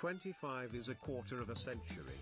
25 is a quarter of a century.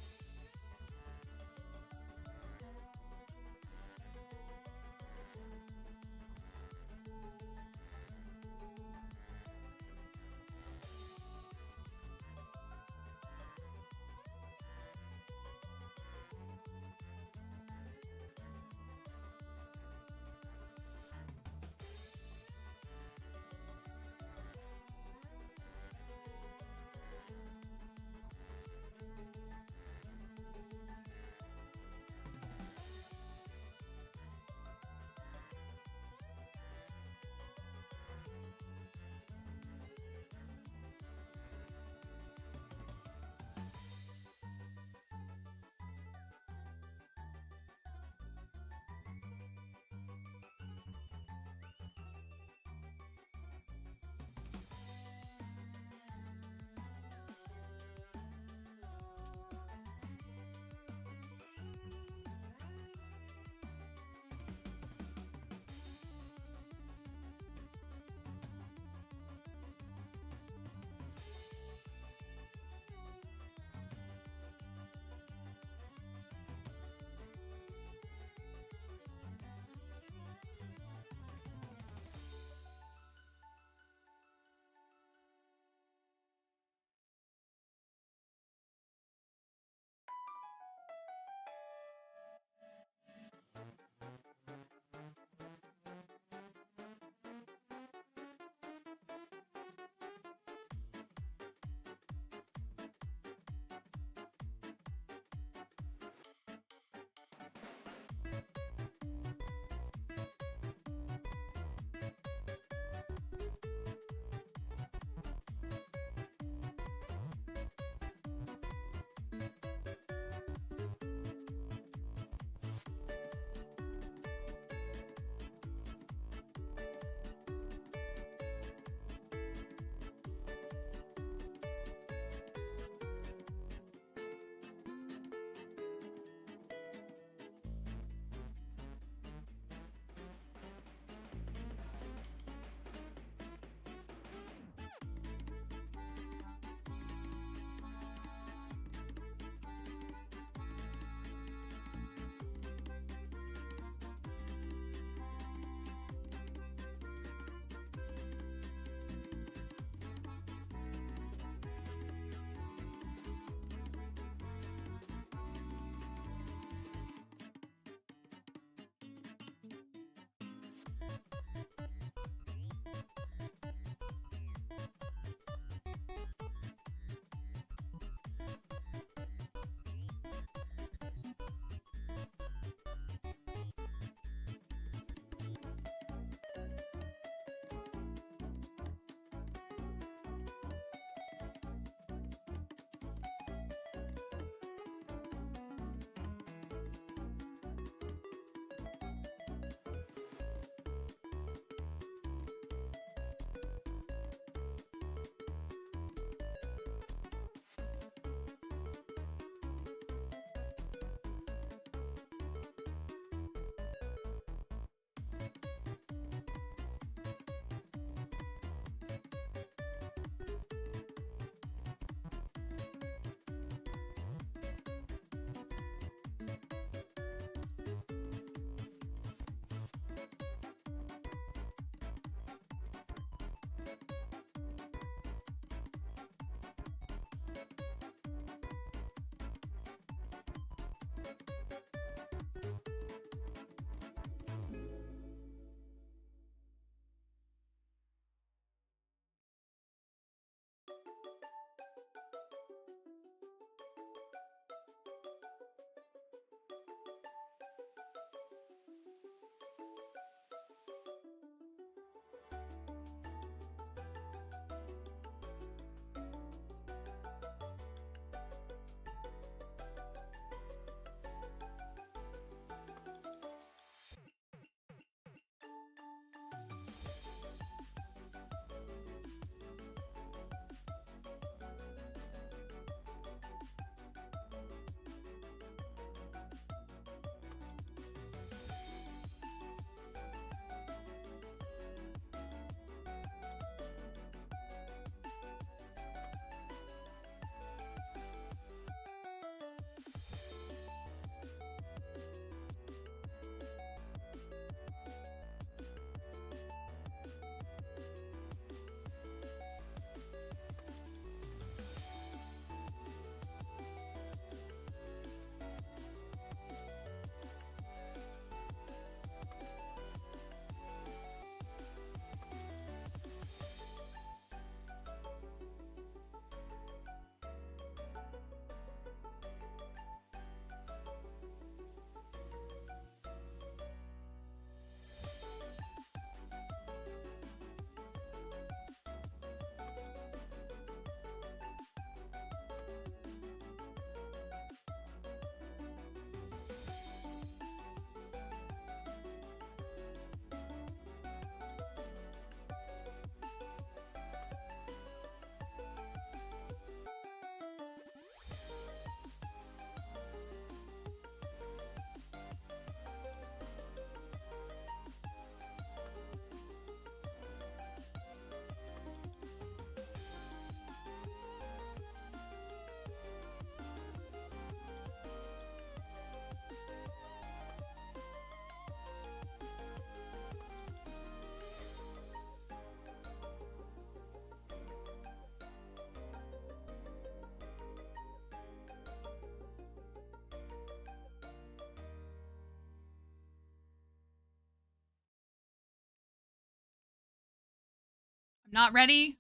I'm not ready.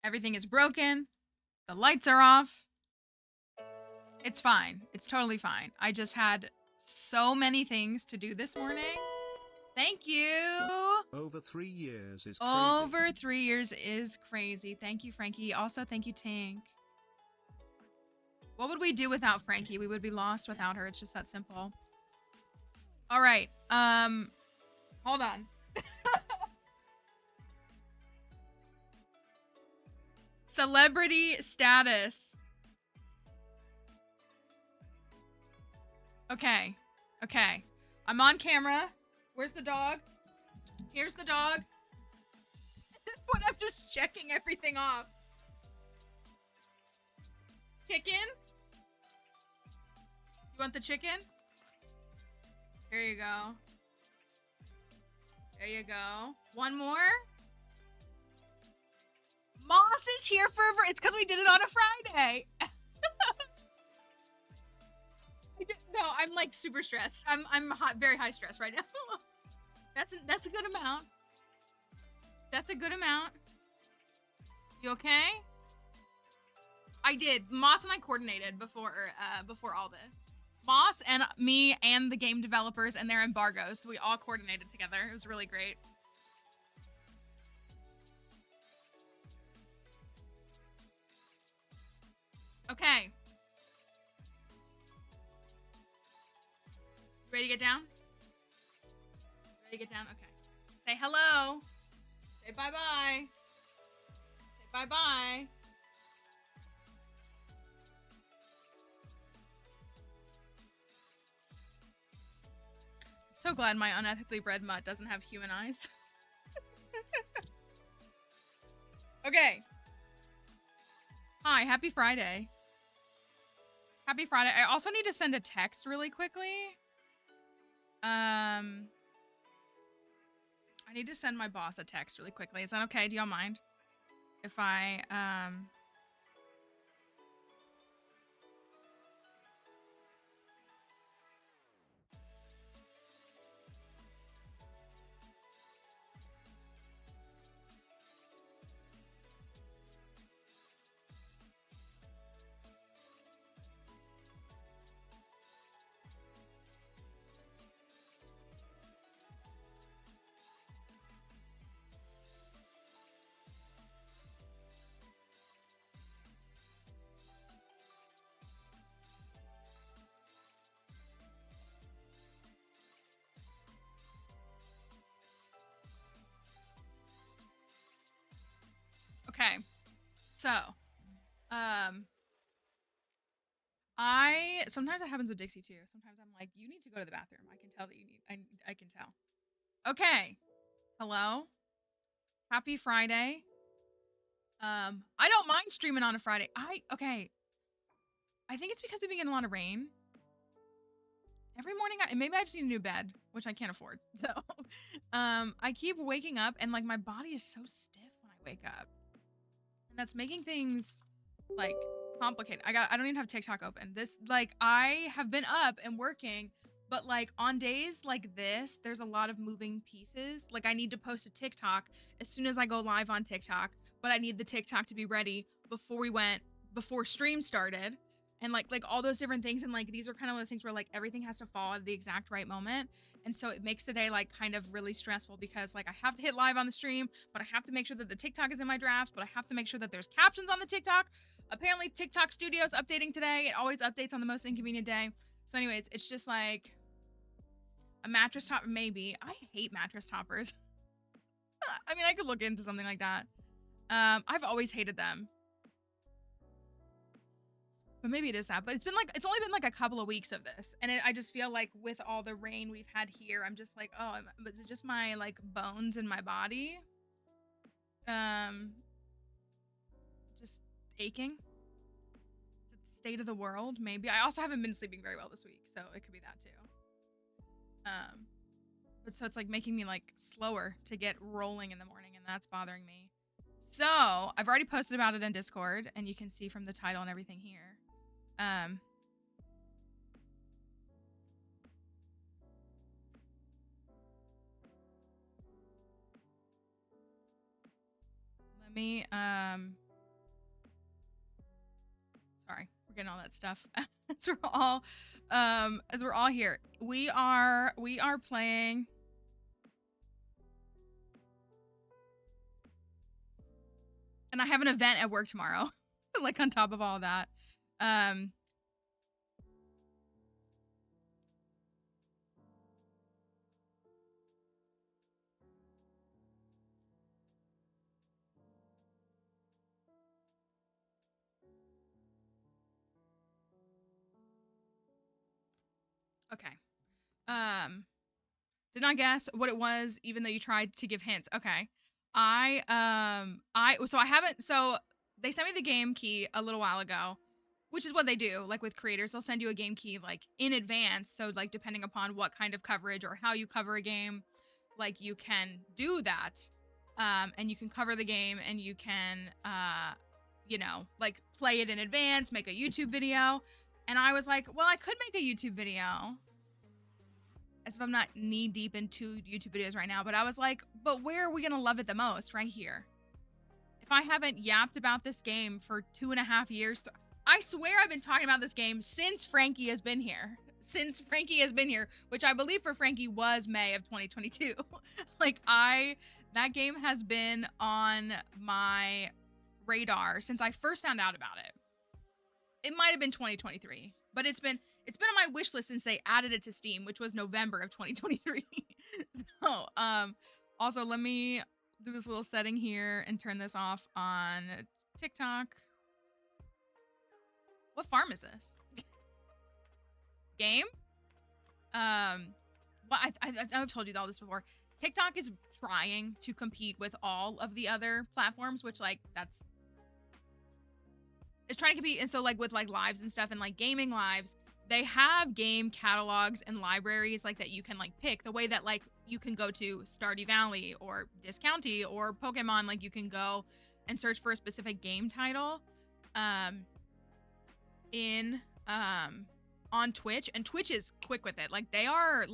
Everything is broken. The lights are off. It's fine. It's totally fine. I just had so many things to do this morning. Thank you. Over 3 years is crazy. Over 3 years is crazy. Thank you, Frankie. Also, thank you, Tink. What would we do without Frankie? We would be lost without her. It's just that simple. All right. Hold on. Celebrity status. Okay. Okay. I'm on camera. Where's the dog? Here's the dog. But I'm just checking everything off. Chicken? You want the chicken? Here you go. There you go. One more. Moss is here for it's because we did it on a Friday. No, I'm like super stressed. I'm hot, very high stress right now. That's a good amount. That's a good amount. You okay? I did. Moss and I coordinated before all this. Moss and me and the game developers and their embargoes. So we all coordinated together. It was really great. Okay. Ready to get down? Ready to get down? Okay. Say hello. Say bye-bye. Say bye-bye. So glad my unethically bred mutt doesn't have human eyes. Okay. Hi, happy Friday. Happy Friday. I also need to send a text really quickly. I need to send my boss a text really quickly. Is that okay? Do y'all mind? If I, okay. So, sometimes that happens with Dixie too. Sometimes I'm like, you need to go to the bathroom. I can tell that you need, I can tell. Okay. Hello. Happy Friday. I don't mind streaming on a Friday. Okay. I think it's because we've been getting a lot of rain. Every morning, maybe I just need a new bed, which I can't afford. So, I keep waking up and like my body is so stiff when I wake up. And that's making things like complicated. I don't even have TikTok open. I have been up and working, but like on days like this, there's a lot of moving pieces. Like I need to post a TikTok as soon as I go live on TikTok, but I need the TikTok to be ready before stream started. And like all those different things. And like, these are kind of those things where like everything has to fall at the exact right moment. And so it makes the day like kind of really stressful because like I have to hit live on the stream, but I have to make sure that the TikTok is in my drafts, but I have to make sure that there's captions on the TikTok. Apparently TikTok Studio's updating today. It always updates on the most inconvenient day. So anyways, it's just like a mattress top. Maybe. I hate mattress toppers. I mean, I could look into something like that. I've always hated them. But maybe it is that. But it's only been like a couple of weeks of this. And I just feel like with all the rain we've had here, I'm just like, oh, is it just my like bones in my body? Just aching? Is it the state of the world? Maybe. I also haven't been sleeping very well this week, so it could be that too. But so it's like making me like slower to get rolling in the morning, and that's bothering me. So I've already posted about it in Discord, and you can see from the title and everything here. me sorry, we're getting all that stuff as we're all here. We are playing and I have an event at work tomorrow. Like on top of all that. Okay. Did not guess what it was, even though you tried to give hints. Okay. So I haven't, so they sent me the game key a little while ago, which is what they do. Like with creators, they'll send you a game key like in advance. So like depending upon what kind of coverage or how you cover a game, like you can do that. And you can cover the game and you can, you know, like play it in advance, make a YouTube video. And I was like, well, I could make a YouTube video. As if I'm not knee deep into YouTube videos right now, but I was like, but where are we gonna love it the most? Right here. If I haven't yapped about this game for 2.5 years, I swear I've been talking about this game since Frankie has been here. Since Frankie has been here, which I believe for Frankie was May of 2022. Like that game has been on my radar since I first found out about it. It might have been 2023, but it's been on my wish list since they added it to Steam, which was November of 2023. So, also let me do this little setting here and turn this off on TikTok. What farm is this? Game? Well, I've told you all this before. TikTok is trying to compete with all of the other platforms, which like it's trying to compete. And so like with like lives and stuff and like gaming lives, they have game catalogs and libraries like that you can like pick the way that like you can go to Stardew Valley or Discounty or Pokemon. Like you can go and search for a specific game title on Twitch, and Twitch is quick with it. Like they are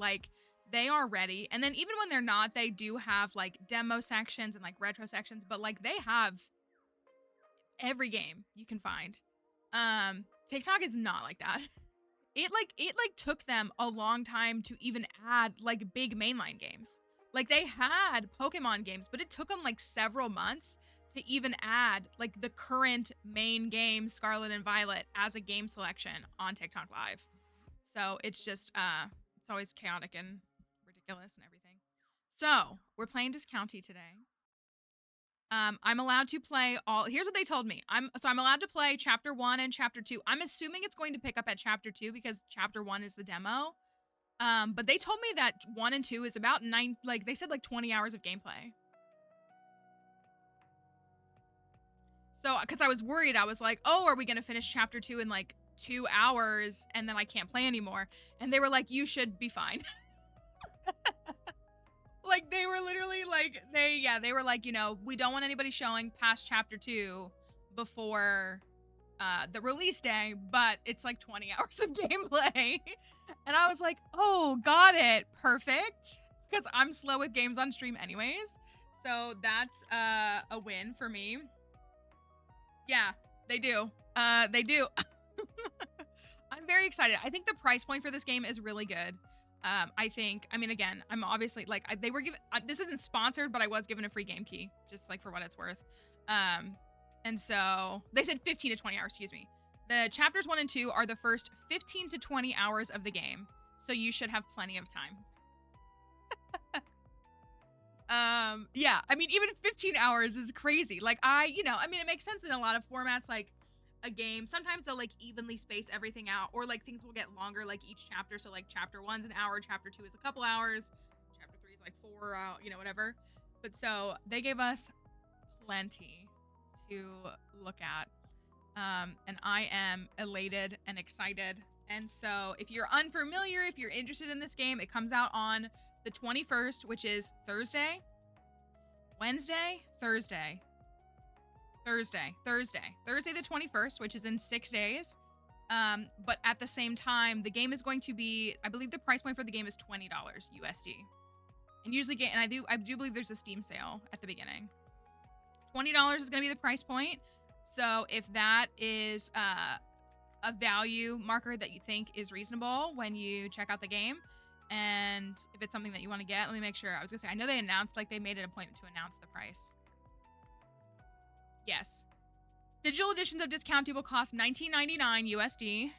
ready. And then even when they're not, they do have like demo sections and like retro sections, but like they have every game you can find. TikTok is not like that. It took them a long time to even add like big mainline games. Like they had Pokemon games, but it took them like several months to even add like the current main game Scarlet and Violet as a game selection on TikTok Live. So it's just it's always chaotic and ridiculous and everything. So we're playing Discounty today. I'm allowed to play all. Here's what they told me. I'm allowed to play chapter 1 and chapter 2. I'm assuming it's going to pick up at chapter 2 because chapter 1 is the demo. But they told me that 1 and 2 is about 9. Like they said, like 20 hours of gameplay. So, because I was worried, I was like, oh, are we gonna finish chapter 2 in like 2 hours and then I can't play anymore? And they were like, you should be fine. Like they were literally like they were like, you know, we don't want anybody showing past chapter 2 before the release day, but it's like 20 hours of gameplay. And I was like, oh, got it, perfect, because I'm slow with games on stream anyways, so that's a win for me. Yeah, they do. I'm very excited. I think the price point for this game is really good. I mean, again, I'm obviously like, they were given, this isn't sponsored, but I was given a free game key, just like for what it's worth. And so they said 15 to 20 hours, excuse me. The chapters 1 and 2 are the first 15 to 20 hours of the game. So you should have plenty of time. Yeah, I mean, even 15 hours is crazy. Like it makes sense in a lot of formats, like a game. Sometimes they'll like evenly space everything out, or like things will get longer, like each chapter. So like chapter 1's an hour, chapter 2 is a couple hours, chapter 3 is like 4, whatever. But so they gave us plenty to look at. And I am elated and excited. And so if you're unfamiliar, if you're interested in this game, it comes out on the 21st, which is Thursday, Wednesday, Thursday the 21st, which is in 6 days. But at the same time, the game is going to be, I believe the price point for the game is $20 USD. And usually I do believe there's a Steam sale at the beginning. $20 is going to be the price point. So if that is a value marker that you think is reasonable when you check out the game, and if it's something that you want to get, let me make sure. I was going to say, I know they announced, like, they made an appointment to announce the price. Yes. Digital editions of Discounty will cost $19.99 USD,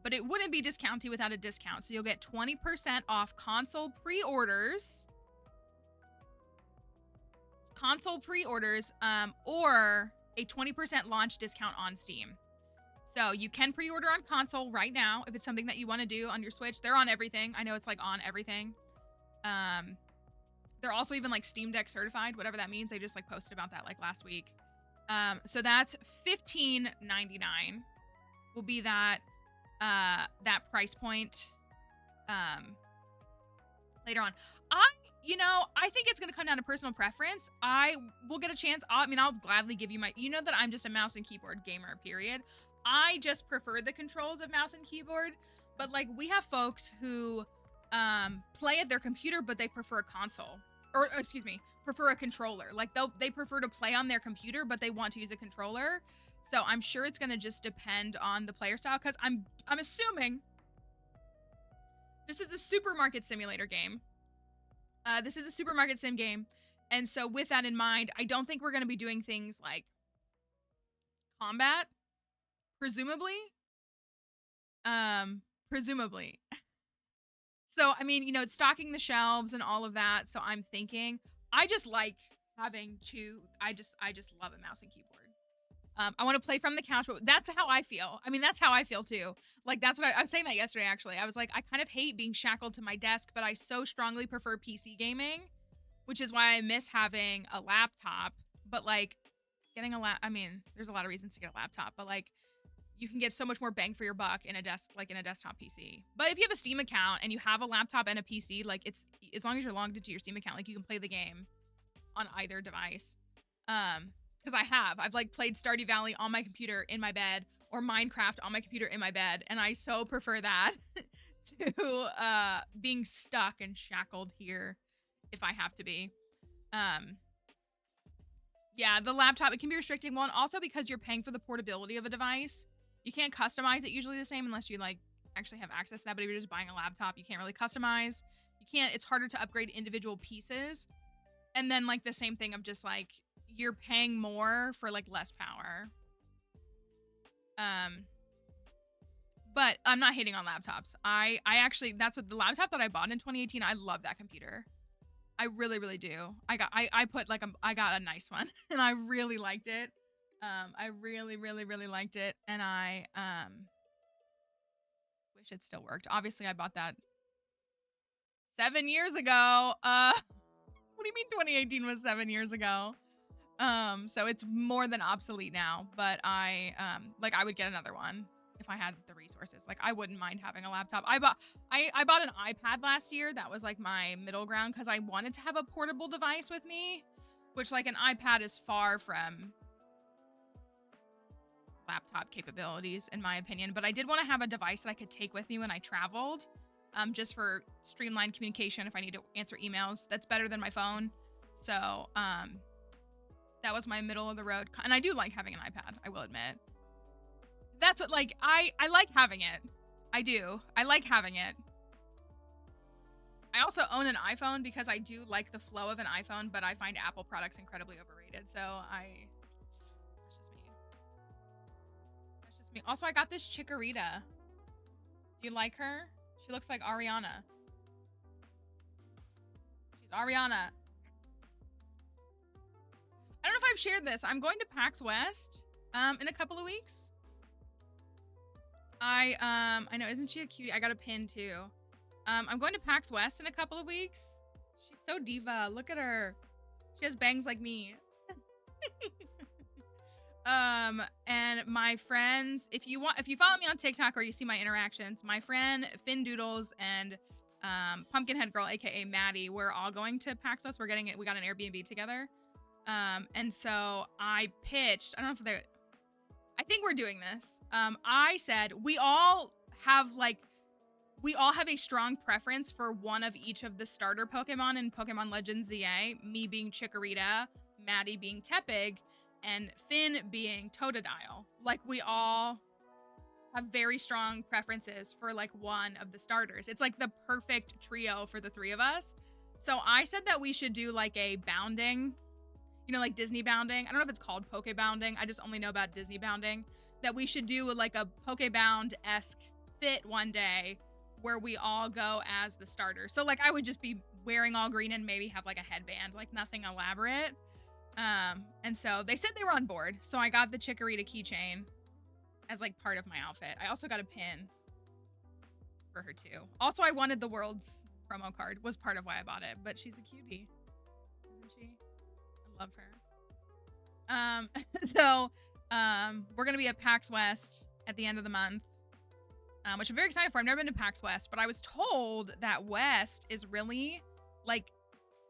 but it wouldn't be Discounty without a discount. So you'll get 20% off console pre-orders, or a 20% launch discount on Steam. So you can pre-order on console right now if it's something that you want to do on your Switch. They're on everything. I know it's like on everything. They're also even like Steam Deck certified, whatever that means. They just like posted about that like last week. So that's $15.99 will be that price point later on. I think it's going to come down to personal preference. I will get a chance. I'll gladly give you you know that I'm just a mouse and keyboard gamer, period. I just prefer the controls of mouse and keyboard, but like we have folks who play at their computer, but they prefer a console, or excuse me, prefer a controller. Like they prefer to play on their computer, but they want to use a controller. So I'm sure it's going to just depend on the player style, because I'm assuming this is a supermarket simulator game. This is a supermarket sim game. And so with that in mind, I don't think we're going to be doing things like combat, presumably. So, I mean, it's stocking the shelves and all of that. So I'm thinking, I just like having I just love a mouse and keyboard. I want to play from the couch, but that's how I feel. I mean, that's how I feel too. Like, that's what I was saying that yesterday, actually. I was like, I kind of hate being shackled to my desk, but I so strongly prefer PC gaming, which is why I miss having a laptop. But like getting I mean, there's a lot of reasons to get a laptop, but like you can get so much more bang for your buck in a desktop PC. But if you have a Steam account and you have a laptop and a PC, like it's, as long as you're logged into your Steam account, like you can play the game on either device. Because I've like played Stardew Valley on my computer in my bed, or Minecraft on my computer in my bed, and I so prefer that to being stuck and shackled here if I have to be. Yeah, the laptop, it can be restricting. One, also because you're paying for the portability of a device. You can't customize it usually the same unless you like actually have access to that. But if you're just buying a laptop, you can't really customize. It's harder to upgrade individual pieces. And then like the same thing of just like, you're paying more for like less power. But I'm not hating on laptops. I actually, that's what the laptop that I bought in 2018, I love that computer. I really, really do. I got a nice one and I really liked it. I really, really, really liked it. And I wish it still worked. Obviously I bought that 7 years ago. What do you mean 2018 was 7 years ago? So it's more than obsolete now, but I would get another one if I had the resources. Like, I wouldn't mind having a laptop. I bought an iPad last year. That was like my middle ground, because I wanted to have a portable device with me, which like an iPad is far from laptop capabilities in my opinion. But I did want to have a device that I could take with me when I traveled, just for streamlined communication if I need to answer emails. That's better than my phone. So, that was my middle of the road. And I do like having an iPad, I will admit. That's what, like, I like having it. I do. I like having it. I also own an iPhone because I do like the flow of an iPhone, but I find Apple products incredibly overrated. So that's just me. That's just me. Also, I got this Chikorita. Do you like her? She looks like Ariana. She's Ariana. I don't know if I've shared this. I'm going to PAX West in a couple of weeks. I know, isn't she a cutie? I got a pin too. I'm going to PAX West in a couple of weeks. She's so diva. Look at her. She has bangs like me. And my friends, if you follow me on TikTok or you see my interactions, my friend Finn Doodles and Pumpkinhead Girl, aka Maddie, we're all going to PAX West. We got an Airbnb together. And so I pitched, I think we're doing this. I said, we all have a strong preference for one of each of the starter Pokemon in Pokemon Legends ZA, me being Chikorita, Maddie being Tepig, and Finn being Totodile. Like, we all have very strong preferences for like one of the starters. It's like the perfect trio for the three of us. So I said that we should do like a bounding, you know, like Disney bounding. I don't know if it's called Poke bounding. I just only know about Disney bounding. That we should do like a Pokebound-esque fit one day where we all go as the starter. So like I would just be wearing all green and maybe have like a headband, like nothing elaborate. And so they said they were on board. So I got the Chikorita keychain as like part of my outfit. I also got a pin for her too. Also, I wanted the world's promo card, was part of why I bought it, but she's a cutie, isn't she? I love her. So we're gonna be at PAX West at the end of the month, which I'm very excited for. I've never been to PAX West, but I was told that West is really like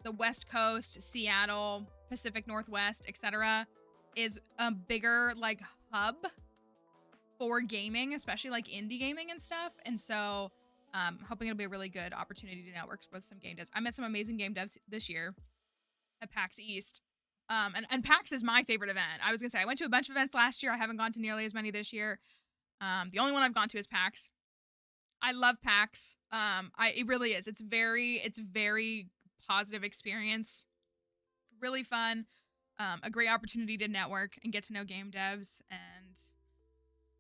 the West Coast, Seattle, Pacific Northwest, etc., is a bigger like hub for gaming, especially like indie gaming and stuff. And so hoping it'll be a really good opportunity to network with some game devs. I met some amazing game devs this year at PAX East. And PAX is my favorite event. I was gonna say, I went to a bunch of events last year. I haven't gone to nearly as many this year. The only one I've gone to is PAX. I love PAX. It really is. It's very positive experience. Really fun. A great opportunity to network and get to know game devs and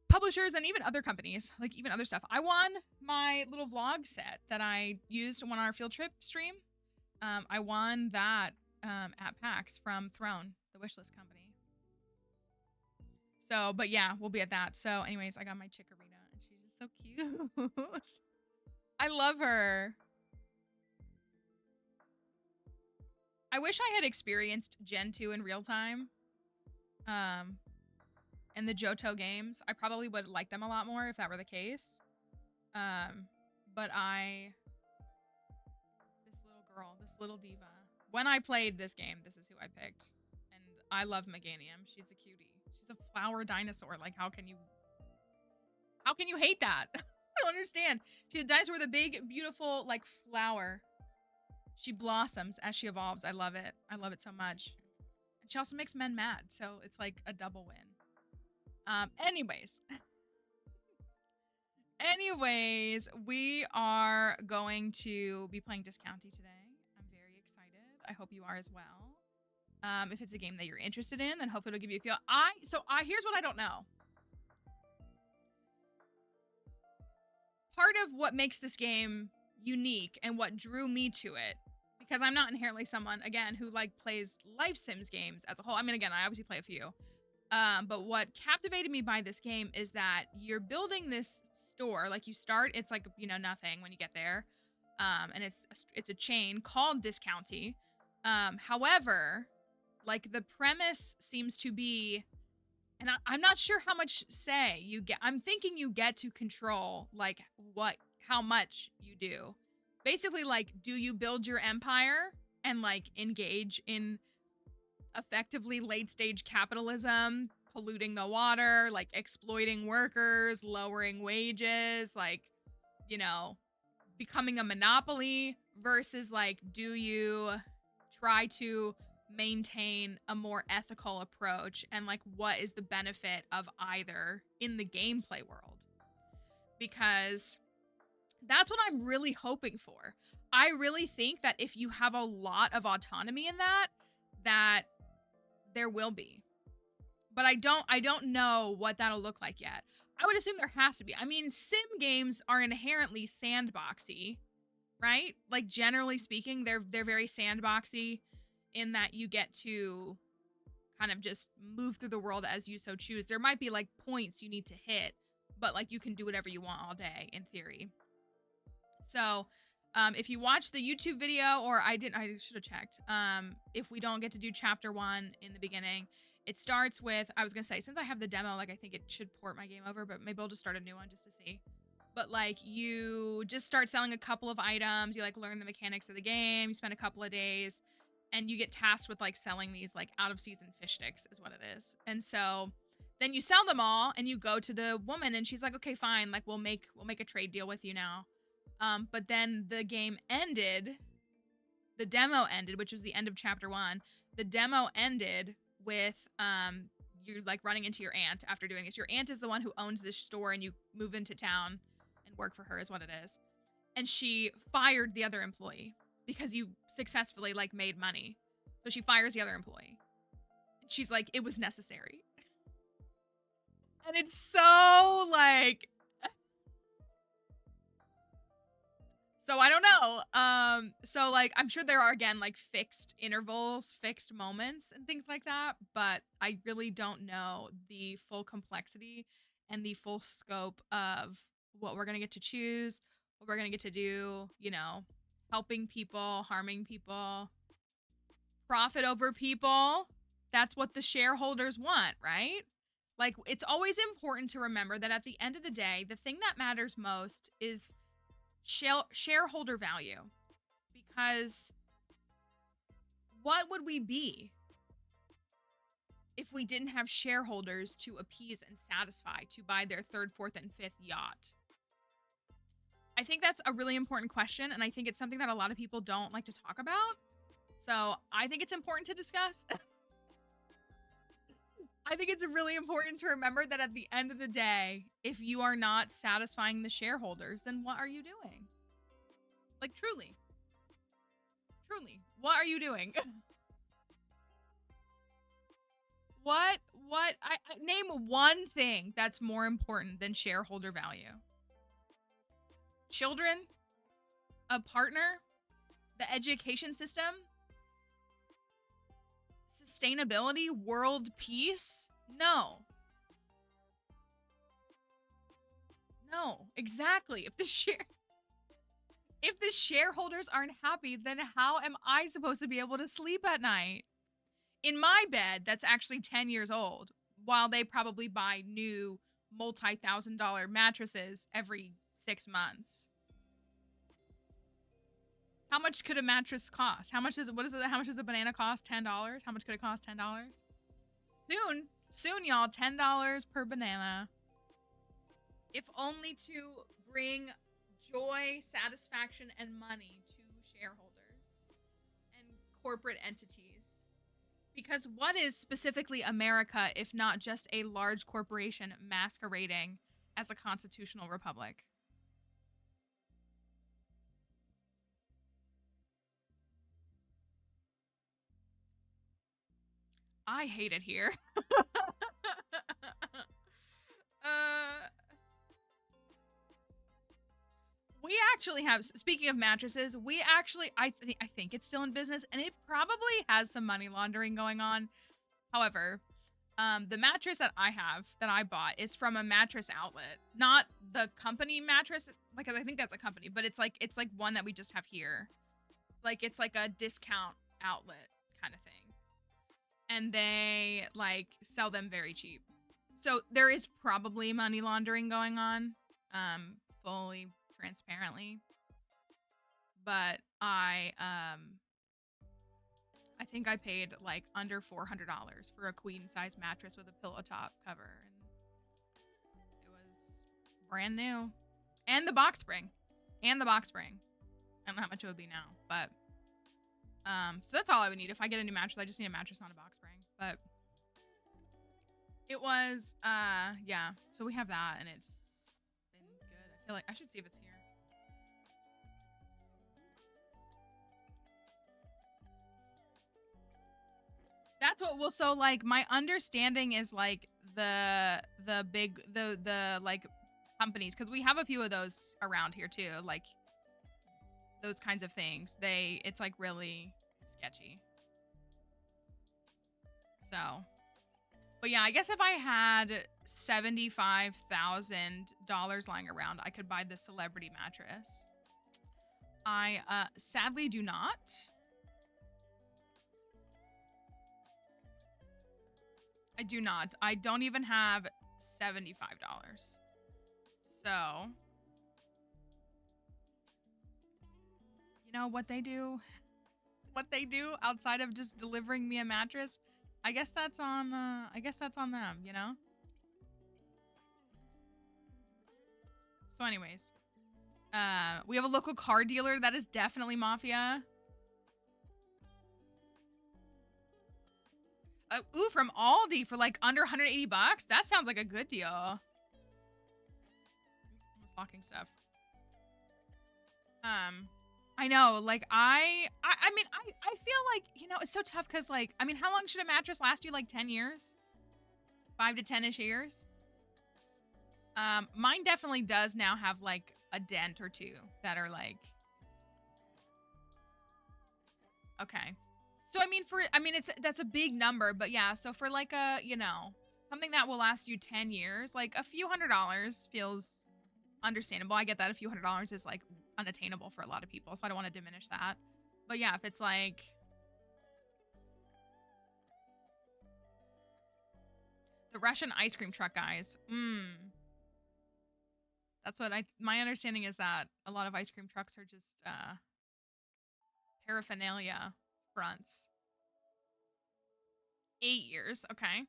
publishers and even other companies, like even other stuff. I won my little vlog set that I used on our field trip stream. I won that at PAX from Throne, the wishlist company. So, but yeah, we'll be at that. So anyways, I got my Chikorita and she's just so cute. I love her. I wish I had experienced Gen 2 in real time. In the Johto games, I probably would like them a lot more if that were the case. But this little girl, this little diva. When I played this game, this is who I picked. And I love Meganium. She's a cutie. She's a flower dinosaur. Like, how can you hate that? I don't understand. She's a dinosaur with a big, beautiful, like, flower. She blossoms as she evolves. I love it. I love it so much. And she also makes men mad. So it's like a double win. Anyways, we are going to be playing Discounty today. I'm very excited. I hope you are as well. If it's a game that you're interested in, then hopefully it'll give you a feel. Here's what I don't know. Part of what makes this game unique and what drew me to it, because I'm not inherently someone, again, who like plays life sims games as a whole. I mean, again, I obviously play a few. But what captivated me by this game is that you're building this store. Like you start, it's like, you know, nothing when you get there. And it's a chain called Discounty. However, like the premise seems to be, and I'm not sure how much say you get. I'm thinking you get to control like how much you do. Basically, like, do you build your empire and like engage in effectively late stage capitalism, polluting the water, like exploiting workers, lowering wages, like, you know, becoming a monopoly, versus like, do you try to maintain a more ethical approach, and like what is the benefit of either in the gameplay world? Because that's what I'm really hoping for. I really think that if you have a lot of autonomy in that there will be. But I don't know what that'll look like yet. I would assume there has to be. I mean, sim games are inherently sandboxy, right? Like generally speaking, they're very sandboxy in that you get to kind of just move through the world as you so choose. There might be like points you need to hit, but like you can do whatever you want all day in theory. So if you watch the YouTube video, or I should have checked. If we don't get to do chapter 1 in the beginning, it starts with, I was gonna say, since I have the demo, like I think it should port my game over, but maybe I'll just start a new one just to see. But like you just start selling a couple of items, you like learn the mechanics of the game, you spend a couple of days, and you get tasked with like selling these like out of season fish sticks is what it is. And so then you sell them all and you go to the woman and she's like, okay, fine, like we'll make a trade deal with you now. But then the game ended, the demo ended, which was the end of chapter 1, the demo ended with you're like running into your aunt after doing this. Your aunt is the one who owns this store, and you move into town and work for her is what it is. And she fired the other employee because you successfully like made money. So she fires the other employee. And she's like, it was necessary. And it's so like, so I don't know. So like, I'm sure there are, again, like fixed intervals, fixed moments and things like that, but I really don't know the full complexity and the full scope of what we're going to get to choose, what we're going to get to do, you know, helping people, harming people, profit over people. That's what the shareholders want, right? Like, it's always important to remember that at the end of the day, the thing that matters most is shareholder value. Because what would we be if we didn't have shareholders to appease and satisfy, to buy their third, fourth, and fifth yacht? I think that's a really important question, and I think it's something that a lot of people don't like to talk about. So I think it's important to discuss. I think it's really important to remember that at the end of the day, if you are not satisfying the shareholders, then what are you doing? Like, truly, what are you doing? I name one thing that's more important than shareholder value. Children, a partner, the education system, sustainability, world peace? No, exactly. If the shareholders aren't happy, then how am I supposed to be able to sleep at night? In my bed, that's actually 10 years old, while they probably buy new multi-$1,000 mattresses every 6 months. How much could a mattress cost? How much does a banana cost? $10? How much could it cost? $10? Soon, y'all, $10 per banana. If only to bring joy, satisfaction, and money to shareholders and corporate entities. Because what is specifically America if not just a large corporation masquerading as a constitutional republic? I hate it here. We actually have, speaking of mattresses, I think it's still in business, and it probably has some money laundering going on. However, the mattress that I bought is from a mattress outlet, not the company mattress, because I think that's a company, but it's like one that we just have here. Like, it's like a discount outlet kind of thing. And they like sell them very cheap. So there is probably money laundering going on, fully transparently. But I think I paid like under $400 for a queen size mattress with a pillow top cover, and it was brand new, and the box spring. I don't know how much it would be now, but so that's all I would need if I get a new mattress. I just need a mattress, not a box spring. But it was yeah. So we have that, and it's been good. I feel like I should see if it's here. That's what will, so like my understanding is like the big like companies, because we have a few of those around here too, like those kinds of things. It's like really sketchy. So, but yeah, I guess if I had $75,000 lying around, I could buy the celebrity mattress. I sadly do not. I do not. I don't even have $75. So, you know what they do? What they do outside of just delivering me a mattress? I guess that's on them, you know? So anyways, we have a local car dealer that is definitely mafia. Ooh, from Aldi for like under 180 bucks. That sounds like a good deal. I'm locking stuff. I know, like I mean, I feel like, you know, it's so tough because like, I mean, how long should a mattress last you? Like 10 years? 5 to 10-ish years? Mine definitely does now have like a dent or two that are like, okay. So I mean, that's a big number, but yeah, so for like a, you know, something that will last you 10 years, like a few $100s feels understandable. I get that a few $100s is like unattainable for a lot of people, so I don't want to diminish that. But yeah, if it's like the Russian ice cream truck guys, that's what my understanding is, that a lot of ice cream trucks are just paraphernalia fronts. 8 years, okay.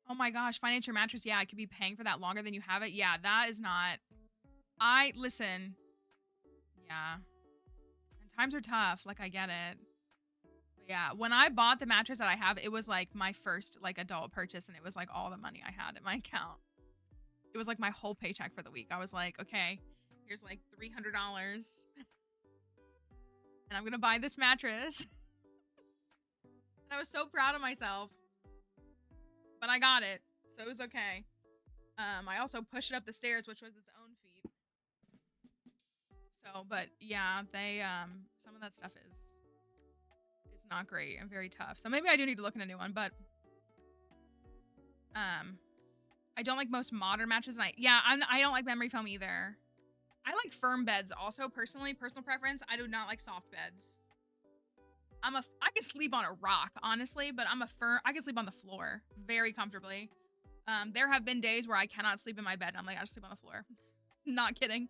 Oh my gosh, finance your mattress. Yeah, I could be paying for that longer than you have it. Yeah, that is not. Listen. Yeah. And times are tough. Like, I get it. But yeah, when I bought the mattress that I have, it was like my first like adult purchase, and it was like all the money I had in my account. It was like my whole paycheck for the week. I was like, okay, here's like $300, and I'm gonna buy this mattress. And I was so proud of myself. But I got it, so it was okay. I also pushed it up the stairs, which was its own feat. So, but yeah, they some of that stuff is not great and very tough. So maybe I do need to look at a new one, but I don't like most modern mattresses. And I don't like memory foam either. I like firm beds also, personally, personal preference. I do not like soft beds. I can sleep on a rock, honestly, but I can sleep on the floor very comfortably. There have been days where I cannot sleep in my bed, and I'm like, I just sleep on the floor. Not kidding.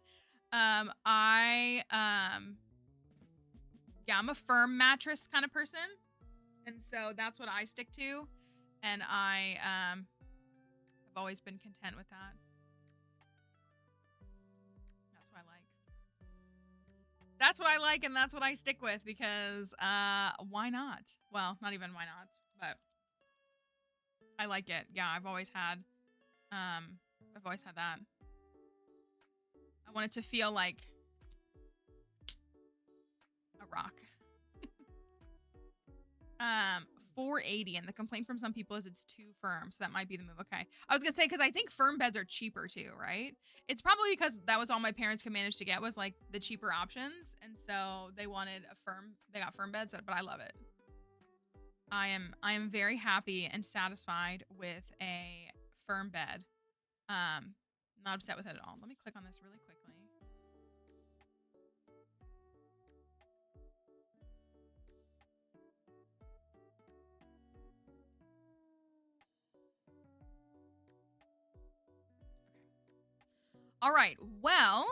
I'm a firm mattress kind of person, and so that's what I stick to, and I have always been content with that. That's what I like. That's what I like, and that's what I stick with, because why not? Well, not even why not, but I like it. Yeah, I've always had that. I want it to feel like a rock. 480, and the complaint from some people is it's too firm, so that might be the move. Okay, I was gonna say, because I think firm beds are cheaper too, right? It's probably because that was all my parents could manage to get, was like the cheaper options, and so they got firm beds, but I love it. I am very happy and satisfied with a firm bed. Not upset with it at all. Let me click on this really quickly. All right, well,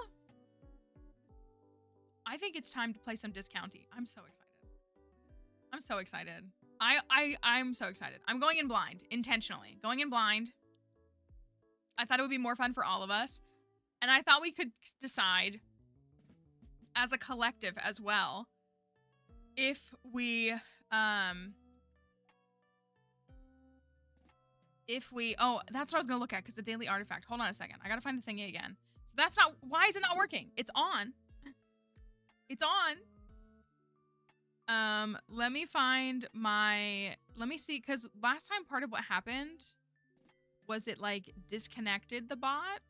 I think it's time to play some Discounty. I'm so excited. I'm so excited. I'm so excited. I'm going in blind, intentionally. Going in blind. I thought it would be more fun for all of us. And I thought we could decide as a collective as well if we oh, that's what I was gonna look at, because the daily artifact. Hold on a second. I gotta find the thingy again. So that's not, why is it not working? It's on. It's on. Let me see, because last time part of what happened was it like disconnected the bot.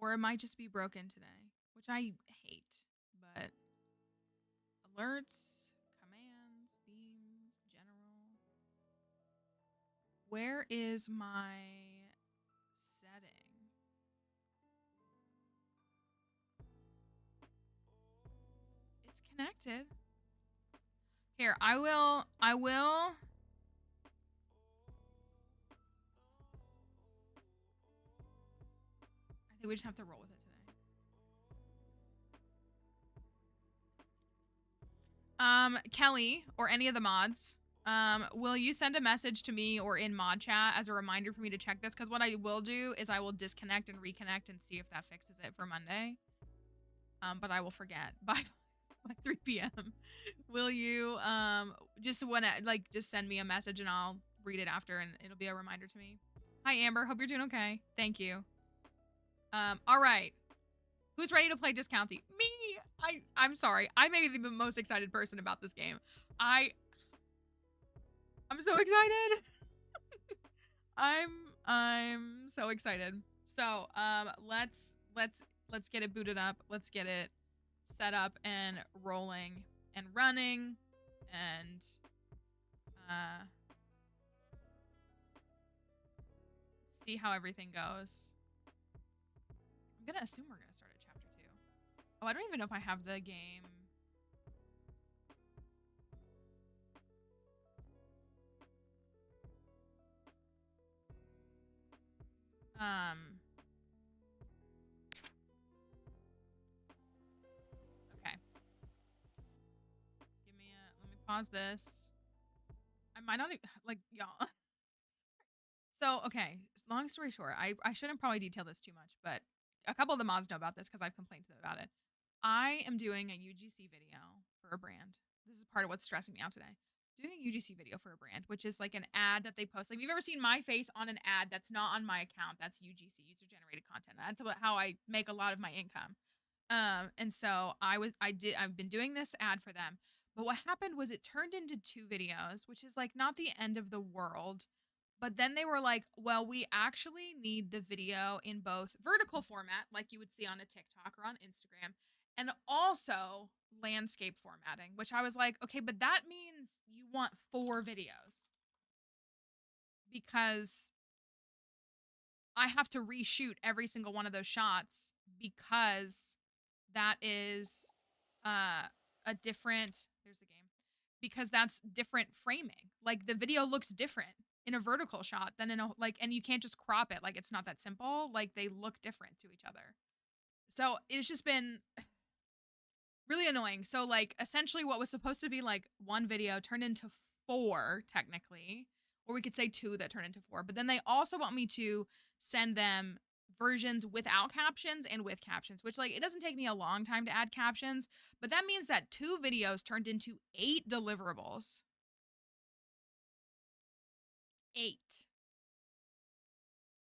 Or it might just be broken today, which I hate, but alerts, commands, themes, general. Where is my setting? It's connected. Here, I will. I think we just have to roll with it today. Kelly or any of the mods, Will you send a message to me or in mod chat as a reminder for me to check this? Because what I will do is I will disconnect and reconnect and see if that fixes it for Monday. But I will forget by 3 p.m. Will you just just send me a message and I'll read it after and it'll be a reminder to me. Hi Amber, hope you're doing okay. Thank you. All right. Who's ready to play Discounty? Me! I'm sorry. I may be the most excited person about this game. I'm so excited. I'm so excited. So, let's get it booted up. Let's get it set up and rolling and running and see how everything goes. I'm gonna assume we're gonna start at chapter 2. Oh, I don't even know if I have the game. Okay. Let me pause this. I might not even, like, y'all. So, okay, long story short, I shouldn't probably detail this too much, but a couple of the mods know about this because I've complained to them about it. I am doing a UGC video for a brand. This is part of what's stressing me out today. Doing a UGC video for a brand, which is like an ad that they post. Like, if you've ever seen my face on an ad that's not on my account, that's UGC, user generated content. That's how I make a lot of my income. And so I've been doing this ad for them. But what happened was it turned into 2 videos, which is like not the end of the world. But then they were like, well, we actually need the video in both vertical format, like you would see on a TikTok or on Instagram, and also landscape formatting, which I was like, okay, but that means you want 4 videos because I have to reshoot every single one of those shots because that is a different, there's the game, because that's different framing. Like the video looks different in a vertical shot than in a, like, and you can't just crop it. Like it's not that simple. Like they look different to each other. So it's just been really annoying. So like essentially what was supposed to be like 1 video turned into 4 technically, or we could say 2 that turned into 4. But then they also want me to send them versions without captions and with captions, which like it doesn't take me a long time to add captions, but that means that 2 videos turned into 8 deliverables. 8.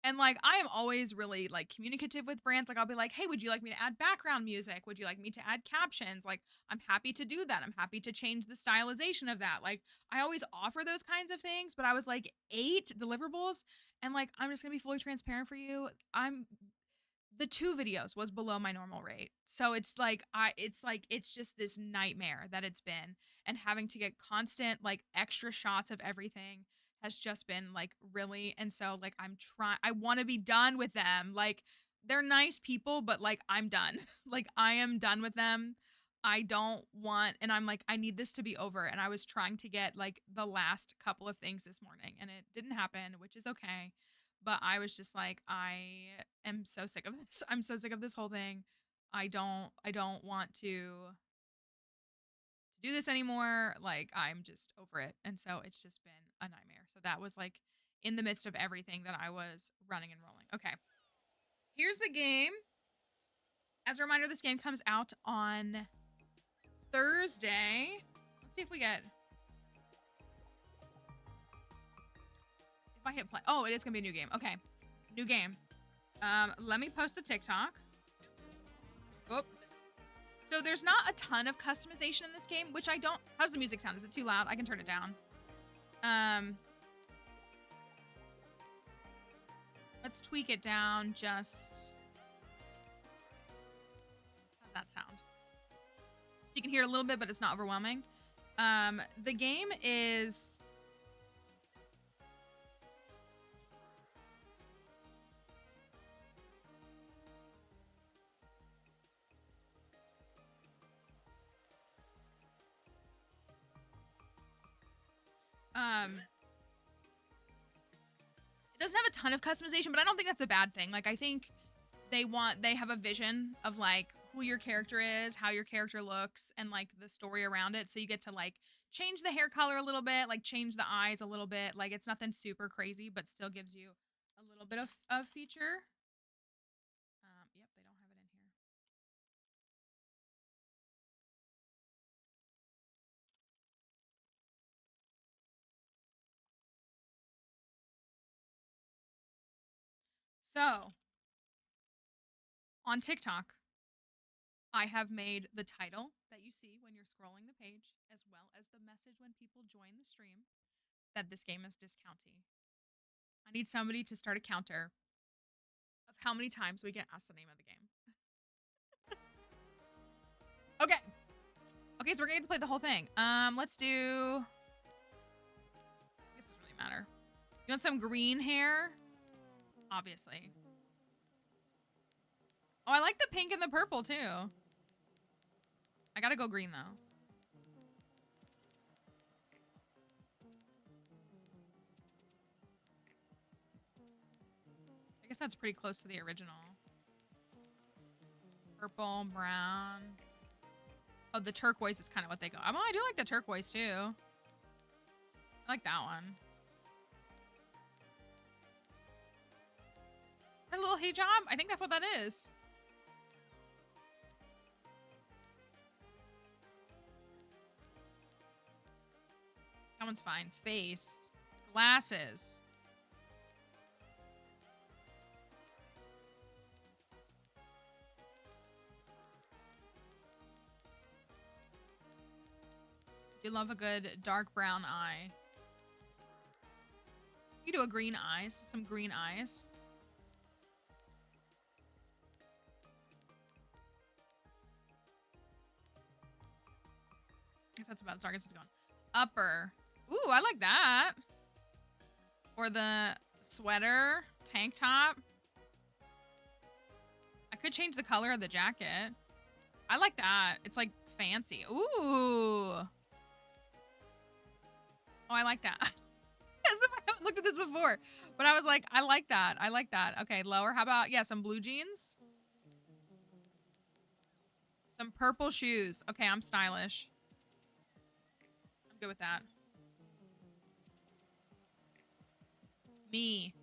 And like I am always really like communicative with brands. Like I'll be like, hey, would you like me to add background music? Would you like me to add captions? Like I'm happy to do that. I'm happy to change the stylization of that. Like I always offer those kinds of things, but I was like 8 deliverables, and like I'm just gonna be fully transparent for you. The 2 videos was below my normal rate. So it's just this nightmare that it's been, and having to get constant like extra shots of everything has just been like really. And so like I want to be done with them. Like they're nice people, but like I'm done. Like I am done with them. I don't want, and I'm like I need this to be over, and I was trying to get like the last couple of things this morning and it didn't happen, which is okay. But I was just like I am so sick of this. I'm so sick of this whole thing. I don't want to do this anymore. Like I'm just over it. And so it's just been a nightmare. So that was like in the midst of everything that I was running and rolling. Okay. Here's the game. As a reminder, this game comes out on Thursday. Let's see if we get, if I hit play. Oh, it is gonna be a new game. Okay. New game. Let me post a TikTok. Oop. So there's not a ton of customization in this game, which I don't. How's the music sound? Is it too loud? I can turn it down. Let's tweak it down just. How's that sound? So you can hear it a little bit, but it's not overwhelming. The game is. It doesn't have a ton of customization, but I don't think that's a bad thing. Like I think they have a vision of like who your character is, how your character looks, and like the story around it. So you get to like change the hair color a little bit, like change the eyes a little bit. Like it's nothing super crazy, but still gives you a little bit of feature. Yep, they don't have it in here. So, on TikTok, I have made the title that you see when you're scrolling the page, as well as the message when people join the stream, that this game is discounty. I need somebody to start a counter of how many times we get asked the name of the game. Okay. Okay, so we're gonna get to play the whole thing. Let's do... I guess it doesn't really matter. You want some green hair? Obviously. Oh, I like the pink and the purple, too. I gotta go green, though. I guess that's pretty close to the original. Purple, brown. Oh, the turquoise is kind of what they go. Oh, I do like the turquoise, too. I like that one. That little hijab? I think that's what that is. That one's fine. Face. Glasses. You love a good dark brown eye. You do a green eyes. Some green eyes. I guess that's about as dark as it's going. Upper. Ooh, I like that. Or the sweater, tank top. I could change the color of the jacket. I like that. It's like fancy. Ooh. Oh, I like that. As if I haven't looked at this before. But I was like, I like that. I like that. Okay, lower. How about, yeah, some blue jeans? Some purple shoes. Okay, I'm stylish. I'm good with that. Me.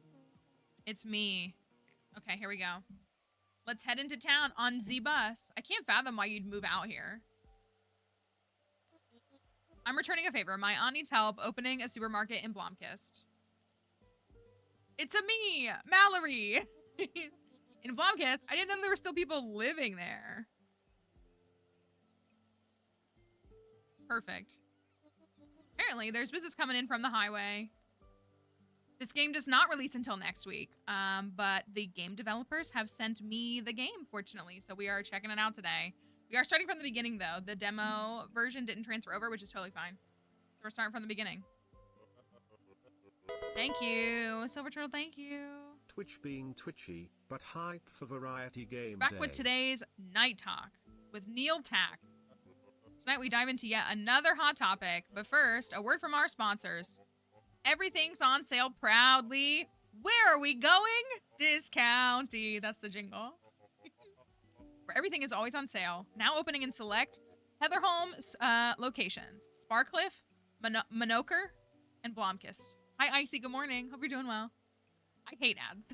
It's me. Okay, here we go. Let's head into town on the bus. I can't fathom why you'd move out here. I'm returning a favor. My aunt needs help opening a supermarket in Blomkist. It's a me, Mallory. In Blomkist, I didn't know there were still people living there. Perfect. Apparently, there's business coming in from the highway. This game does not release until next week, but the game developers have sent me the game, fortunately, so we are checking it out today. We are starting from the beginning, though. The demo version didn't transfer over, which is totally fine. So we're starting from the beginning. Thank you, Silver Turtle, thank you. Twitch being twitchy, but hype for variety game Back day. with today's Night Talk with Neil Tack. Tonight we dive into yet another hot topic, but first, a word from our sponsors. Everything's on sale proudly. Where are we going? Discounty. That's the jingle. Where everything is always on sale. Now opening in select Heatherholm locations. Sparcliffe, Manoker, and Blomkist. Hi, Icy. Good morning. Hope you're doing well. I hate ads.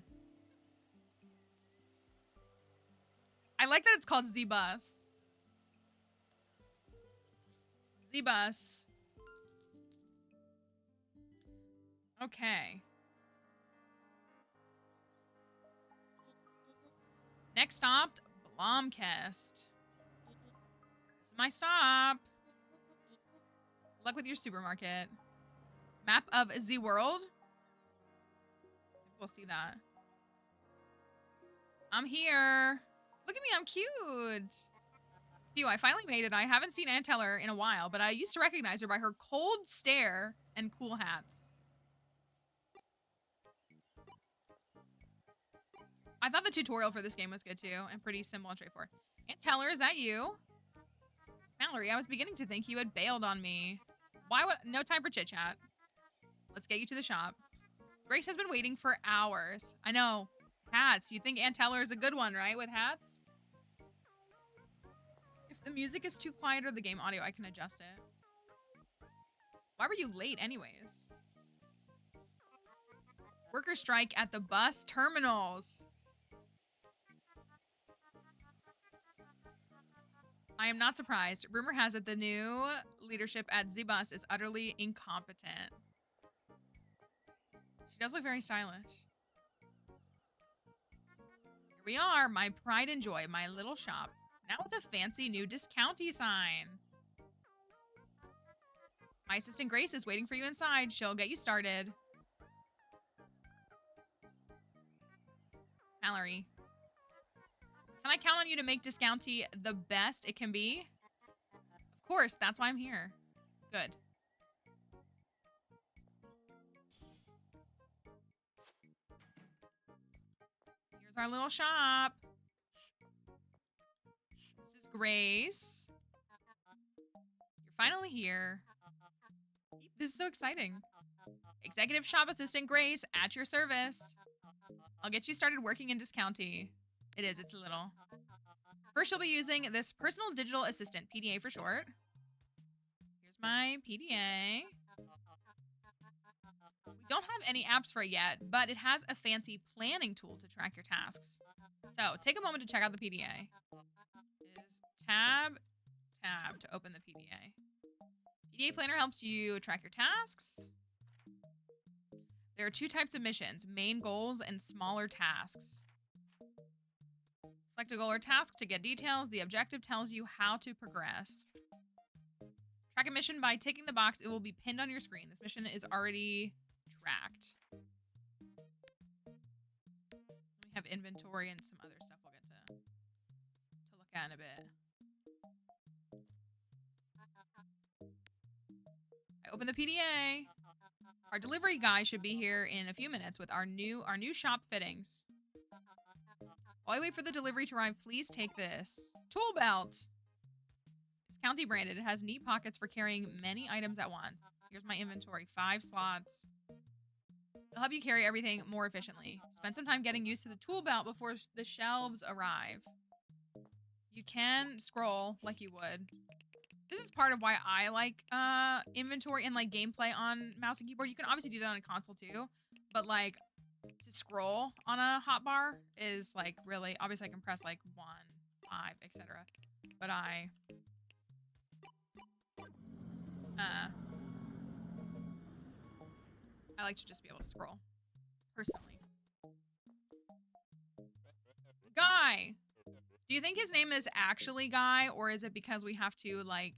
I like that it's called Z-Bus. Z-Bus. Okay. Next stop, Blomkist. This is my stop. Good luck with your supermarket. Map of Z World. We'll see that. I'm here. Look at me, I'm cute. Phew, I finally made it. I haven't seen Aunt Teller in a while, but I used to recognize her by her cold stare and cool hats. I thought the tutorial for this game was good too, and pretty simple and straightforward. Aunt Teller, is that you? Mallory, I was beginning to think you had bailed on me. Why would... No time for chit-chat. Let's get you to the shop. Grace has been waiting for hours. I know. Hats. You think Aunt Teller is a good one, right? With hats? If the music is too quiet or the game audio, I can adjust it. Why were you late anyways? Worker strike at the bus terminals. I am not surprised. Rumor has it the new leadership at Z-Bus is utterly incompetent. She does look very stylish. Here we are, my pride and joy, my little shop. Now with a fancy new discounty sign. My assistant Grace is waiting for you inside. She'll get you started. Mallory. Can I count on you to make discounty the best it can be? Of course, that's why I'm here. Good. Here's our little shop. This is Grace. You're finally here. This is so exciting. Executive Shop Assistant Grace at your service. I'll get you started working in discounty. It's a little. First, you'll be using this personal digital assistant, PDA for short. Here's my PDA. We don't have any apps for it yet, but it has a fancy planning tool to track your tasks. So take a moment to check out the PDA. It is tab to open the PDA. PDA Planner helps you track your tasks. There are 2 types of missions, main goals and smaller tasks. Select a goal or task to get details. The objective tells you how to progress. Track a mission by ticking the box. It will be pinned on your screen. This mission is already tracked. We have inventory and some other stuff we'll get to look at in a bit. I open the PDA. Our delivery guy should be here in a few minutes with our new shop fittings. While I wait for the delivery to arrive, please take this. Tool belt. It's county branded. It has neat pockets for carrying many items at once. Here's my inventory. 5 slots. It'll help you carry everything more efficiently. Spend some time getting used to the tool belt before the shelves arrive. You can scroll like you would. This is part of why I like inventory and like gameplay on mouse and keyboard. You can obviously do that on a console too, but like to scroll on a hotbar is like really, obviously I can press like 1, 5, etc. But I like to just be able to scroll personally. Guy! Do you think his name is actually Guy, or is it because we have to like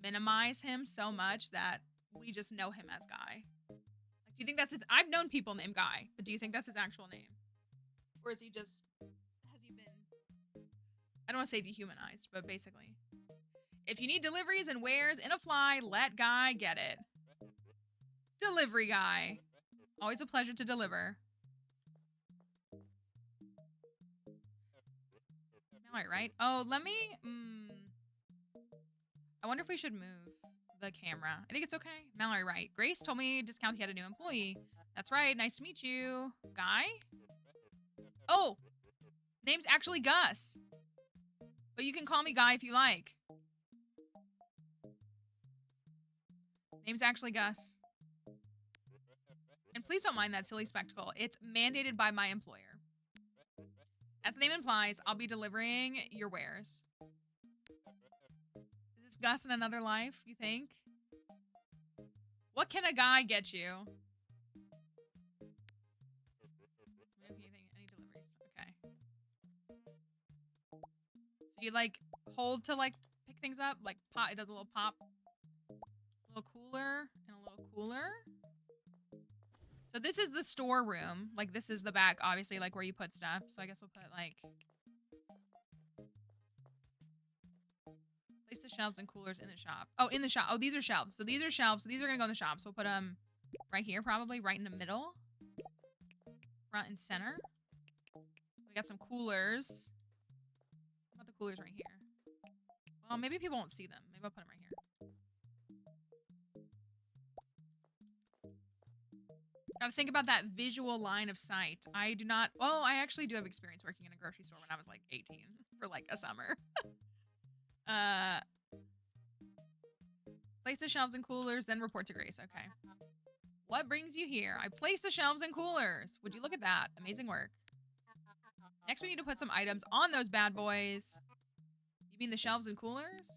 minimize him so much that we just know him as Guy? Like, do you think that's his? I've known people named Guy, but do you think that's his actual name, or is he just? Has he been? I don't want to say dehumanized, but basically, if you need deliveries and wares in a fly, let Guy get it. Delivery Guy, always a pleasure to deliver. Mallory, right? Oh, let me. I wonder if we should move the camera. I think it's okay. Mallory, right? Grace told me discount he had a new employee. That's right. Nice to meet you. Guy? Oh, name's actually Gus. But you can call me Guy if you like. Name's actually Gus. And please don't mind that silly spectacle. It's mandated by my employer. As the name implies, I'll be delivering your wares. Is this Gus in another life, you think? What can a guy get you? Any deliveries? Okay. So you like hold to like pick things up? Like pop, it does a little pop. A little cooler and a little cooler. So this is the storeroom. Like this is the back, obviously, like where you put stuff. So I guess we'll put like place the shelves and coolers in the shop. Oh, in the shop. Oh, these are shelves. So these are shelves. So these are gonna go in the shop. So we'll put them right here, probably right in the middle, front and center. We got some coolers. How about the coolers right here? Well, maybe people won't see them. Maybe I'll put them right here. Gotta think about that visual line of sight. I do not. Well, I actually do have experience working in a grocery store when I was like 18 for like a summer. Place the shelves and coolers, then report to Grace. Okay. What brings you here? I place the shelves and coolers. Would you look at that? Amazing work. Next, we need to put some items on those bad boys. You mean the shelves and coolers?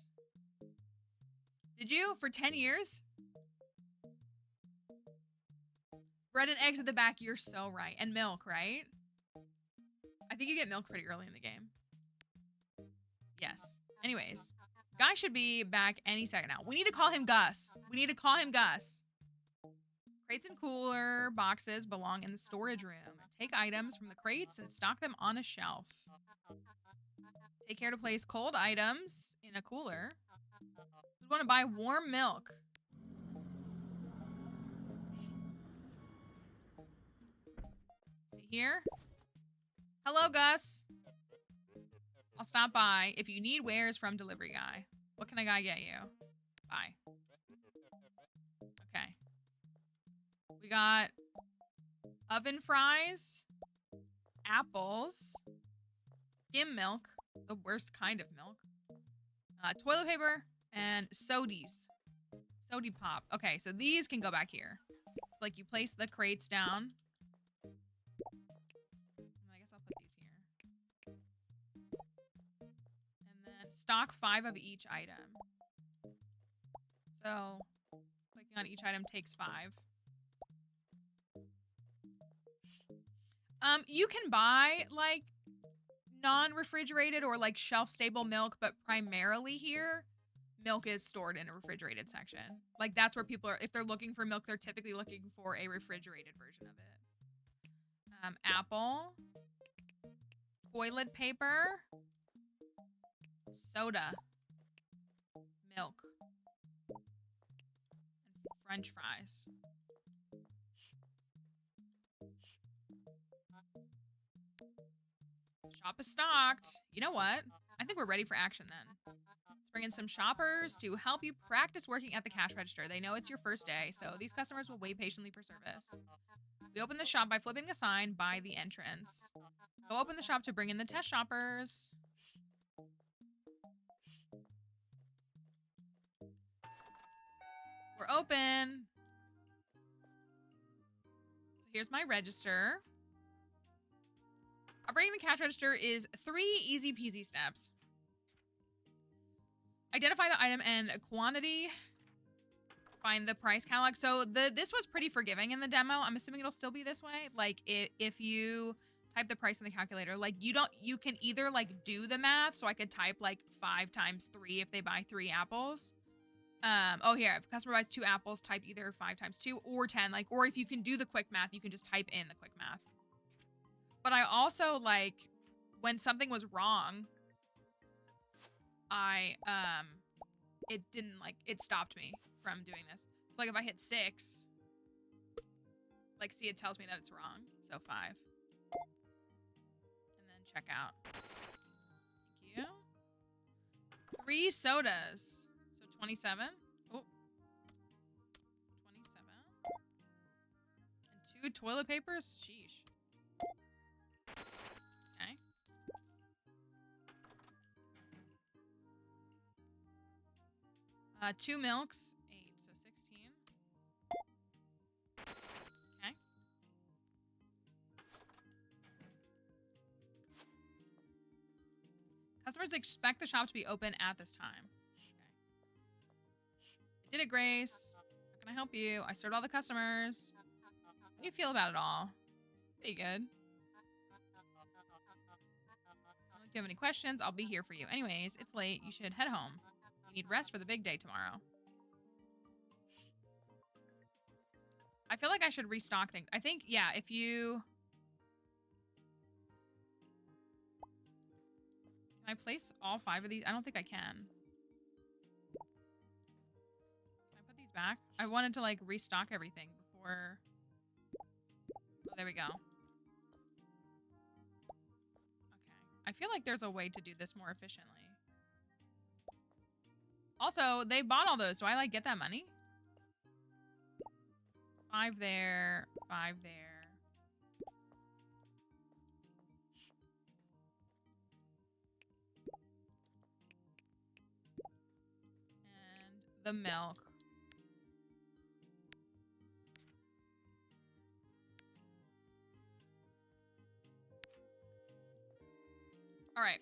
Did you? For 10 years? Bread and eggs at the back. You're so right. And milk, right? I think you get milk pretty early in the game. Yes. Anyways. Guy should be back any second now. We need to call him Gus. We need to call him Gus. Crates and cooler boxes belong in the storage room. Take items from the crates and stock them on a shelf. Take care to place cold items in a cooler. We want to buy warm milk. See here? Hello, Gus. I'll stop by if you need wares from delivery guy. What can a guy get you? Bye. Okay. We got oven fries, apples, skim milk, the worst kind of milk, toilet paper, and sodies. Sody pop. Okay, so these can go back here. Like you place the crates down. I guess I'll put these here. And then stock 5 of each item. So clicking on each item takes 5. You can buy like non-refrigerated or like shelf-stable milk, but primarily here, milk is stored in a refrigerated section. Like that's where people are, if they're looking for milk, they're typically looking for a refrigerated version of it. Apple, toilet paper, soda, milk, and French fries. Shop is stocked. You know what? I think we're ready for action then. Let's bring in some shoppers to help you practice working at the cash register. They know it's your first day, so these customers will wait patiently for service. We open the shop by flipping the sign by the entrance. Go open the shop to bring in the test shoppers. We're open. So here's my register. Operating the cash register is 3 easy peasy steps. Identify the item and quantity. Find the price catalog. So this was pretty forgiving in the demo. I'm assuming it'll still be this way. Like if you type the price in the calculator, like you can either like do the math. So I could type like 5 times 3 if they buy 3 apples. Oh here, if a customer buys 2 apples, type either 5 times 2 or 10. Like, or if you can do the quick math, you can just type in the quick math. But I also, like, when something was wrong, it didn't, like, it stopped me from doing this. So, like, if I hit 6, like, see, it tells me that it's wrong. So, 5. And then check out. Thank you. 3 sodas. So, 27. Oh. 27. And 2 toilet papers? Sheesh. 2 milks, 8, so 16. Okay. Customers expect the shop to be open at this time. Okay. I did it, Grace. How can I help you? I served all the customers. How do you feel about it all? Pretty good. If you have any questions, I'll be here for you. Anyways, it's late. You should head home. You need rest for the big day tomorrow. I feel like I should restock things. I think, yeah, if you... Can I place all 5 of these? I don't think I can. Can I put these back? I wanted to, like, restock everything before... Oh, there we go. Okay. I feel like there's a way to do this more efficiently. Also, they bought all those. Do I, like, get that money? 5 there. 5 there. And the milk. All right.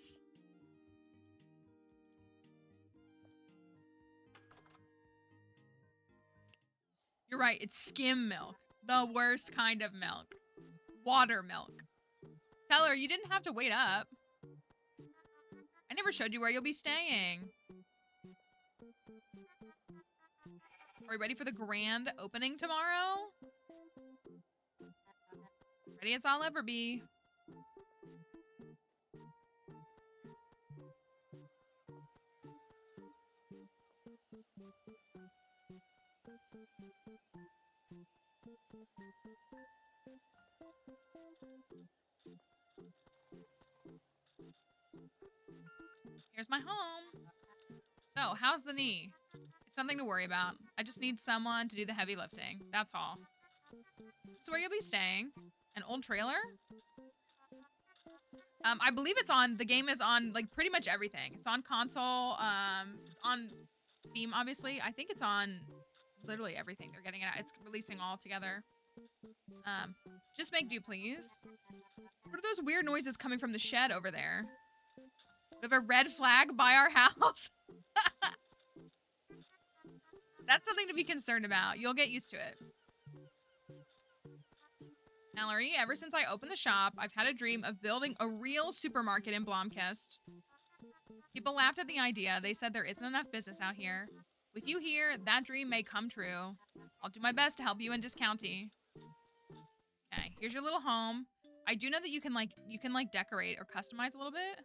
You're right. It's skim milk. The worst kind of milk. Water milk. Tell her you didn't have to wait up. I never showed you where you'll be staying. Are we ready for the grand opening tomorrow? Ready as I'll ever be. Here's my home. So, how's the knee? It's nothing to worry about. I just need someone to do the heavy lifting. That's all. This is where you'll be staying. An old trailer? I believe it's on, the game is on, like, pretty much everything. It's on console, it's on Steam, obviously. I think it's on literally everything. They're getting it out. It's releasing all together. Just make do, please. What are those weird noises coming from the shed over there? We have a red flag by our house. That's something to be concerned about. You'll get used to it. Mallory, ever since I opened the shop, I've had a dream of building a real supermarket in Blomkist. People laughed at the idea. They said there isn't enough business out here. With you here, that dream may come true. I'll do my best to help you in Discounty. Okay, here's your little home. I do know that you can decorate or customize a little bit.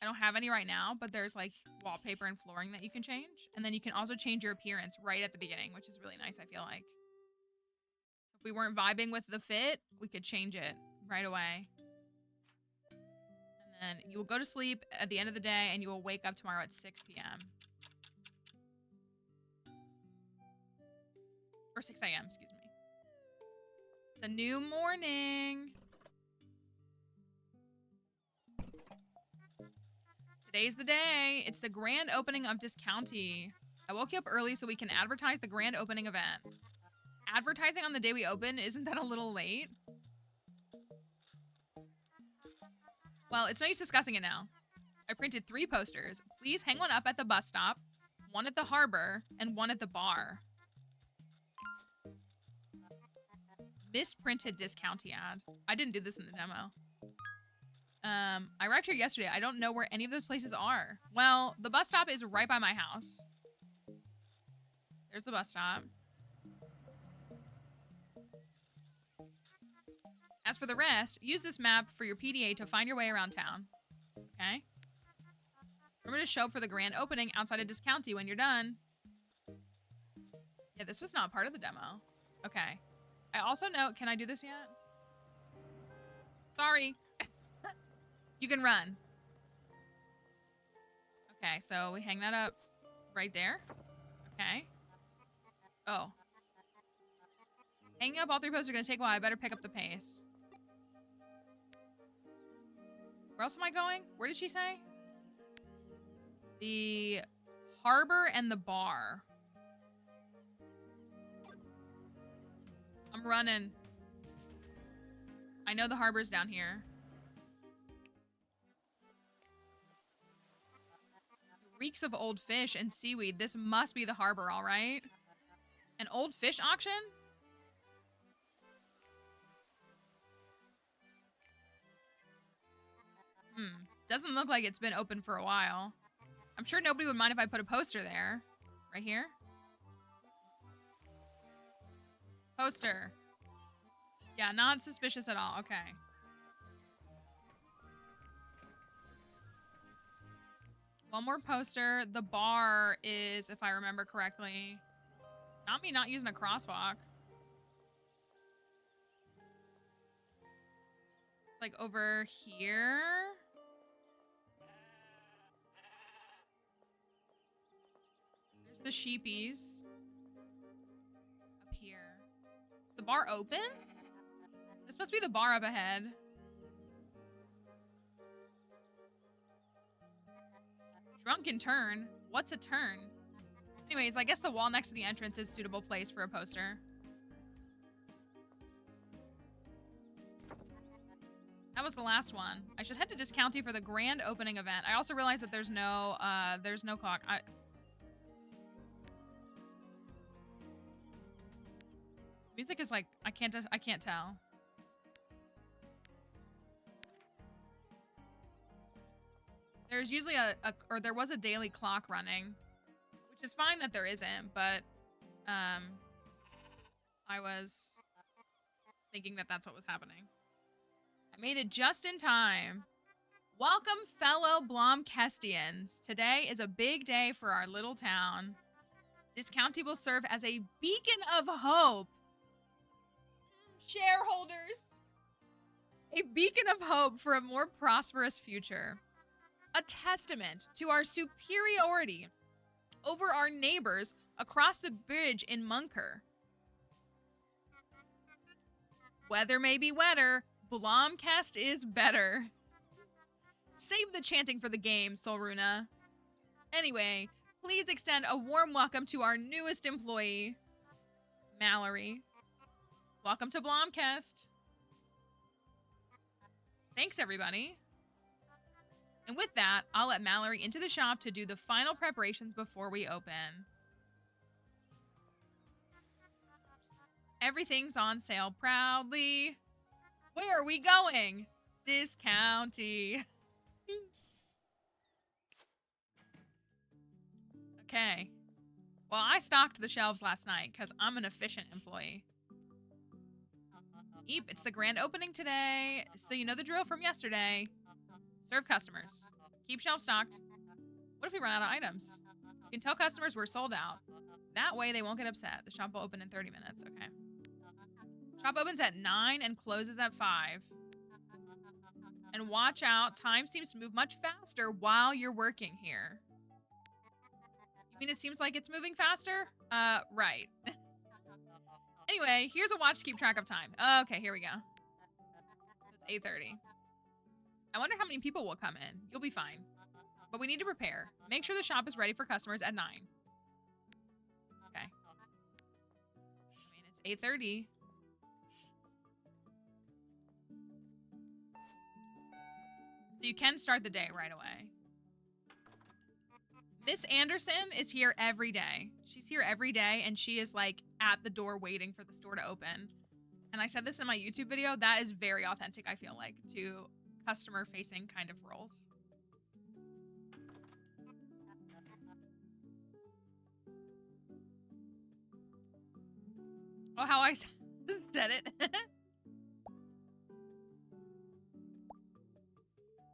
I don't have any right now, but there's like wallpaper and flooring that you can change. And then you can also change your appearance right at the beginning, which is really nice, I feel like. If we weren't vibing with the fit, we could change it right away. And then you will go to sleep at the end of the day and you will wake up tomorrow at 6 p.m. Or 6 a.m., excuse me. It's a new morning. Today's the day. It's the grand opening of Discounty. I woke you up early so we can advertise the grand opening event. Advertising on the day we open, isn't that a little late? Well, it's no use discussing it now. I printed 3 posters. Please hang one up at the bus stop, one at the harbor, and one at the bar. Misprinted Discounty ad. I didn't do this in the demo. I arrived here yesterday. I don't know where any of those places are. Well, the bus stop is right by my house. There's the bus stop. As for the rest, use this map for your PDA to find your way around town. Okay? Remember to show up for the grand opening outside of Discounty when you're done. Yeah, this was not part of the demo. Okay. I also know, can I do this yet? Sorry. You can run. Okay, so we hang that up right there. Okay. Oh. Hanging up all 3 posters are gonna take a while. I better pick up the pace. Where else am I going? Where did she say? The harbor and the bar. I'm running. I know the harbor's down here. Reeks of old fish and seaweed. This must be the harbor, all right? An old fish auction? Doesn't look like it's been open for a while. I'm sure nobody would mind if I put a poster there. Right here? Poster. Yeah, not suspicious at all. Okay. One more poster. The bar is, if I remember correctly, not me not using a crosswalk. It's like over here. There's the sheepies. Up here. Is the bar open? This must be the bar up ahead. Drunken turn? What's a turn? Anyways, I guess the wall next to the entrance is a suitable place for a poster. That was the last one. I should head to Discounty for the grand opening event. I also realized that there's no clock. Music is like, I can't tell. There's usually or there was a daily clock running, which is fine that there isn't, but I was thinking that that's what was happening. I made it just in time. Welcome, fellow Blomkestians. Today is a big day for our little town. This county will serve as a beacon of hope. Shareholders. A beacon of hope for a more prosperous future. A testament to our superiority over our neighbors across the bridge in Munker. Weather may be wetter, Blomcast is better. Save the chanting for the game, Solruna. Anyway, please extend a warm welcome to our newest employee, Mallory. Welcome to Blomcast. Thanks, everybody. And with that, I'll let Mallory into the shop to do the final preparations before we open. Everything's on sale proudly. Where are we going? Discounty. Okay. Well, I stocked the shelves last night because I'm an efficient employee. Eep, it's the grand opening today. So you know the drill from yesterday. Serve customers. Keep shelves stocked. What if we run out of items? You can tell customers we're sold out. That way they won't get upset. The shop will open in 30 minutes. Okay. Shop opens at 9 and closes at 5. And watch out, time seems to move much faster while you're working here. You mean it seems like it's moving faster? Right. Anyway, here's a watch to keep track of time. Okay, here we go. It's 8:30. I wonder how many people will come in. You'll be fine. But we need to prepare. Make sure the shop is ready for customers at 9. Okay. I mean, it's 8:30. So you can start the day right away. Miss Anderson is here every day. She's here every day, and she is, like, at the door waiting for the store to open. And I said this in my YouTube video. That is very authentic, I feel like, to customer-facing kind of roles. Oh, how I said it.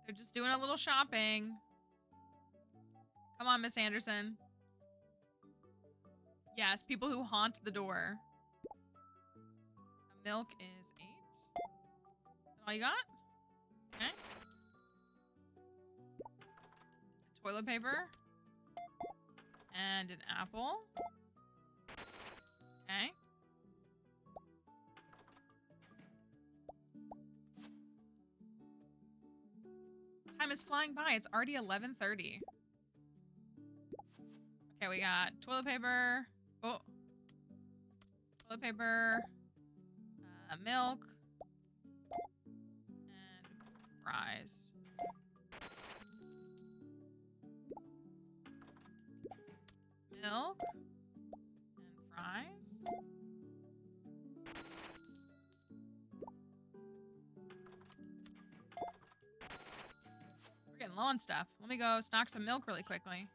They're just doing a little shopping. Come on, Miss Anderson. Yes, people who haunt the door. Milk is 8. Is that all you got? Okay. Toilet paper. And an apple. Okay. Time is flying by. It's already 11:30. Okay, we got toilet paper. Oh. Toilet paper. Milk. And fries. Milk. And fries. We're getting low on stuff. Let me go stock some milk really quickly.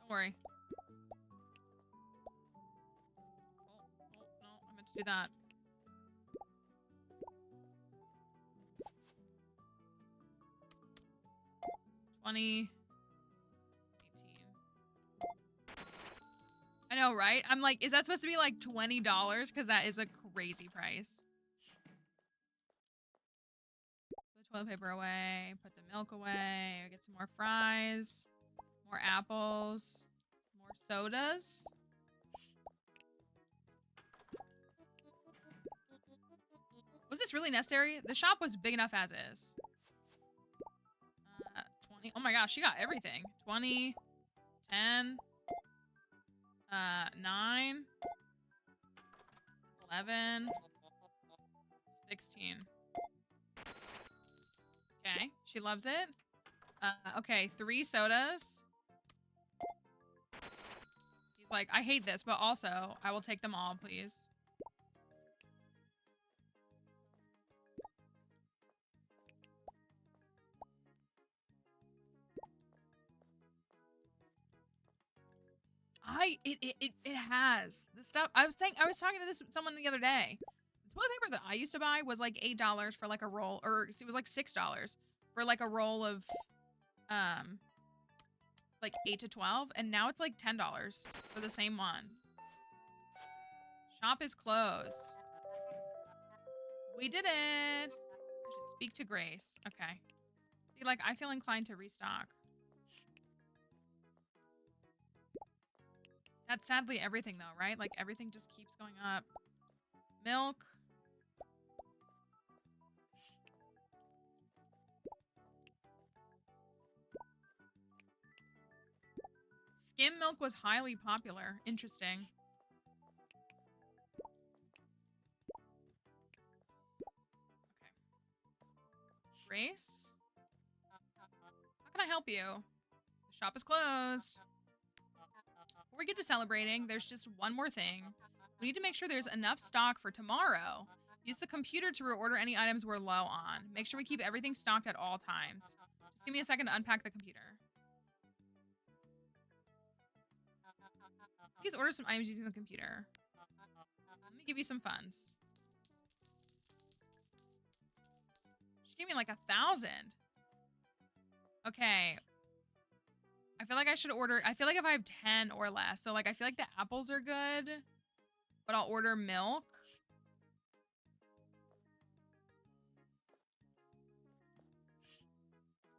Don't worry. Oh, no, I meant to do that. $20. I know, right? I'm like, is that supposed to be like $20? Because that is a crazy price. Put the toilet paper away. Put the milk away. Get some more fries. More apples. More sodas. Was this really necessary? The shop was big enough as is. 20. Oh my gosh, she got everything. 20. 10. 9. 11, 16. Okay, she loves it. Okay, 3 sodas. He's like, I hate this, but also I will take them all, please. It has the stuff. I was talking to someone the other day. The toilet paper that I used to buy was like $8 for like a roll, or it was like $6 for like a roll of like 8 to 12, and now it's like $10 for the same one. Shop is closed. We did it. I should speak to Grace. Okay. See, like, I feel inclined to restock. That's sadly everything, though, right? Like, everything just keeps going up. Milk. Skim milk was highly popular. Interesting. Okay. Grace? How can I help you? The shop is closed. Before we get to celebrating, there's just one more thing. We need to make sure there's enough stock for tomorrow. Use the computer to reorder any items we're low on. Make sure we keep everything stocked at all times. Just give me a second to unpack the computer. Please order some items using the computer. Let me give you some funds. She gave me like 1,000. Okay. I feel like I should order. I feel like if I have 10 or less. So like I feel like the apples are good. But I'll order milk.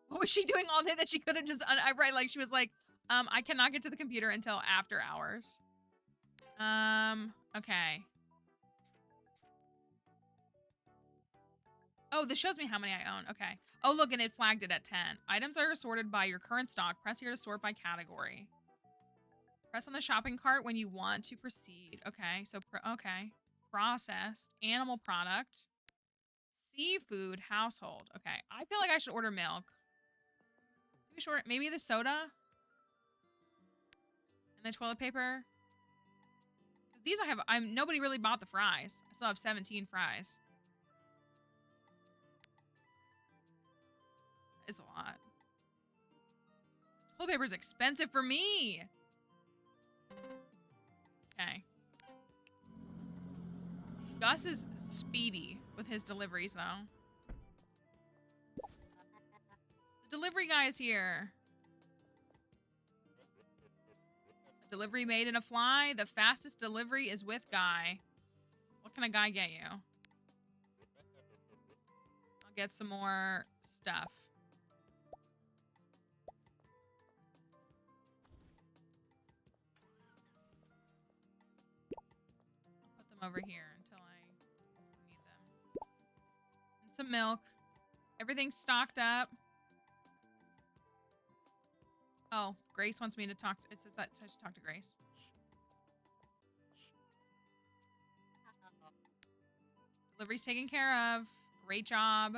What was she doing all day that she couldn't just right, like she was like, I cannot get to the computer until after hours. Okay. Oh, this shows me how many I own. Okay. Oh, look, and it flagged it at 10. Items are sorted by your current stock. Press here to sort by category. Press on the shopping cart when you want to proceed. Okay, so, okay. Processed. Animal product. Seafood. Household. Okay, I feel like I should order milk. Maybe the soda? And the toilet paper? These nobody really bought the fries. I still have 17 fries. It's a lot. Toilet paper is expensive for me. Okay. Gus is speedy with his deliveries, though. The delivery guy is here. A delivery made in a fly. The fastest delivery is with Guy. What can a guy get you? I'll get some more stuff. I'll put them over here until I need them. And some milk. Everything's stocked up. Oh, Grace wants me to talk to... It says that I should talk to Grace. Delivery's taken care of. Great job.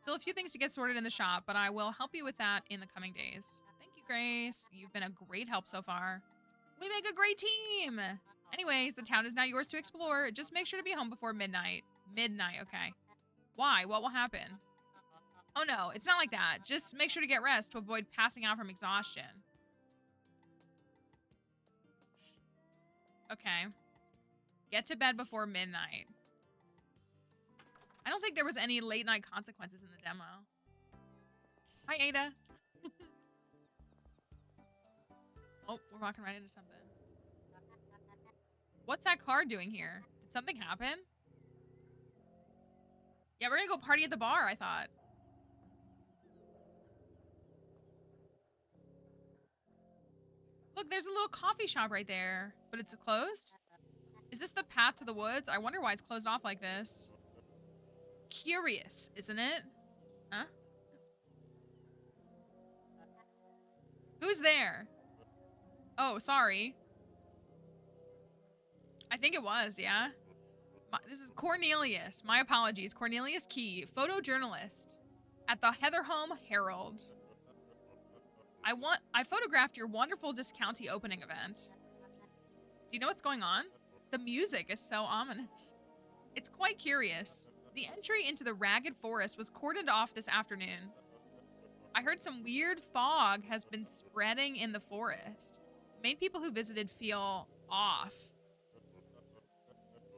Still a few things to get sorted in the shop, but I will help you with that in the coming days. Thank you, Grace. You've been a great help so far. We make a great team! Anyways, the town is now yours to explore. Just make sure to be home before midnight. Midnight, okay. Why? What will happen? Oh no, it's not like that. Just make sure to get rest to avoid passing out from exhaustion. Okay. Get to bed before midnight. I don't think there was any late night consequences in the demo. Hi, Ada. Oh, we're walking right into something. What's that car doing here? Did something happen? Yeah, we're gonna go party at the bar, I thought. Look, there's a little coffee shop right there, but it's closed? Is this the path to the woods? I wonder why it's closed off like this. Curious, isn't it? Huh? Who's there? Oh, sorry. I think it was, yeah? This is Cornelius. My apologies. Cornelius Key, photojournalist at the Heatherholm Herald. I photographed your wonderful discounty opening event. Do you know what's going on? The music is so ominous. It's quite curious. The entry into the ragged forest was cordoned off this afternoon. I heard some weird fog has been spreading in the forest. It made people who visited feel off.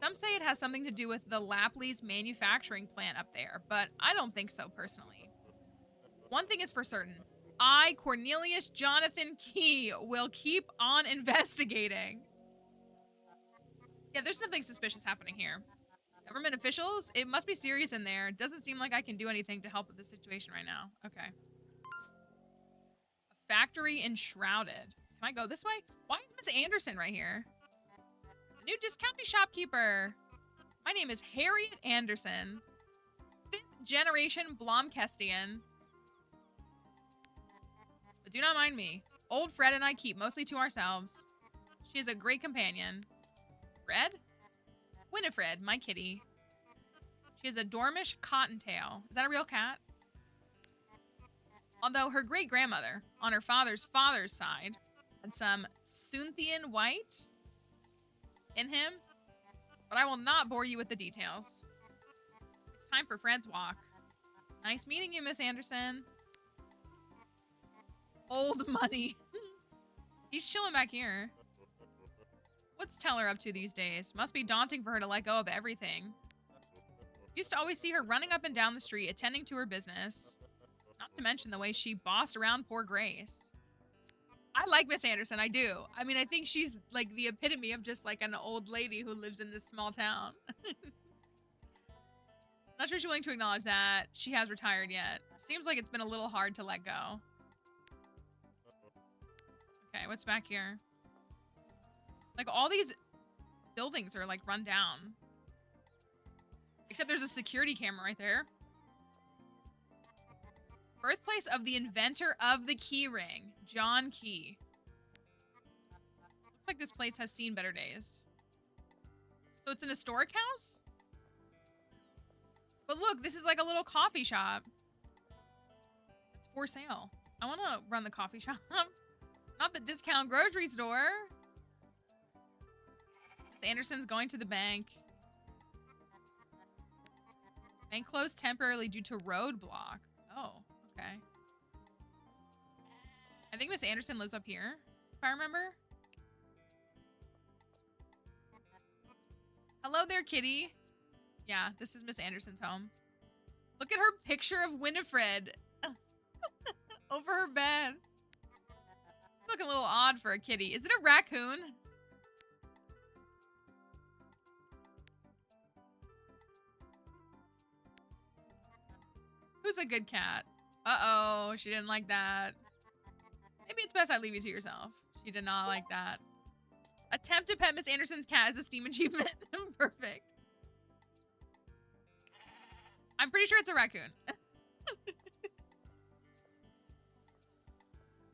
Some say it has something to do with the Lapley's manufacturing plant up there, but I don't think so personally. One thing is for certain. I, Cornelius Jonathan Key, will keep on investigating. Yeah, there's nothing suspicious happening here. Government officials? It must be serious in there. Doesn't seem like I can do anything to help with the situation right now. Okay. A factory enshrouded. Can I go this way? Why is Miss Anderson right here? The new discounty shopkeeper. My name is Harriet Anderson. 5th generation Blomkestian. But do not mind me. Old Fred and I keep mostly to ourselves. She is a great companion. Fred? Winifred, my kitty. She is a Dormish cottontail. Is that a real cat? Although her great-grandmother, on her father's side, had some Sunthian white in him, but I will not bore you with the details. It's time for Fred's walk. Nice meeting you, Miss Anderson. Old money. He's chilling back here. What's Teller up to these days? Must be daunting for her to let go of everything. Used to always see her running up and down the street, attending to her business. Not to mention the way she bossed around poor Grace. I like Miss Anderson, I do. I mean, I think she's like the epitome of just like an old lady who lives in this small town. Not sure she's willing to acknowledge that she has retired yet. Seems like it's been a little hard to let go. Okay, what's back here? Like, all these buildings are, like, run down. Except there's a security camera right there. Birthplace of the inventor of the key ring, John Key. Looks like this place has seen better days. So it's an historic house? But look, this is like a little coffee shop. It's for sale. I want to run the coffee shop. Not the discount grocery store. Anderson's going to the bank. Bank closed temporarily due to roadblock. Oh, okay. I think Miss Anderson lives up here, if I remember. Hello there, kitty. Yeah, this is Miss Anderson's home. Look at her picture of Winifred over her bed. Looking a little odd for a kitty. Is it a raccoon? Who's a good cat? Uh-oh, she didn't like that. Maybe it's best I leave you to yourself. She did not like that. Attempt to pet Miss Anderson's cat as a Steam achievement. Perfect. I'm pretty sure it's a raccoon.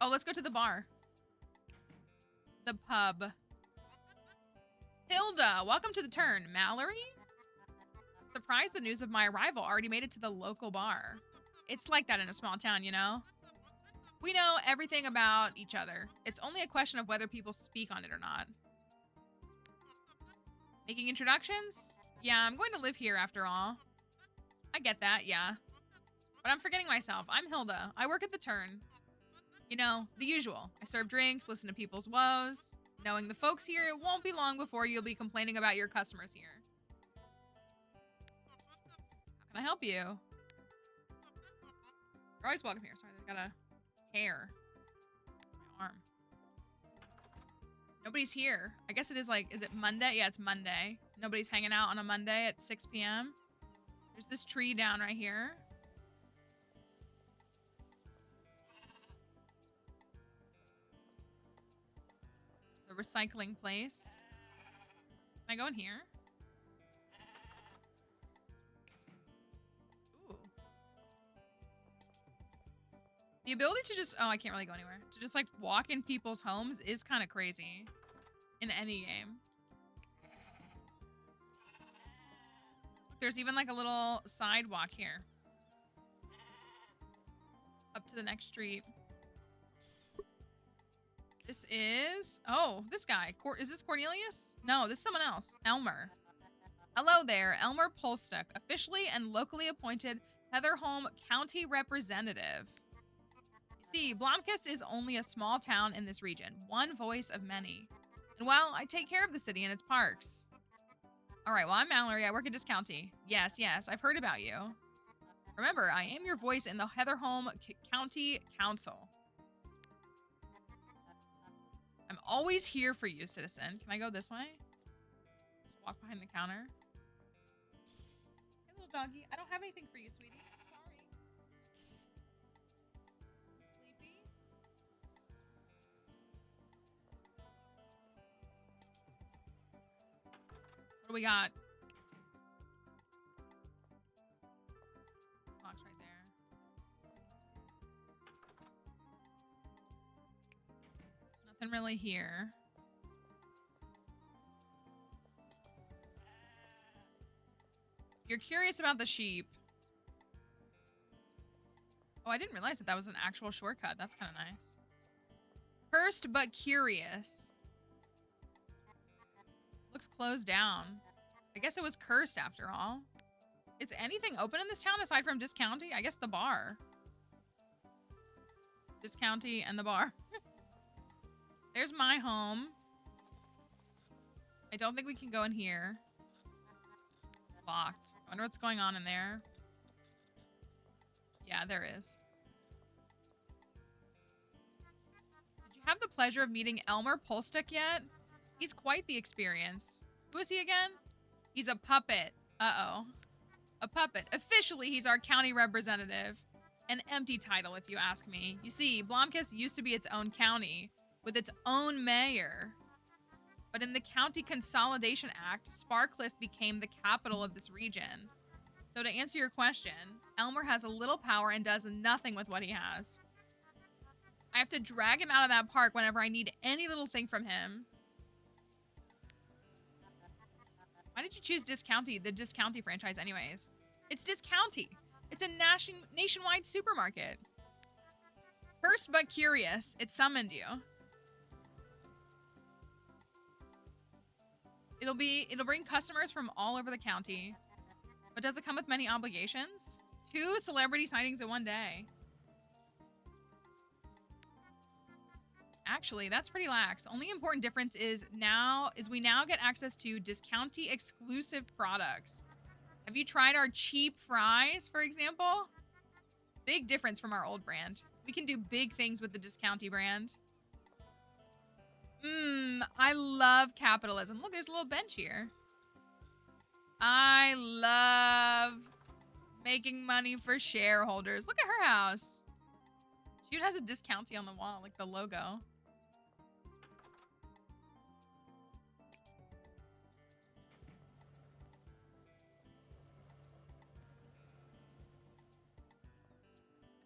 Oh, let's go to the bar. The pub. Hilda, welcome to the turn. Mallory? Surprised the news of my arrival already made it to the local bar. It's like that in a small town, you know? We know everything about each other. It's only a question of whether people speak on it or not. Making introductions? Yeah, I'm going to live here after all. I get that, yeah. But I'm forgetting myself. I'm Hilda. I work at the turn. You know, the usual. I serve drinks, listen to people's woes. Knowing the folks here, it won't be long before you'll be complaining about your customers here. How can I help you? You're always welcome here. Sorry, they've got a hair on my arm. Nobody's here. I guess it is like, is it Monday? Yeah, it's Monday. Nobody's hanging out on a Monday at 6 p.m. There's this tree down right here. The recycling place. Can I go in here? Ooh. The ability to just, oh, I can't really go anywhere. To just like walk in people's homes is kind of crazy in any game. there's even like a little sidewalk here. Up to the next street. This is... Oh, this guy. Is this Cornelius? No, this is someone else. Elmer. Hello there, Elmer Polstuck, officially and locally appointed Heatherholm County Representative. You see, Blomkist is only a small town in this region, one voice of many. And well, I take care of the city and its parks. All right, well, I'm Mallory. I work at this county. Yes, I've heard about you. Remember, I am your voice in the Heatherholm County Council. I'm always here for you, citizen. Can I go this way? Just walk behind the counter. Hey, little doggy. I don't have anything for you, sweetie. I'm sorry. You sleepy? What do we got? Box right there. Nothing really here. You're curious about the sheep. Oh, I didn't realize that was an actual shortcut. That's kind of nice. Cursed but curious. Looks closed down. I guess it was cursed after all. Is anything open in this town aside from Discounty? I guess the bar. Discounty and the bar. There's my home. I don't think we can go in here. Locked. I wonder what's going on in there. Yeah, there is. Did you have the pleasure of meeting Elmer Polstuck yet? He's quite the experience. Who is he again? He's a puppet. Uh-oh. A puppet. Officially, he's our county representative. An empty title, if you ask me. You see, Blomkist used to be its own county, with its own mayor. But in the County Consolidation Act, Sparcliffe became the capital of this region. So to answer your question, Elmer has a little power and does nothing with what he has. I have to drag him out of that park whenever I need any little thing from him. Why did you choose Discounty, the Discounty franchise anyways? It's Discounty. It's a nationwide supermarket. Cursed but curious, it summoned you. It'll bring customers from all over the county. But does it come with many obligations? 2 celebrity sightings in one day. Actually, that's pretty lax. Only important difference is we now get access to Discounty exclusive products. Have you tried our cheap fries, for example? Big difference from our old brand. We can do big things with the Discounty brand. I love capitalism. Look, there's a little bench here. I love making money for shareholders. Look at her house. She even has a Discounty on the wall, like the logo. I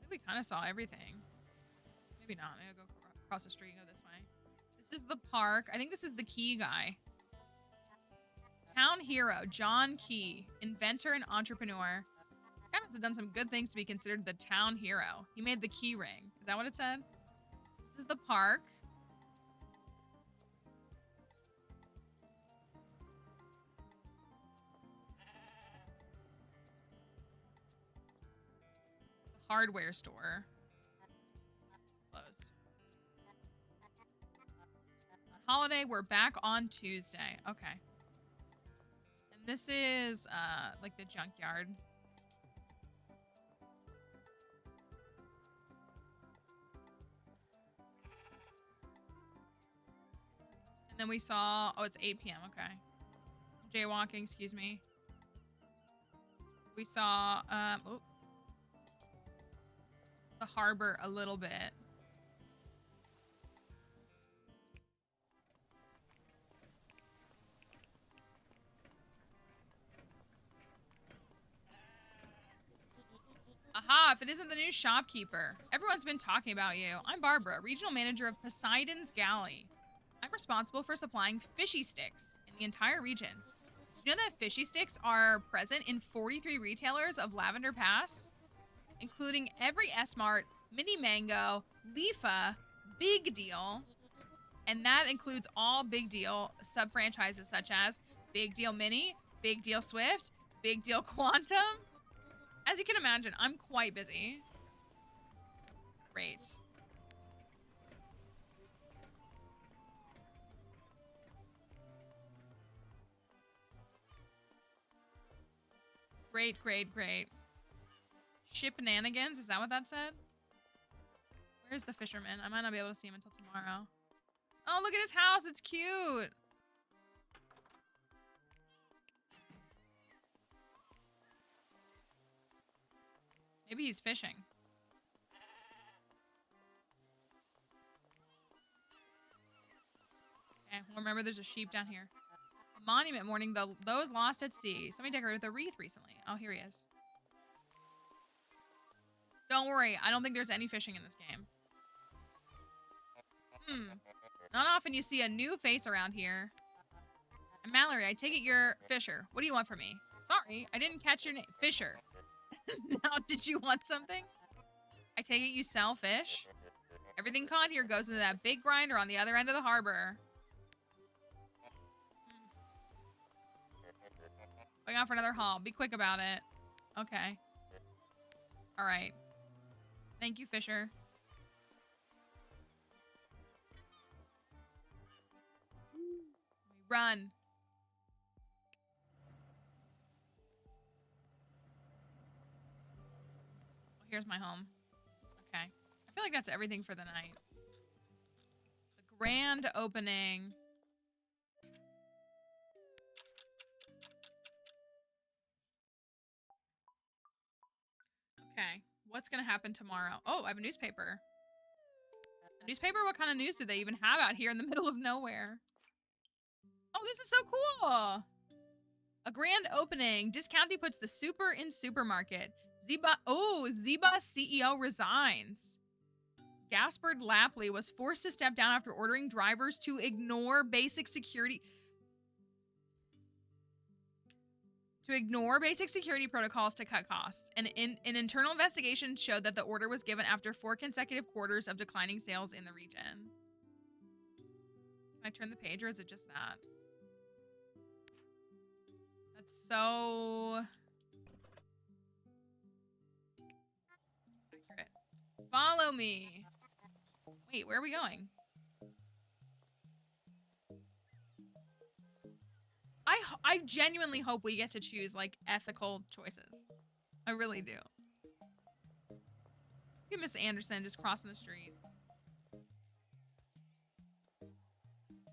think we kind of saw everything. Maybe not. Maybe I'll go across the street and go this way. This is the park. I think this is the Key guy. Town hero, John Key, inventor and entrepreneur. This guy must have done some good things to be considered the town hero. He made the key ring. Is that what it said? This is the park. The hardware store. Closed. On holiday, we're back on Tuesday. Okay. This is, like the junkyard. And then we saw, oh, it's 8 p.m. Okay. Jaywalking, excuse me. We saw, the harbor a little bit. Aha, if it isn't the new shopkeeper. Everyone's been talking about you. I'm Barbara, regional manager of Poseidon's Galley. I'm responsible for supplying fishy sticks in the entire region. You know that fishy sticks are present in 43 retailers of Lavender Pass, including every S-Mart, Mini Mango, Leafa, Big Deal, and that includes all Big Deal sub-franchises such as Big Deal Mini, Big Deal Swift, Big Deal Quantum. As you can imagine, I'm quite busy. Great. Great, great, great. Shipnanigans, is that what that said? Where's the fisherman? I might not be able to see him until tomorrow. Oh, look at his house. It's cute. Maybe he's fishing. Okay, well, remember there's a sheep down here. Monument mourning those lost at sea. Somebody decorated with a wreath recently. Oh, here he is. Don't worry, I don't think there's any fishing in this game. Not often you see a new face around here. And Mallory, I take it you're Fisher. What do you want from me? Sorry, I didn't catch your name. Fisher. Now, did you want something? I take it you sell fish? Everything caught here goes into that big grinder on the other end of the harbor. Going out for another haul. Be quick about it. Okay. All right. Thank you, Fisher. Run. Well, here's my home. Okay. I feel like that's everything for the night. The grand opening. Okay. What's going to happen tomorrow? Oh, I have a newspaper. A newspaper? What kind of news do they even have out here in the middle of nowhere? Oh, this is so cool. A grand opening. Discounty puts the super in supermarket. Zeba CEO resigns. Gaspard Lapley was forced to step down after ordering drivers to ignore basic security protocols to cut costs. And an internal investigation showed that the order was given after 4 consecutive quarters of declining sales in the region. Can I turn the page, or is it just that? That's so accurate. Follow me. Wait, where are we going? I genuinely hope we get to choose, like, ethical choices. I really do. Look at Miss Anderson just crossing the street.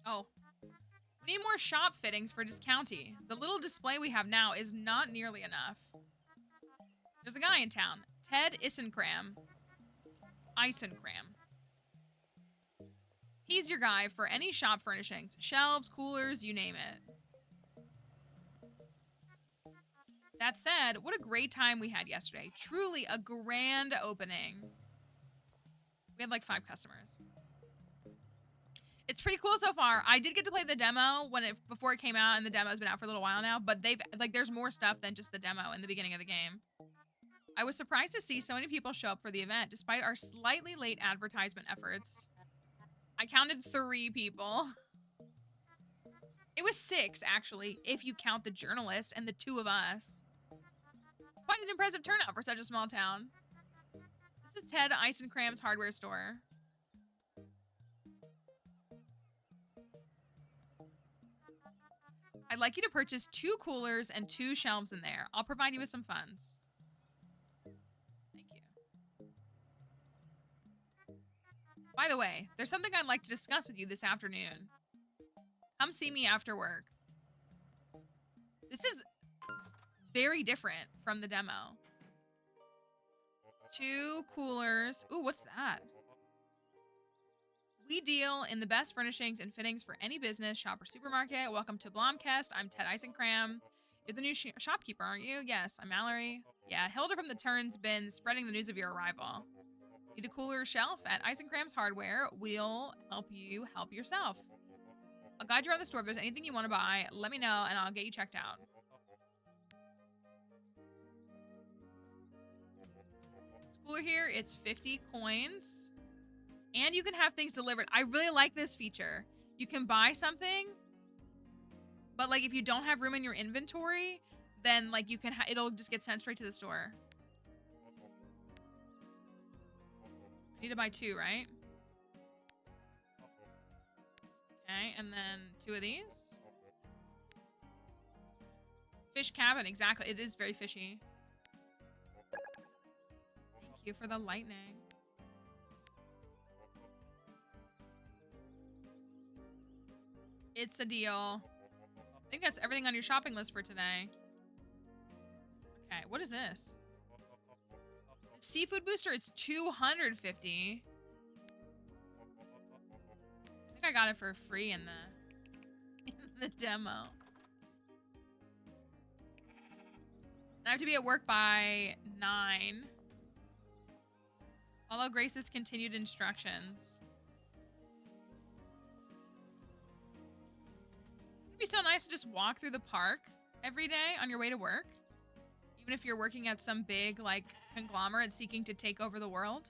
Oh. We need more shop fittings for Discounty. The little display we have now is not nearly enough. There's a guy in town. Ted Isenkram. He's your guy for any shop furnishings. Shelves, coolers, you name it. That said, what a great time we had yesterday. Truly a grand opening. We had like 5 customers. It's pretty cool so far. I did get to play the demo before it came out, and the demo's been out for a little while now, but there's more stuff than just the demo in the beginning of the game. I was surprised to see so many people show up for the event, despite our slightly late advertisement efforts. I counted 3 people. It was 6, actually, if you count the journalist and the 2 of us. Quite an impressive turnout for such a small town. This is Ted Isenkram's hardware store. I'd like you to purchase 2 coolers and 2 shelves in there. I'll provide you with some funds. Thank you. By the way, there's something I'd like to discuss with you this afternoon. Come see me after work. This is very different from the demo. 2 coolers. Ooh, what's that? We deal in the best furnishings and fittings for any business, shop, or supermarket. Welcome to Blomkest. I'm Ted Isenkram. You're the new shopkeeper, aren't you? Yes, I'm Mallory. Yeah, Hilda from the Turn's been spreading the news of your arrival. Need a cooler shelf at Isenkram's Hardware. We'll help you help yourself. I'll guide you around the store. If there's anything you want to buy, let me know and I'll get you checked out. It's cooler here. It's 50 coins. And you can have things delivered. I really like this feature. You can buy something, but like if you don't have room in your inventory, then like you can it'll just get sent straight to the store. I need to buy 2, right? Okay, and then 2 of these. Fish cabin, exactly. It is very fishy. Thank you for the lightning. It's a deal. I think that's everything on your shopping list for today. Okay, what is this? Seafood booster, it's 250. I think I got it for free in the demo. I have to be at work by 9. Follow Grace's continued instructions. It'd be so nice to just walk through the park every day on your way to work. Even if you're working at some big, like, conglomerate seeking to take over the world.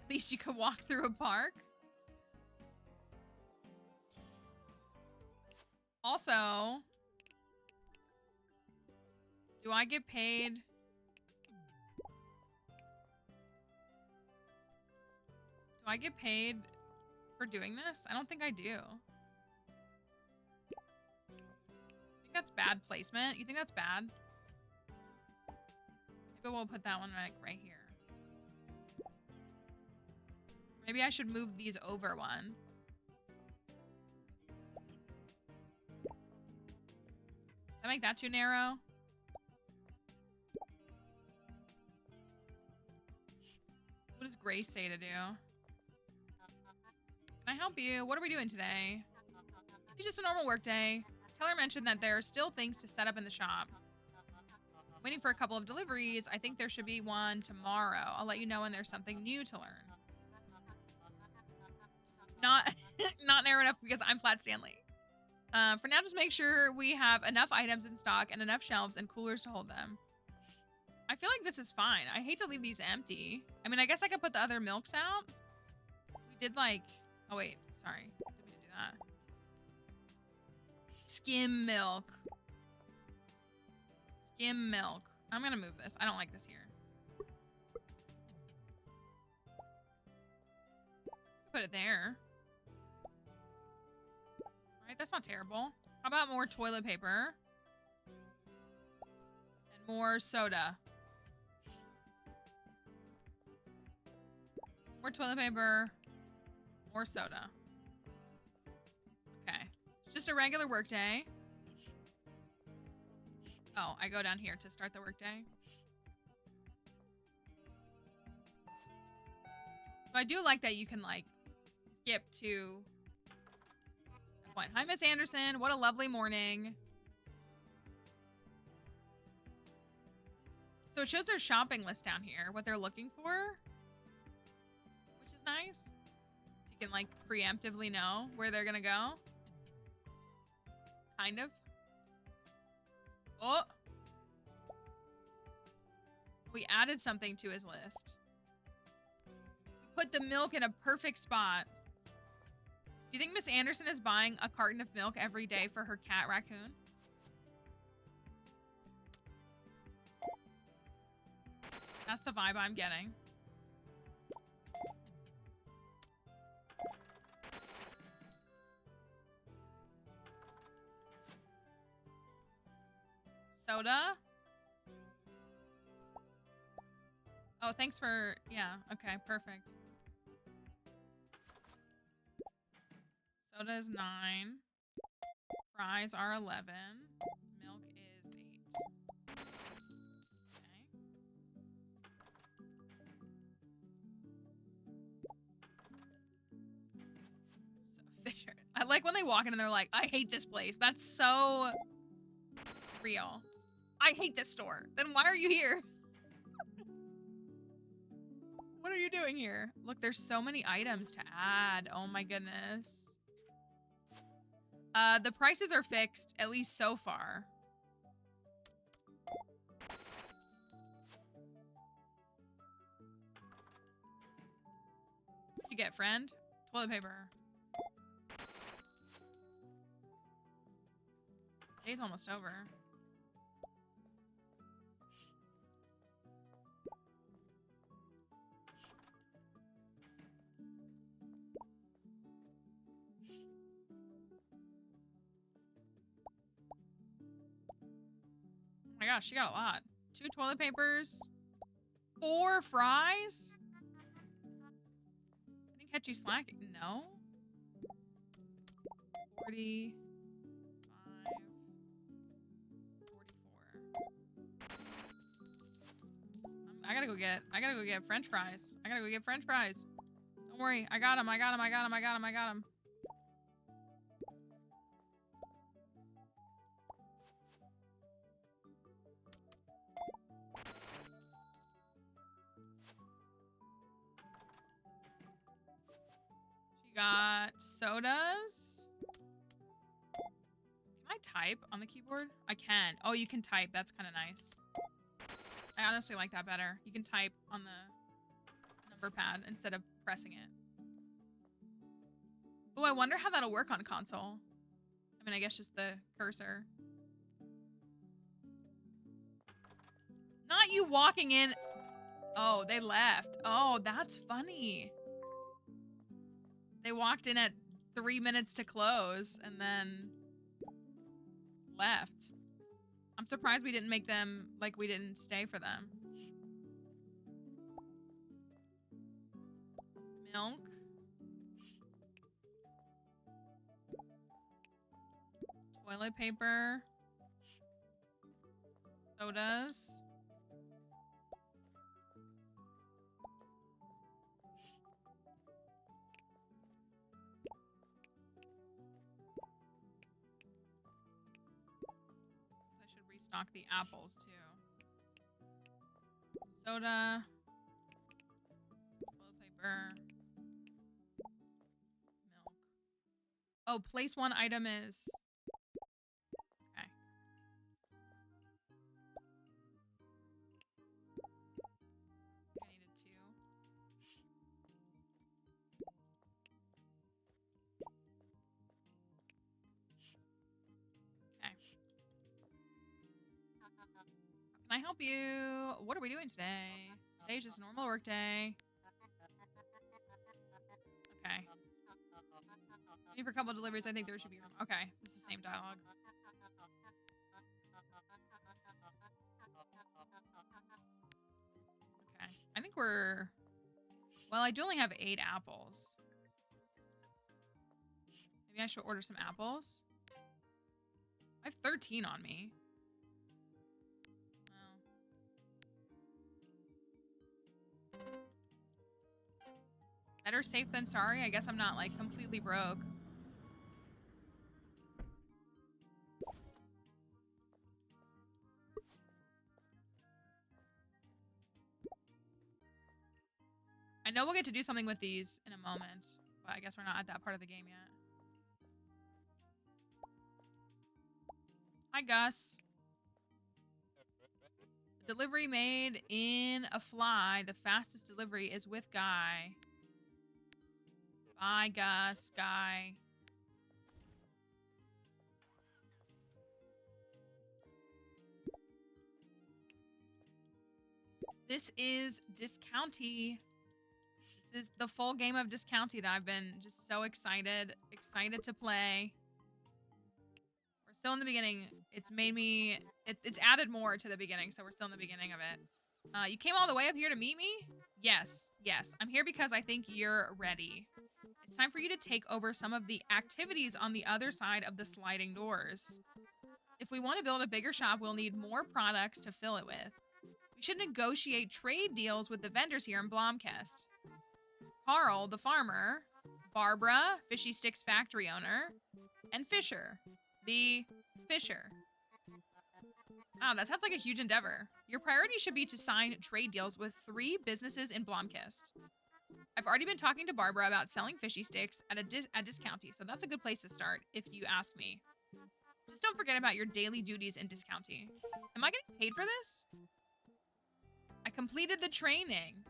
At least you could walk through a park. Also, do I get paid? Do I get paid for doing this? I don't think I do. I think that's bad placement. You think that's bad? Maybe we'll put that one like right here. Maybe I should move these over one. Does that make that too narrow? What does Grace say to do? Can I help you? What are we doing today? It's just a normal work day. Teller mentioned that there are still things to set up in the shop. I'm waiting for a couple of deliveries. I think there should be one tomorrow. I'll let you know when there's something new to learn. Not narrow enough because I'm Flat Stanley. For now, just make sure we have enough items in stock and enough shelves and coolers to hold them. I feel like this is fine. I hate to leave these empty. I mean, I guess I could put the other milks out. We did like... Oh, wait. Sorry. Did we do that? Skim milk. Skim milk. I'm going to move this. I don't like this here. Put it there. Right, that's not terrible. How about more toilet paper? And more soda. More toilet paper. More soda. Okay. It's just a regular work day. Oh, I go down here to start the work day. So I do like that you can, like, skip to the point. Hi, Miss Anderson. What a lovely morning. So it shows their shopping list down here, what they're looking for, which is nice. So you can, like, preemptively know where they're gonna go. Kind of. Oh! We added something to his list. We put the milk in a perfect spot. Do you think Miss Anderson is buying a carton of milk every day for her cat raccoon? That's the vibe I'm getting. Soda? Oh, thanks for... Yeah, okay, perfect. Soda is 9. Fries are 11. Milk is 8. Okay. So, Fisher. I like when they walk in and they're like, I hate this place. That's so real. I hate this store. Then why are you here? What are you doing here? Look, there's so many items to add. Oh my goodness. The prices are fixed, at least so far. What'd you get, friend? Toilet paper. Day's almost over. Oh my gosh, she got a lot. 2 toilet papers. 4 fries? I didn't catch you slacking. No? 45, 44. I gotta go get French fries. I gotta go get French fries. Don't worry, I got them. I got them. She got sodas. Can I type on the keyboard? I can. Oh, you can type. That's kind of nice. I honestly like that better. You can type on the number pad instead of pressing it. Oh, I wonder how that'll work on console. I mean, I guess just the cursor. Not you walking in. Oh, they left. Oh, that's funny. They walked in at 3 minutes to close and then left. I'm surprised we didn't make them, like, we didn't stay for them. Milk. Toilet paper. Sodas. Stock the apples too. Soda. Toilet paper. Milk. Oh, place 1 item is. Okay. I needed 2. Okay. Can I help you? What are we doing today? Today's just a normal work day. Okay. Waiting for a couple of deliveries. I think there should be room. Okay, this is the same dialogue. Okay, I think we're. Well, I do only have 8 apples. Maybe I should order some apples. I have 13 on me. Better safe than sorry. I guess I'm not, like, completely broke. I know we'll get to do something with these in a moment, but I guess we're not at that part of the game yet. Hi, Gus. Delivery made in a fly. The fastest delivery is with Guy. Bye, Gus. Guy. This is Discounty. This is the full game of Discounty that I've been just so excited to play. We're still in the beginning. It's made me... It's added more to the beginning, so we're still in the beginning of it. You came all the way up here to meet me? Yes. Yes. I'm here because I think you're ready. It's time for you to take over some of the activities on the other side of the sliding doors. If we want to build a bigger shop, we'll need more products to fill it with. We should negotiate trade deals with the vendors here in Blomkest. Carl, the farmer, Barbara, Fishy Sticks factory owner, and Fisher, the fisher. Wow, that sounds like a huge endeavor. Your priority should be to sign trade deals with 3 businesses in Blomkest. I've already been talking to Barbara about selling fishy sticks at Discounty, so that's a good place to start if you ask me. Just don't forget about your daily duties in Discounty. Am I getting paid for this? I completed the training.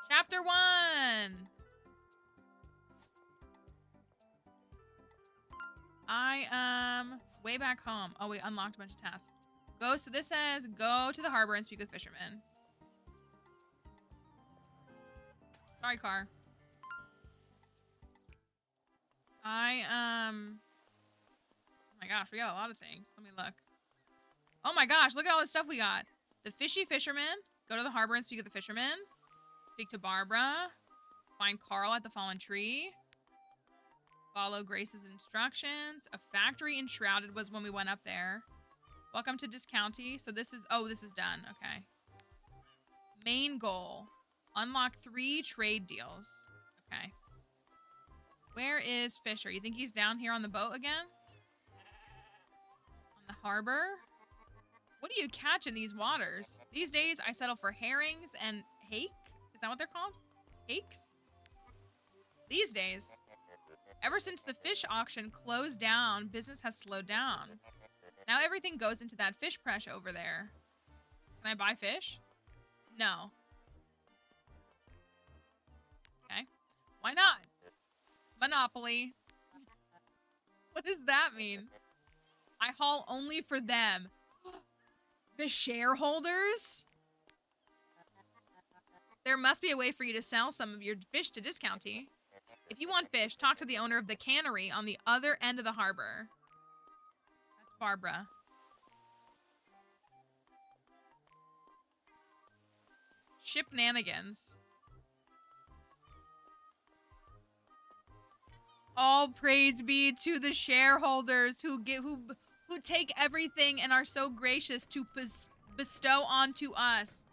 Chapter 1. I way back home. Oh, we unlocked a bunch of tasks. So this says go to the harbor and speak with fishermen. Sorry, car. Oh my gosh, we got a lot of things. Let me look. Oh my gosh, look at all the stuff we got. The fishy fisherman. Go to the harbor and speak with the fisherman. Speak to Barbara. Find Carl at the fallen tree. Follow Grace's instructions. A factory enshrouded was when we went up there. Welcome to Discounty. So this is, oh, this is done. Okay. Main goal. Unlock 3 trade deals. Okay. Where is Fisher? You think he's down here on the boat again? On the harbor? What do you catch in these waters? These days, I settle for herrings and hake. Is that what they're called? Hakes? These days. Ever since the fish auction closed down, business has slowed down. Now everything goes into that fish press over there. Can I buy fish? No. Okay. Why not? Monopoly. What does that mean? I haul only for them. The shareholders? There must be a way for you to sell some of your fish to Discounty. If you want fish, talk to the owner of the cannery on the other end of the harbor. That's Barbara. Shipnanigans. All praise be to the shareholders who take everything and are so gracious to bestow onto us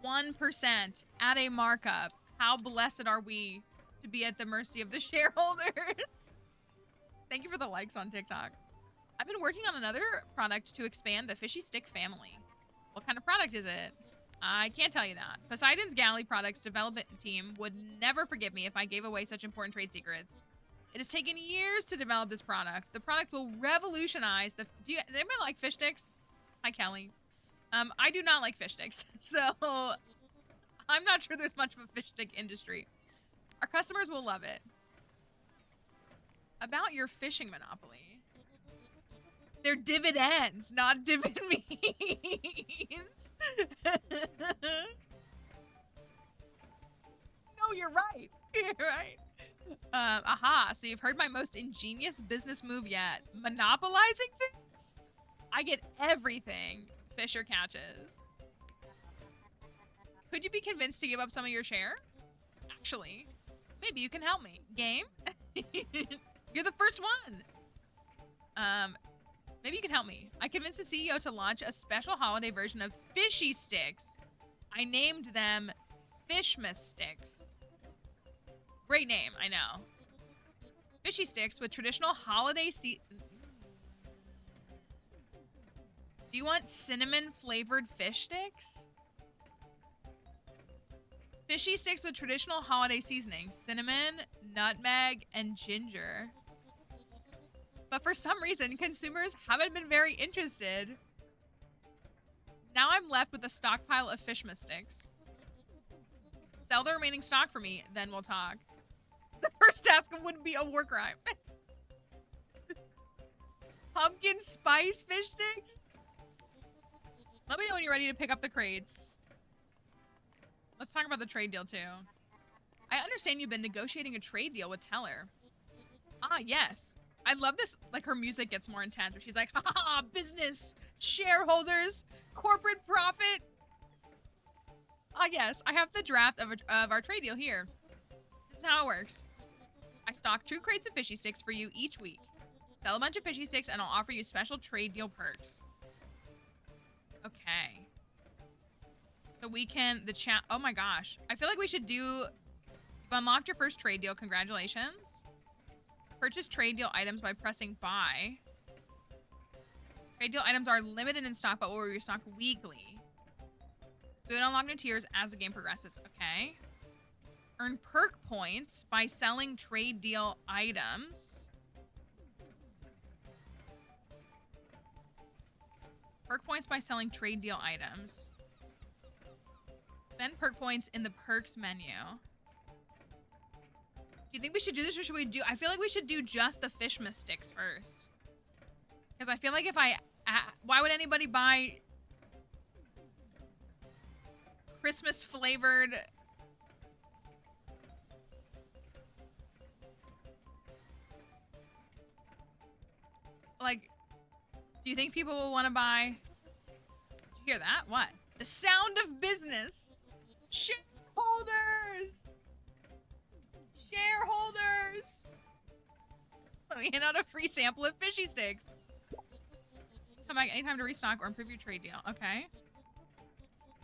1% at a markup. How blessed are we to be at the mercy of the shareholders. Thank you for the likes on TikTok. I've been working on another product to expand the fishy stick family. What kind of product is it? I can't tell you that. Poseidon's Galley Products development team would never forgive me if I gave away such important trade secrets. It has taken years to develop this product. The product will revolutionize the... Does anybody like fish sticks? Hi, Kelly. I do not like fish sticks, so I'm not sure there's much of a fish stick industry. Our customers will love it. About your fishing monopoly. They're dividends, not dividend means. No, you're right. You're right. Aha, so you've heard my most ingenious business move yet. Monopolizing things? I get everything Fisher catches. Could you be convinced to give up some of your share? Actually, maybe you can help me. Game? You're the first one. Maybe you can help me. I convinced the CEO to launch a special holiday version of fishy sticks. I named them Fishmas sticks. Great name, I know. Fishy sticks with traditional holiday Do you want cinnamon flavored fish sticks? Fishy sticks with traditional holiday seasoning. Cinnamon, nutmeg, and ginger. But for some reason, consumers haven't been very interested. Now I'm left with a stockpile of Fishmas sticks. Sell the remaining stock for me, then we'll talk. The first task would be a war crime. Pumpkin spice fish sticks? Let me know when you're ready to pick up the crates. Let's talk about the trade deal, too. I understand you've been negotiating a trade deal with Teller. Ah, yes. I love this, like, her music gets more intense, where she's like, ha ha ha, business, shareholders, corporate profit. Ah, yes, I have the draft of our trade deal here. This is how it works. I stock 2 crates of fishy sticks for you each week. Sell a bunch of fishy sticks, and I'll offer you special trade deal perks. Okay. So we can, oh my gosh. I feel like we should do, you've unlocked your first trade deal, congratulations. Purchase trade deal items by pressing buy. Trade deal items are limited in stock, but will be restocked weekly. Food unlocked in tiers as the game progresses. Okay. Earn perk points by selling trade deal items. Perk points by selling trade deal items. Spend perk points in the perks menu. Do you think we should do this or should we do... I feel like we should do just the Fishmas sticks first. Because I feel like if I... why would anybody buy Christmas flavored... Like, do you think people will want to buy... Did you hear that? What? The sound of business. Shareholders! Shareholders! Let me hand out a free sample of fishy sticks. Come back anytime to restock or improve your trade deal. Okay.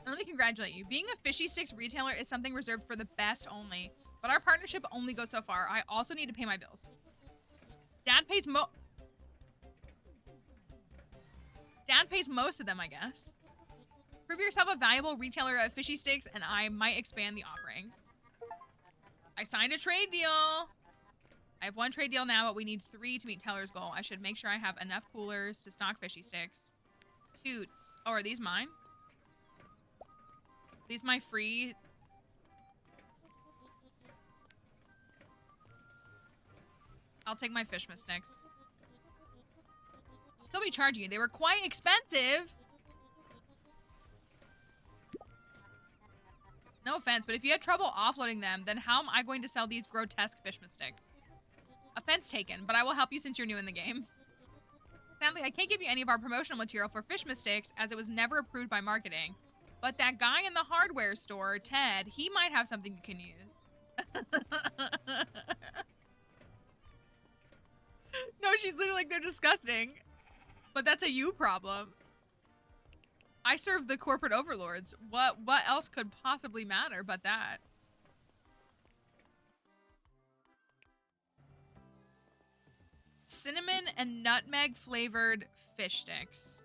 Let me congratulate you. Being a fishy sticks retailer is something reserved for the best only. But our partnership only goes so far. I also need to pay my bills. Dad pays most of them, I guess. Prove yourself a valuable retailer of fishy sticks, and I might expand the offerings. I signed a trade deal. I have 1 trade deal now, but we need 3 to meet Teller's goal. I should make sure I have enough coolers to stock fishy sticks. Toots. Oh, are these mine? These my free... I'll take my Fishmas sticks. I'll still be charging you. They were quite expensive. No offense, but if you had trouble offloading them, then how am I going to sell these grotesque Fishmas sticks? Offense taken, but I will help you since you're new in the game. Sadly, I can't give you any of our promotional material for Fishmas sticks as it was never approved by marketing. But that guy in the hardware store, Ted, he might have something you can use. No, she's literally like, they're disgusting. But that's a you problem. I serve the corporate overlords. What else could possibly matter but that? Cinnamon and nutmeg flavored fish sticks.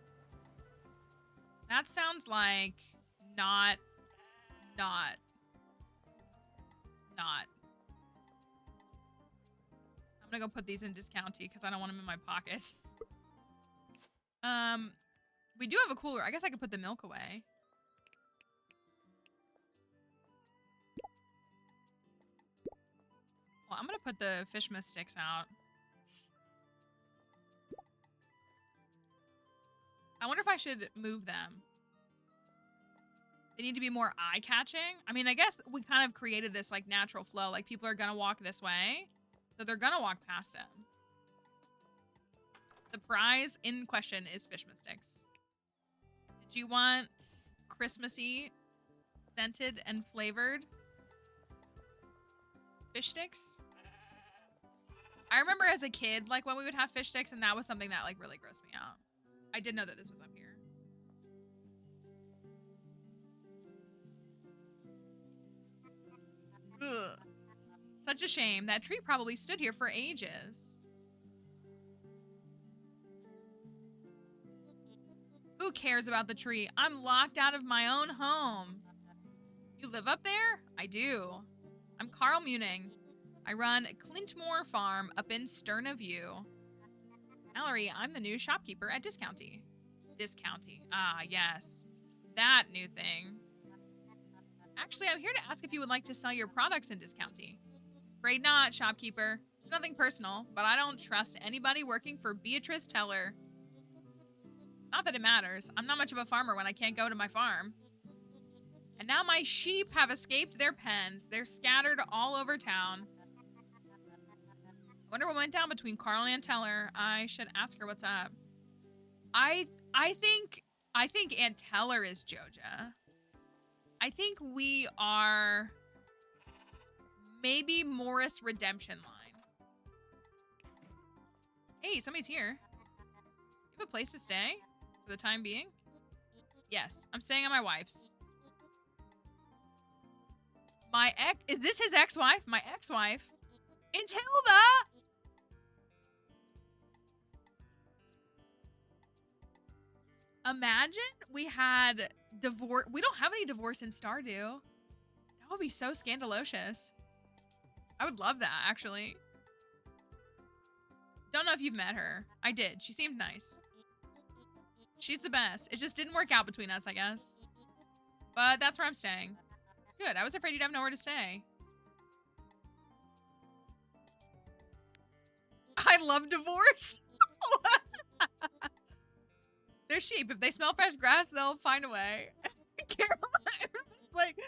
That sounds like not. I'm gonna go put these in discounty because I don't want them in my pocket. We do have a cooler. I guess I could put the milk away. Well, I'm gonna put the Fishmas sticks out. I wonder if I should move them. They need to be more eye-catching. I mean, I guess we kind of created this like natural flow. Like people are gonna walk this way, so they're gonna walk past him. The prize in question is Fishmas sticks. Did you want Christmassy, scented and flavored fish sticks? I remember as a kid, like when we would have fish sticks, and that was something that like really grossed me out. I did know that this was up here. Ugh. Such a shame. That tree probably stood here for ages. Who cares about the tree? I'm locked out of my own home. You live up there? I do. I'm Carl Muning. I run Clintmore Farm up in Sterna View. Mallory, I'm the new shopkeeper at Discounty. Discounty. Ah, yes. That new thing. Actually, I'm here to ask if you would like to sell your products in Discounty. Afraid not, shopkeeper. It's nothing personal, but I don't trust anybody working for Beatrice Teller. Not that it matters. I'm not much of a farmer when I can't go to my farm. And now my sheep have escaped their pens. They're scattered all over town. I wonder what went down between Carl and Teller. I should ask her what's up. I think Aunt Teller is Joja. I think we are maybe Morris Redemption Line. Hey, somebody's here. You have a place to stay for the time being? Yes, I'm staying at my wife's. My ex, is this his ex-wife? My ex-wife? It's Hilda! Imagine we had divorce. We don't have any divorce in Stardew. That would be so scandalous. I would love that, actually. Don't know if you've met her. I did. She seemed nice. She's the best. It just didn't work out between us, I guess. But that's where I'm staying. Good. I was afraid you'd have nowhere to stay. I love divorce. They're sheep. If they smell fresh grass, they'll find a way. Caroline, it's like,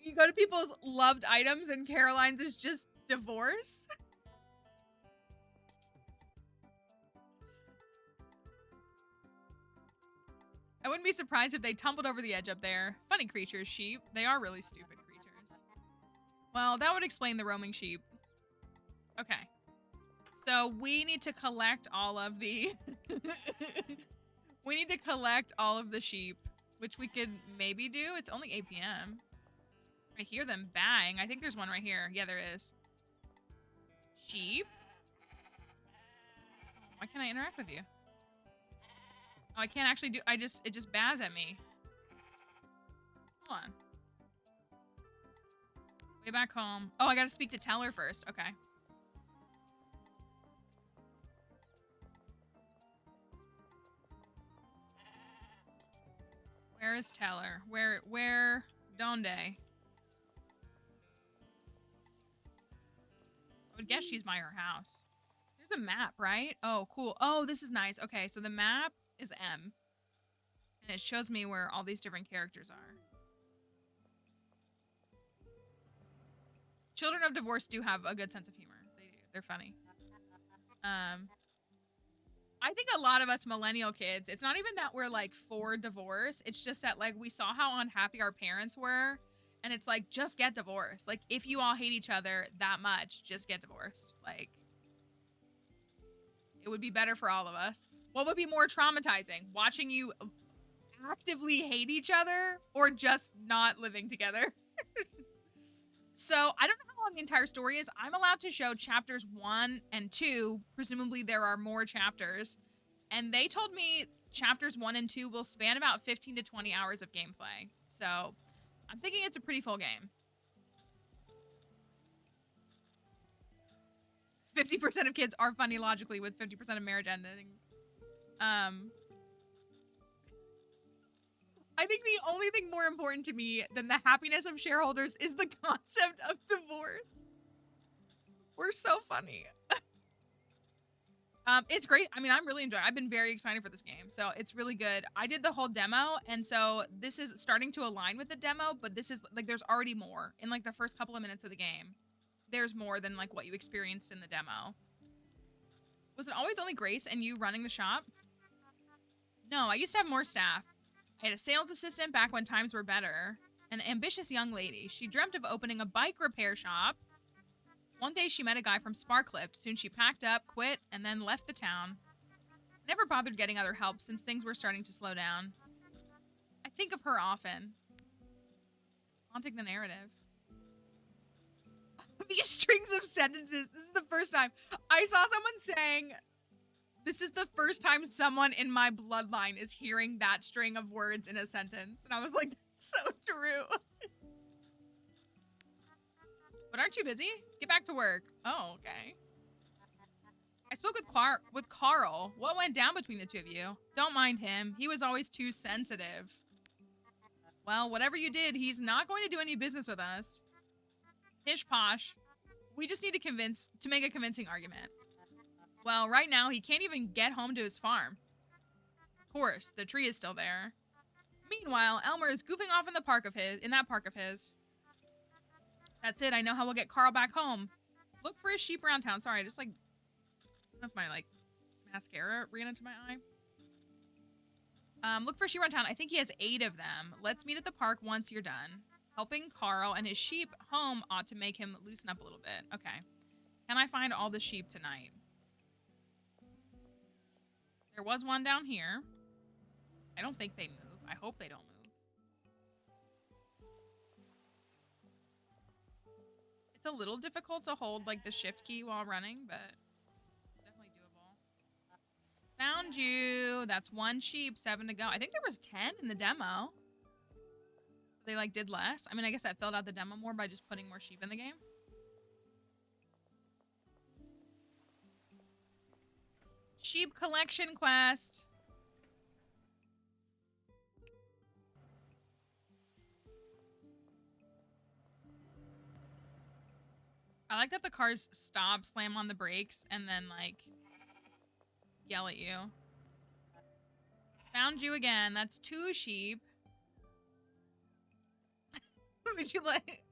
you go to people's loved items and Caroline's is just divorce. I wouldn't be surprised if they tumbled over the edge up there. Funny creatures, sheep. They are really stupid creatures. Well, that would explain the roaming sheep. Okay. So we need to collect all of the... we need to collect all of the sheep, which we could maybe do. It's only 8 p.m. I hear them bang. I think there's one right here. Yeah, there is. Sheep? Why can't I interact with you? Oh, I can't actually do... It just baz at me. Hold on. Way back home. Oh, I gotta speak to Teller first. Okay. Where is Teller? Where? Donde? I would guess she's by her house. There's a map, right? Oh, cool. Oh, this is nice. Okay, so the map is M. And it shows me where all these different characters are. Children of divorce do have a good sense of humor. They do. They're funny. I think a lot of us millennial kids, it's not even that we're like for divorce. It's just that like we saw how unhappy our parents were. And it's like, just get divorced. Like if you all hate each other that much, just get divorced. Like it would be better for all of us. What would be more traumatizing? Watching you actively hate each other or just not living together? So I don't know how long the entire story is. I'm allowed to show chapters 1 and 2. Presumably there are more chapters. And they told me chapters 1 and 2 will span about 15 to 20 hours of gameplay. So I'm thinking it's a pretty full game. 50% of kids are funny logically with 50% of marriage ending. I think the only thing more important to me than the happiness of shareholders is the concept of divorce. We're so funny. It's great. I mean, I'm really enjoying it. I've been very excited for this game, so it's really good. I did the whole demo, and so this is starting to align with the demo, but this is, like, there's already more. In, like, the first couple of minutes of the game, there's more than, like, what you experienced in the demo. Was it always only Grace and you running the shop? No, I used to have more staff. I had a sales assistant back when times were better. An ambitious young lady. She dreamt of opening a bike repair shop. One day she met a guy from Sparklift. Soon she packed up, quit, and then left the town. Never bothered getting other help since things were starting to slow down. I think of her often. Haunting the narrative. These strings of sentences. This is the first time. I saw someone saying... This is the first time someone in my bloodline is hearing that string of words in a sentence. And I was like, so true. But aren't you busy? Get back to work. Oh, okay. I spoke with Carl. What went down between the two of you? Don't mind him. He was always too sensitive. Well, whatever you did, he's not going to do any business with us. Pish posh. We just need to make a convincing argument. Well, right now, he can't even get home to his farm. Of course, the tree is still there. Meanwhile, Elmer is goofing off in that park of his. That's it, I know how we'll get Carl back home. Look for his sheep around town. Sorry, I just, like, I don't know if my, like, mascara ran into my eye. Look for sheep around town. I think he has 8 of them. Let's meet at the park once you're done. Helping Carl and his sheep home ought to make him loosen up a little bit. Okay. Can I find all the sheep tonight? There was one down here. I don't think they move. I hope they don't move. It's a little difficult to hold, like, the shift key while running, but it's definitely doable. Found you. That's 1 sheep, 7 to go. I think there was 10 in the demo. They like did less. I mean, I guess that filled out the demo more by just putting more sheep in the game. Sheep collection quest. I like that the cars stop, slam on the brakes, and then like yell at you. Found you again. That's 2 sheep. Would you like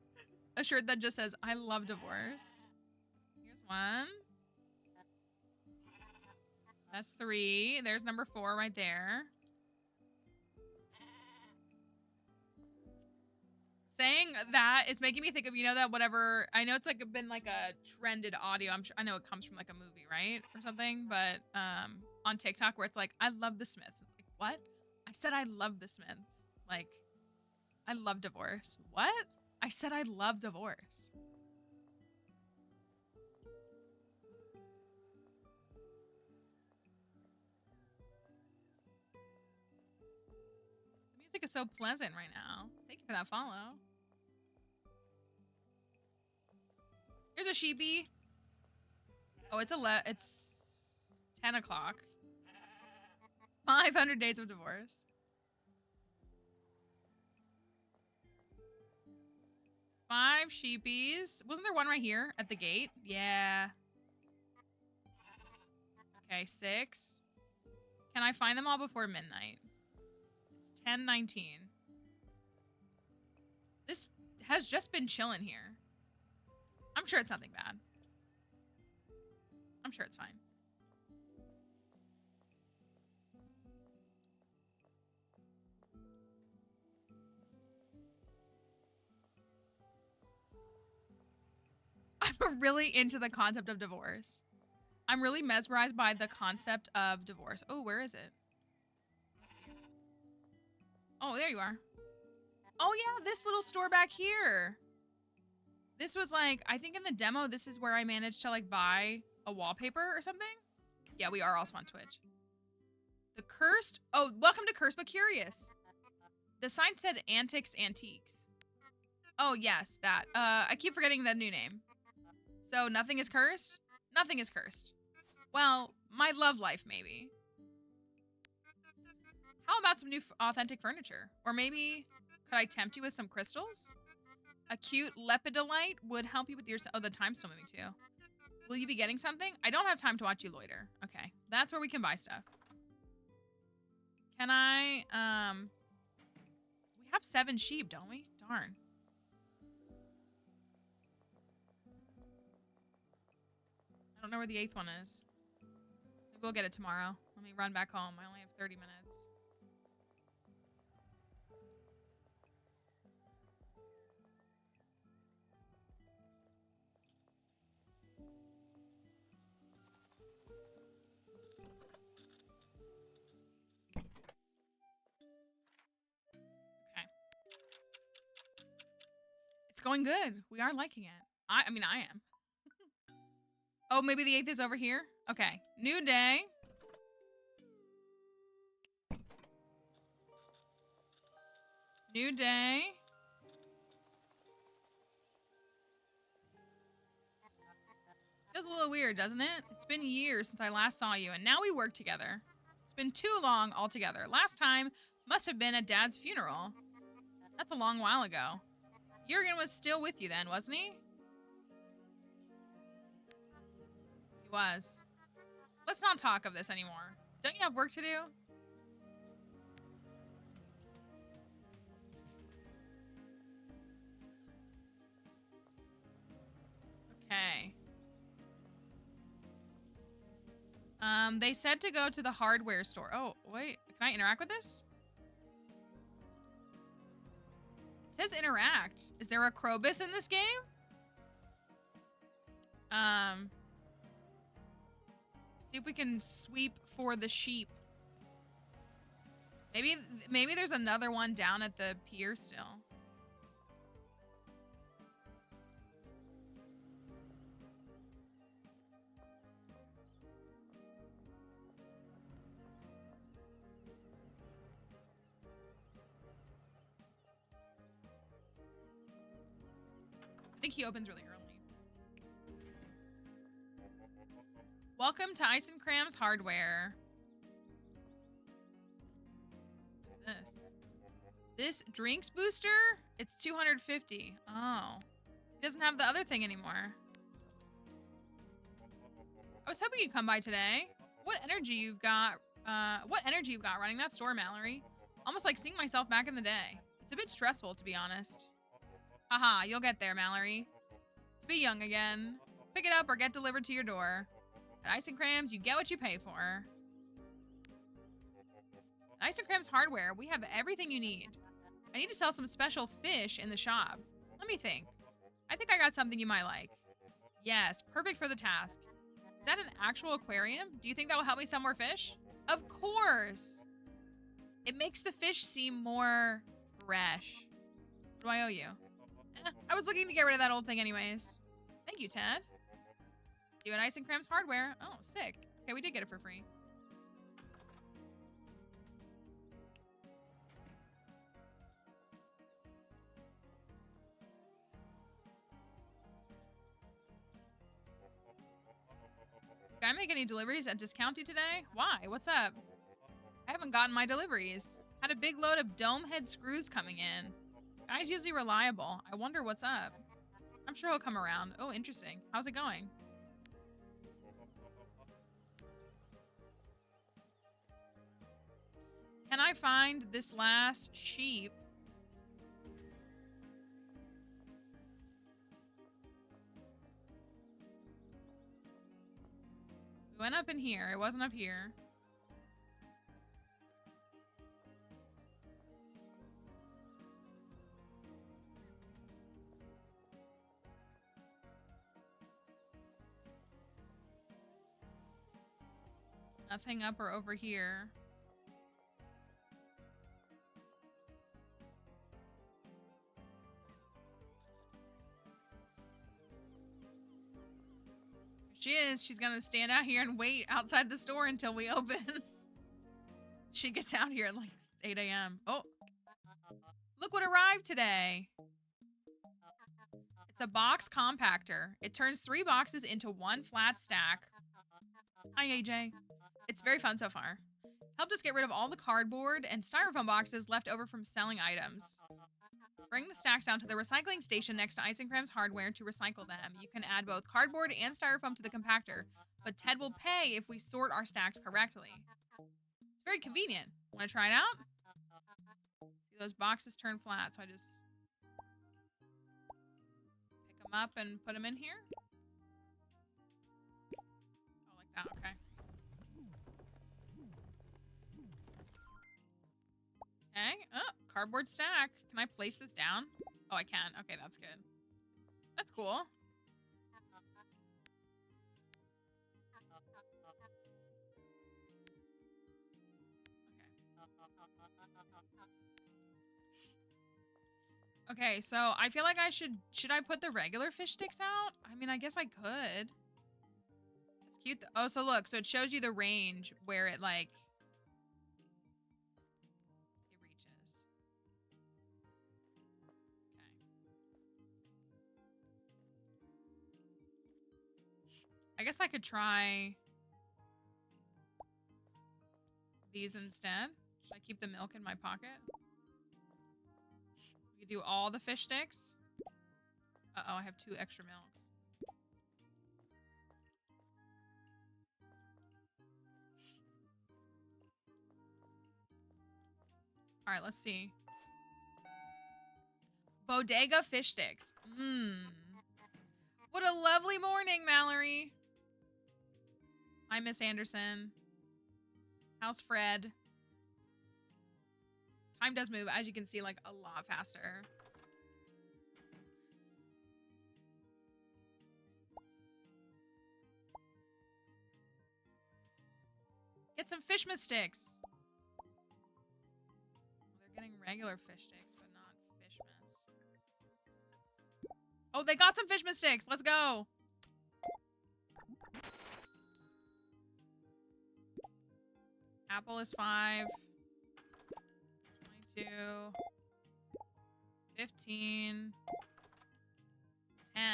a shirt that just says, I love divorce? Here's 1. That's 3. There's number 4 right there. Saying that, it's making me think of, you know, that whatever, I know it's like been like a trended audio. I'm sure, I know it comes from like a movie, right? Or something, but on TikTok where it's like, I love the Smiths. It's like, what? I said I love the Smiths. Like, I love divorce. What? I said I love divorce. The music is so pleasant right now. Thank you for that follow. Here's a sheepy. Oh, it's 10 o'clock. 500 days of divorce. 5 sheepies. Wasn't there one right here at the gate? Yeah. Okay, 6. Can I find them all before midnight? It's 10:19. This has just been chilling here. I'm sure it's nothing bad. I'm sure it's fine. I'm really into the concept of divorce. I'm really mesmerized by the concept of divorce. Oh, where is it? Oh, there you are. Oh, yeah, this little store back here. This was like, I think in the demo, this is where I managed to like buy a wallpaper or something. Yeah, we are also on Twitch. The Cursed. Oh, welcome to Cursed But Curious. The sign said Antics Antiques. Oh, yes, that. I keep forgetting the new name. So nothing is cursed? Nothing is cursed. Well, my love life, maybe. How about some new authentic furniture? Or maybe, could I tempt you with some crystals? A cute lepidolite would help you with your... Oh, the time's still moving too. Will you be getting something? I don't have time to watch you loiter. Okay, that's where we can buy stuff. Can I, we have 7 sheep, don't we? Darn. I don't know where the 8th one is. Maybe we'll get it tomorrow. Let me run back home. I only have 30 minutes. Okay. It's going good. We are liking it. I mean, I am. Oh, maybe the 8th is over here? Okay. New day. New day. Feels a little weird, doesn't it? It's been years since I last saw you, and now we work together. It's been too long altogether. Last time must have been at Dad's funeral. That's a long while ago. Jurgen was still with you then, wasn't he? He was. Let's not talk of this anymore. Don't you have work to do? Okay. They said to go to the hardware store. Oh, wait. Can I interact with this? It says interact. Is there a Krobus in this game? See if we can sweep for the sheep. Maybe there's another one down at the pier still. think he opens really early. Welcome to Ice and Crams Hardware. What's this? This drinks booster? It's 250. Oh. He doesn't have the other thing anymore. I was hoping you'd come by today. What energy you've got running that store, Mallory. Almost like seeing myself back in the day. It's a bit stressful, to be honest. Haha, you'll get there, Mallory. To be young again. Pick it up or get delivered to your door. At Ice and Crams, you get what you pay for. At Ice and Crams Hardware, we have everything you need. I need to sell some special fish in the shop. Let me think. I think I got something you might like. Yes, perfect for the task. Is that an actual aquarium? Do you think that will help me sell more fish? Of course. It makes the fish seem more fresh. What do I owe you? I was looking to get rid of that old thing anyways. Thank you, Ted. See you at Ice and Crams Hardware. Oh, sick. Okay, we did get it for free. Can I make any deliveries at Discounty today? Why? What's up? I haven't gotten my deliveries. Had a big load of dome head screws coming in. Guy's usually reliable. I wonder what's up. I'm sure he'll come around. Oh, interesting. How's it going? Can I find this last sheep? We went up in here. It wasn't up here. Nothing up or over here. She is. She's gonna stand out here and wait outside the store until we open. She gets out here at like 8 a.m. Oh, look what arrived today. It's a box compactor. It turns 3 boxes into 1 flat stack. Hi, AJ. It's very fun so far. Helped us get rid of all the cardboard and styrofoam boxes left over from selling items. Bring the stacks down to the recycling station next to Ice and Crams Hardware to recycle them. You can add both cardboard and styrofoam to the compactor, but Ted will pay if we sort our stacks correctly. It's very convenient. Want to try it out? See, those boxes turn flat, so I just pick them up and put them in here. Oh, like that, okay. Okay, oh, cardboard stack. Can I place this down? Oh, I can. Okay, that's good. That's cool. Okay, so I feel like I should I put the regular fish sticks out? I mean, I guess I could. It's cute. Oh, so look, so it shows you the range where it like I guess I could try these instead. Should I keep the milk in my pocket? We could do all the fish sticks. Uh-oh, I have 2 extra milks. All right, let's see. Bodega fish sticks. Mmm. What a lovely morning, Mallory. Hi, Miss Anderson. How's Fred? Time does move, as you can see, like a lot faster. Get some Fishmas sticks. They're getting regular fish sticks, but not Fishmas. Oh, they got some Fishmas sticks. Let's go. Apple is 5. 22. 15. 10.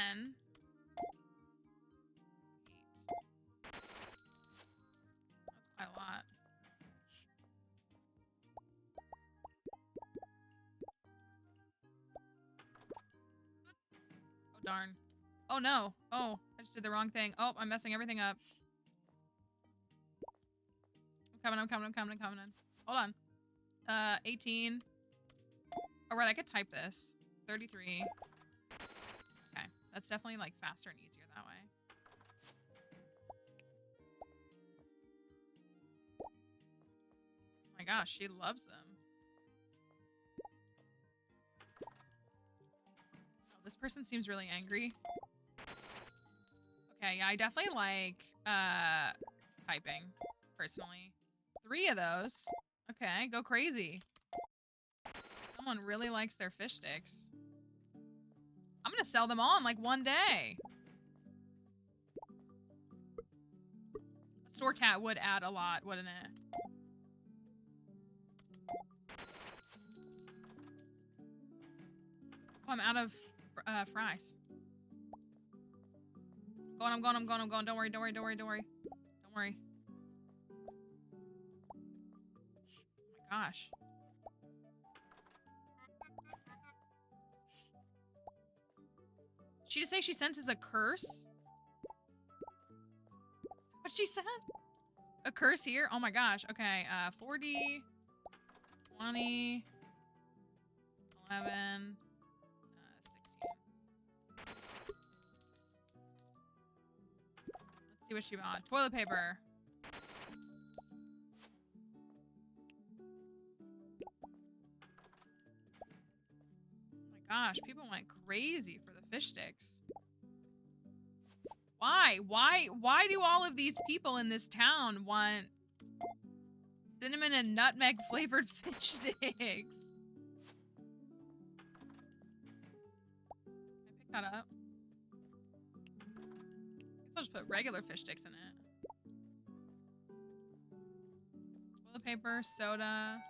darn. Oh no. Oh, I just did the wrong thing. Oh, I'm messing everything up. I'm coming. Hold on. 18. All right, I could type this. 33. Okay, that's definitely like faster and easier that way. Oh my gosh, she loves them. Oh, this person seems really angry. Okay, yeah, I definitely like typing, personally. 3 of those. Okay, go crazy. Someone really likes their fish sticks. I'm gonna sell them all in like one day. A store cat would add a lot, wouldn't it? Oh, I'm out of fries. I'm going. Don't worry. Oh my gosh. She just say she senses a curse? What she said? A curse here? Oh my gosh. Okay, 40, 20, 11, 16. Let's see what she bought. Toilet paper. Oh my gosh, people went crazy for the fish sticks. Why? Why do all of these people in this town want cinnamon and nutmeg flavored fish sticks? Can I pick that up? I guess I'll just put regular fish sticks in it. Toilet paper, soda.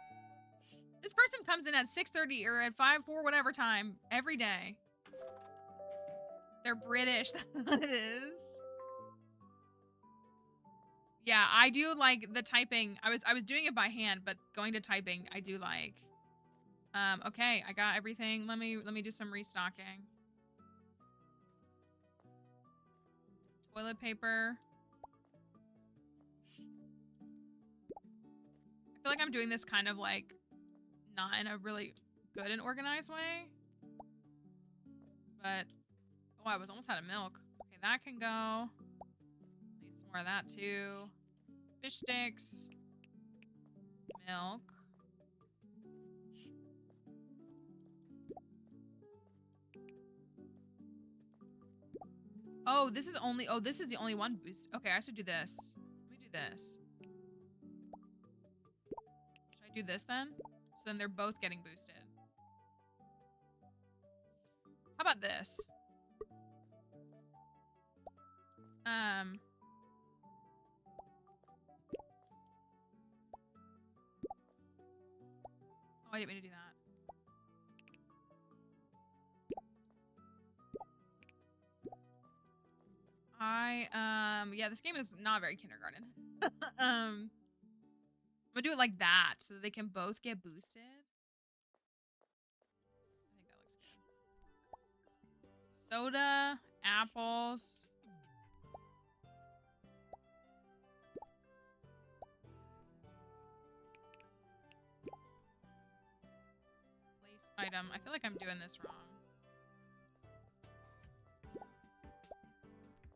This person comes in at 6:30 or at 5, 4, whatever time every day. They're British. That's what it is. Yeah, I do like the typing. I was doing it by hand, but going to typing, I do like. Okay, I got everything. Let me do some restocking. Toilet paper. I feel like I'm doing this kind of like not in a really good and organized way. But oh, I was almost out of milk. Okay, that can go. Need some more of that too. Fish sticks. Milk. Oh, this is only, oh, this is the only one boost. Okay, I should do this. Let me do this. Should I do this then? So then they're both getting boosted. How about this? Oh, I didn't mean to do that. Yeah, this game is not very kindergarten. I'm gonna do it like that so that they can both get boosted. I think that looks good. Soda, apples. Place item. I feel like I'm doing this wrong.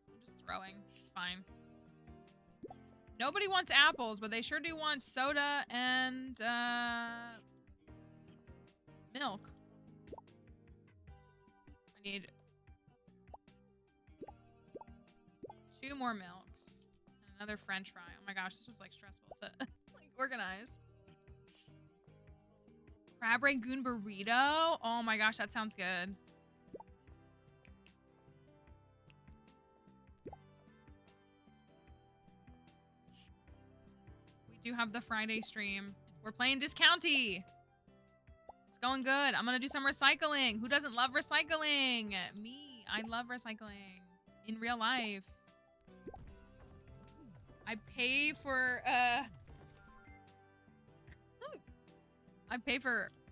I'm just throwing. It's fine. Nobody wants apples, but they sure do want soda and milk. I need 2 more milks and another French fry. Oh my gosh, this was like stressful to like organize. Crab Rangoon burrito. Oh my gosh, that sounds good. We do have the Friday stream. We're playing Discounty. It's going good. I'm gonna do some recycling. Who doesn't love recycling? Me. I love recycling in real life. I pay for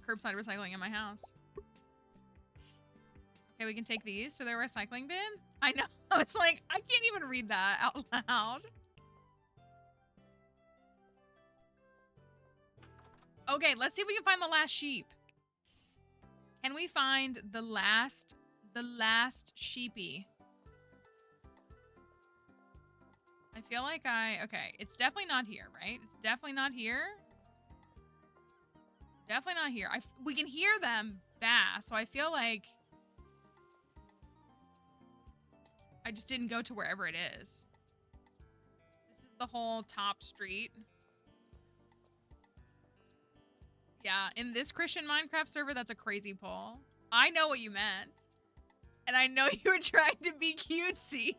curbside recycling in my house. Okay, we can take these to the recycling bin. I know. It's like, I can't even read that out loud. Okay, let's see if we can find the last sheep. Can we find the last sheepy? I feel like okay, it's definitely not here, right? It's definitely not here. Definitely not here. We can hear them bass, so I feel like I just didn't go to wherever it is. This is the whole top street. Yeah, in this Christian Minecraft server, that's a crazy poll. I know what you meant. And I know you were trying to be cutesy.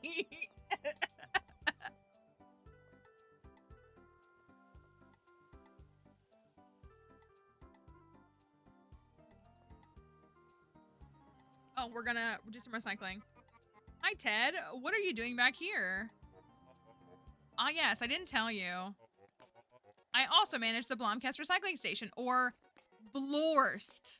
Oh, we're gonna do some recycling. Hi, Ted. What are you doing back here? Ah, yes, I didn't tell you. I also manage the Blomkest Recycling Station, or Blorst.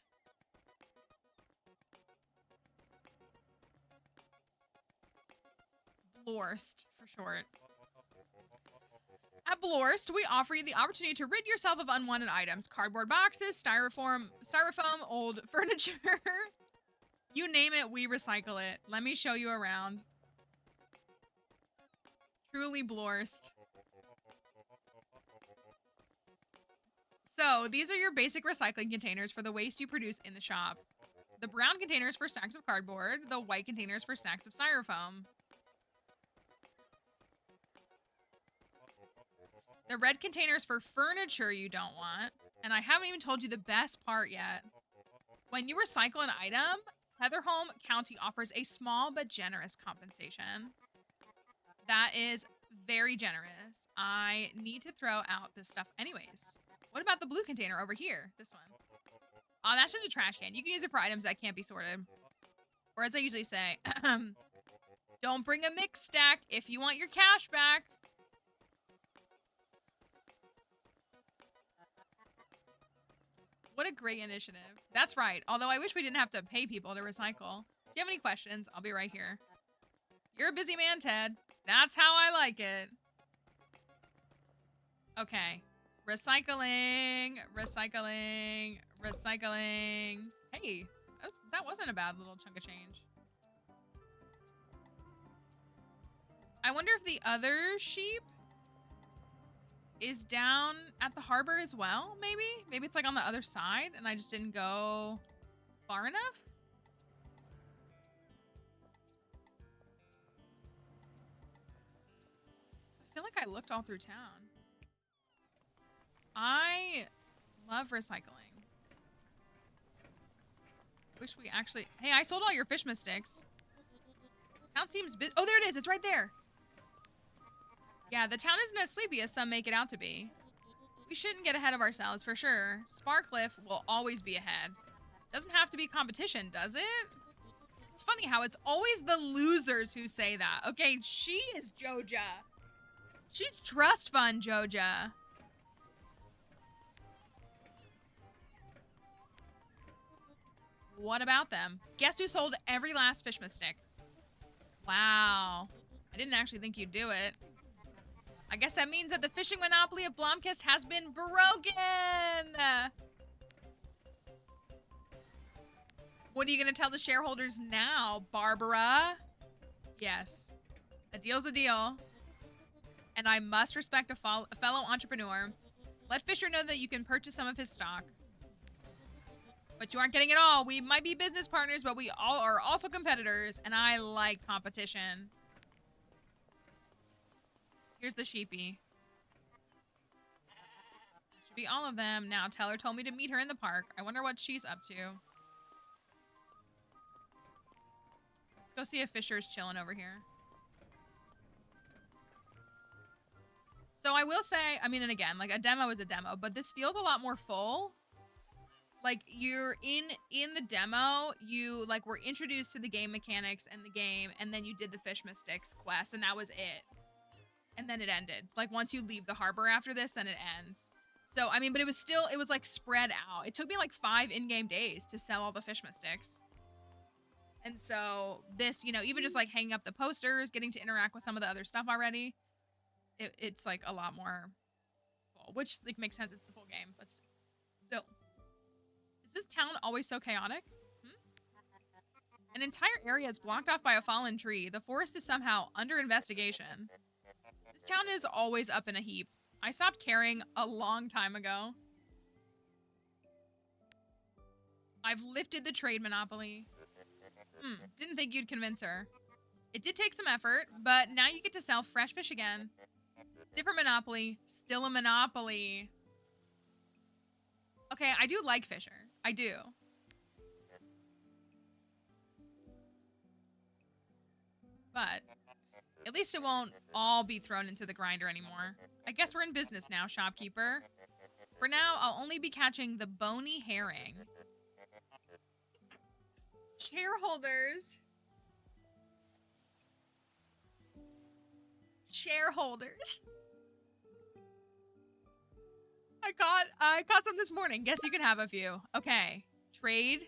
Blorst, for short. At Blorst, we offer you the opportunity to rid yourself of unwanted items. Cardboard boxes, styrofoam, old furniture. You name it, we recycle it. Let me show you around. Truly Blorst. So, these are your basic recycling containers for the waste you produce in the shop. The brown containers for stacks of cardboard, the white containers for stacks of styrofoam. The red containers for furniture you don't want. And I haven't even told you the best part yet. When you recycle an item, Heatherholm County offers a small but generous compensation. That is very generous. I need to throw out this stuff anyways. What about the blue container over here? This one. Oh, that's just a trash can. You can use it for items that can't be sorted. Or as I usually say, don't bring a mixed stack if you want your cash back. What a great initiative. That's right. Although I wish we didn't have to pay people to recycle. If you have any questions, I'll be right here. You're a busy man, Ted. That's how I like it. Okay. Recycling. Recycling. Recycling. Hey, that wasn't a bad little chunk of change. I wonder if the other sheep is down at the harbor as well, maybe? Maybe it's like on the other side and I just didn't go far enough? I feel like I looked all through town. I love recycling. Wish we actually... Hey, I sold all your fish sticks. Town seems busy. Oh, there it is. It's right there. Yeah, the town isn't as sleepy as some make it out to be. We shouldn't get ahead of ourselves, for sure. Sparcliffe will always be ahead. Doesn't have to be competition, does it? It's funny how it's always the losers who say that. Okay, she is Joja. She's trust fund Joja. What about them? Guess who sold every last fish stick? Wow. I didn't actually think you'd do it. I guess that means that the fishing monopoly of Blomkest has been broken! What are you going to tell the shareholders now, Barbara? Yes. A deal's a deal. And I must respect a fellow entrepreneur. Let Fisher know that you can purchase some of his stock. But you aren't getting it all. We might be business partners, but we all are also competitors, and I like competition. Here's the sheepy. Should be all of them. Now, Teller told me to meet her in the park. I wonder what she's up to. Let's go see if Fisher's chilling over here. So I will say, I mean, and again, like a demo is a demo, but this feels a lot more full. Like you're in the demo, you like were introduced to the game mechanics and the game, and then you did the fish mystics quest, and that was it. And then it ended. Like once you leave the harbor after this, then it ends. So I mean, but it was like spread out. It took me like 5 in-game days to sell all the fish mystics. And so this, you know, even just like hanging up the posters, getting to interact with some of the other stuff already, it's like a lot more full, which like makes sense. It's the full game, but still. Is this town always so chaotic? An entire area is blocked off by a fallen tree. The forest is somehow under investigation. This town is always up in a heap. I stopped caring a long time ago. I've lifted the trade monopoly. Didn't think you'd convince her. It did take some effort, but now you get to sell fresh fish again. Different monopoly, still a monopoly. Okay, I do like Fisher. I do. But at least it won't all be thrown into the grinder anymore. I guess we're in business now, shopkeeper. For now, I'll only be catching the bony herring. Shareholders. Shareholders. I caught some this morning. Guess you can have a few. Okay. Trade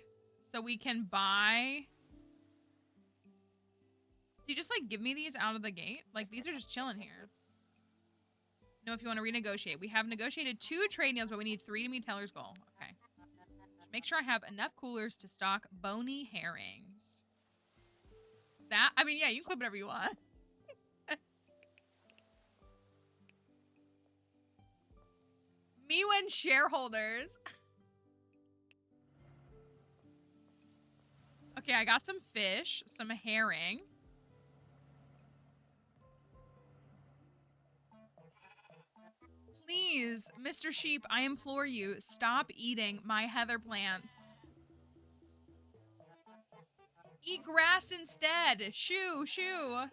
so we can buy. So you just like give me these out of the gate? Like these are just chilling here. No, if you want to renegotiate. We have negotiated 2 trade deals, but we need 3 to meet Teller's goal. Okay. Make sure I have enough coolers to stock bony herrings. That, I mean, yeah, you can clip whatever you want. Me when shareholders. Okay, I got some fish, some herring. Please, Mr. Sheep, I implore you, stop eating my heather plants. Eat grass instead. Shoo, shoo.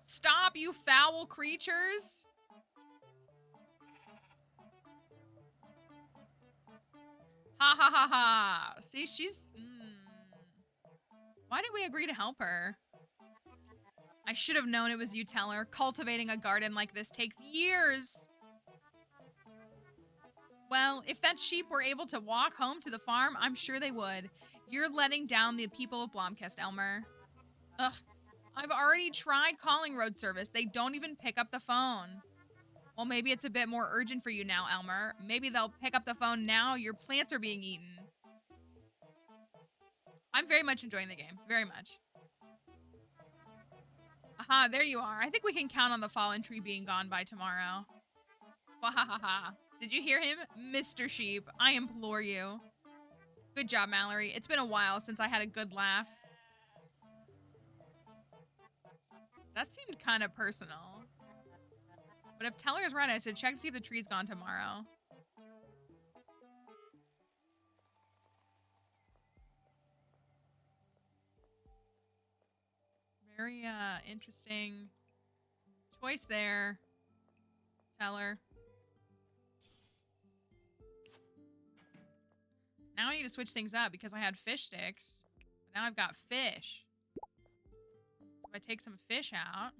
Stop, you foul creatures. Ha ha ha ha. See, she's... Why did we agree to help her? I should have known it was you, Teller. Cultivating a garden like this takes years. Well, if that sheep were able to walk home to the farm, I'm sure they would. You're letting down the people of Blomkest, Elmer. Ugh. I've already tried calling road service. They don't even pick up the phone. Well, maybe it's a bit more urgent for you now, Elmer. Maybe they'll pick up the phone now your plants are being eaten. I'm very much enjoying the game. Very much. Aha, there you are. I think we can count on the fallen tree being gone by tomorrow. Wahahaha. Did you hear him? Mr. Sheep, I implore you. Good job, Mallory. It's been a while since I had a good laugh. That seemed kind of personal. But if Teller is right, I should check to see if the tree's gone tomorrow. Very interesting choice there, Teller. Now I need to switch things up because I had fish sticks. But now I've got fish. If I take some fish out,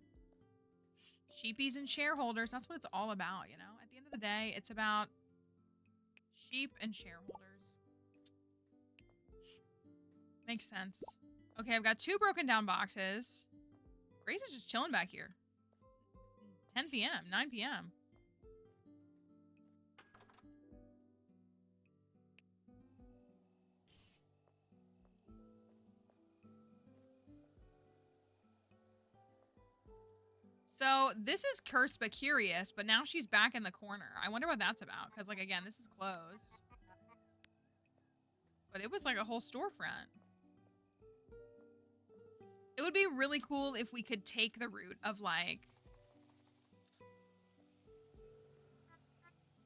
sheepies and shareholders, that's what it's all about, you know? At the end of the day, it's about sheep and shareholders. Makes sense. Okay, I've got 2 broken down boxes. Grace is just chilling back here. 10 p.m., 9 p.m. So this is cursed but curious, but now she's back in the corner. I wonder what that's about. Because, like, again, this is closed. But it was like a whole storefront. It would be really cool if we could take the route of, like,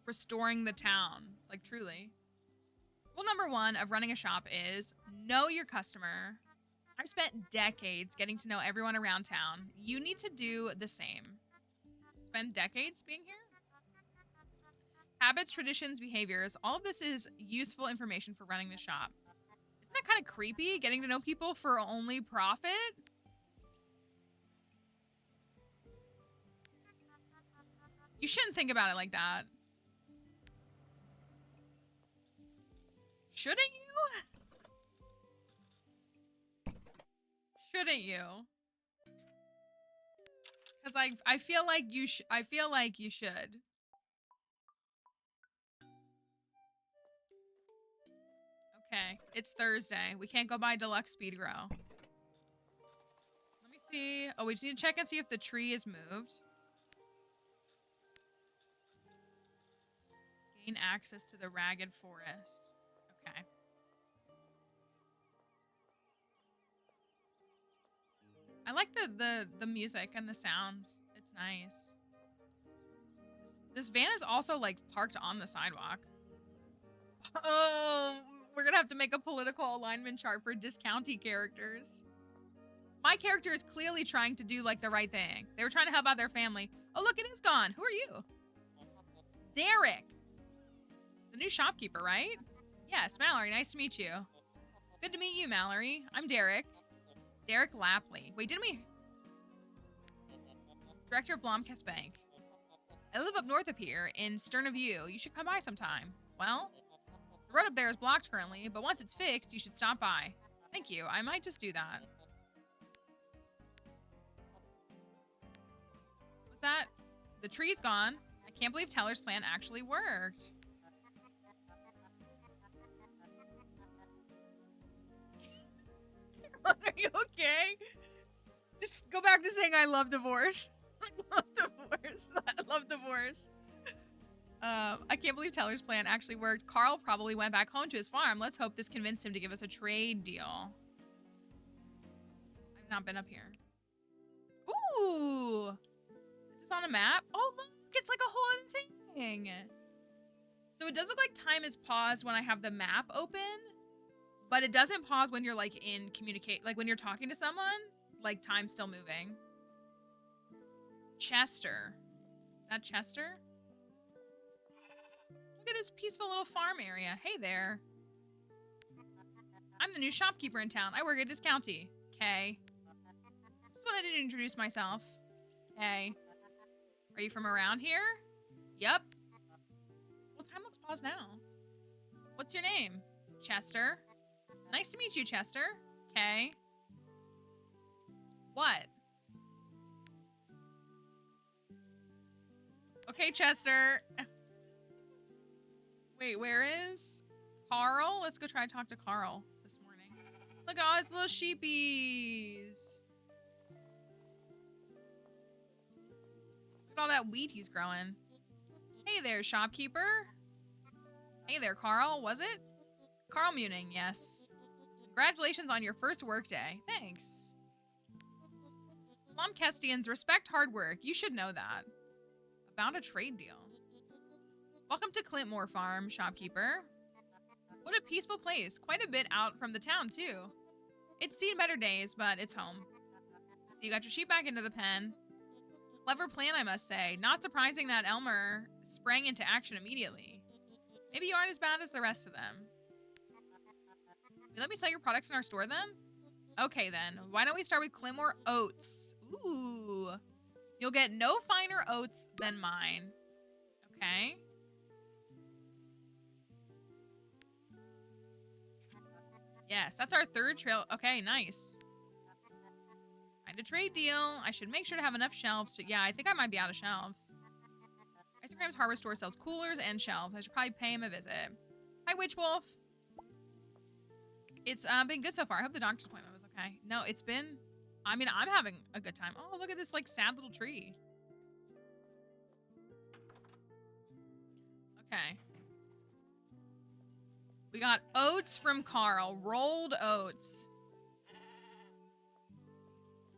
restoring the town. Like, truly. Rule number 1 of running a shop is know your customer. I've spent decades getting to know everyone around town. You need to do the same. Spend decades being here? Habits, traditions, behaviors. All of this is useful information for running the shop. Isn't that kind of creepy, getting to know people for only profit? You shouldn't think about it like that. Shouldn't you? Shouldn't you? Because I feel like you I feel like you should. Okay, it's Thursday. We can't go buy deluxe speed grow. Let me see. Oh, we just need to check and see if the tree is moved. Gain access to the ragged forest. Okay. I like the music and the sounds. It's nice. This van is also like parked on the sidewalk. Oh, we're gonna have to make a political alignment chart for discounty characters. My character is clearly trying to do like the right thing. They were trying to help out their family. Oh, look, it is gone. Who are you? Derek. The new shopkeeper, right? Yes, Mallory, nice to meet you. Good to meet you, Mallory. I'm Derek. Derek Lapley. Wait, didn't we? Director of Blomkest Bank. I live up north of here, in Sternaview. You should come by sometime. Well, the road up there is blocked currently, but once it's fixed, you should stop by. Thank you. I might just do that. What's that? The tree's gone. I can't believe Teller's plan actually worked. Are you okay? Just go back to saying I love divorce. I love divorce. I love divorce. I can't believe Teller's plan actually worked. Carl probably went back home to his farm. Let's hope this convinced him to give us a trade deal. I've not been up here. Ooh! Is this on a map? Oh, look! It's like a whole other thing! So it does look like time is paused when I have the map open, but it doesn't pause when you're like in communicate, like when you're talking to someone, like time's still moving. Chester. Is that Chester? Look at this peaceful little farm area. Hey there. I'm the new shopkeeper in town. I work at Discounty. Okay. Just wanted to introduce myself. Okay. Are you from around here? Yep. Well, time looks paused now. What's your name? Chester. Nice to meet you, Chester. Okay. What? Okay, Chester. Wait, where is Carl? Let's go try to talk to Carl this morning. Look at all his little sheepies. Look at all that wheat he's growing. Hey there, shopkeeper. Hey there, Carl. Was it? Carl Muning, yes. Congratulations on your first workday. Thanks. Blomkestians respect hard work. You should know that. About a trade deal. Welcome to Clintmore Farm, shopkeeper. What a peaceful place. Quite a bit out from the town, too. It's seen better days, but it's home. So you got your sheep back into the pen. Clever plan, I must say. Not surprising that Elmer sprang into action immediately. Maybe you aren't as bad as the rest of them. You let me sell your products in our store, then? Okay, then. Why don't we start with Clintmore Oats? Ooh. You'll get no finer oats than mine. Okay. Yes, that's our third trail. Okay, nice. Find a trade deal. I should make sure to have enough shelves to... Yeah, I think I might be out of shelves. Ice Cream's hardware store sells coolers and shelves. I should probably pay him a visit. Hi, Witch Wolf. It's been good so far. I hope the doctor's appointment was okay. No, it's been... I mean, I'm having a good time. Oh, look at this, like, sad little tree. Okay. We got oats from Carl. Rolled oats.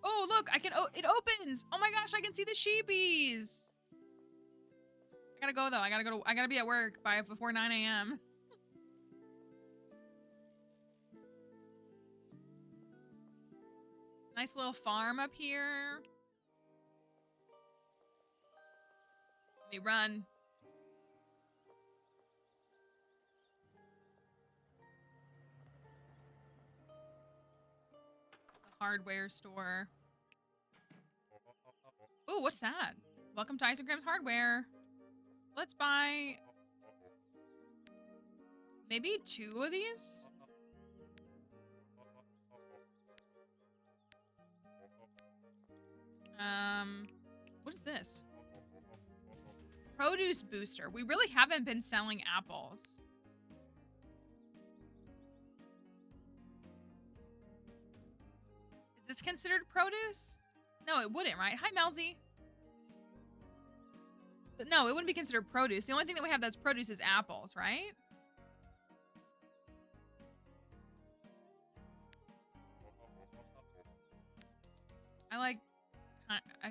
Oh, look, I can... Oh, it opens. Oh my gosh, I can see the sheepies. I gotta go, though. I gotta be at work before 9 a.m. Nice little farm up here. Let me run. The hardware store. Ooh, what's that? Welcome to Isogram's Hardware. Let's buy Maybe 2 of these? What is this? Produce booster. We really haven't been selling apples. Is this considered produce? No, it wouldn't, right? Hi, Melzy. But no, it wouldn't be considered produce. The only thing that we have that's produce is apples, right?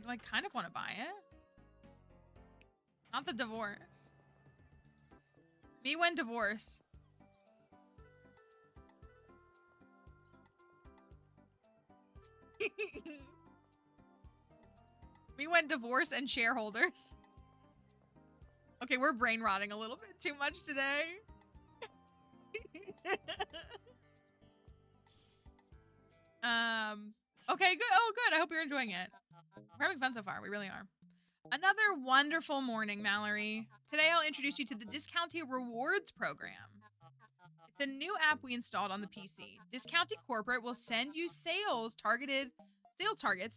I kind of want to buy it. Not the divorce. Me when divorce. Me when divorce and shareholders. Okay, we're brain rotting a little bit too much today. Okay, good. Oh, good. I hope you're enjoying it. We're having fun so far. We really are. Another wonderful morning, Mallory. Today I'll introduce you to the Discounty Rewards program. It's a new app we installed on the PC. Discounty Corporate will send you sales targets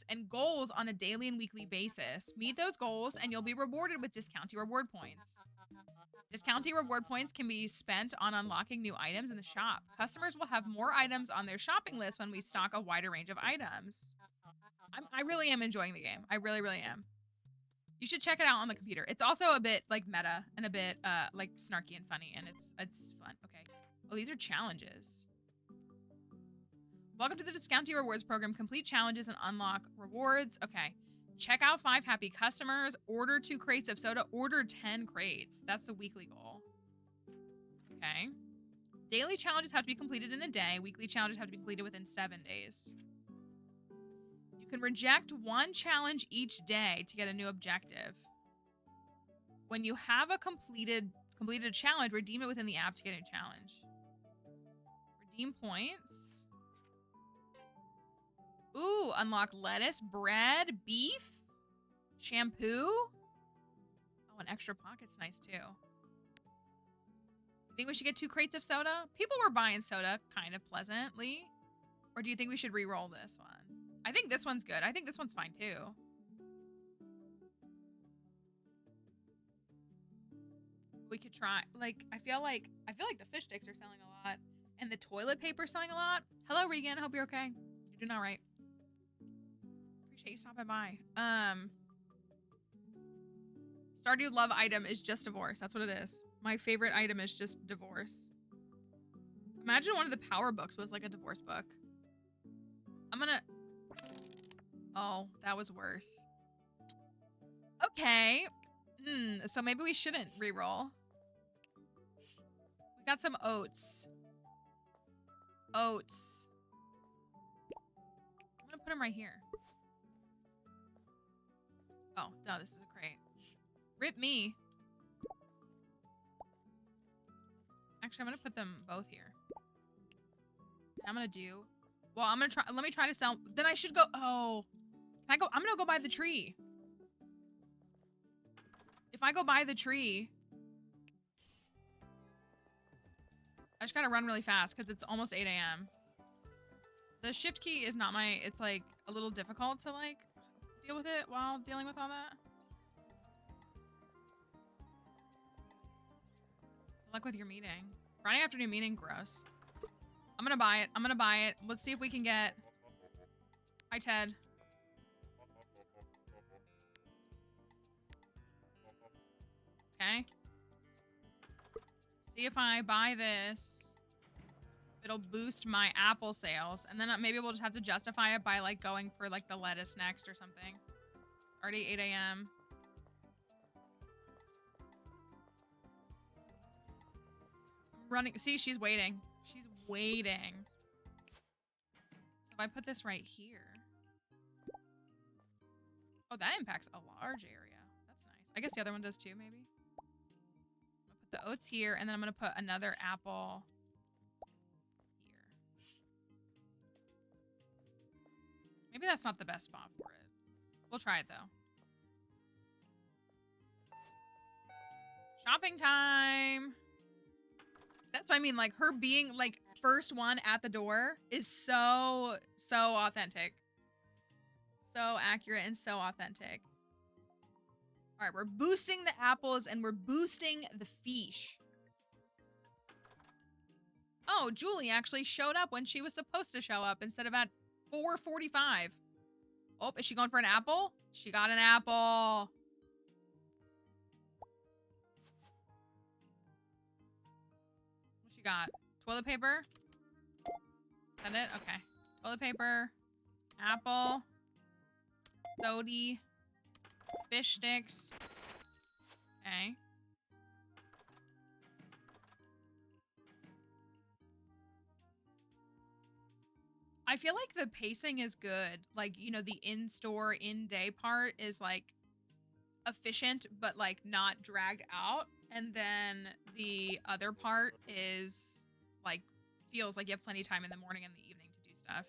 and goals on a daily and weekly basis. Meet those goals and you'll be rewarded with Discounty Reward Points. Discounty Reward Points can be spent on unlocking new items in the shop. Customers will have more items on their shopping list when we stock a wider range of items. I really am enjoying the game. I really, really am. You should check it out on the computer. It's also a bit like meta and a bit like snarky and funny, and it's fun. Okay. Oh, these are challenges. Welcome to the Discounty Rewards program. Complete challenges and unlock rewards. Okay. Check out 5 happy customers. Order 2 crates of soda. Order 10 crates. That's the weekly goal. Okay. Daily challenges have to be completed in a day. Weekly challenges have to be completed within 7 days. You can reject 1 challenge each day to get a new objective. When you have a completed a challenge, redeem it within the app to get a new challenge. Redeem points. Ooh, unlock lettuce, bread, beef, shampoo. Oh, an extra pocket's nice too. You think we should get 2 crates of soda? People were buying soda kind of pleasantly. Or do you think we should re-roll this one? I think this one's good. I think this one's fine too. We could try, like, I feel like the fish sticks are selling a lot. And the toilet paper selling a lot. Hello, Regan. I hope you're okay. You're doing all right. Appreciate you stopping by. Stardew love item is just divorce. That's what it is. My favorite item is just divorce. Imagine one of the power books was like a divorce book. I'm gonna... Oh, that was worse. Okay. So maybe we shouldn't re-roll. We got some oats. Oats. I'm gonna put them right here. Oh, no, this is a crate. Rip me. Actually, I'm gonna put them both here. I'm gonna do... Well, I'm gonna try... Let me try to sell... Then I should go... Oh. Can I go... I'm gonna go buy the tree. If I go buy the tree... I just gotta run really fast because it's almost 8 a.m. The shift key is not my... It's, like, a little difficult to, like, deal with it while dealing with all that. Good luck with your meeting. Friday afternoon meeting, gross. I'm gonna buy it. I'm gonna buy it. Let's see if we can get... Hi, Ted. Okay. See if I buy this. It'll boost my apple sales. And then maybe we'll just have to justify it by, like, going for, like, the lettuce next or something. Already 8 a.m. Running. See, she's waiting. She's waiting. So if I put this right here. Oh, that impacts a large area. That's nice. I guess the other one does too, maybe. I'm gonna put the oats here, and then I'm gonna put another apple here. Maybe that's not the best spot for it. We'll try it though. Shopping time. That's what I mean. Like her being like first one at the door is so authentic. So accurate and so authentic. All right, we're boosting the apples and we're boosting the fish. Oh, Julie actually showed up when she was supposed to show up instead of at 4:45. Oh, is she going for an apple? She got an apple. What she got? Toilet paper? Is that it? Okay. Toilet paper. Apple. Sody. Fish sticks. Okay. I feel like the pacing is good. Like, you know, the in-store, in-day part is like efficient, but like not dragged out. And then the other part is like, feels like you have plenty of time in the morning and the evening to do stuff.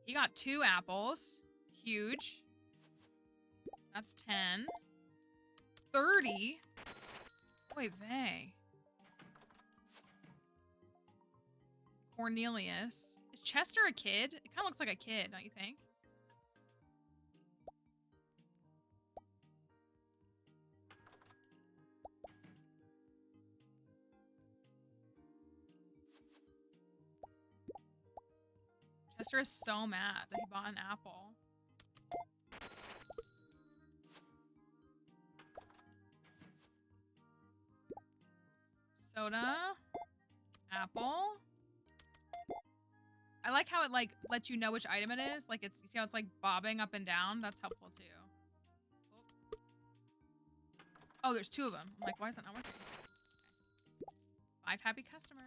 He got 2 apples. Huge. That's 10. 30. Wait, vey. Cornelius. Is Chester a kid? It kind of looks like a kid, don't you think? Chester is so mad that he bought an apple. Soda. Apple. I like how it like lets you know which item it is. Like it's, you see how it's like bobbing up and down? That's helpful too. Oh, there's 2 of them. I'm like, why is that not working? 5 happy customers.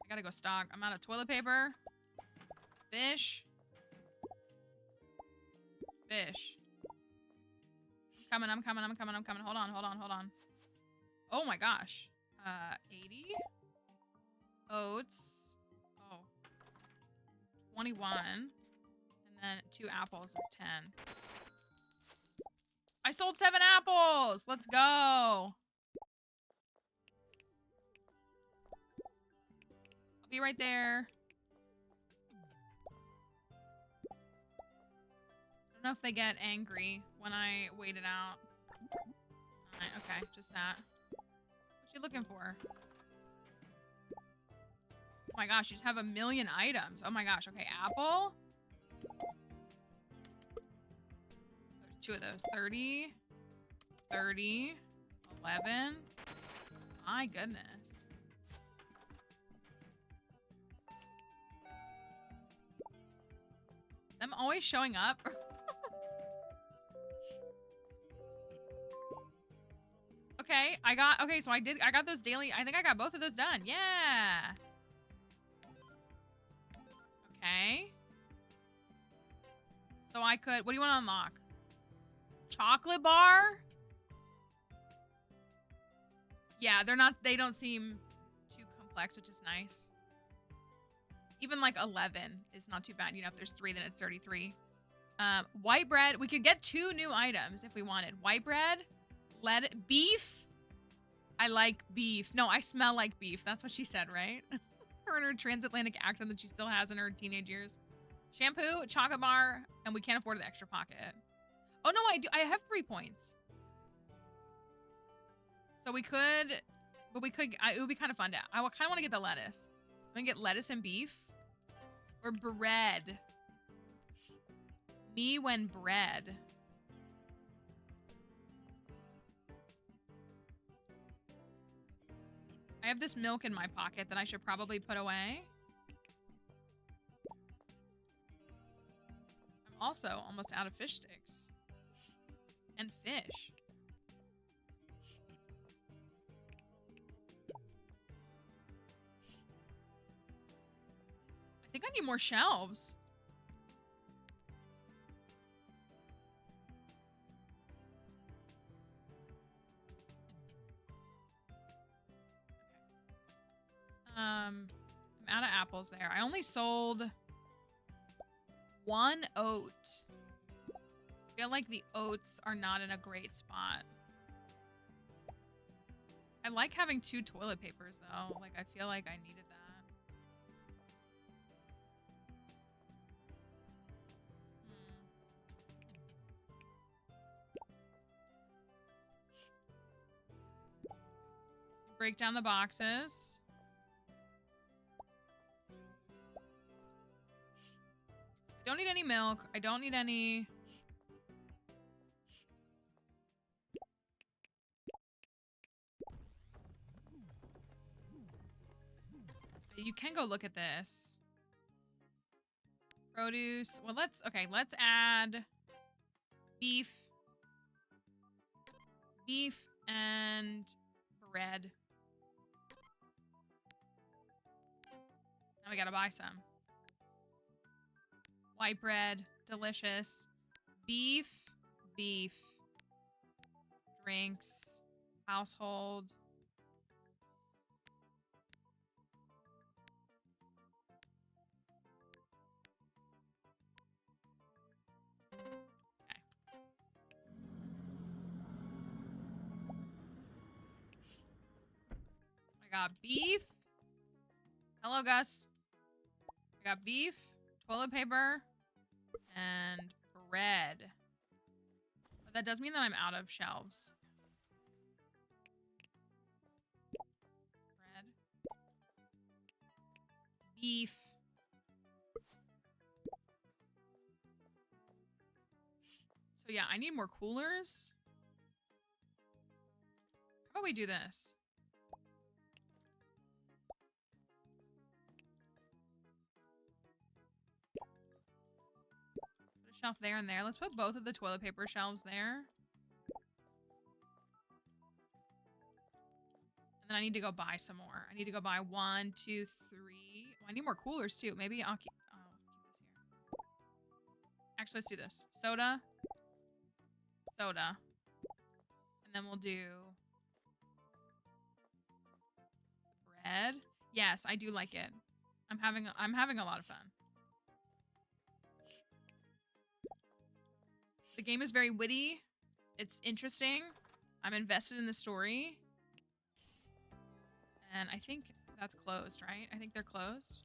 I gotta go stock. I'm out of toilet paper. Fish. Fish. I'm coming. Hold on. Oh my gosh. 80. Oats. Oh. 21. And then 2 apples is 10. I sold 7 apples! Let's go! I'll be right there. I don't know if they get angry when I wait it out. Alright, okay, just that. What's she looking for? Oh my gosh, you just have a million items. Oh my gosh, okay, apple. There's 2 of those. 30. 30. 11. My goodness. Them always showing up. Okay, so I got those daily, I think I got both of those done. Yeah. Okay. So I could, what do you want to unlock? Chocolate bar? Yeah, they don't seem too complex, which is nice. Even like 11 is not too bad. You know, if there's 3, then it's 33. White bread. We could get 2 new items if we wanted. White bread. Beef. I like beef. No, I smell like beef. That's what she said, right? Her and her transatlantic accent that she still has in her teenage years. Shampoo, chocolate bar, and we can't afford the extra pocket. Oh no, I do. I have 3 points. So we could, but we could, it would be kind of fun to, I kind of want to get the lettuce. I'm gonna get lettuce and beef. Or bread. Me when bread. I have this milk in my pocket that I should probably put away. I'm also almost out of fish sticks. And fish. I think I need more shelves. I'm out of apples there. I only sold 1 oat. I feel like the oats are not in a great spot. I like having 2 toilet papers though. Like I feel like I needed that. Break down the boxes. I don't need any milk. I don't need any... You can go look at this. Produce. Well, let's add beef. Beef and bread. Now we gotta buy some. White bread. Delicious. Beef. Beef. Drinks. Household. I got beef. Hello, Gus. I got beef, toilet paper, and bread. But that does mean that I'm out of shelves. Bread. Beef. So yeah, I need more coolers. How about we do this? Shelf there and there. Let's put both of the toilet paper shelves there. And then I need to go buy some more. I need to go buy 1, 2, 3. Oh, I need more coolers too. Maybe I'll keep this here. Actually, let's do this. Soda. Soda. And then we'll do bread. Yes, I do like it. I'm having a lot of fun. The game is very witty. It's interesting. I'm invested in the story. And I think that's closed, right? I think they're closed.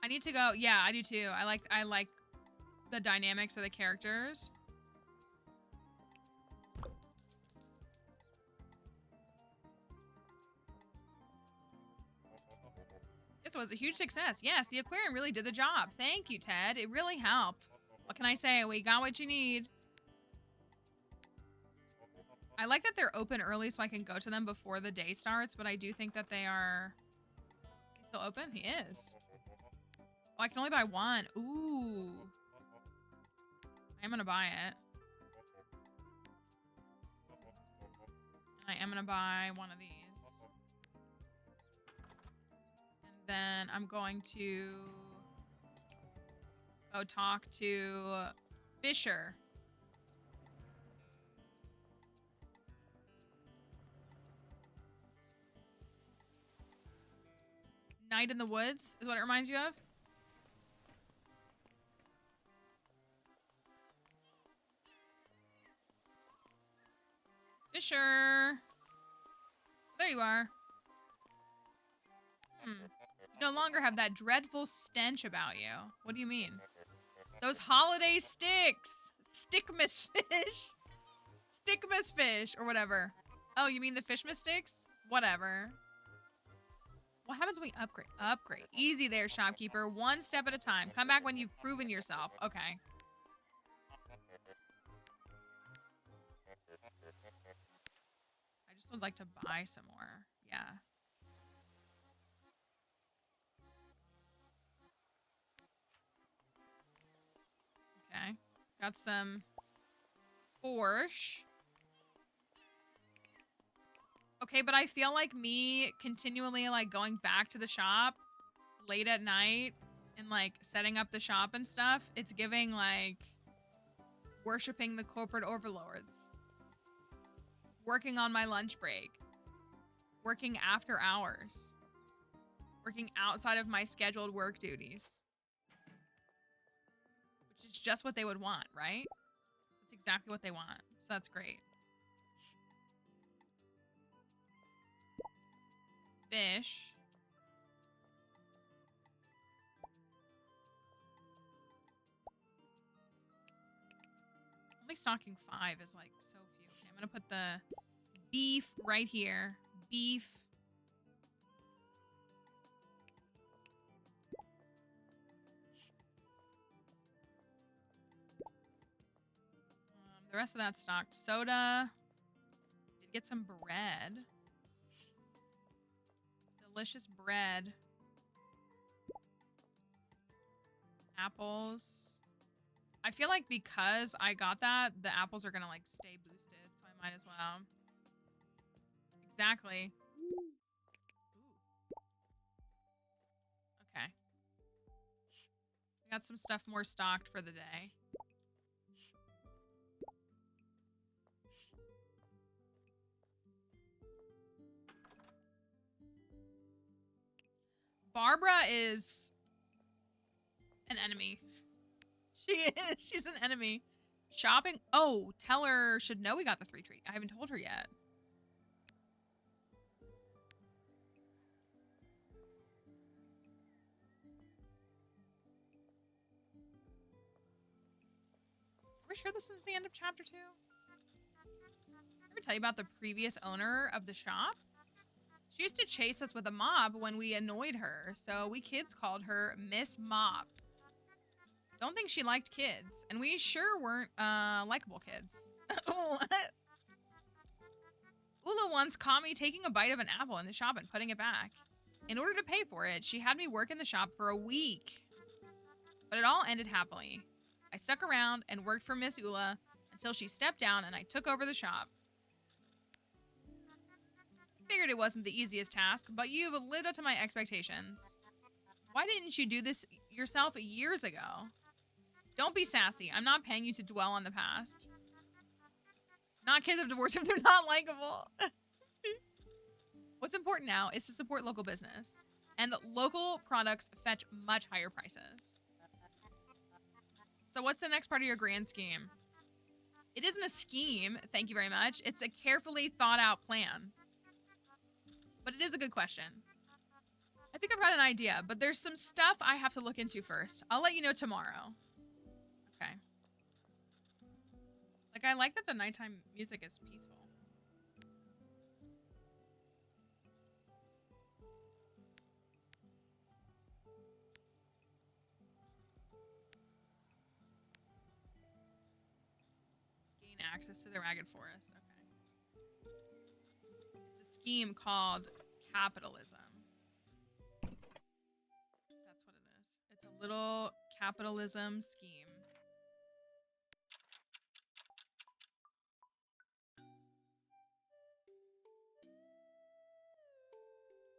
I need to go. Yeah, I do too. I like the dynamics of the characters. This was a huge success. Yes, the aquarium really did the job. Thank you, Ted. It really helped. What can I say? We got what you need. I like that they're open early so I can go to them before the day starts, but I do think that they are... He's still open? He is. Oh, I can only buy 1. Ooh. I'm gonna buy it. And I am gonna buy 1 of these. Then I'm going to go talk to Fisher. Night in the Woods is what it reminds you of? Fisher. There you are. You no longer have that dreadful stench about you. What do you mean? Those holiday sticks. Stickmas fish. Stickmas fish or whatever. Oh, you mean the fishmas sticks? Whatever. What happens when we upgrade? Upgrade. Easy there, shopkeeper. 1 step at a time. Come back when you've proven yourself. Okay. I just would like to buy some more. Yeah. Okay. Got some borscht. Okay, but I feel like me continually like going back to the shop late at night and like setting up the shop and stuff, it's giving like worshiping the corporate overlords. Working on my lunch break. Working after hours. Working outside of my scheduled work duties. just what they would want, right? That's exactly what they want. So that's great. Fish. Only stocking 5 is like so few. Okay, I'm gonna put the beef right here. Beef. The rest of that stocked. Soda. Did get some bread. Delicious bread. Apples. I feel like because I got that, the apples are gonna like stay boosted, so I might as well. Exactly. Ooh. Okay. I got some stuff more stocked for the day. Barbara is an enemy. She is. She's an enemy. Shopping. Oh, tell her should know we got the 3 treat. I haven't told her yet. Are we sure this is the end of chapter 2? Did I ever tell you about the previous owner of the shop? She used to chase us with a mop when we annoyed her, so we kids called her Miss Mop. Don't think she liked kids, and we sure weren't likable kids. Ula once caught me taking a bite of an apple in the shop and putting it back. In order to pay for it, she had me work in the shop for a week. But it all ended happily. I stuck around and worked for Miss Ula until she stepped down and I took over the shop. Figured it wasn't the easiest task, but you've lived up to my expectations. Why didn't you do this yourself years ago? Don't be sassy. I'm not paying you to dwell on the past. Not kids of divorce if they're not likable. What's important now is to support local business. And local products fetch much higher prices. So what's the next part of your grand scheme? It isn't a scheme, thank you very much. It's a carefully thought out plan. But it is a good question. I think I've got an idea, but there's some stuff I have to look into first. I'll let you know tomorrow. Okay. Like, I like that the nighttime music is peaceful. Gain access to the Ragged Forest. Okay. It's a scheme called capitalism. That's what it is. It's a little capitalism scheme.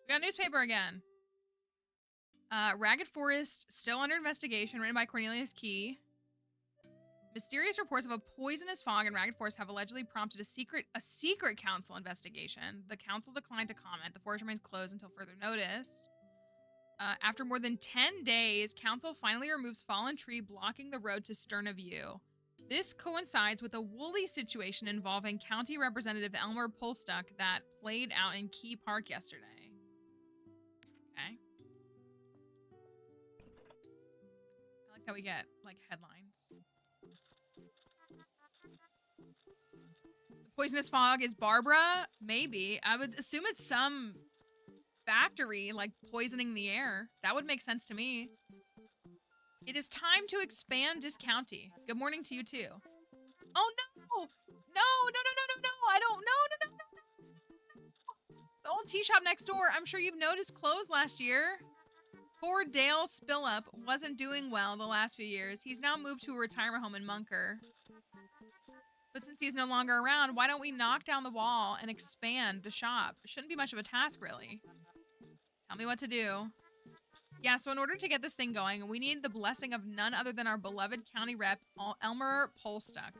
We got a newspaper again. Ragged Forest, still under investigation, written by Cornelius Key. Mysterious reports of a poisonous fog in Ragged Forest have allegedly prompted a secret council investigation. The council declined to comment. The forest remains closed until further notice. After more than 10 days, council finally removes fallen tree blocking the road to Sterna View. This coincides with a woolly situation involving County Representative Elmer Polstuck that played out in Key Park yesterday. Okay. I like that we get, like, headlines. The poisonous fog is Barbara? Maybe. I would assume it's some factory, like, poisoning the air. That would make sense to me. It is time to expand this county. Good morning to you, too. Oh, no! No! I don't... No! The old tea shop next door, I'm sure you've noticed, closed last year. Poor Dale Spillup wasn't doing well the last few years. He's now moved to a retirement home in Munker. But since he's no longer around, why don't we knock down the wall and expand the shop? It shouldn't be much of a task, really. Tell me what to do. Yeah, so in order to get this thing going, we need the blessing of none other than our beloved county rep, Elmer Polstuck.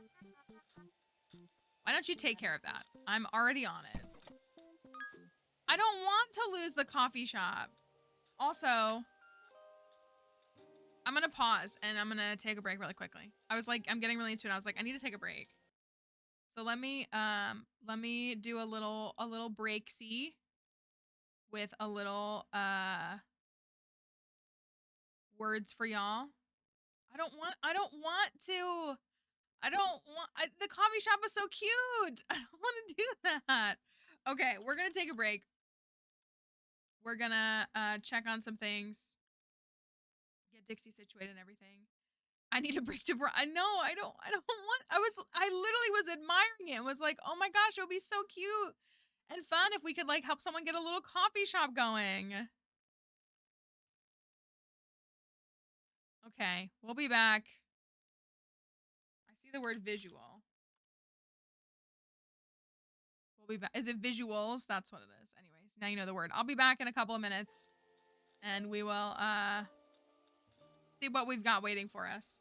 Why don't you take care of that? I'm already on it. I don't want to lose the coffee shop. Also, I'm gonna pause and I'm gonna take a break really quickly. I was like, I'm getting really into it. I was like, I need to take a break. So let me do a little break-see with a little words for y'all. I don't want to. The coffee shop is so cute. I don't want to do that. Okay, we're gonna take a break. We're gonna check on some things, get Dixie situated and everything. I need a break to I know, I don't want I literally was admiring it. Was like, oh my gosh, it would be so cute and fun if we could like help someone get a little coffee shop going. Okay, we'll be back. I see the word visual. We'll be back. Is it visuals? That's what it is. Anyways, now you know the word. I'll be back in a couple of minutes and we will see what we've got waiting for us.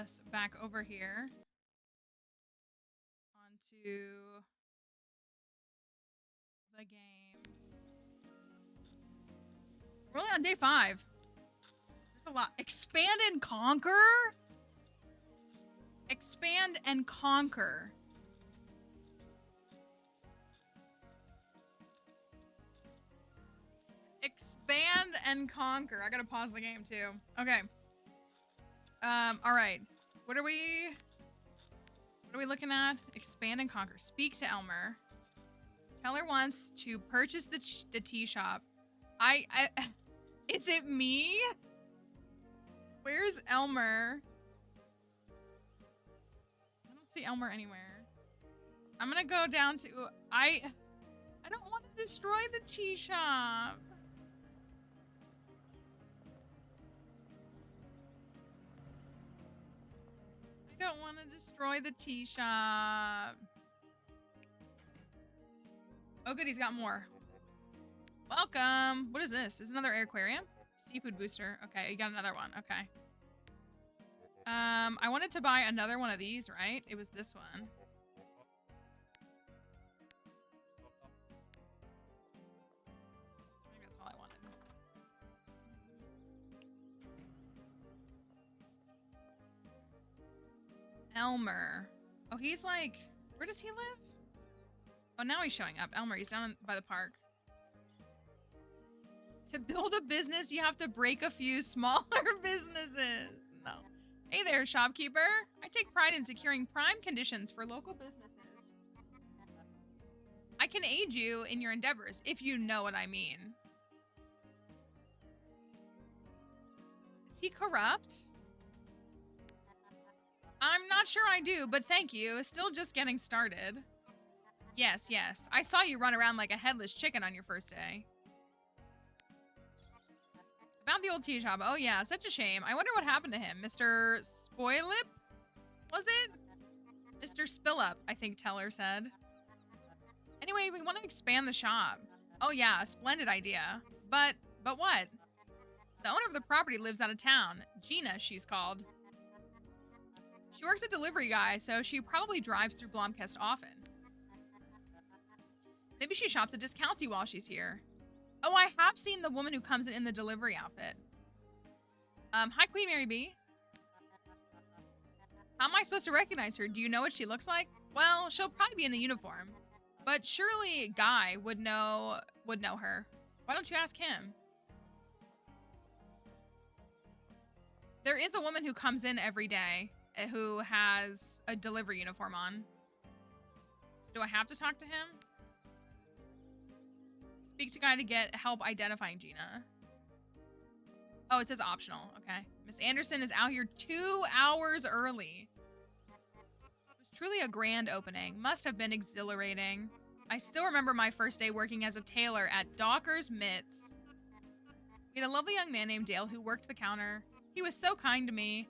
us back over here onto the game. We're only on day 5. There's a lot. Expand and conquer? Expand and conquer. Expand and conquer. I gotta pause the game too. Okay. All right. What are we looking at? Expand and conquer. Speak to Elmer. Tell her once to purchase the tea shop. Is it me? Where's Elmer? I don't see Elmer anywhere. I'm gonna go down to, I don't want to destroy the tea shop. I don't want to destroy the tea shop. Oh good, he's got more. Welcome. What is this? Is this another aquarium? Seafood booster. Okay, you got another one. Okay. I wanted to buy another one of these, right? It was this one. Maybe that's all I wanted. Elmer. Oh, he's like, where does he live? Oh, now he's showing up. Elmer, he's down by the park. To build a business, you have to break a few smaller businesses. No. Hey there, shopkeeper. I take pride in securing prime conditions for local businesses. I can aid you in your endeavors, if you know what I mean. Is he corrupt? I'm not sure I do, but thank you. It's still just getting started. Yes, yes. I saw you run around like a headless chicken on your first day. About the old tea shop. Oh yeah, such a shame. I wonder what happened to him. Mr. Spoilip? Was it? Mr. Spillup, I think Teller said. Anyway, we want to expand the shop. Oh yeah, a splendid idea. But what? The owner of the property lives out of town. Gina, she's called. She works a delivery guy, so she probably drives through Blomkest often. Maybe she shops at Discounty while she's here. Oh, I have seen the woman who comes in the delivery outfit. Hi, Queen Mary B. How am I supposed to recognize her? Do you know what she looks like? Well, she'll probably be in the uniform. But surely Guy would know her. Why don't you ask him? There is a woman who comes in every day who has a delivery uniform on. So do I have to talk to him? Speak to Guy to get help identifying Gina. Oh, it says optional. Okay. Miss Anderson is out here 2 hours early. It was truly a grand opening. Must have been exhilarating. I still remember my first day working as a tailor at Docker's Mitts. We had a lovely young man named Dale who worked the counter. He was so kind to me.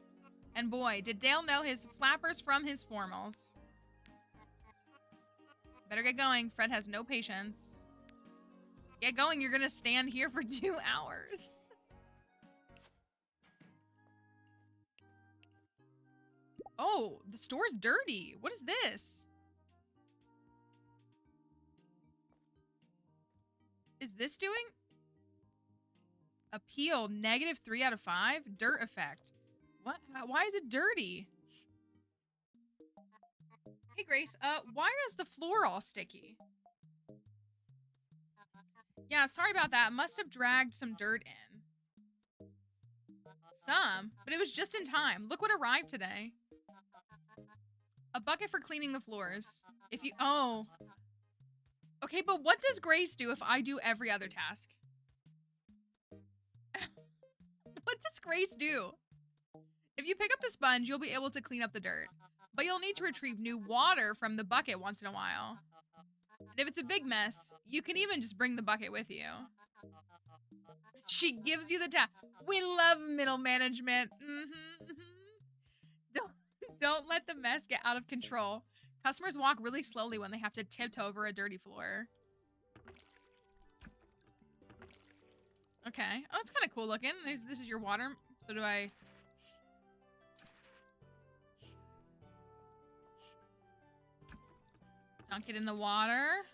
And boy, did Dale know his flappers from his formals. Better get going. Fred has no patience. Get going. You're going to stand here for 2 hours. Oh, the store's dirty. What is this? Is this doing? Appeal, -3 out of 5. Dirt effect. What? Why is it dirty? Hey, Grace. Why is the floor all sticky? Yeah, sorry about that. Must have dragged some dirt in. Some? But it was just in time. Look what arrived today. A bucket for cleaning the floors. If you... Oh. Okay, but what does Grace do if I do every other task? What does Grace do? If you pick up the sponge, you'll be able to clean up the dirt. But you'll need to retrieve new water from the bucket once in a while. And if it's a big mess, you can even just bring the bucket with you. She gives you the task. We love middle management. Don't let the mess get out of control. Customers walk really slowly when they have to tiptoe over a dirty floor. Okay. Oh, it's kind of cool looking. This is your water. So do I... Dunk it in the water.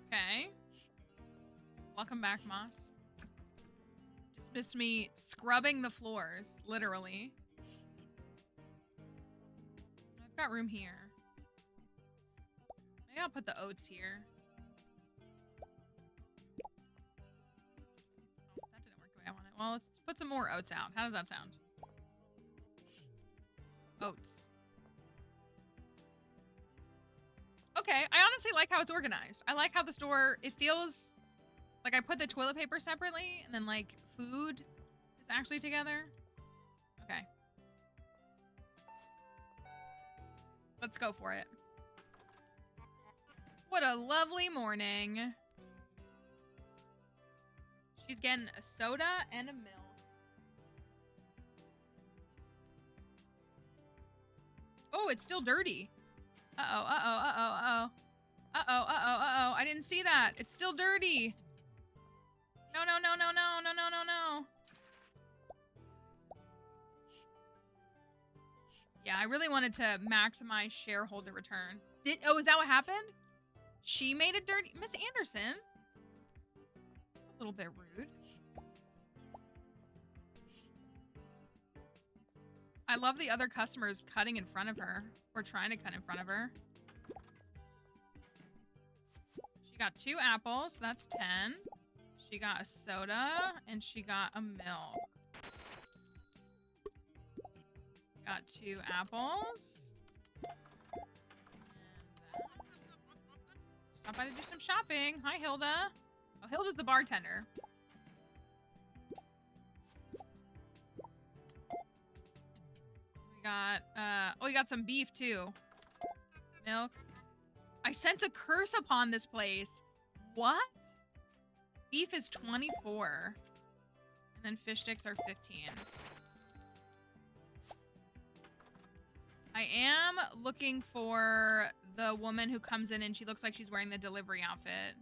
Okay. Welcome back, Moss. Just missed me scrubbing the floors, literally. I've got room here. Maybe I'll put the oats here. Oh, that didn't work the way I wanted. Well, let's put some more oats out. How does that sound? Oats. Okay, I honestly like how it's organized. I like how the store, it feels like I put the toilet paper separately and then like food is actually together. Okay. Let's go for it. What a lovely morning. She's getting a soda and a milk. Oh, it's still dirty. Uh-oh, uh-oh, uh-oh, uh-oh. Uh-oh, uh-oh, uh-oh. I didn't see that. It's still dirty. No, no, no, no, no, no, no, no, no. Yeah, I really wanted to maximize shareholder return. Oh, is that what happened? She made it dirty? Miss Anderson? That's a little bit rude. I love the other customers cutting in front of her. Or trying to cut in front of her. She got 2 apples, so that's 10. She got a soda, and she got a milk. Got 2 apples. Stop by to do some shopping. Hi, Hilda. Oh, Hilda's the bartender. We got, oh, we got some beef, too. Milk. I sense a curse upon this place. What? Beef is 24. And then fish sticks are 15. I am looking for the woman who comes in and she looks like she's wearing the delivery outfit.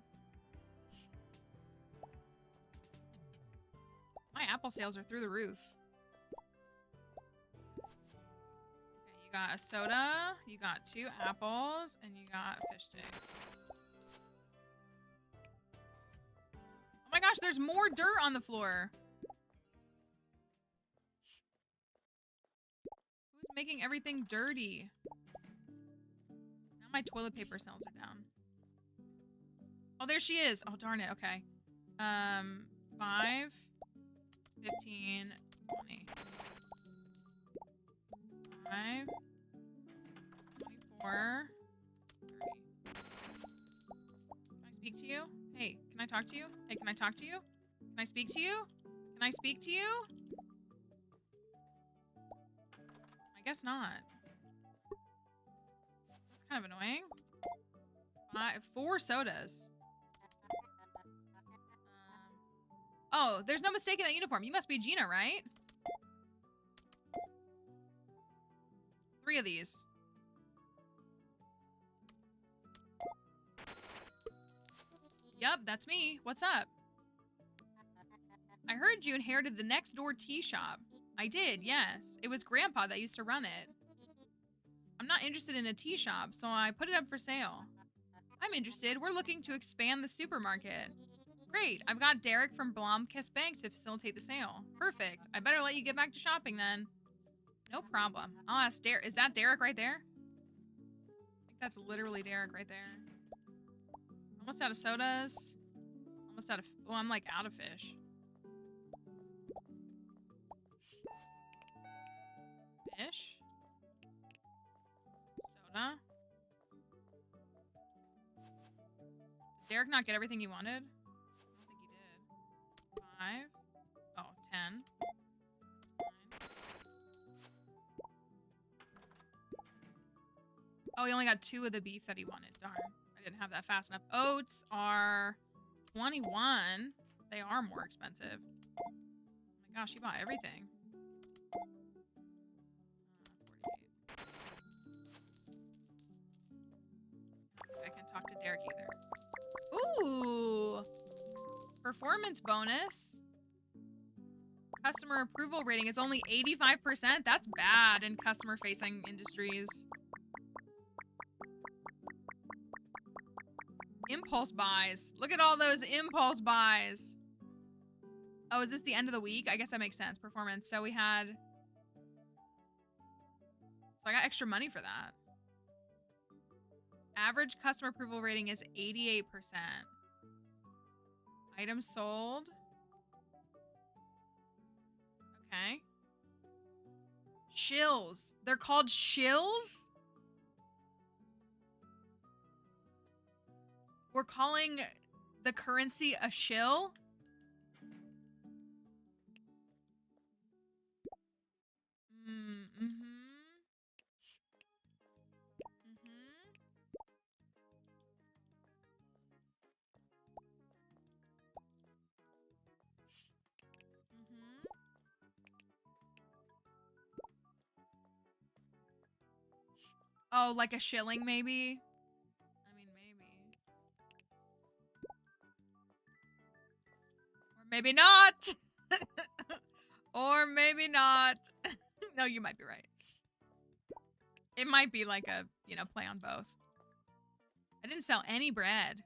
My apple sales are through the roof. Okay, you got a soda, you got 2 apples, and you got fish sticks. Oh my gosh, there's more dirt on the floor. Who's making everything dirty? Now my toilet paper sales are down. Oh, there she is. Oh, darn it. Okay. 5, 15, 20. 5, 24, 30. Can I speak to you? Hey, can I talk to you? Hey, can I talk to you? Can I speak to you? Can I speak to you? I guess not. That's kind of annoying. 4 sodas. Oh, there's no mistake in that uniform. You must be Gina, right? 3 of these. Yup, that's me. What's up? I heard you inherited the next door tea shop. I did, yes. It was Grandpa that used to run it. I'm not interested in a tea shop, so I put it up for sale. I'm interested. We're looking to expand the supermarket. Great. I've got Derek from Blomkiss Bank to facilitate the sale. Perfect. I better let you get back to shopping then. No problem. I'll ask Derek. Is that Derek right there? I think that's literally Derek right there. Almost out of sodas. Almost out of... Oh, I'm like out of fish. Fish. Soda. Did Derek not get everything he wanted? I don't think he did. 5. Oh, 10. 9. Oh, he only got 2 of the beef that he wanted. Darn. I didn't have that fast enough. Oats are 21. They are more expensive. Oh my gosh, he bought everything. 48. I can't talk to Derek either. Ooh! Performance bonus. Customer approval rating is only 85%. That's bad in customer-facing industries. Impulse buys. Look at all those impulse buys. Oh, is this the end of the week? I guess that makes sense. Performance. So we had... So I got extra money for that. Average customer approval rating is 88%. Items sold. Okay. Shills. They're called shills? We're calling the currency a shill? Oh, like a shilling, maybe? I mean, maybe. Or maybe not! Or maybe not. No, you might be right. It might be like a, you know, play on both. I didn't sell any bread.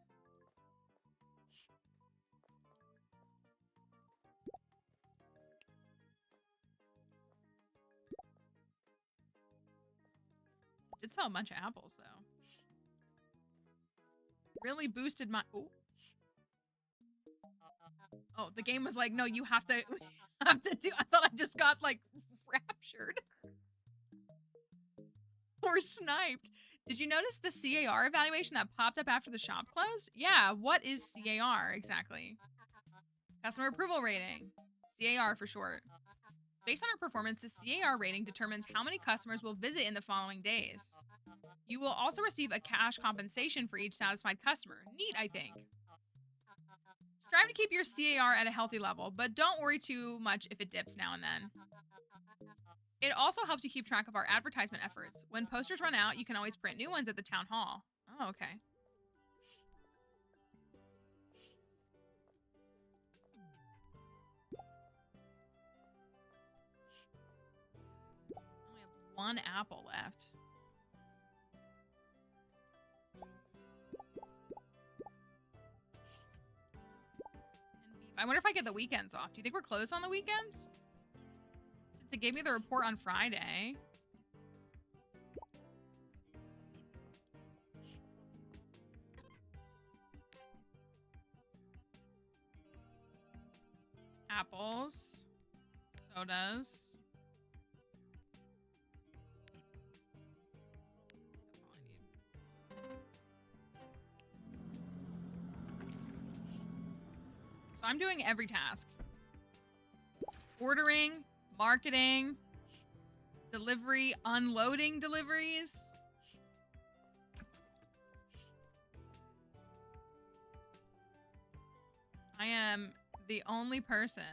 Did sell a bunch of apples, though. Really boosted my... Ooh. Oh, the game was like, no, you have to... have to do... I thought I just got, like, raptured. Or sniped. Did you notice the CAR evaluation that popped up after the shop closed? Yeah, what is CAR exactly? Customer approval rating. CAR for short. Based on our performance, the CAR rating determines how many customers will visit in the following days. You will also receive a cash compensation for each satisfied customer. Neat, I think. Strive to keep your CAR at a healthy level, but don't worry too much if it dips now and then. It also helps you keep track of our advertisement efforts. When posters run out, you can always print new ones at the town hall. Oh, okay. I only have one apple left. I wonder if I get the weekends off. Do you think we're closed on the weekends? Since it gave me the report on Friday. Apples. Sodas. So I'm doing every task. Ordering, marketing, delivery, unloading deliveries. I am the only person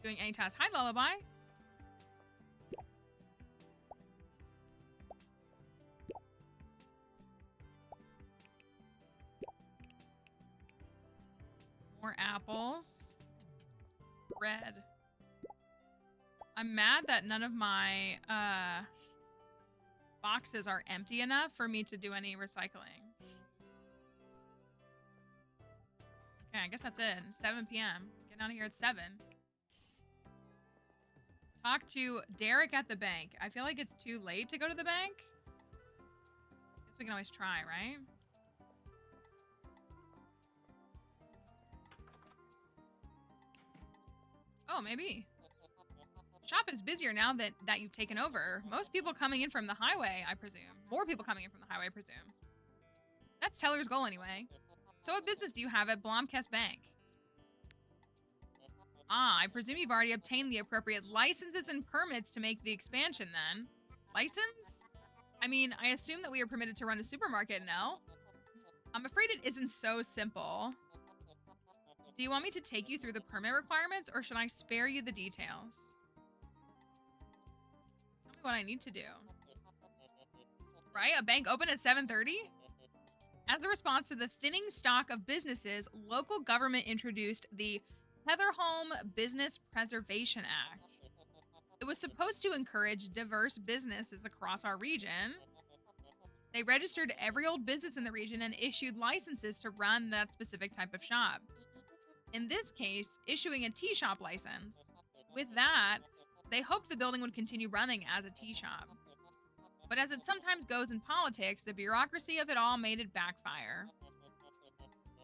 doing any task. Hi, Lullaby. More apples. Bread. I'm mad that none of my boxes are empty enough for me to do any recycling. Okay, I guess that's it. 7 p.m. Get out of here at 7. Talk to Derek at the bank. I feel like it's too late to go to the bank. Guess we can always try, right? Oh, maybe. Shop is busier now that you've taken over. Most people coming in from the highway, I presume. More people coming in from the highway, I presume. That's Teller's goal anyway. So what business do you have at Blomkest Bank? Ah, I presume you've already obtained the appropriate licenses and permits to make the expansion then. License? I mean, I assume that we are permitted to run a supermarket, no? I'm afraid it isn't so simple. Do you want me to take you through the permit requirements, or should I spare you the details? Tell me what I need to do. Right? A bank open at 7:30? As a response to the thinning stock of businesses, local government introduced the Heather Home Business Preservation Act. It was supposed to encourage diverse businesses across our region. They registered every old business in the region and issued licenses to run that specific type of shop. In this case, issuing a tea shop license. With that, they hoped the building would continue running as a tea shop. But as it sometimes goes in politics, the bureaucracy of it all made it backfire.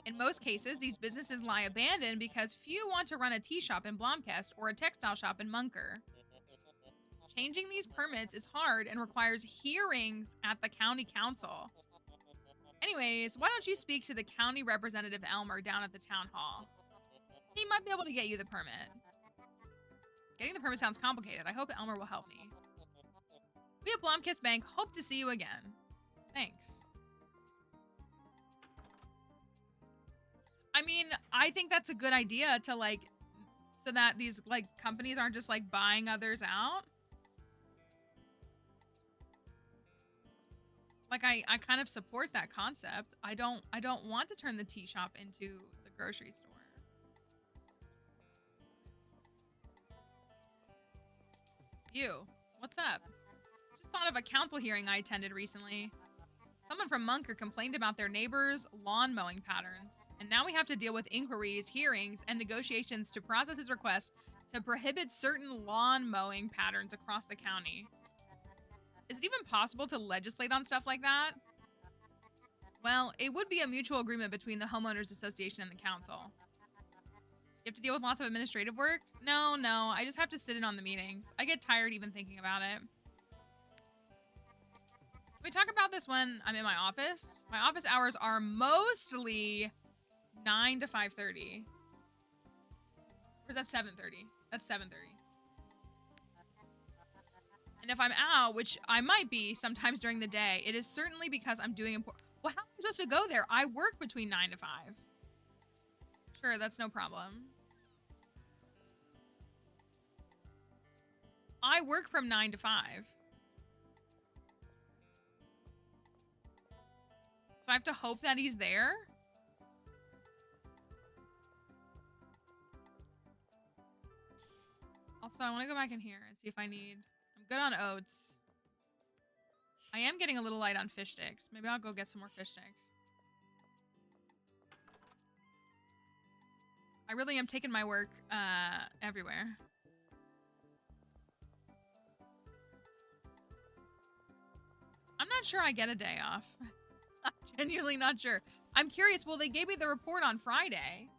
In most cases, these businesses lie abandoned because few want to run a tea shop in Blomkest or a textile shop in Munker. Changing these permits is hard and requires hearings at the county council. Anyways, why don't you speak to the county representative Elmer down at the town hall? He might be able to get you the permit. Getting the permit sounds complicated. I hope Elmer will help me. We at Blomkist Bank hope to see you again. Thanks. I mean, I think that's a good idea to like, so that these like companies aren't just like buying others out. Like I kind of support that concept. I don't want to turn the tea shop into the grocery store. You, what's up? Just thought of a council hearing I attended recently. Someone from Munker complained about their neighbor's lawn mowing patterns, and now we have to deal with inquiries, hearings, and negotiations to process his request to prohibit certain lawn mowing patterns across the county. Is it even possible to legislate on stuff like that? Well, it would be a mutual agreement between the homeowners association and the council. You have to deal with lots of administrative work? No, I just have to sit in on the meetings. I get tired even thinking about it. We talk about this when I'm in my office. My office hours are mostly 9 to 5:30. Or is that 7:30? That's 7:30. And if I'm out, which I might be sometimes during the day, it is certainly because I'm doing important. Well, how am I supposed to go there? I work between 9 to 5. Sure, that's no problem. I work from 9 to 5. So I have to hope that he's there? Also, I want to go back in here and see if I need... I'm good on oats. I am getting a little light on fish sticks. Maybe I'll go get some more fish sticks. I really am taking my work everywhere. I'm not sure I get a day off. I'm genuinely not sure. I'm curious. Well, they gave me the report on Friday,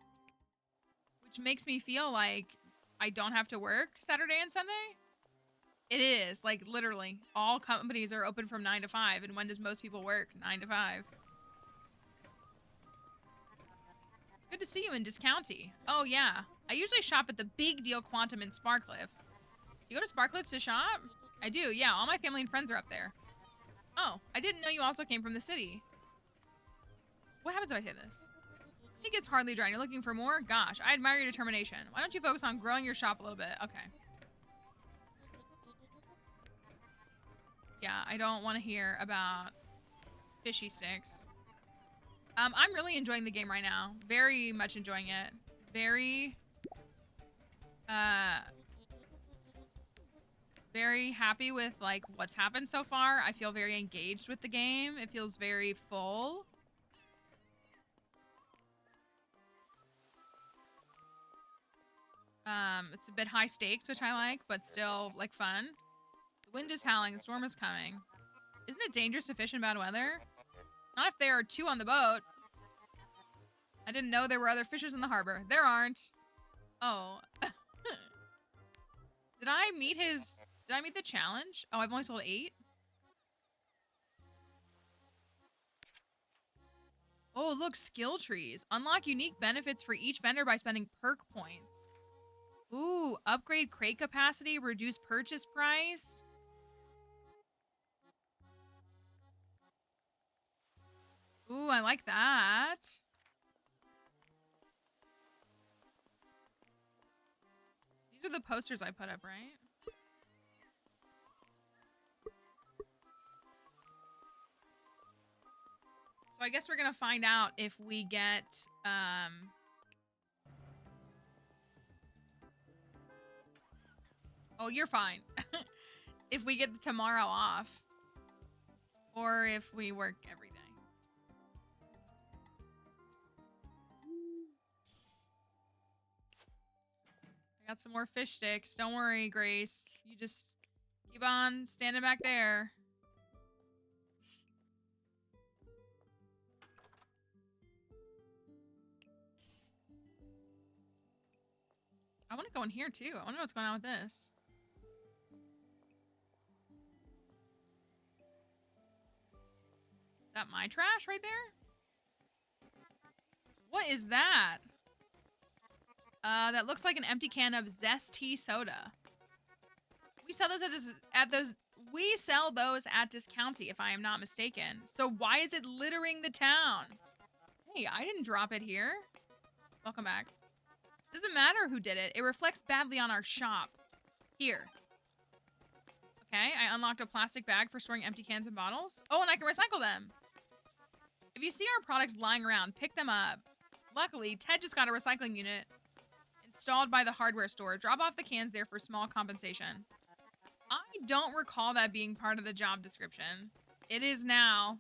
which makes me feel like I don't have to work Saturday and Sunday. It is, like, literally. All companies are open from 9 to 5. And when does most people work? 9 to 5. It's good to see you in Discounty. Oh, yeah. I usually shop at the Big Deal Quantum in Sparkliff. Do you go to Sparkliff to shop? I do, yeah. All my family and friends are up there. Oh, I didn't know you also came from the city. What happens if I say this? He gets hardly dry. You're looking for more? Gosh, I admire your determination. Why don't you focus on growing your shop a little bit? Okay. Yeah, I don't want to hear about fishy sticks. I'm really enjoying the game right now. Very much enjoying it. Very happy with like what's happened so far. I feel very engaged with the game. It feels very full. It's a bit high stakes, which I like, but still like fun. The wind is howling, the storm is coming. Isn't it dangerous to fish in bad weather? Not if there are 2 on the boat. I didn't know there were other fishers in the harbor. There aren't. Oh. Did I meet the challenge? Oh, I've only sold 8? Oh, look, skill trees. Unlock unique benefits for each vendor by spending perk points. Ooh, upgrade crate capacity, reduce purchase price. Ooh, I like that. These are the posters I put up, right? So I guess we're gonna find out if we get, Oh, you're fine. If we get tomorrow off. Or if we work every day. I got some more fish sticks. Don't worry, Grace. You just keep on standing back there. I want to go in here too. I want to know what's going on with this. Is that my trash right there? What is that? That looks like an empty can of Zesty soda. We sell those we sell those at Discounty, if I am not mistaken. So why is it littering the town? Hey, I didn't drop it here. Welcome back. Doesn't matter who did it. It reflects badly on our shop. Here. Okay, I unlocked a plastic bag for storing empty cans and bottles. Oh, and I can recycle them. If you see our products lying around, pick them up. Luckily, Ted just got a recycling unit installed by the hardware store. Drop off the cans there for small compensation. I don't recall that being part of the job description. It is now.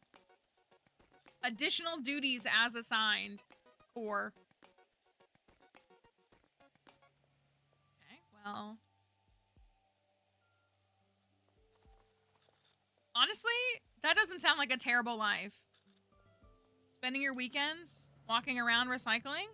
Additional duties as assigned. Or. Okay, well. Honestly, that doesn't sound like a terrible life. Spending your weekends walking around recycling?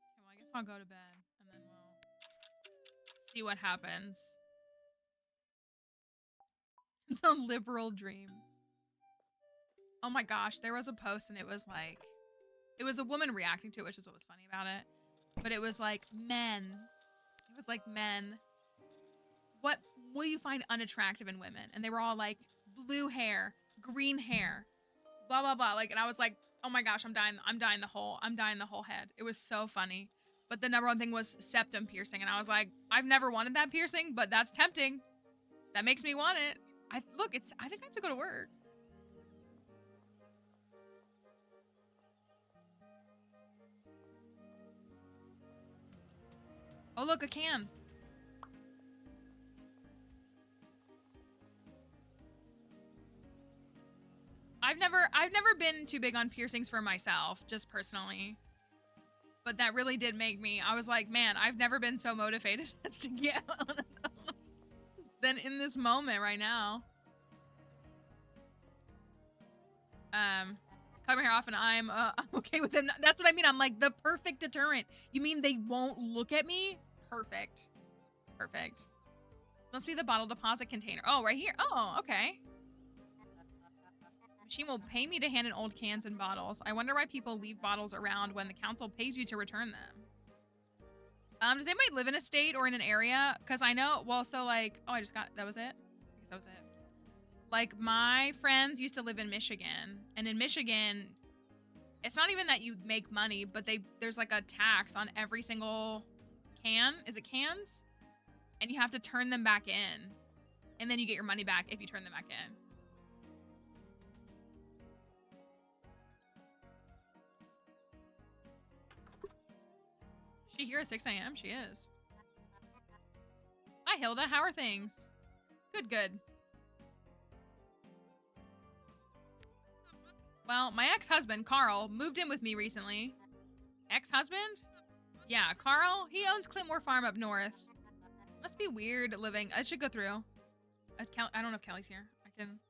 Well, I guess I'll go to bed and then we'll see what happens. The liberal dream. Oh my gosh, there was a post and it was like, it was a woman reacting to it, which is what was funny about it. But it was like, men. It was like, men. What do you find unattractive in women? And they were all like, blue hair, green hair, blah, blah, blah. Like, and I was like, oh my gosh, I'm dying the whole head. It was so funny. But the number one thing was septum piercing. And I was like, I've never wanted that piercing, but that's tempting. That makes me want it. I think I have to go to work. Oh, look, a can. I've never been too big on piercings for myself, just personally. But that really did make me, I was like, man, I've never been so motivated to get one of those than in this moment right now. Cut my hair off and I'm okay with them. That's what I mean. I'm like, the perfect deterrent. You mean they won't look at me? Perfect. Perfect. Must be the bottle deposit container. Oh, right here. Oh, okay. Machine will pay me to hand in old cans and bottles. I wonder why people leave bottles around when the council pays you to return them. Does anybody live in a state or in an area? Because I know, well, so like, oh, that was it? I guess that was it. Like, my friends used to live in Michigan. And in Michigan, it's not even that you make money, but there's like a tax on every single can. Is it cans? And you have to turn them back in. And then you get your money back if you turn them back in. Is she here at 6 a.m.? She is. Hi, Hilda. How are things? Good, good. Well, my ex-husband, Carl, moved in with me recently. Ex-husband? Yeah, Carl, he owns Clintmore Farm up north. Must be weird living. I should go through. I don't know if Kelly's here. I can.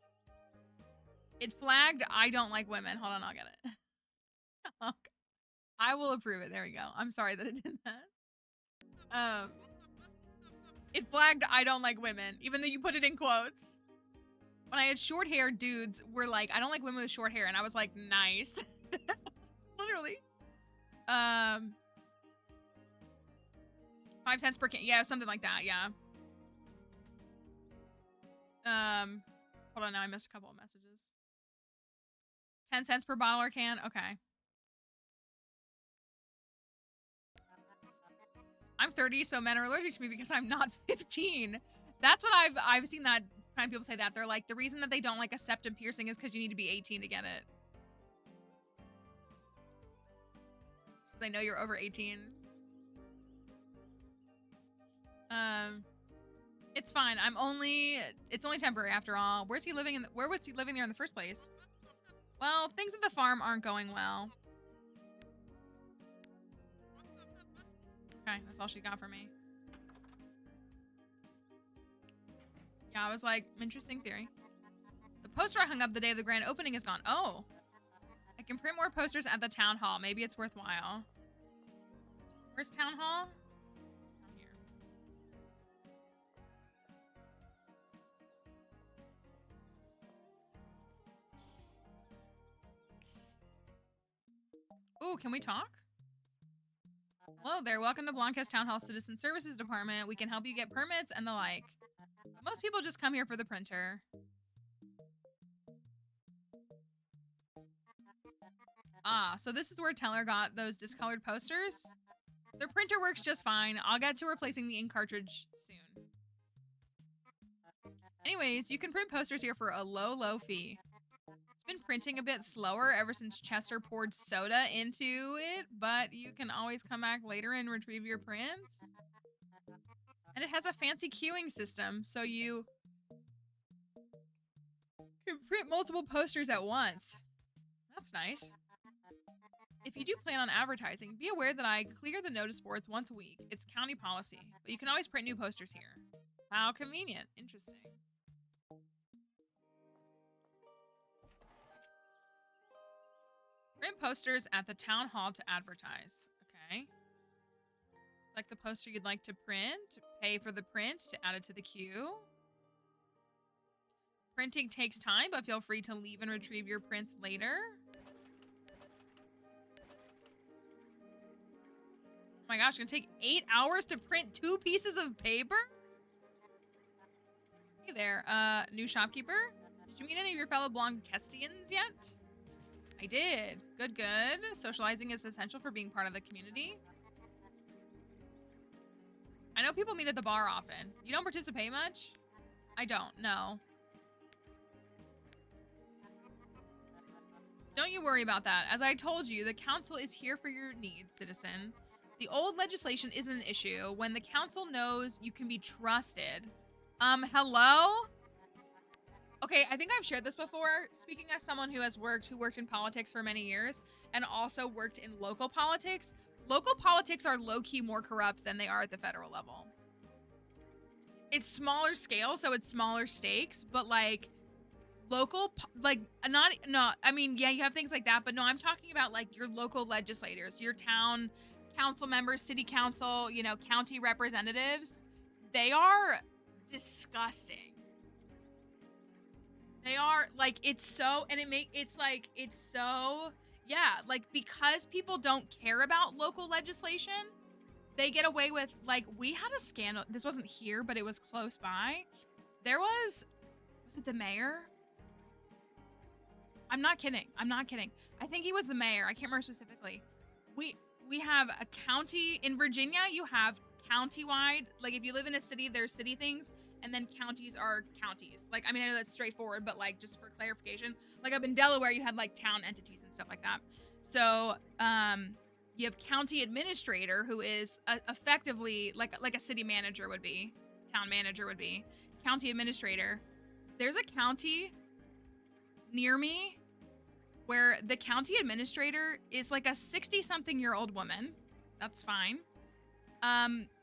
It flagged, I don't like women. Hold on, I'll get it. Okay. I will approve it. There we go. I'm sorry that it did that. It flagged, I don't like women, even though you put it in quotes. When I had short hair, dudes were like, I don't like women with short hair. And I was like, nice. Literally. 5 cents per can. Yeah, something like that. Yeah. Hold on. Now I missed a couple of messages. 10 cents per bottle or can. Okay. I'm 30, so men are allergic to me because I'm not 15. That's what I've seen that kind of people say that. They're like, the reason that they don't like a septum piercing is because you need to be 18 to get it. So they know you're over 18. It's fine. It's only temporary after all. Where was he living there in the first place? Well, things at the farm aren't going well. Okay, that's all she got for me. Yeah, I was like, interesting theory. The poster I hung up the day of the grand opening is gone. Oh. I can print more posters at the town hall. Maybe it's worthwhile. Where's town hall? Down here. Ooh, can we talk? Hello there. Welcome to Blanca's Town Hall Citizen Services Department. We can help you get permits and the like. Most people just come here for the printer. Ah, so this is where Teller got those discolored posters. Their printer works just fine. I'll get to replacing the ink cartridge soon. Anyways, you can print posters here for a low fee. It's been printing a bit slower ever since Chester poured soda into it, but you can always come back later and retrieve your prints. And it has a fancy queuing system, so you can print multiple posters at once. That's nice. If you do plan on advertising, be aware that I clear the notice boards once a week. It's county policy, but you can always print new posters here. How convenient. Interesting. Print posters at the town hall to advertise. Okay. Select the poster you'd like to print. Pay for the print to add it to the queue. Printing takes time, but feel free to leave and retrieve your prints later. Oh my gosh, it's gonna take 8 hours to print 2 pieces of paper? Hey there, new shopkeeper. Did you meet any of your fellow Blancestians yet? I did. Good. Socializing is essential for being part of the community. I know people meet at the bar often. You don't participate much? I don't, no. Don't you worry about that. As I told you, the council is here for your needs, citizen. The old legislation isn't an issue when the council knows you can be trusted. Hello? Okay, I think I've shared this before. Speaking as someone who worked in politics for many years and also worked in local politics are low-key more corrupt than they are at the federal level. It's smaller scale, so it's smaller stakes, but like local, I mean, yeah, you have things like that, but no, I'm talking about like your local legislators, your town council members, city council, you know, county representatives. They are disgusting. They are like, it's so, yeah, like because people don't care about local legislation, they get away with, like, we had a scandal. This wasn't here, but it was close by. There was it the mayor? I'm not kidding. I think he was the mayor. I can't remember specifically. We have a county in Virginia. You have county-wide. Like if you live in a city, there's city things, and then counties are counties. Like, I mean, I know that's straightforward, but like just for clarification, like up in Delaware, you had like town entities and stuff like that. So you have county administrator, who is effectively like a city manager would be, town manager would be, county administrator. There's a county near me where the county administrator is like a 60-something-year-old woman. That's fine.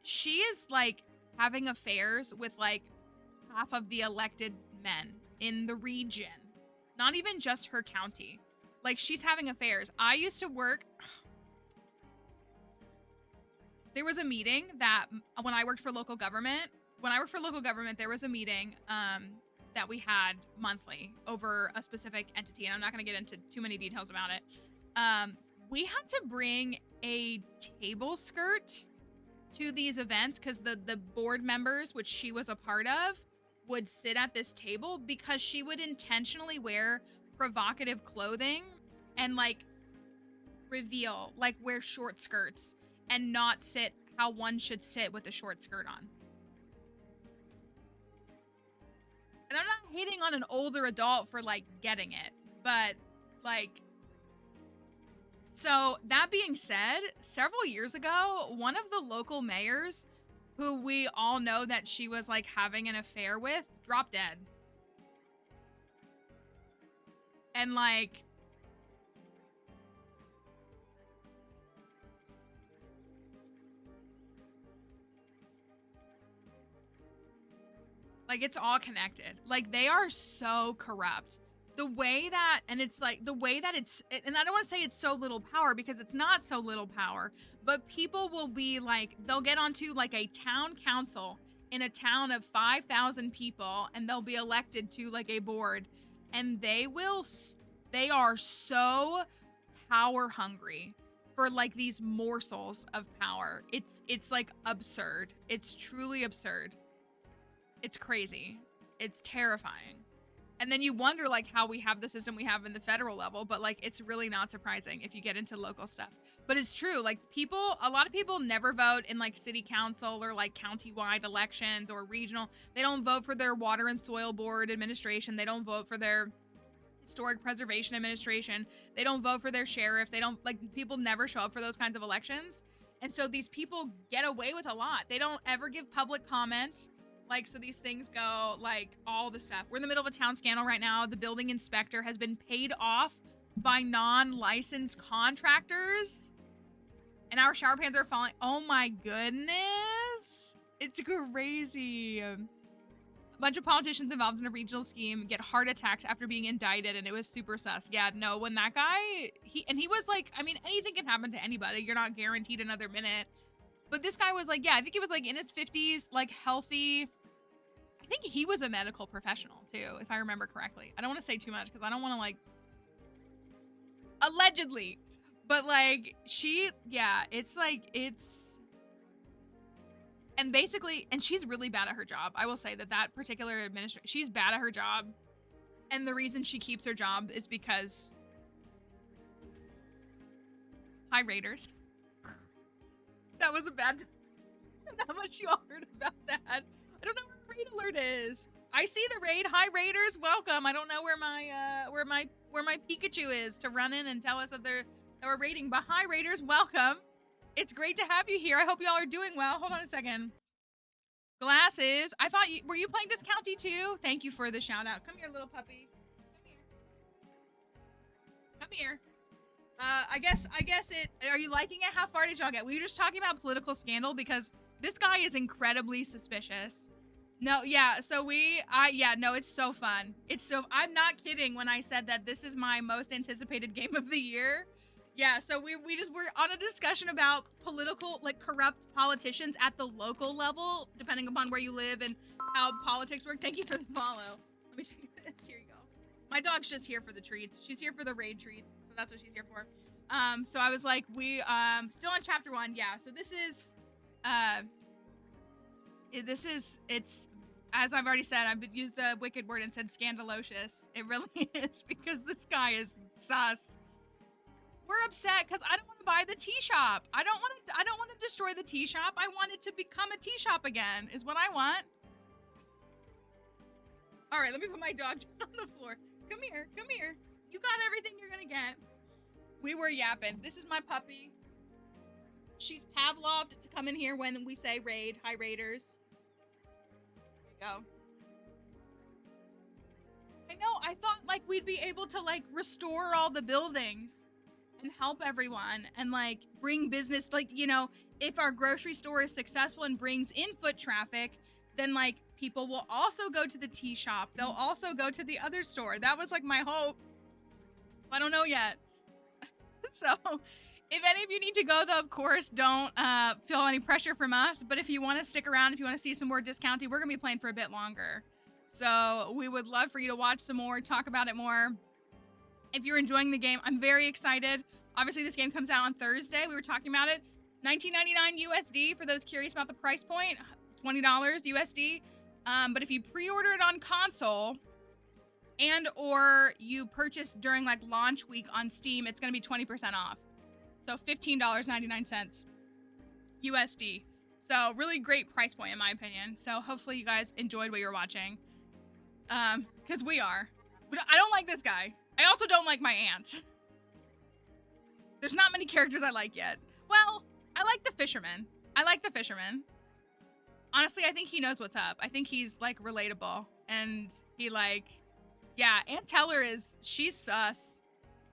She is like having affairs with like half of the elected men in the region. Not even just her county. Like she's having affairs. I used to work. There was a meeting that when I worked for local government, there was a meeting that we had monthly over a specific entity, and I'm not going to get into too many details about it. We had to bring a table skirt to these events because the board members, which she was a part of, would sit at this table because she would intentionally wear provocative clothing and like wear short skirts and not sit how one should sit with a short skirt on. And I'm not hating on an older adult for, like, getting it, but, like... So, that being said, several years ago, one of the local mayors, who we all know that she was, like, having an affair with, dropped dead. And, like... Like, it's all connected. Like, they are so corrupt. The way that, and it's like, the way that it's, and I don't want to say it's so little power, because it's not so little power, but people will be like, they'll get onto like a town council in a town of 5,000 people, and they'll be elected to like a board, and they are so power hungry for like these morsels of power. It's like absurd. It's truly absurd. It's crazy. It's terrifying. And then you wonder like how we have the system we have in the federal level, but like it's really not surprising if you get into local stuff. But it's true, like a lot of people never vote in like city council or like county-wide elections or regional. They don't vote for their water and soil board administration. They don't vote for their historic preservation administration. They don't vote for their sheriff. They don't, like, people never show up for those kinds of elections. And so these people get away with a lot. They don't ever give public comment. Like, so these things go, like, all the stuff. We're in the middle of a town scandal right now. The building inspector has been paid off by non-licensed contractors. And our shower pans are falling. Oh my goodness. It's crazy. A bunch of politicians involved in a regional scheme get heart attacks after being indicted, and it was super sus. Yeah, no, when that guy, he was like, I mean, anything can happen to anybody. You're not guaranteed another minute. But this guy was like, yeah, I think he was like in his 50s, like healthy. I think he was a medical professional too, if I remember correctly. I don't want to say too much because I don't want to like, allegedly. But like it's like, and basically, and she's really bad at her job. I will say that particular administrator, she's bad at her job. And the reason she keeps her job is because, hi Raiders. That was a bad time. How much you all heard about that? I don't know where raid alert is. I see the raid. Hi Raiders, welcome. I don't know where my Pikachu is to run in and tell us that we're raiding. But hi Raiders, welcome. It's great to have you here. I hope you all are doing well. Hold on a second. Glasses. I thought were you playing this county too? Thank you for the shout out. Come here, little puppy. Come here. Come here. I guess are you liking it? How far did y'all get? We were just talking about political scandal because this guy is incredibly suspicious. No, yeah, so no, it's so fun. I'm not kidding when I said that this is my most anticipated game of the year. Yeah, so we're on a discussion about political, like corrupt politicians at the local level, depending upon where you live and how politics work. Thank you for the follow. Let me take this, here you go. My dog's just here for the treats. She's here for the raid treats. So that's what she's here for. So I was like, still on chapter 1. Yeah. So it's, as I've already said, I've used a wicked word and said scandalocious. It really is because this guy is sus. We're upset because I don't want to buy the tea shop. I don't want to destroy the tea shop. I want it to become a tea shop again is what I want. All right. Let me put my dog down on the floor. Come here. Come here. You got everything you're gonna get. We were yapping. This is my puppy. She's Pavloved to come in here when we say raid. Hi, Raiders. There you go. I know, I thought like we'd be able to like restore all the buildings and help everyone and like bring business, like, you know, if our grocery store is successful and brings in foot traffic, then like people will also go to the tea shop. They'll also go to the other store. That was like my hope. I don't know yet. So if any of you need to go though, of course, don't feel any pressure from us. But if you want to stick around, if you want to see some more discounting, we're going to be playing for a bit longer. So we would love for you to watch some more, talk about it more. If you're enjoying the game, I'm very excited. Obviously, this game comes out on Thursday. We were talking about it. $19.99 USD for those curious about the price point. $20 USD. But if you pre-order it on console and or you purchase during like launch week on Steam, it's going to be 20% off. So $15.99. USD. So really great price point in my opinion. So hopefully you guys enjoyed what you're watching. Because we are. But I don't like this guy. I also don't like my aunt. There's not many characters I like yet. Well, I like the fisherman. Honestly, I think he knows what's up. I think he's like relatable. And he like, yeah, Aunt Teller she's sus.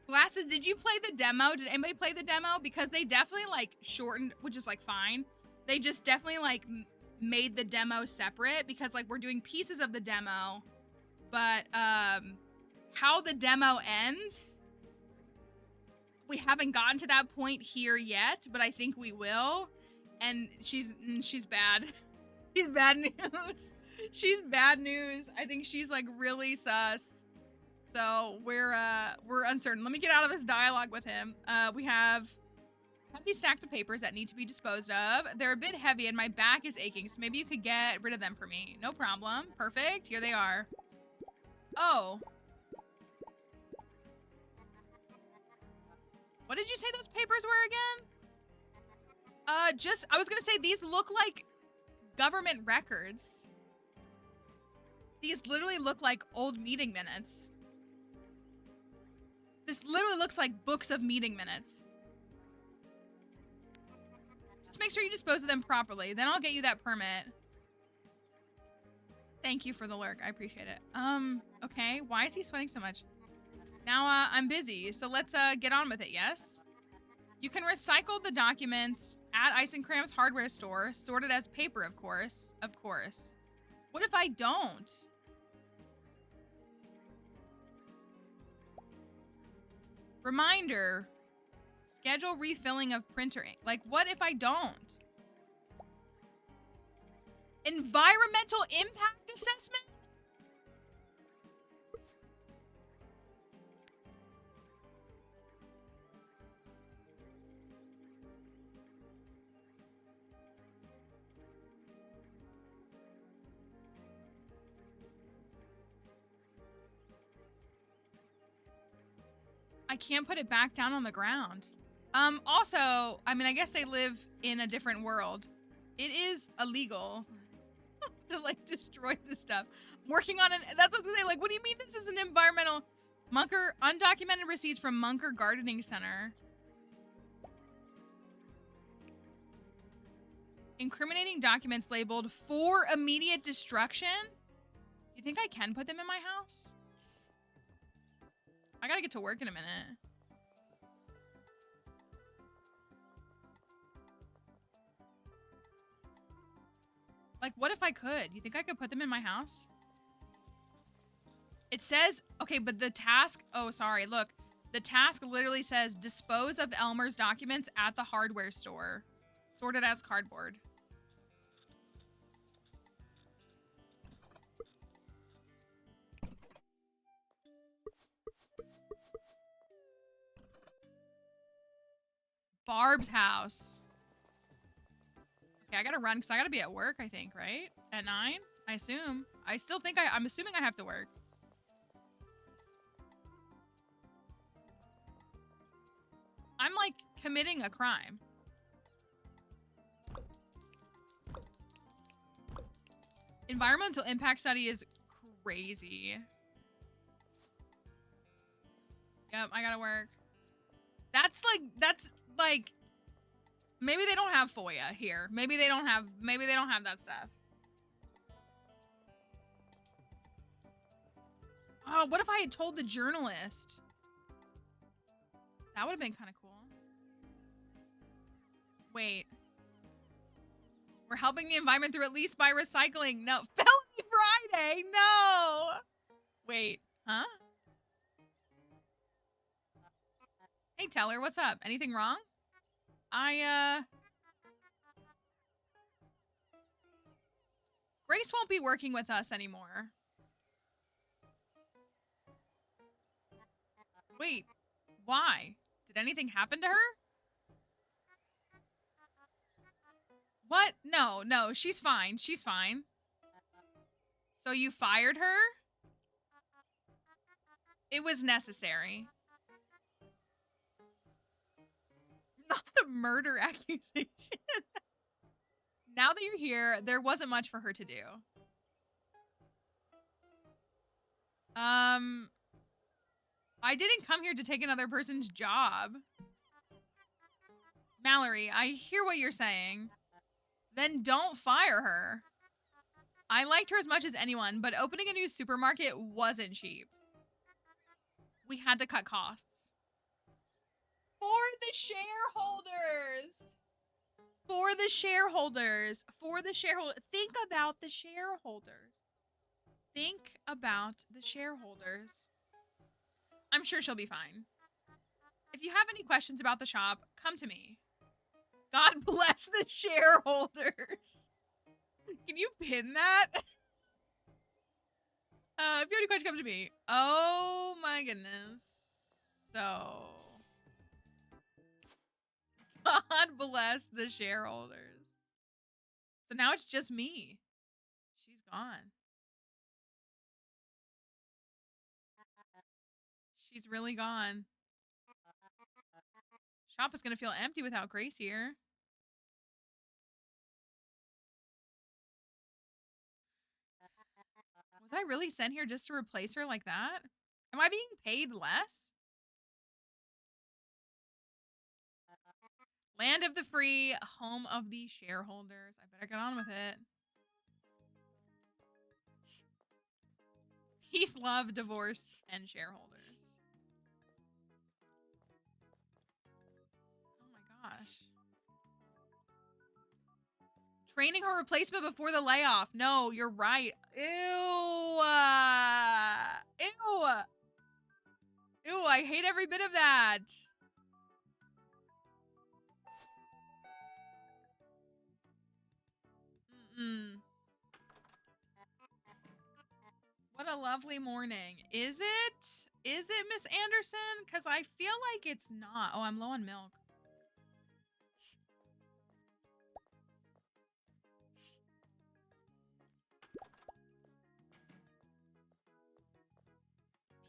Glasses, did you play the demo? Did anybody play the demo? Because they definitely like shortened, which is like fine. They just definitely like made the demo separate because like we're doing pieces of the demo. But how the demo ends, we haven't gotten to that point here yet, but I think we will. And she's bad. She's bad news. She's bad news. I think she's like really sus. So we're uncertain. Let me get out of this dialogue with him. We have these stacks of papers that need to be disposed of. They're a bit heavy and my back is aching, so maybe you could get rid of them for me. No problem. Perfect. Here they are. Oh. What did you say those papers were again? I was gonna say these look like government records. These literally look like old meeting minutes. This literally looks like books of meeting minutes. Just make sure you dispose of them properly. Then I'll get you that permit. Thank you for the lurk. I appreciate it. Okay. Why is he sweating so much? Now, I'm busy, so let's, get on with it, yes? You can recycle the documents at Ice and Cram's hardware store, sorted as paper, of course. Of course. What if I don't? Reminder. Schedule refilling of printer ink. Like, what if I don't? Environmental impact assessment? I can't put it back down on the ground. Also, I mean, I guess they live in a different world. It is illegal to, like, destroy this stuff. I'm working on it. That's what I was gonna say. Like, what do you mean this is an environmental... Munker, undocumented receipts from Munker Gardening Center. Incriminating documents labeled for immediate destruction? You think I can put them in my house? I gotta get to work in a minute. Like, what if I could? You think I could put them in my house? It says, okay, but the task, oh, sorry, look. The task literally says, dispose of Elmer's documents at the hardware store. Sorted as cardboard. Barb's house. Okay, I gotta run because I gotta be at work, I think, right? At 9? I assume. I still think I'm assuming I have to work. I'm like committing a crime. Environmental impact study is crazy. Yep, I gotta work. That's like, maybe they don't have FOIA here. Maybe they don't have that stuff. Oh, what if I had told the journalist? That would have been kind of cool. Wait. We're helping the environment through at least by recycling. No. Felony Friday! No! Wait. Huh? Hey, Teller, what's up? Anything wrong? Grace won't be working with us anymore. Wait. Why? Did anything happen to her? What? No, no, she's fine. She's fine. So you fired her? It was necessary. Not the murder accusation. Now that you're here, there wasn't much for her to do. I didn't come here to take another person's job. Mallory, I hear what you're saying. Then don't fire her. I liked her as much as anyone, but opening a new supermarket wasn't cheap. We had to cut costs. For the shareholders. For the shareholders. For the shareholders. Think about the shareholders. Think about the shareholders. I'm sure she'll be fine. If you have any questions about the shop, come to me. God bless the shareholders. Can you pin that? If you have any questions, come to me. Oh my goodness. So, God bless the shareholders. So now it's just me. She's gone. She's really gone. Shop is going to feel empty without Grace here. Was I really sent here just to replace her like that? Am I being paid less? Land of the free, home of the shareholders. I better get on with it. Peace, love, divorce, and shareholders. Oh my gosh. Training her replacement before the layoff. No, you're right. Ew. Ew. Ew, I hate every bit of that. Mm-mm. What a lovely morning. Is it? Is it, Miss Anderson? Because I feel like it's not. Oh, I'm low on milk.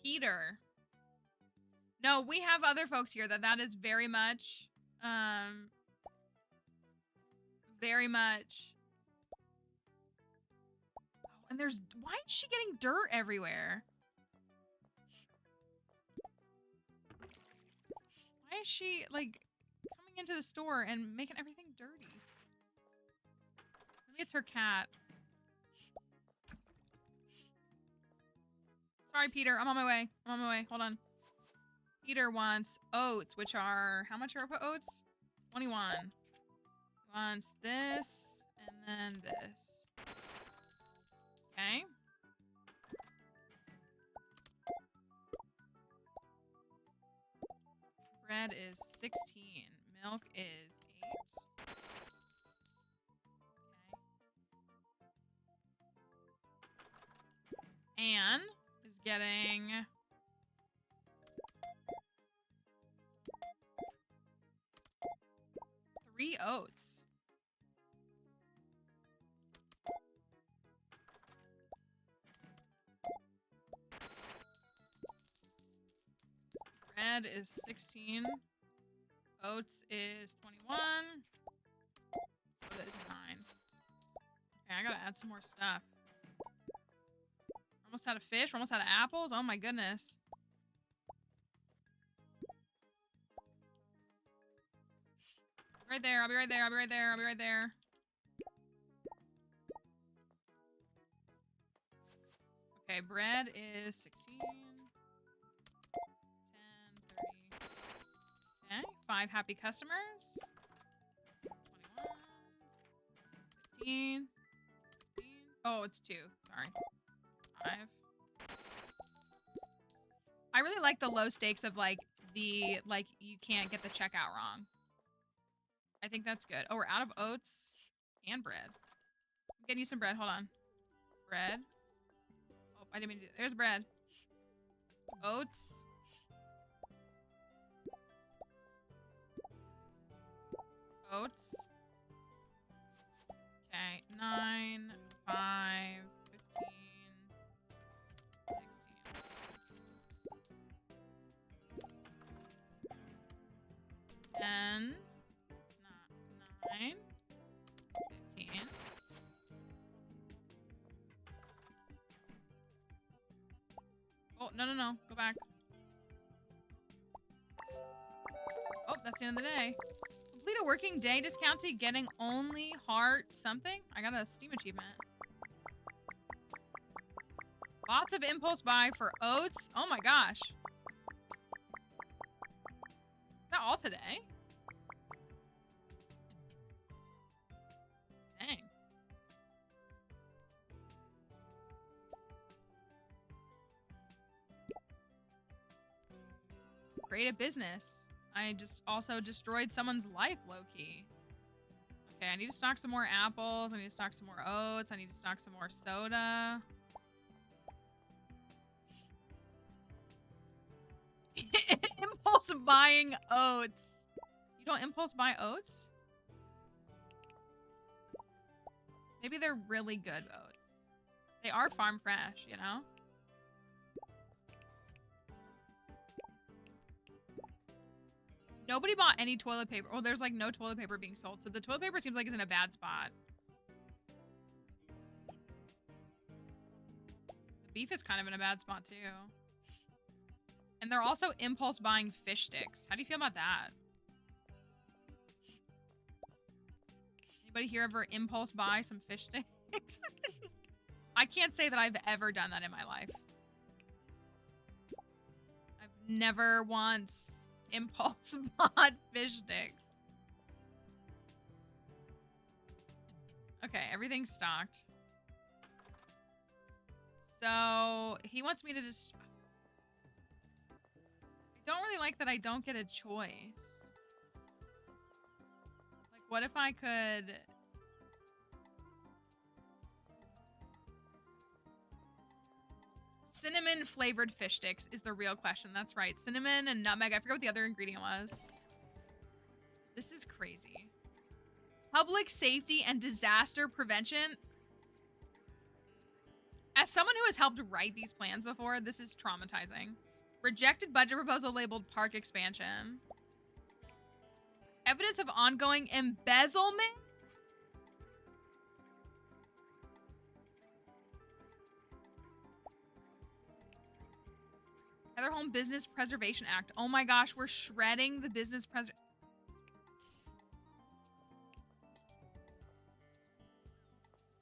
Peter. No, we have other folks here that is very much, very much. Oh, and there's, why is she getting dirt everywhere? Why is she, like, coming into the store and making everything dirty? Maybe it's her cat. Sorry, Peter. I'm on my way. I'm on my way. Hold on. Peter wants oats, which are, how much are oats? 21. He wants this and then this. Okay. Bread is 16. Milk is 8. Okay. Anne is getting 3 oats. Bread is 16. Oats is 21. Soda is 9. Okay, I gotta add some more stuff. We're almost out of fish. We're almost out of apples. Oh my goodness. Right there. I'll be right there. I'll be right there. I'll be right there. Okay, bread is 16. 10, 30. Okay, 5 happy customers. 21. 15. 15. Oh, it's 2. Sorry. 5. I really like the low stakes of, like, the, like, you can't get the checkout wrong. I think that's good. Oh, we're out of oats and bread. I'm getting you some bread. Hold on. Bread. Oh, I didn't mean to do that. There's bread. Oats. Oats. Okay. 9, 5, 15, 16. 10. 9, 15. No. Go back. Oh, that's the end of the day. Complete a working day discounted getting only heart something. I got a Steam achievement. Lots of impulse buy for oats. Oh my gosh. Is that all today? Dang. Create a business. I just also destroyed someone's life, low-key. Okay, I need to stock some more apples. I need to stock some more oats. I need to stock some more soda. Impulse buying oats. You don't impulse buy oats? Maybe they're really good oats. They are farm fresh, you know? Nobody bought any toilet paper. Oh, there's like no toilet paper being sold. So the toilet paper seems like it's in a bad spot. The beef is kind of in a bad spot too. And they're also impulse buying fish sticks. How do you feel about that? Anybody here ever impulse buy some fish sticks? I can't say that I've ever done that in my life. I've never once impulse bought fish sticks. Okay, everything's stocked. So he wants me to just... I don't really like that I don't get a choice. Like, what if I could... Cinnamon flavored fish sticks is the real question. That's right. Cinnamon and nutmeg. I forgot what the other ingredient was. This is crazy. Public safety and disaster prevention. As someone who has helped write these plans before, this is traumatizing. Rejected budget proposal labeled park expansion. Evidence of ongoing embezzlement. Heather Home Business Preservation Act. Oh my gosh, we're shredding the business preservation.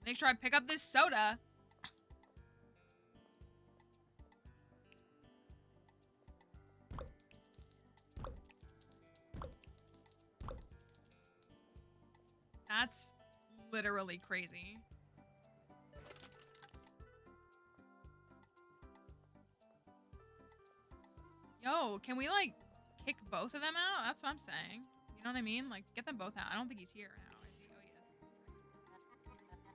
Make sure I pick up this soda. That's literally crazy. Yo, can we, like, kick both of them out? That's what I'm saying. You know what I mean? Like, get them both out. I don't think he's here now. Oh, he is.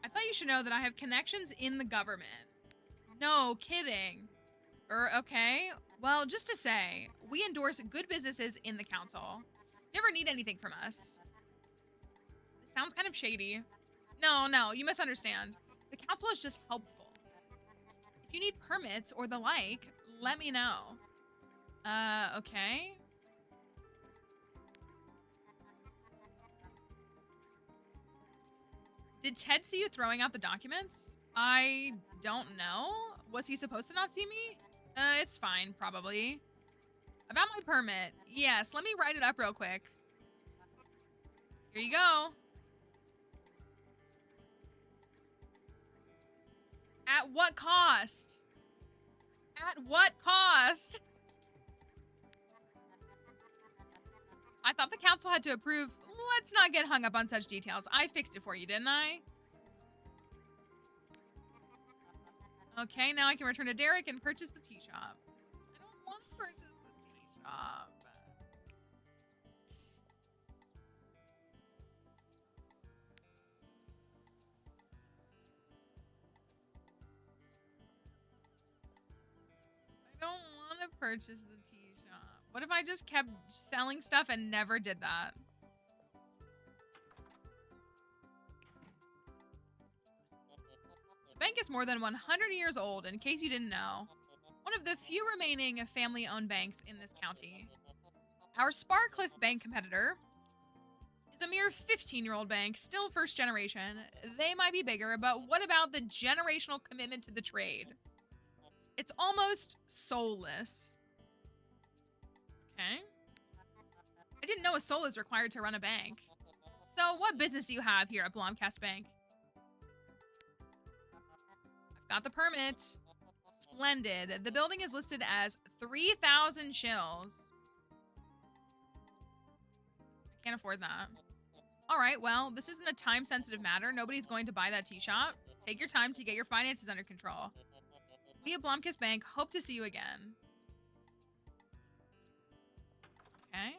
I thought you should know that I have connections in the government. No, kidding. Okay. Well, just to say, we endorse good businesses in the council. If you ever need anything from us. It sounds kind of shady. No, you misunderstand. The council is just helpful. If you need permits or the like, let me know. Okay. Did Ted see you throwing out the documents? I don't know. Was he supposed to not see me? It's fine, probably. About my permit. Yes, let me write it up real quick. Here you go. At what cost? At what cost? I thought the council had to approve. Let's not get hung up on such details. I fixed it for you, didn't I? Okay, now I can return to Derek and purchase the tea shop. I don't want to purchase the tea shop. I don't want to purchase the tea shop. What if I just kept selling stuff and never did that? The bank is more than 100 years old, in case you didn't know. One of the few remaining family-owned banks in this county. Our Sparcliffe Bank competitor is a mere 15-year-old bank, still first generation. They might be bigger, but what about the generational commitment to the trade? It's almost soulless. Okay. I didn't know a soul is required to run a bank. So what business do you have here at Blomcast Bank? I've got the permit. Splendid. The building is listed as 3,000 shills. I can't afford that. All right, well, this isn't a time-sensitive matter. Nobody's going to buy that tea shop. Take your time to get your finances under control. We at Blomkist Bank hope to see you again. Okay.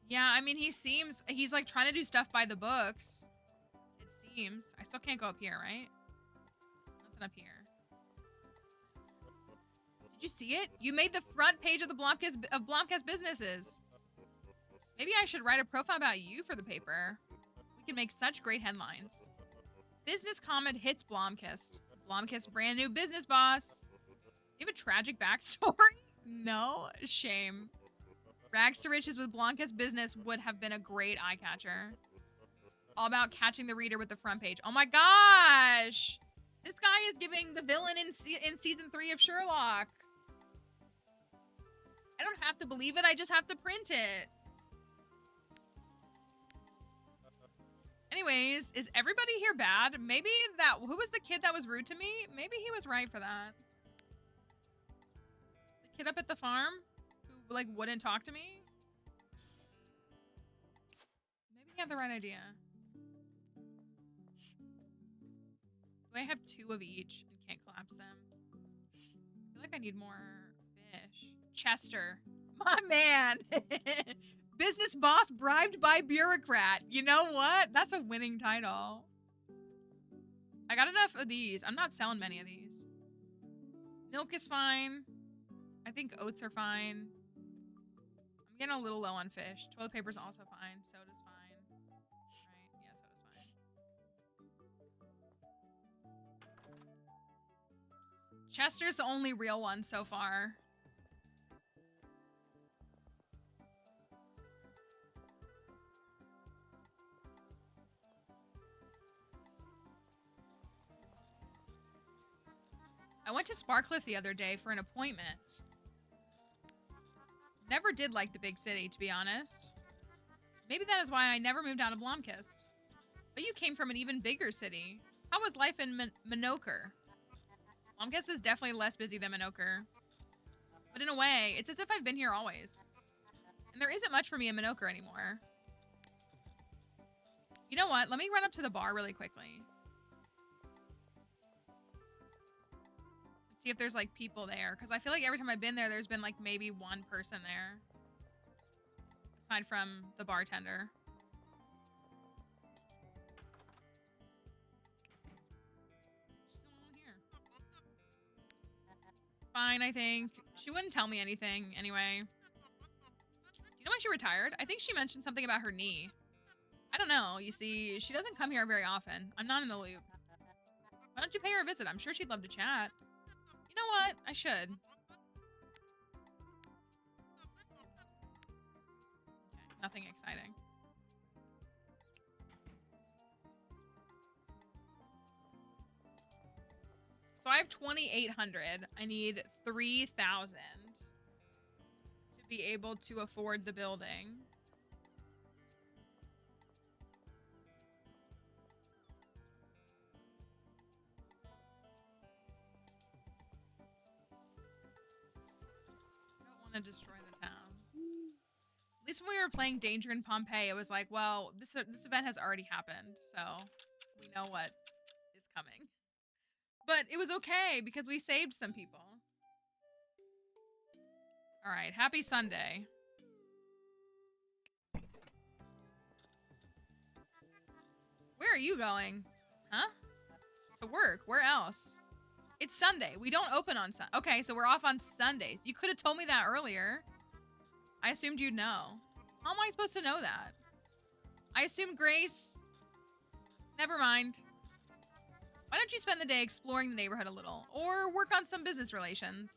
Yeah, I mean, he's like trying to do stuff by the books. It seems. I still can't go up here, right? Nothing up here. Did you see it? You made the front page of the Blomkist businesses. Maybe I should write a profile about you for the paper. We can make such great headlines. Business comment hits Blomkist. Blomkist brand new business boss. Do you have a tragic backstory? No, shame. Rags to riches with Blomkist business would have been a great eye catcher. All about catching the reader with the front page. Oh my gosh! This guy is giving the villain in season 3 of Sherlock. I don't have to believe it, I just have to print it. Anyways, is everybody here bad? Maybe who was the kid that was rude to me? Maybe he was right for that. The kid up at the farm who like wouldn't talk to me? Maybe he had the right idea. Do I have 2 of each and can't collapse them? I feel like I need more fish. Chester. My man. Business boss bribed by bureaucrat. You know what? That's a winning title. I got enough of these. I'm not selling many of these. Milk is fine. I think oats are fine. I'm getting a little low on fish. Toilet paper's also fine. Soda's fine. Right? Yeah, soda's fine. Chester's the only real one so far. I went to Sparkcliffe the other day for an appointment. Never did like the big city, to be honest. Maybe that is why I never moved out of Blomkist. But you came from an even bigger city. How was life in Minoker? Blomkist is definitely less busy than Minoker. But in a way, it's as if I've been here always. And there isn't much for me in Minoker anymore. You know what? Let me run up to the bar really quickly. See if there's like people there, because I feel like every time I've been there, there's been like maybe one person there, aside from the bartender. She's the one here. Fine, I think. She wouldn't tell me anything anyway. Do you know when she retired? I think she mentioned something about her knee. I don't know. You see, she doesn't come here very often. I'm not in the loop. Why don't you pay her a visit? I'm sure she'd love to chat. You know what? I should. Okay, nothing exciting. So I have 2,800. I need 3,000 to be able to afford the building. To destroy the town. At least when we were playing Danger in Pompeii, it was like, well, this event has already happened, so we know what is coming. But it was okay because we saved some people. All right, happy Sunday. Where are you going? Huh? To work. Where else? It's Sunday. We don't open on Sunday. Okay, so we're off on Sundays. You could have told me that earlier. I assumed you'd know. How am I supposed to know that? I assumed Grace. Never mind. Why don't you spend the day exploring the neighborhood a little? Or work on some business relations?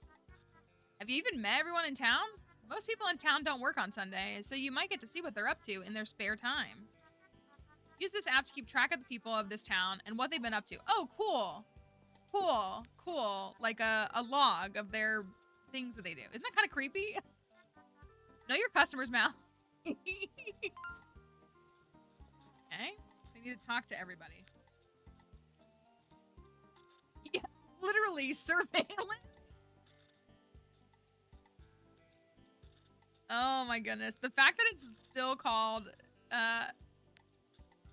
Have you even met everyone in town? Most people in town don't work on Sundays, so you might get to see what they're up to in their spare time. Use this app to keep track of the people of this town and what they've been up to. Oh, cool. Cool. Cool. Like a log of their things that they do. Isn't that kind of creepy? Know your customers, Mal. Okay. So you need to talk to everybody. Yeah, literally surveillance. Oh my goodness. The fact that it's still called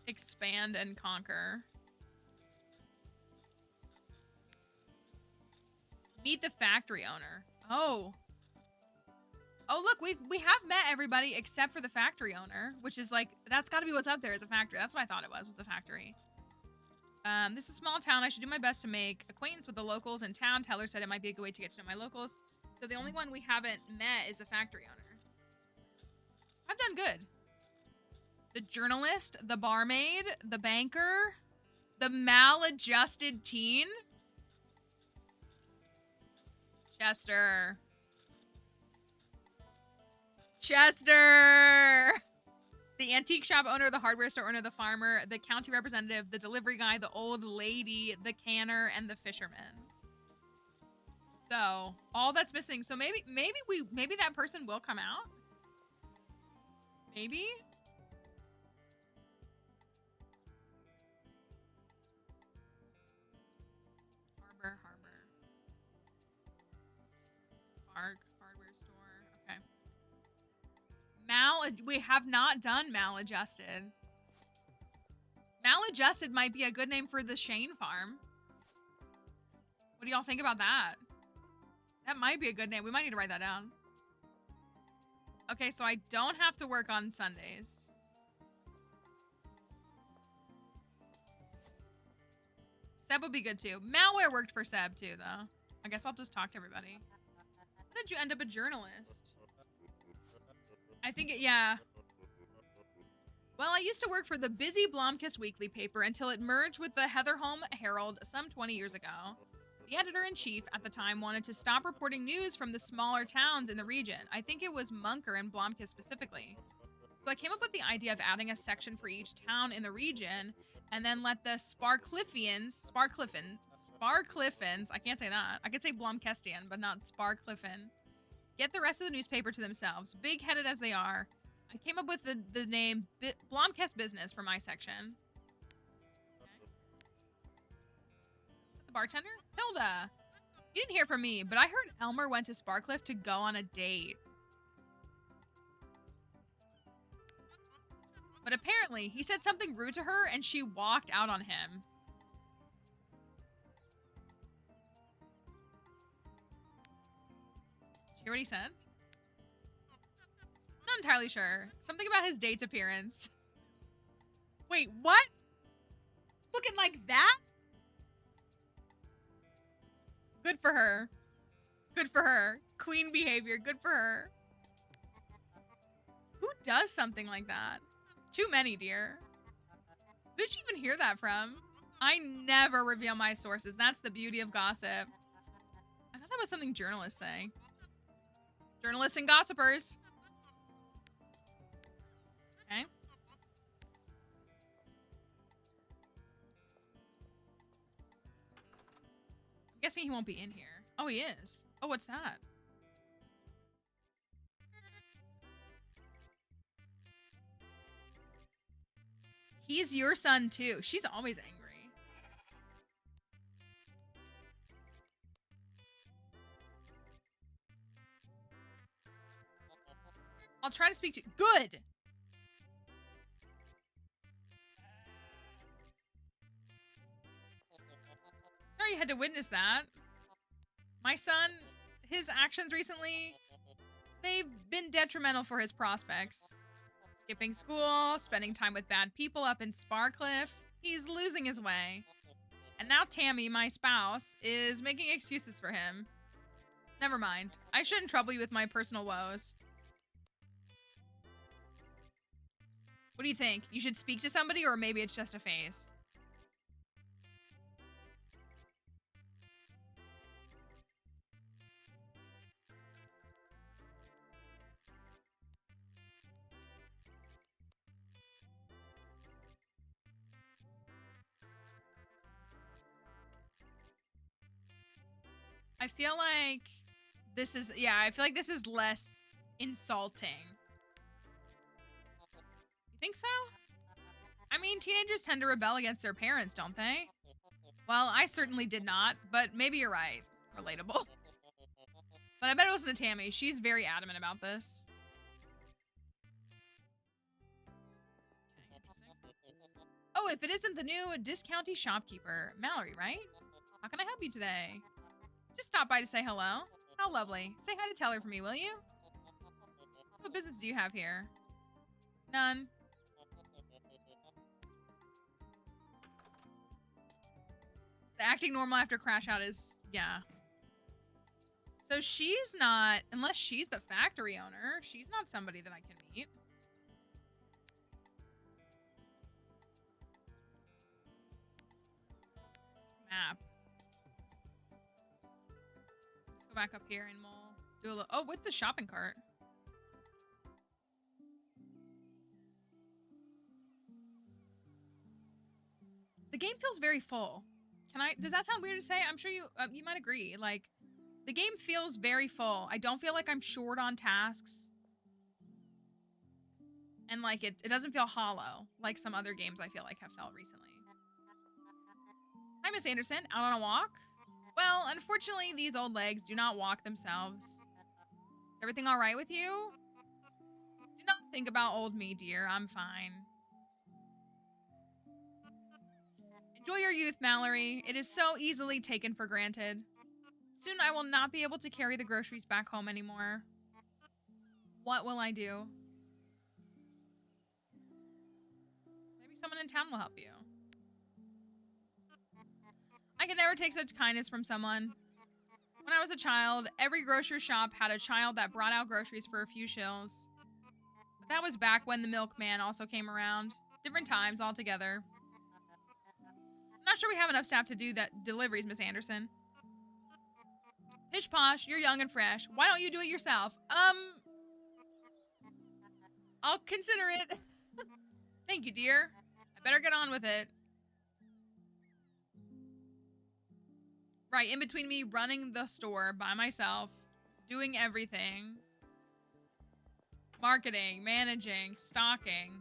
Expand and Conquer. Meet the factory owner. Oh. Oh, look, we have met everybody except for the factory owner, which is like, that's got to be what's up there is a factory. That's what I thought it was a factory. This is a small town. I should do my best to make acquaintance with the locals in town. Teller said it might be a good way to get to know my locals. So the only one we haven't met is a factory owner. I've done good. The journalist, the barmaid, the banker, the maladjusted teen. Chester. The antique shop owner, the hardware store owner, the farmer, the county representative, the delivery guy, the old lady, the canner, and the fisherman. So all that's missing. So maybe that person will come out. Maybe. Harbor. Park, hardware store. Okay. We have not done maladjusted. Maladjusted might be a good name for the Shane farm. What do y'all think about that? That might be a good name. We might need to write that down. Okay, so I don't have to work on Sundays. Seb would be good too. Malware worked for Seb too, though. I guess I'll just talk to everybody. How did you end up a journalist? I think yeah. Well, I used to work for the busy Blomkist weekly paper until it merged with the Heatherholm Herald some 20 years ago. The editor-in-chief at the time wanted to stop reporting news from the smaller towns in the region. I think it was Munker and Blomkist specifically. So I came up with the idea of adding a section for each town in the region and then let the Sparcliffins, I can't say that. I could say Blomkistian, but not Sparcliffin, get the rest of the newspaper to themselves, big-headed as they are. I came up with the name Blomkist Business for my section. Okay. The bartender? Hilda! You didn't hear from me, but I heard Elmer went to Sparcliffe to go on a date. But apparently, he said something rude to her and she walked out on him. Did you hear what he said? Not entirely sure. Something about his date's appearance. Wait, what? Looking like that? Good for her. Good for her. Queen behavior. Good for her. Who does something like that? Too many, dear. Who did you even hear that from? I never reveal my sources. That's the beauty of gossip. I thought that was something journalists say. Journalists and gossipers. Okay. I'm guessing he won't be in here. Oh, he is. Oh, what's that? He's your son, too. She's always angry. I'll try to speak to... Good! Sorry you had to witness that. My son, his actions recently, they've been detrimental for his prospects. Skipping school, spending time with bad people up in Sparcliffe. He's losing his way. And now Tammy, my spouse, is making excuses for him. Never mind. I shouldn't trouble you with my personal woes. What do you think? You should speak to somebody, or maybe it's just a phase? I feel like this is, yeah, I feel like this is less insulting. You think so? I mean, teenagers tend to rebel against their parents, don't they? Well, I certainly did not, but maybe you're right. Relatable. But I better listen to Tammy. She's very adamant about this. Oh, if it isn't the new discounty shopkeeper, Mallory, right? How can I help you today? Just stop by to say hello. How lovely. Say hi to Teller for me, will you? So what business do you have here? None. The acting normal after crash out is, yeah. So she's not, unless she's the factory owner, she's not somebody that I can meet. Map. Let's go back up here and we'll do a little, oh, what's the shopping cart? The game feels very full. Does that sound weird to say? I'm sure you might agree. Like, the game feels very full. I don't feel like I'm short on tasks. And like, it doesn't feel hollow like some other games I feel like have felt recently. Hi, Miss Anderson. Out on a walk? Well, unfortunately, these old legs do not walk themselves. Is everything all right with you? Do not think about old me, dear. I'm fine. Enjoy your youth, Mallory. It is so easily taken for granted. Soon I will not be able to carry the groceries back home anymore. What will I do? Maybe someone in town will help you. I can never take such kindness from someone. When I was a child, every grocery shop had a child that brought out groceries for a few shills. But that was back when the milkman also came around. Different times altogether. I'm not sure we have enough staff to do that deliveries, Miss Anderson. Pish posh, you're young and fresh. Why don't you do it yourself? I'll consider it. Thank you, dear. I better get on with it. Right, in between me running the store by myself, doing everything. Marketing, managing, stocking.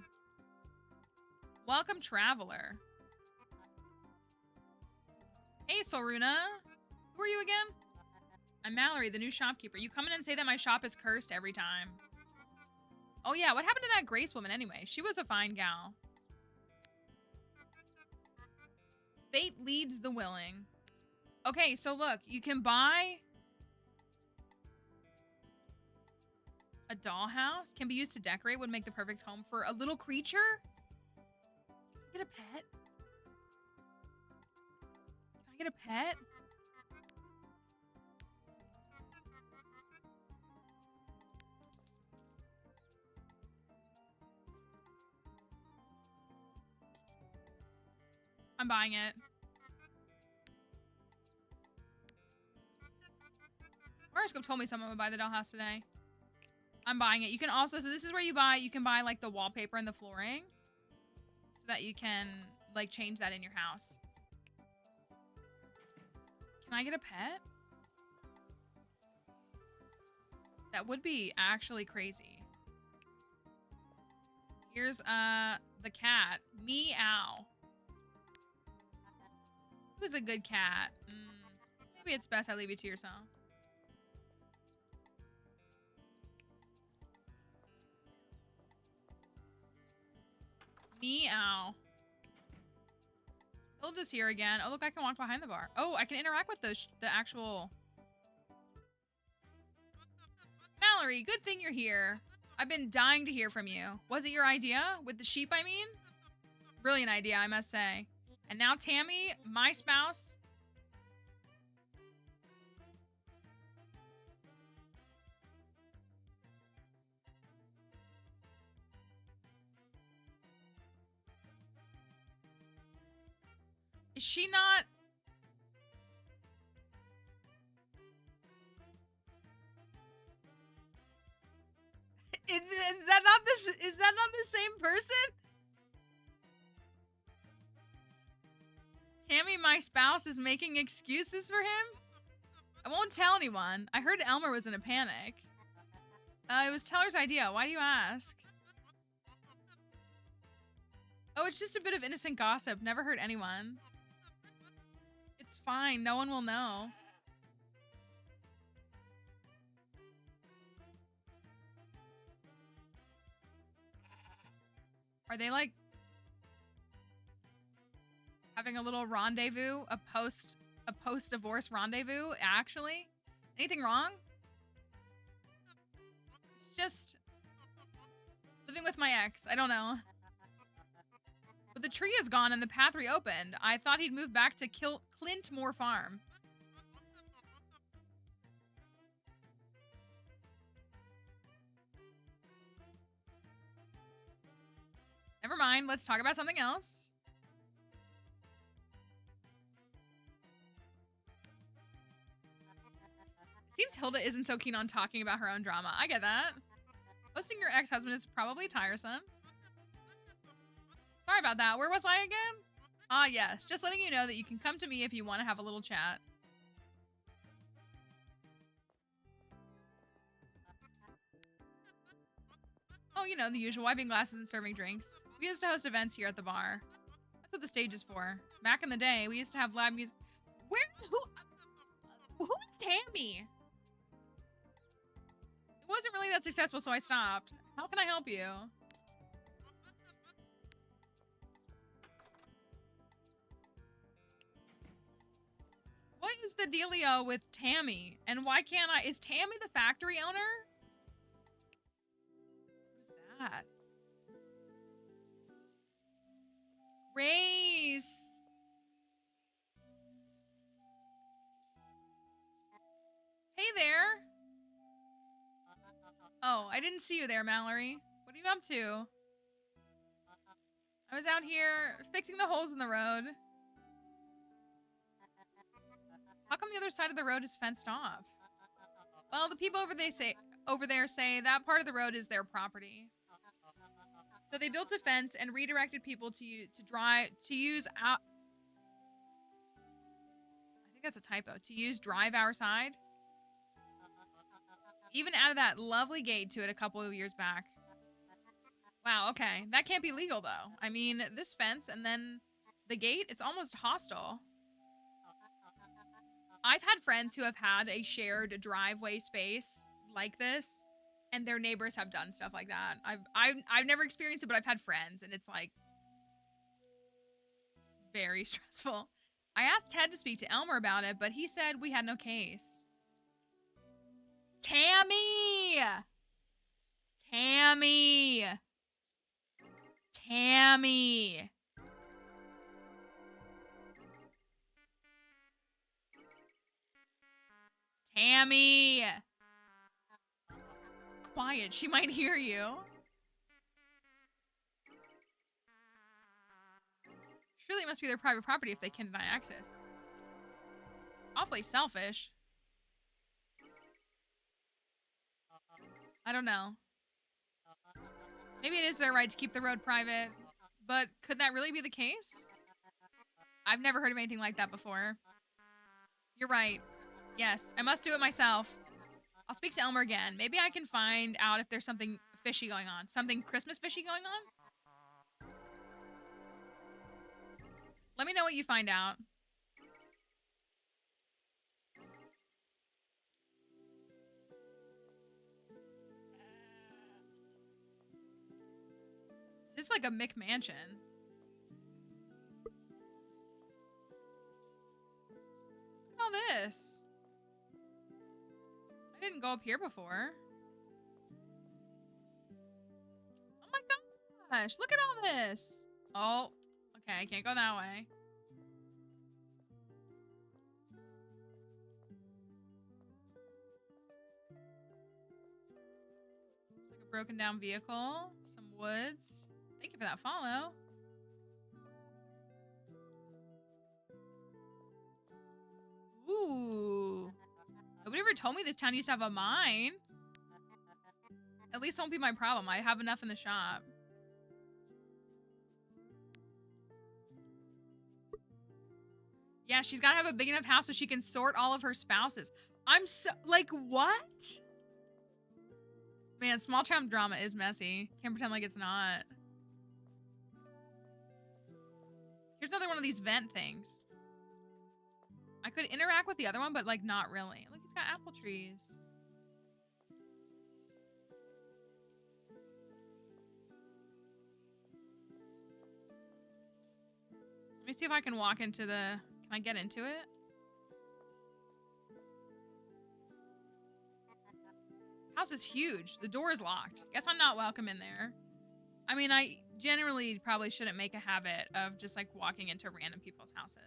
Welcome, traveler. Hey, Soruna. Who are you again? I'm Mallory, the new shopkeeper. You come in and say that my shop is cursed every time. Oh yeah, what happened to that Grace woman anyway? She was a fine gal. Fate leads the willing. Okay, so look, you can buy a dollhouse. Can be used to decorate, would make the perfect home for a little creature. Get a pet? Can I get a pet? I'm buying it. Horoscope told me someone would buy the dollhouse today. I'm buying it. You can also, so this is where you can buy like the wallpaper and the flooring. So that you can like change that in your house. Can I get a pet? That would be actually crazy. Here's the cat. Meow. Who's a good cat? Maybe it's best I leave it to yourself. Meow. Hilda's here again. Oh, look, I can walk behind the bar. Oh, I can interact with the actual... Mallory, good thing you're here. I've been dying to hear from you. Was it your idea? With the sheep, I mean? Brilliant idea, I must say. And now Tammy, my spouse... Is she not... Is that not the same person? Tammy, my spouse, is making excuses for him? I won't tell anyone. I heard Elmer was in a panic. It was Teller's idea. Why do you ask? Oh, it's just a bit of innocent gossip. Never hurt anyone. It's fine. No one will know. Are they like having a little rendezvous, a post-divorce rendezvous? Actually, anything wrong? It's just living with my ex. I don't know. But the tree is gone and the path reopened. I thought he'd move back to Clintmore Farm. Never mind. Let's talk about something else. Seems Hilda isn't so keen on talking about her own drama. I get that. Hosting your ex-husband is probably tiresome. Sorry about that. Where was I again? Ah, yes. Just letting you know that you can come to me if you want to have a little chat. Oh, you know, the usual. Wiping glasses and serving drinks. We used to host events here at the bar. That's what the stage is for. Back in the day, we used to have live music. Who's Tammy? It wasn't really that successful, so I stopped. How can I help you? What is the dealio with Tammy? And why can't I? Is Tammy the factory owner? What is that? Race. Hey there. Oh, I didn't see you there, Mallory. What are you up to? I was out here fixing the holes in the road. How come the other side of the road is fenced off? Well, the people over there say that part of the road is their property. So they built a fence and redirected people to use out. I think that's a typo. To use drive our side. Even added that lovely gate to it a couple of years back. Wow, okay. That can't be legal though. I mean, this fence and then the gate, it's almost hostile. I've had friends who have had a shared driveway space like this, and their neighbors have done stuff like that. I've never experienced it, but I've had friends, and it's like very stressful. I asked Ted to speak to Elmer about it, but he said we had no case. Tammy! Tammy! Tammy! Tammy! Quiet, she might hear you. Surely it must be their private property if they can deny access. Awfully selfish. I don't know. Maybe it is their right to keep the road private, but could that really be the case? I've never heard of anything like that before. You're right. Yes, I must do it myself. I'll speak to Elmer again. Maybe I can find out if there's something fishy going on. Something Christmas fishy going on? Let me know what you find out. This is like a McMansion. Look at all this. I didn't go up here before. Oh my gosh, look at all this. Oh, okay, I can't go that way. Looks like a broken down vehicle, some woods. Thank you for that follow. Ooh. Nobody ever told me this town used to have a mine. At least it won't be my problem. I have enough in the shop. Yeah, she's got to have a big enough house so she can sort all of her spouses. I'm so like what? Man, small town drama is messy. Can't pretend like it's not. Here's another one of these vent things. I could interact with the other one, but like not really. Look, he's got apple trees. Let me see if I can walk into the... Can I get into it? House is huge. The door is locked. Guess I'm not welcome in there. I mean, I generally probably shouldn't make a habit of just like walking into random people's houses.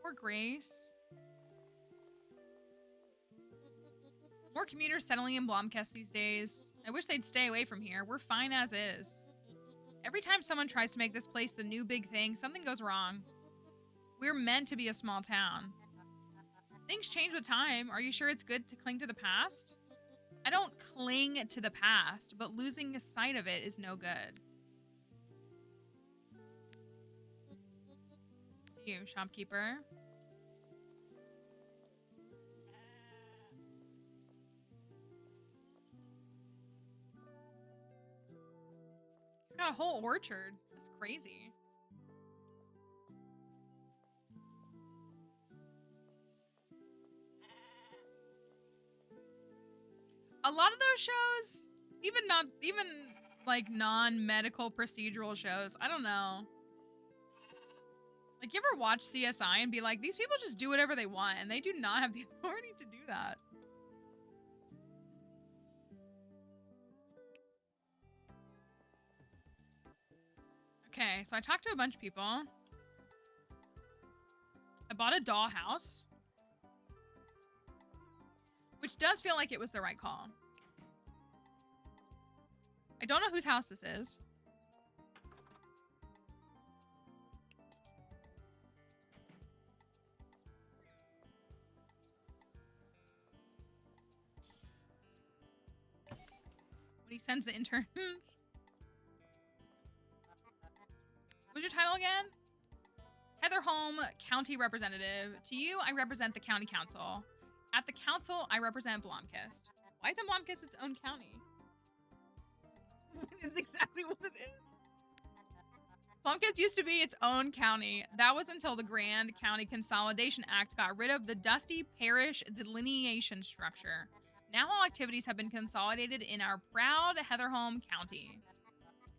Poor Grace. More commuters settling in Blomkest these days. I wish they'd stay away from here. We're fine as is. Every time someone tries to make this place the new big thing, something goes wrong. We're meant to be a small town. Things change with time. Are you sure it's good to cling to the past? I don't cling to the past, but losing sight of it is no good. See you, shopkeeper. He's got a whole orchard. That's crazy. A lot of those shows, even like non-medical procedural shows, I don't know. Like, you ever watch CSI and be like, these people just do whatever they want and they do not have the authority to do that. Okay, so I talked to a bunch of people. I bought a dollhouse, which does feel like it was the right call. I don't know whose house this is. When he sends the interns. What's your title again? Heather Holm, County Representative. To you, I represent the County Council. At the council, I represent Blomkest. Why isn't Blomkest its own county? It's exactly what it is. Blomkest used to be its own county. That was until the Grand County Consolidation Act got rid of the dusty parish delineation structure. Now all activities have been consolidated in our proud Heatherholm County.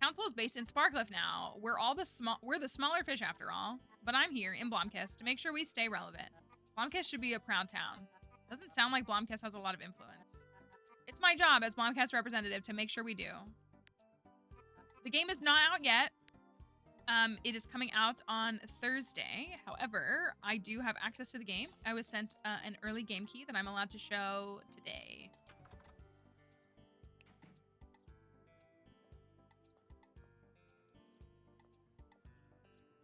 Council is based in Sparkliff now. We're the smaller fish after all. But I'm here in Blomkest to make sure we stay relevant. Blomkest should be a proud town. Doesn't sound like Blomkest has a lot of influence. It's my job as Blomkest representative to make sure we do. The game is not out yet. It is coming out on Thursday. However, I do have access to the game. I was sent an early game key that I'm allowed to show today.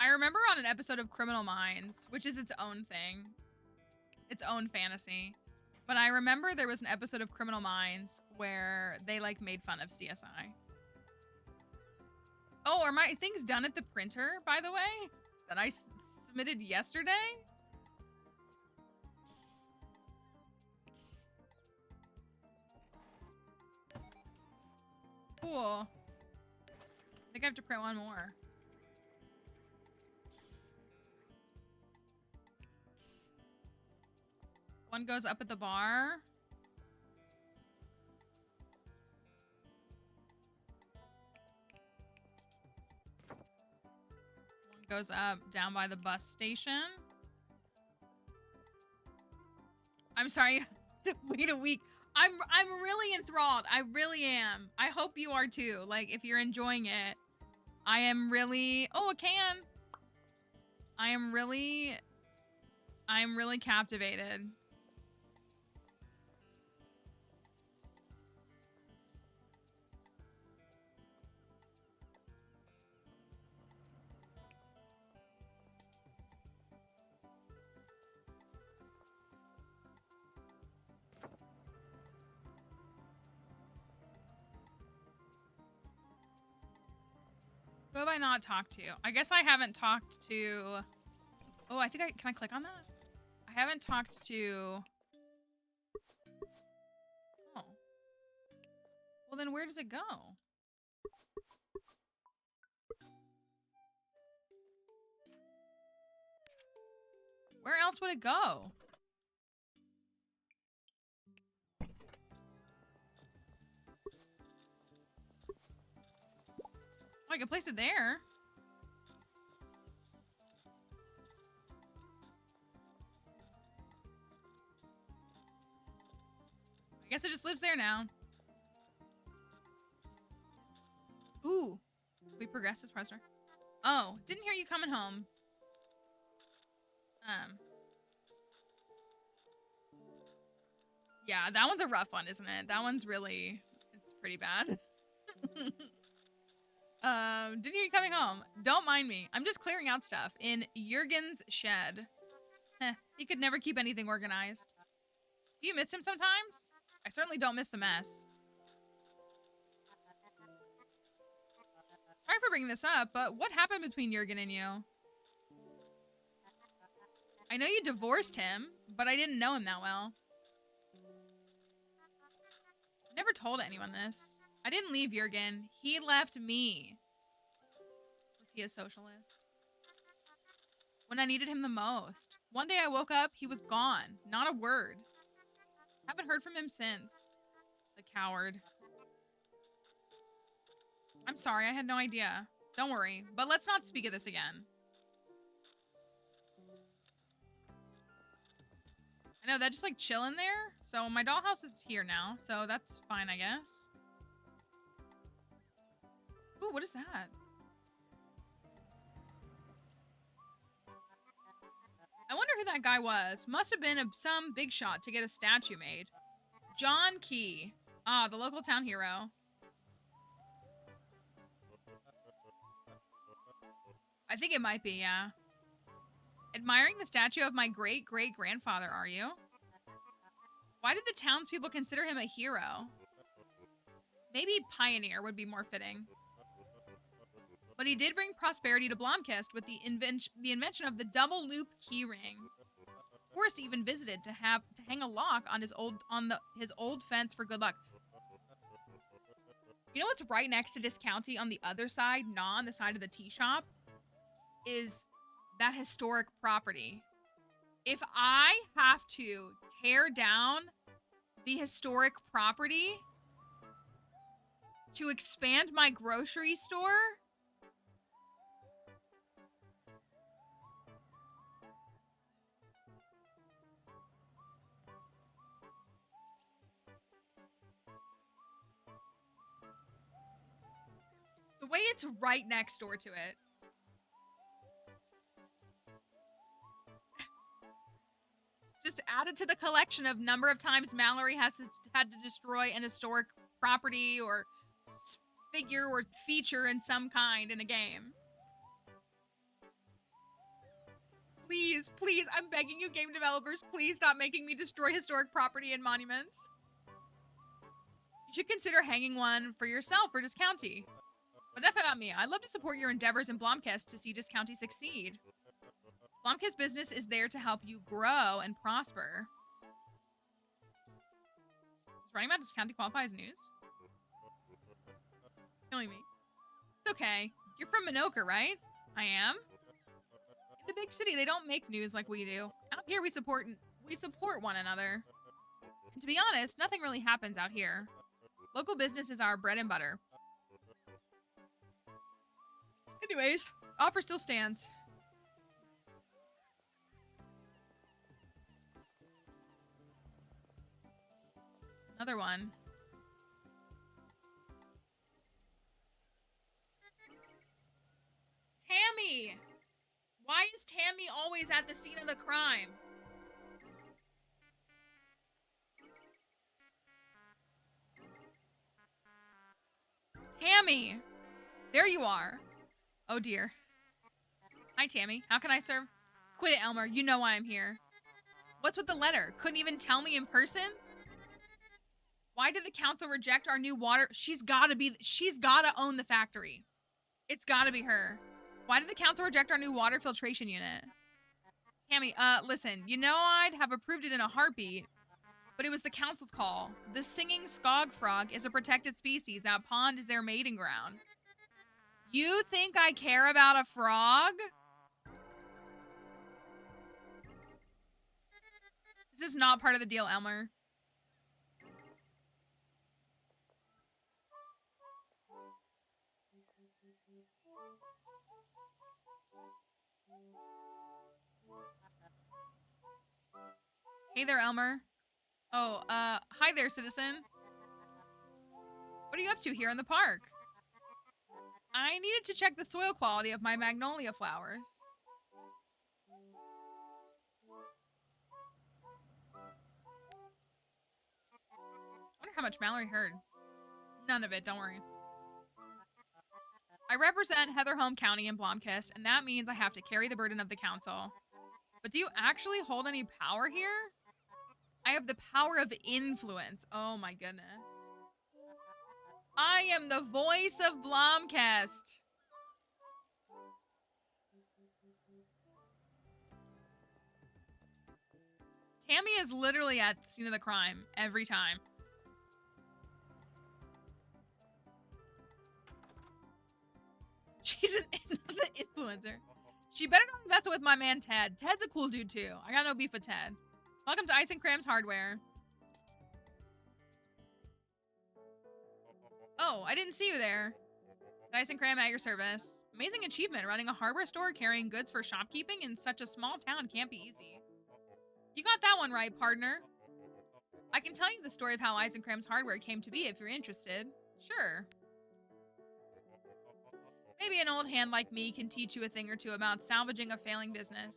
I remember on an episode of Criminal Minds, which is its own thing, its own fantasy. But I remember there was an episode of Criminal Minds where they like made fun of CSI. Oh, are my things done at the printer, by the way? That I submitted yesterday? Cool. I think I have to print one more. One goes up at the bar. One goes up down by the bus station. I'm sorry to wait a week. I'm really enthralled. I really am. I hope you are too. Like, if you're enjoying it, I am really... Oh, a can. I am really captivated. Who have I not talked to? I guess I haven't talked to... Oh, I think can I click on that? I haven't talked to... Oh. Well, then where does it go? Where else would it go? Oh, I can place it there. I guess it just lives there now. Ooh. We progressed this pressure. Oh, didn't hear you coming home. Yeah, that one's a rough one, isn't it? That one's really, it's pretty bad. Didn't hear you coming home. Don't mind me. I'm just clearing out stuff in Jurgen's shed. Heh, he could never keep anything organized. Do you miss him sometimes? I certainly don't miss the mess. Sorry for bringing this up, but what happened between Jurgen and you? I know you divorced him, but I didn't know him that well. I never told anyone this. I didn't leave Jurgen. He left me. Was he a socialist? When I needed him the most. One day I woke up, he was gone. Not a word. Haven't heard from him since. The coward. I'm sorry, I had no idea. Don't worry, but let's not speak of this again. I know, that just like chilling there. So my dollhouse is here now, so that's fine, I guess. Ooh, what is that? I wonder who that guy was. Must have been some big shot to get a statue made. John Key. Ah, the local town hero. I think it might be, yeah. Admiring the statue of my great-great-grandfather, are you? Why did the townspeople consider him a hero? Maybe pioneer would be more fitting. But he did bring prosperity to Blomkist with the invention of the double loop keyring. Forrest even visited to hang a lock on his old fence for good luck. You know what's right next to Discounty on the other side, not on the side of the tea shop, is that historic property. If I have to tear down the historic property to expand my grocery store, the way it's right next door to it, just added to the collection of number of times Mallory had to destroy an historic property or figure or feature in some kind in a game. Please, please, I'm begging you, game developers, please stop making me destroy historic property and monuments. You should consider hanging one for yourself or Discounty. But enough about me. I'd love to support your endeavors in Blomkist to see Discounty succeed. Blomkist business is there to help you grow and prosper. Is writing about Discounty qualify as news? Killing me. It's okay. You're from Minoka, right? I am. In the big city, they don't make news like we do. Out here, we support one another. And to be honest, nothing really happens out here. Local business is our bread and butter. Anyways, offer still stands. Another one. Tammy! Why is Tammy always at the scene of the crime? Tammy! There you are. Oh dear. Hi, Tammy. How can I serve? Quit it, Elmer. You know why I'm here. What's with the letter? Couldn't even tell me in person? Why did the council reject our new water? She's gotta own the factory. It's gotta be her. Why did the council reject our new water filtration unit? Tammy, listen, you know I'd have approved it in a heartbeat, but it was the council's call. The singing skog frog is a protected species. That pond is their mating ground. You think I care about a frog? This is not part of the deal, Elmer. Hey there, Elmer. Oh, hi there, citizen. What are you up to here in the park? I needed to check the soil quality of my magnolia flowers. I wonder how much Mallory heard. None of it, don't worry. I represent Heatherholm County in Blomkist, and that means I have to carry the burden of the council. But do you actually hold any power here? I have the power of influence. Oh my goodness. I am the voice of Blomkist. Tammy is literally at the scene of the crime every time. She's an influencer. She better not be messing with my man Ted. Ted's a cool dude too. I got no beef with Ted. Welcome to Ice and Cram's Hardware. Oh, I didn't see you there. Ice and Cram at your service. Amazing achievement. Running a hardware store carrying goods for shopkeeping in such a small town can't be easy. You got that one right, partner. I can tell you the story of how Ice and Cram's Hardware came to be if you're interested. Sure. Maybe an old hand like me can teach you a thing or two about salvaging a failing business.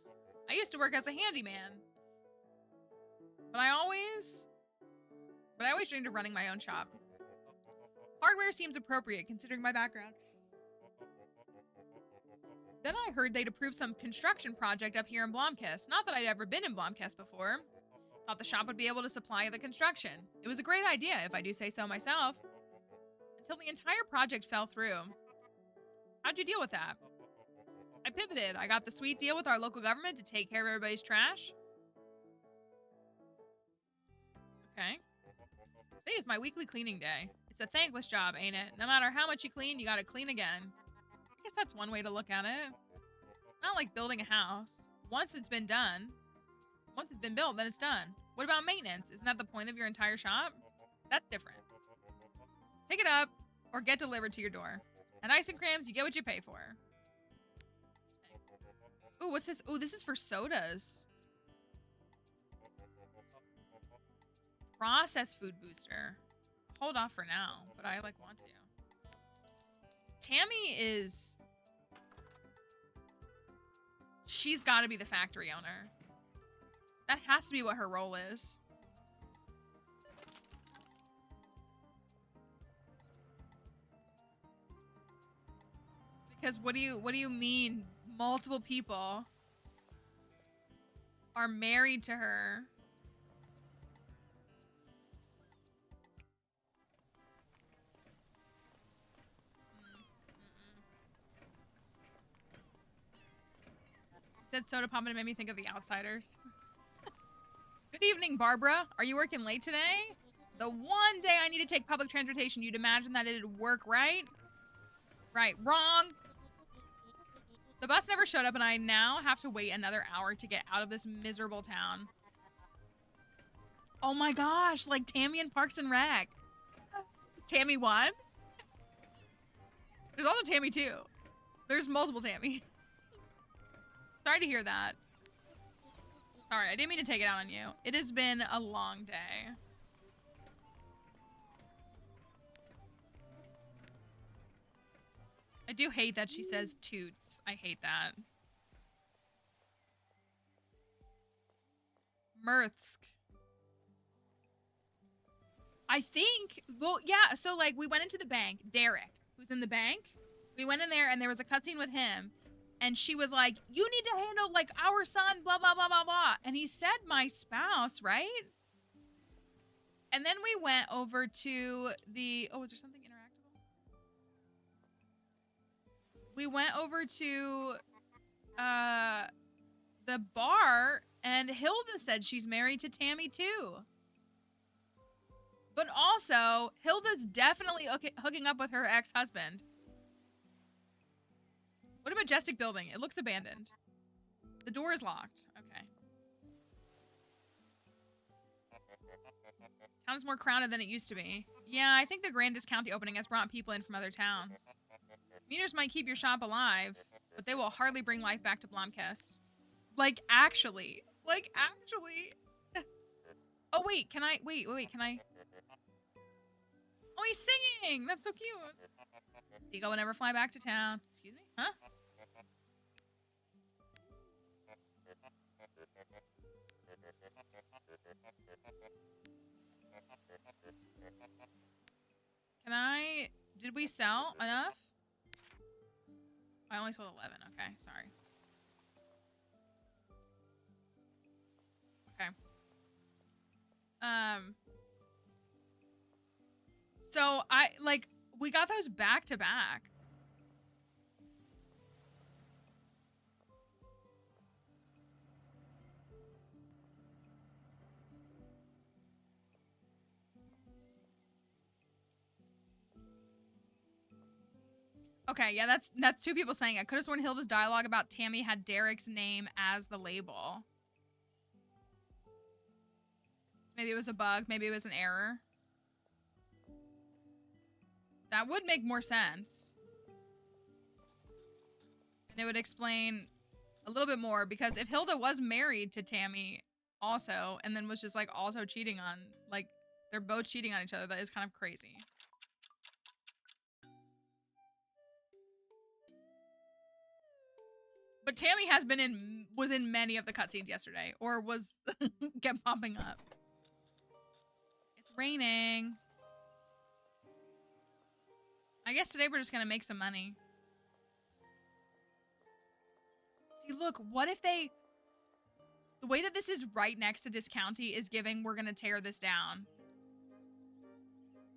I used to work as a handyman. But I always dreamed of running my own shop. Hardware seems appropriate considering my background. Then I heard they'd approved some construction project up here in Blomkist. Not that I'd ever been in Blomkist before. Thought the shop would be able to supply the construction. It was a great idea, if I do say so myself. Until the entire project fell through. How'd you deal with that? I pivoted. I got the sweet deal with our local government to take care of everybody's trash. Okay. Today is my weekly cleaning day. It's a thankless job, ain't it? No matter how much you clean, you gotta clean again. I guess that's one way to look at it. Not like building a house. Once it's been done, once it's been built, then it's done. What about maintenance? Isn't that the point of your entire shop? That's different. Pick it up or get delivered to your door. At Ice and Crams, you get what you pay for. Ooh, what's this? Ooh, this is for sodas. Processed food booster. Hold off for now, but I want to. Tammy is... She's got to be the factory owner. That has to be what her role is. Because what do you mean multiple people are married to her? You said soda pop and it made me think of The Outsiders. Good evening, Barbara. Are you working late today? The one day I need to take public transportation, you'd imagine that it'd work, right? Right. Wrong. The bus never showed up and I now have to wait another hour to get out of this miserable town. Oh my gosh, like Tammy and Parks and Rec. Tammy 1? There's also Tammy 2. There's multiple Tammy. Sorry to hear that. Sorry, I didn't mean to take it out on you. It has been a long day. I do hate that she says toots. I hate that. Mirthsk. I think, well, yeah, so like we went into the bank. Derek, who's in the bank. We went in there and there was a cutscene with him. And she was like, you need to handle like our son, blah, blah, blah, blah, blah. And he said my spouse, right? And then we went over to the, oh, was there something interactable? we went over to the bar, and Hilda said she's married to Tammy too. But also, Hilda's definitely hooking up with her ex-husband. What a majestic building. It looks abandoned. The door is locked. Okay. Town is more crowded than it used to be. Yeah, I think the Grandis County opening has brought people in from other towns. Meters might keep your shop alive, but they will hardly bring life back to Blomkest. Like, actually. Like, actually. Oh, wait. Can I... Wait. Can I... Oh, he's singing! That's so cute. Seagull will never fly back to town. Excuse me? Huh? Can I... Did we sell enough? I only sold 11. Okay, sorry. Okay. So we got those back to back. Okay, yeah, that's two people saying it. Could have sworn Hilda's dialogue about Tammy had Derek's name as the label. Maybe it was a bug. Maybe it was an error. That would make more sense. And it would explain a little bit more, because if Hilda was married to Tammy also, and then was just like also cheating on, like, they're both cheating on each other, that is kind of crazy. But Tammy was in many of the cutscenes yesterday, or was kept popping up. It's raining. I guess today we're just gonna make some money. See, look, what if the way that this is right next to this county is giving we're gonna tear this down.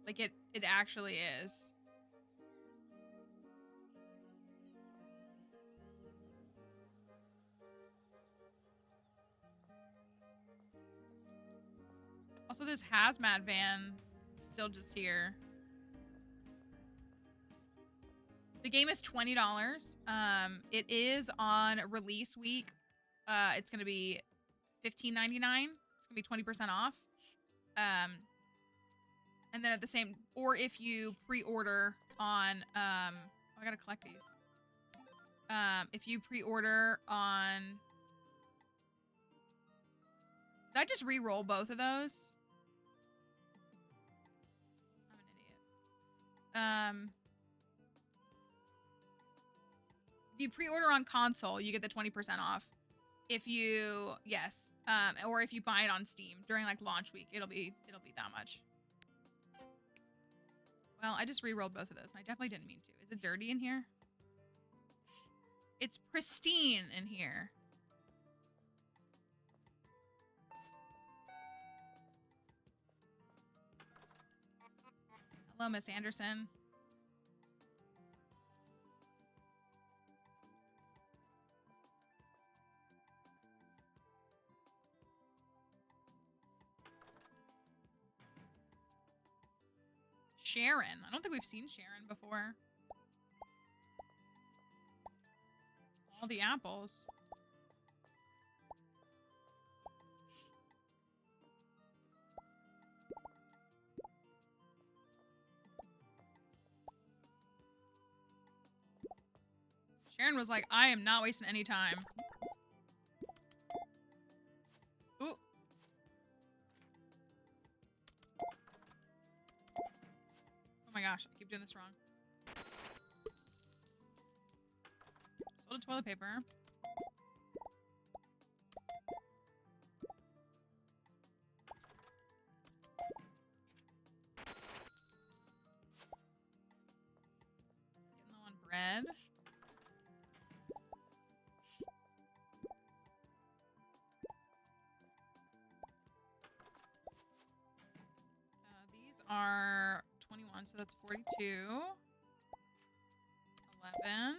Like it actually is. Also, this hazmat van still just here. The game is $20. It is on release week. It's gonna be $15.99. It's gonna be 20% off. And then at the same, or if you pre-order on, I gotta collect these. If you pre-order on, did I just re-roll both of those? I'm an idiot. If you pre-order on console, you get the 20% off. If you, yes, or if you buy it on Steam during like launch week, it'll be that much. Well, I just re-rolled both of those, and I definitely didn't mean to. Is it dirty in here? It's pristine in here. Hello, Miss Anderson. Sharon. I don't think we've seen Sharon before. All the apples. Sharon was like, I am not wasting any time. Ooh. Oh my gosh, I keep doing this wrong. Sold a toilet paper. Getting low on bread. These are 21, so that's 42. 11.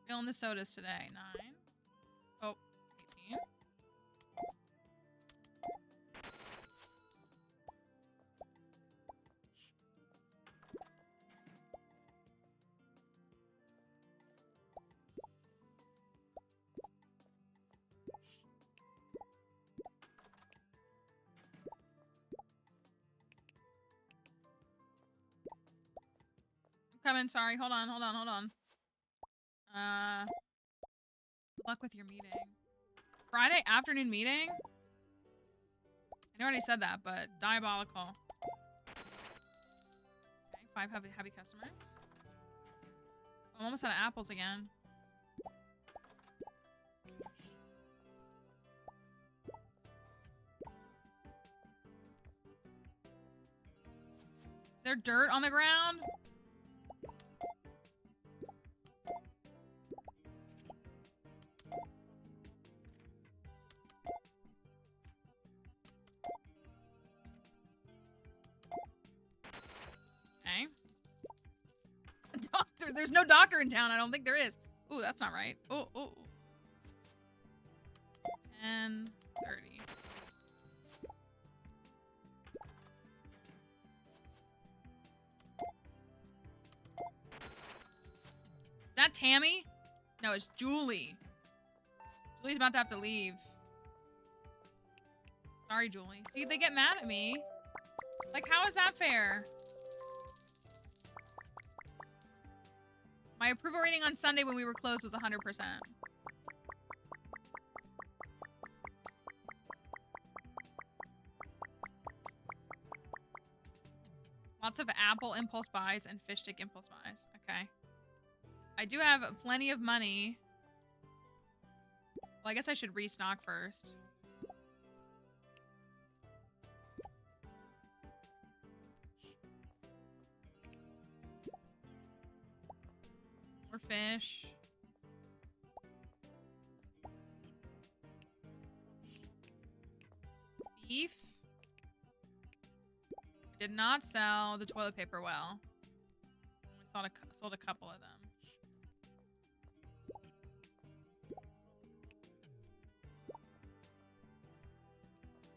Filling the sodas today. 9. Oh, 18. Coming, sorry. Hold on. Good luck with your meeting. Friday afternoon meeting? I already said that, but diabolical. Okay, 5 happy customers. I'm almost out of apples again. Is there dirt on the ground? Okay. Doctor, there's no doctor in town. I don't think there is. Ooh, that's not right. Oh. 10, 30. Is that Tammy? No, it's Julie. Julie's about to have to leave. Sorry, Julie. See, they get mad at me. Like, how is that fair? My approval rating on Sunday when we were closed was 100%. Lots of apple impulse buys and fish stick impulse buys. Okay. I do have plenty of money. Well, I guess I should restock first. More fish. Beef. I did not sell the toilet paper well. I sold a couple of them.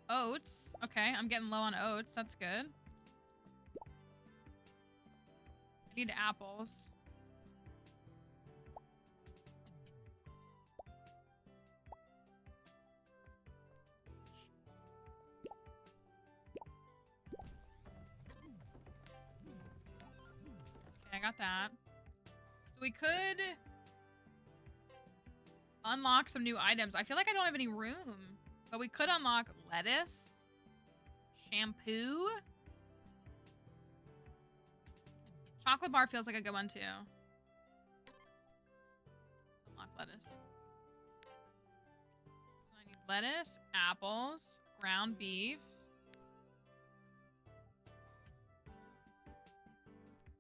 Oats. Okay, I'm getting low on oats. That's good. I need apples. Okay, I got that. So we could unlock some new items. I feel like I don't have any room. But we could unlock lettuce, shampoo. Chocolate bar feels like a good one too. Unlock lettuce. So I need lettuce, apples, ground beef.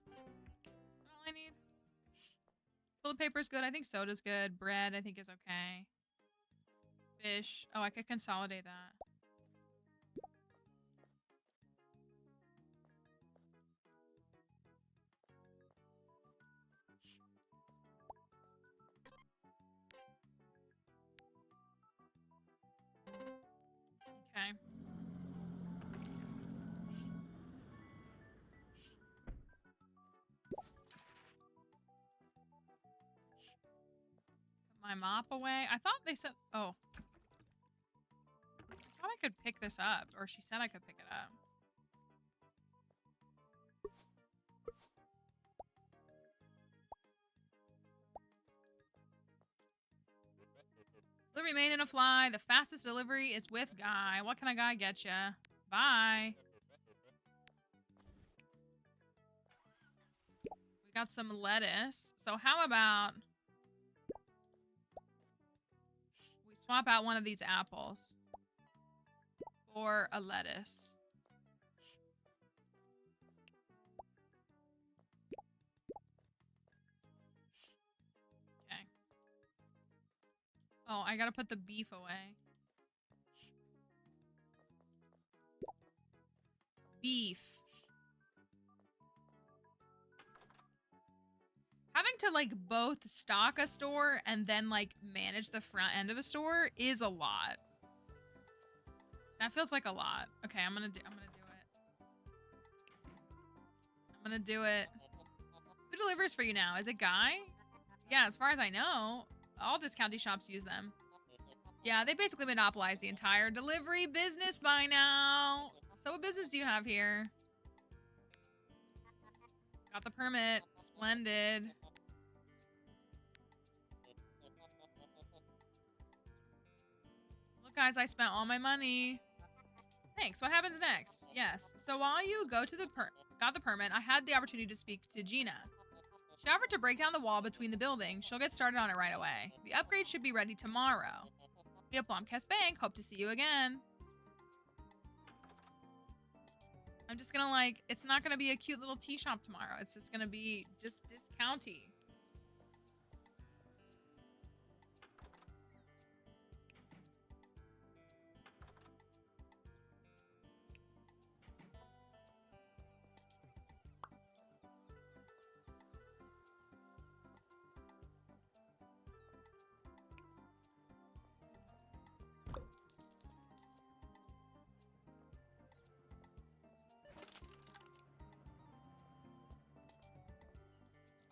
That's all I need. Toilet paper's good. I think soda's good. Bread I think is okay. Fish. Oh, I could consolidate that. Okay. Put my mop away. I thought they said... Oh. I thought I could pick this up. Or she said I could pick it up. Delivery made in a fly. The fastest delivery is with Guy. What can a guy get ya? Bye. We got some lettuce. So how about we swap out one of these apples for a lettuce. Okay. Oh, I gotta put the beef away. Beef. Having to like both stock a store and then like manage the front end of a store is a lot. That feels like a lot. Okay, I'm gonna do it. I'm gonna do it. Who delivers for you now? Is it Guy? Yeah, as far as I know, all discounty shops use them. Yeah, they basically monopolize the entire delivery business by now. So what business do you have here? Got the permit. Splendid. Look, guys, I spent all my money. Thanks. What happens next? Yes. So while you got the permit, I had the opportunity to speak to Gina. She offered to break down the wall between the buildings. She'll get started on it right away. The upgrade should be ready tomorrow. Via Blomkest Bank. Hope to see you again. I'm just gonna like, it's not gonna be a cute little tea shop tomorrow. It's just gonna be just discounty.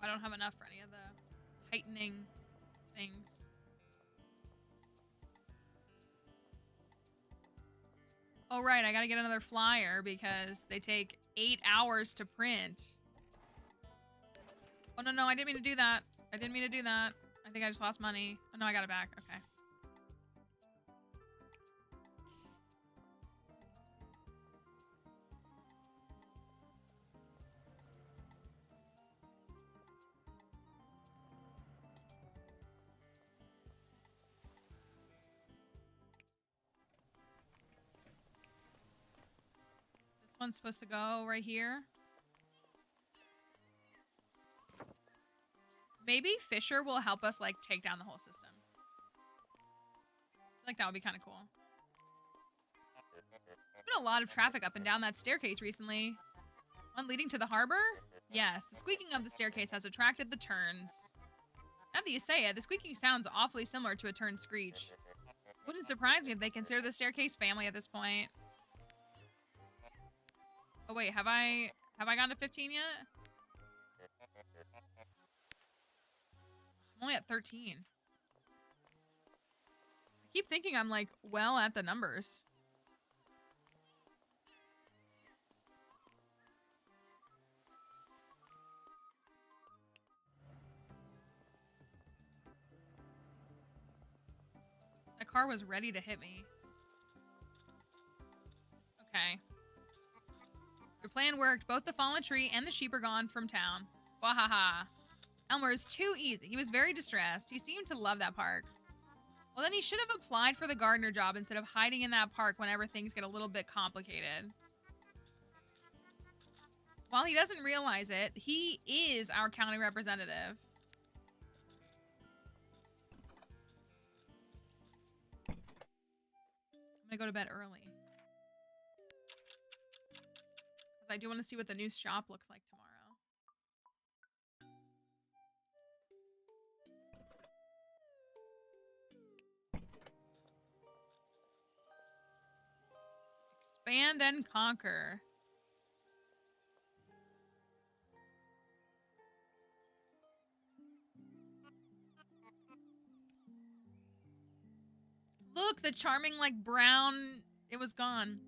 I don't have enough for any of the heightening things. Oh, right. I gotta get another flyer because they take 8 hours to print. Oh, no, I didn't mean to do that. I think I just lost money. Oh, no, I got it back. Okay. One's supposed to go right here. Maybe Fisher will help us like take down the whole system. I feel like that would be kind of cool. There's been a lot of traffic up and down that staircase recently. One leading to the harbor? Yes, the squeaking of the staircase has attracted the turns. Now that you say it, the squeaking sounds awfully similar to a turn screech. Wouldn't surprise me if they consider the staircase family at this point. Oh wait, have I gone to 15 yet? I'm only at 13. I keep thinking I'm like well at the numbers. That car was ready to hit me. Okay. Your plan worked. Both the fallen tree and the sheep are gone from town. Wahaha. Elmer is too easy. He was very distressed. He seemed to love that park. Well, then he should have applied for the gardener job instead of hiding in that park whenever things get a little bit complicated. While he doesn't realize it, he is our county representative. I'm gonna go to bed early. I do want to see what the new shop looks like tomorrow. Expand and conquer. Look, the charming, like, brown... It was gone.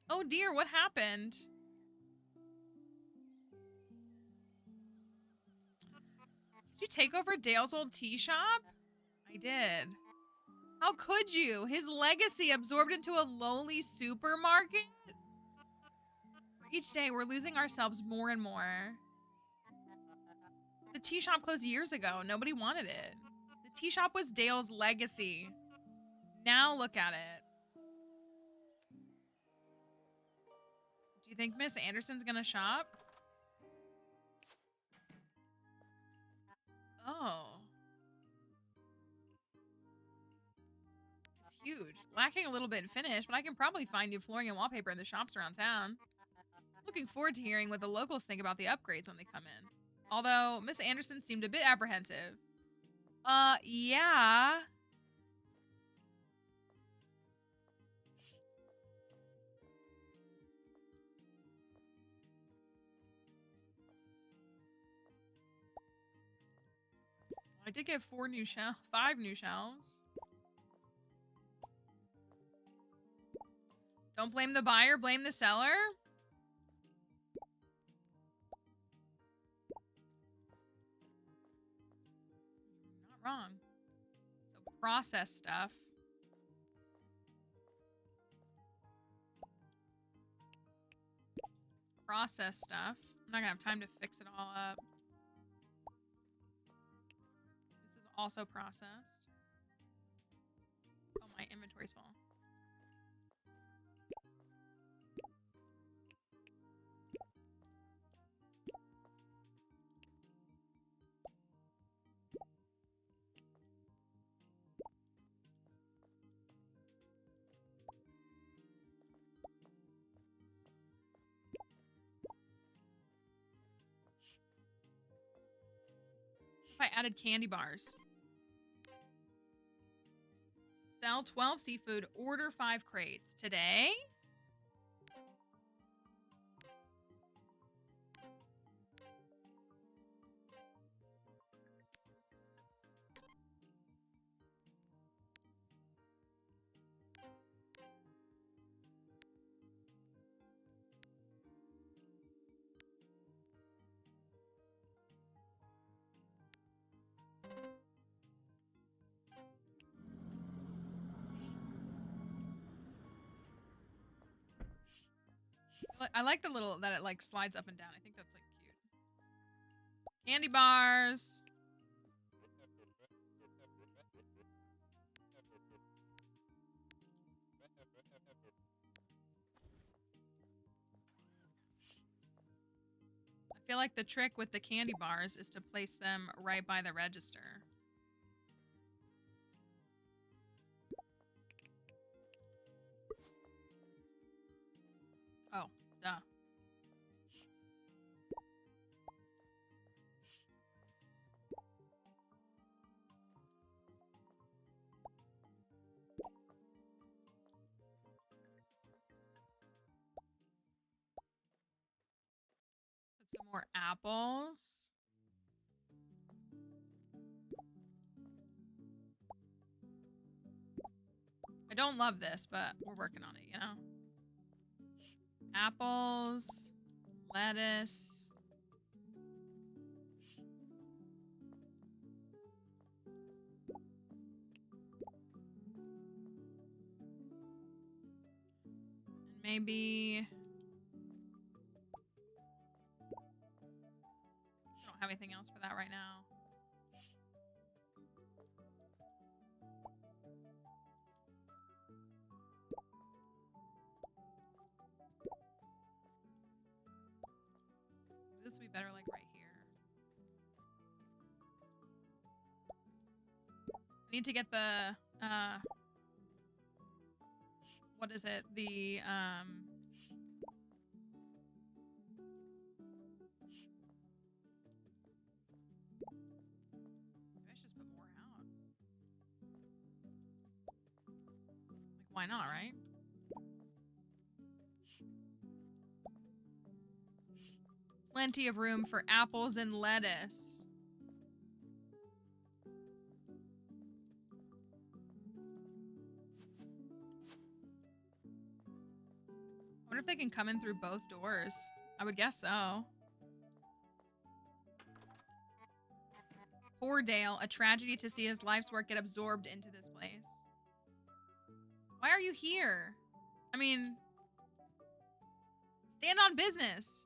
Oh dear, what happened? Did you take over Dale's old tea shop? I did. How could you? His legacy absorbed into a lowly supermarket? Each day, we're losing ourselves more and more. The tea shop closed years ago. Nobody wanted it. The tea shop was Dale's legacy. Now look at it. Do you think Miss Anderson's gonna shop? Oh. It's huge. Lacking a little bit in finish, but I can probably find new flooring and wallpaper in the shops around town. Looking forward to hearing what the locals think about the upgrades when they come in. Although Miss Anderson seemed a bit apprehensive. Yeah. I did get 5 new shelves. Don't blame the buyer, blame the seller. Not wrong. So process stuff. Process stuff. I'm not gonna have time to fix it all up. This is also processed. Oh, my inventory's full. I added candy bars. Sell 12 seafood, order 5 crates. Today? I like the little, that it like slides up and down. I think that's like cute. Candy bars. I feel like the trick with the candy bars is to place them right by the register. Oh, duh. Put some more apples. I don't love this, but we're working on it, you know? Apples, lettuce. And maybe... I don't have anything else for that right now. This would be better like right here. I need to get the, what is it? The, maybe I should just put more out. Like, why not, right? Plenty of room for apples and lettuce. I wonder if they can come in through both doors. I would guess so. Poor Dale, a tragedy to see his life's work get absorbed into this place. Why are you here? I mean, stand on business.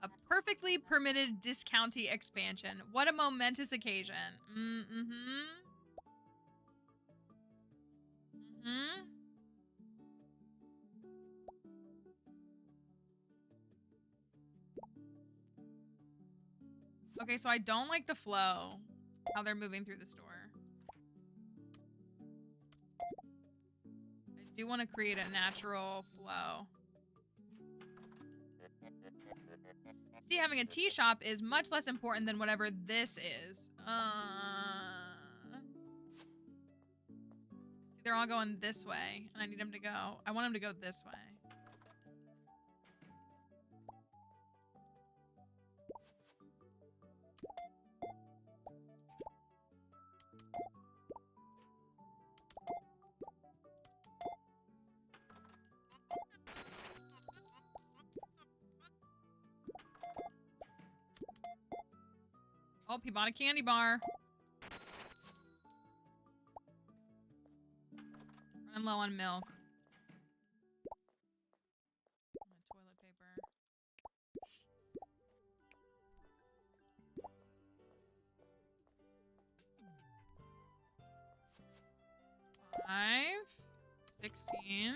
A perfectly permitted discounty expansion. What a momentous occasion. Okay, so I don't like the flow. How they're moving through the store. I do want to create a natural flow. See, having a tea shop is much less important than whatever this is. See, they're all going this way, and I need them to go. I want them to go this way. Oh, he bought a candy bar. Running low on milk. Toilet paper. $5, 16.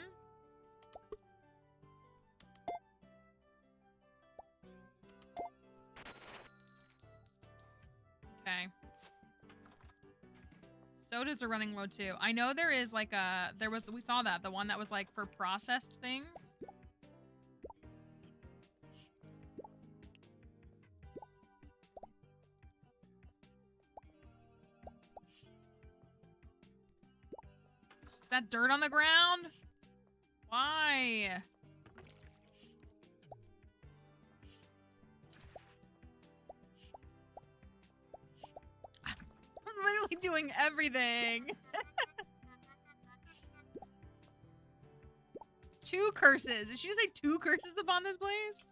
Okay. Sodas are running low too. I know there is like we saw that, the one that was like for processed things. Is that dirt on the ground? Why? I'm literally doing everything. 2 curses. Did she just say 2 curses upon this place?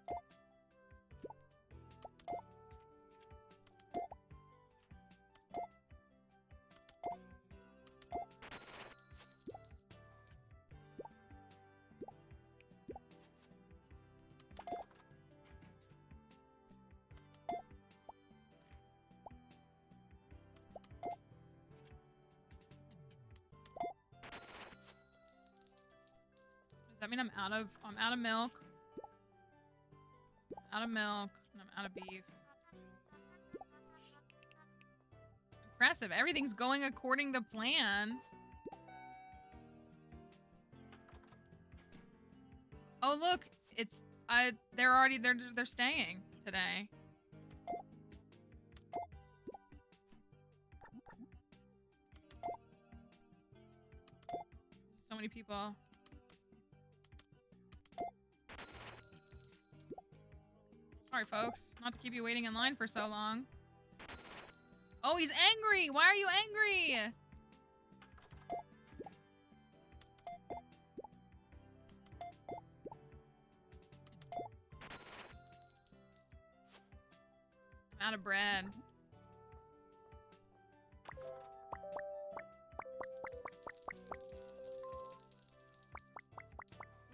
Does that mean I'm out of milk? Out of milk, and I'm out of beef. Impressive. Everything's going according to plan. Oh look, they're staying today. So many people. Sorry, folks. Not to keep you waiting in line for so long. Oh, he's angry! Why are you angry? I'm out of bread.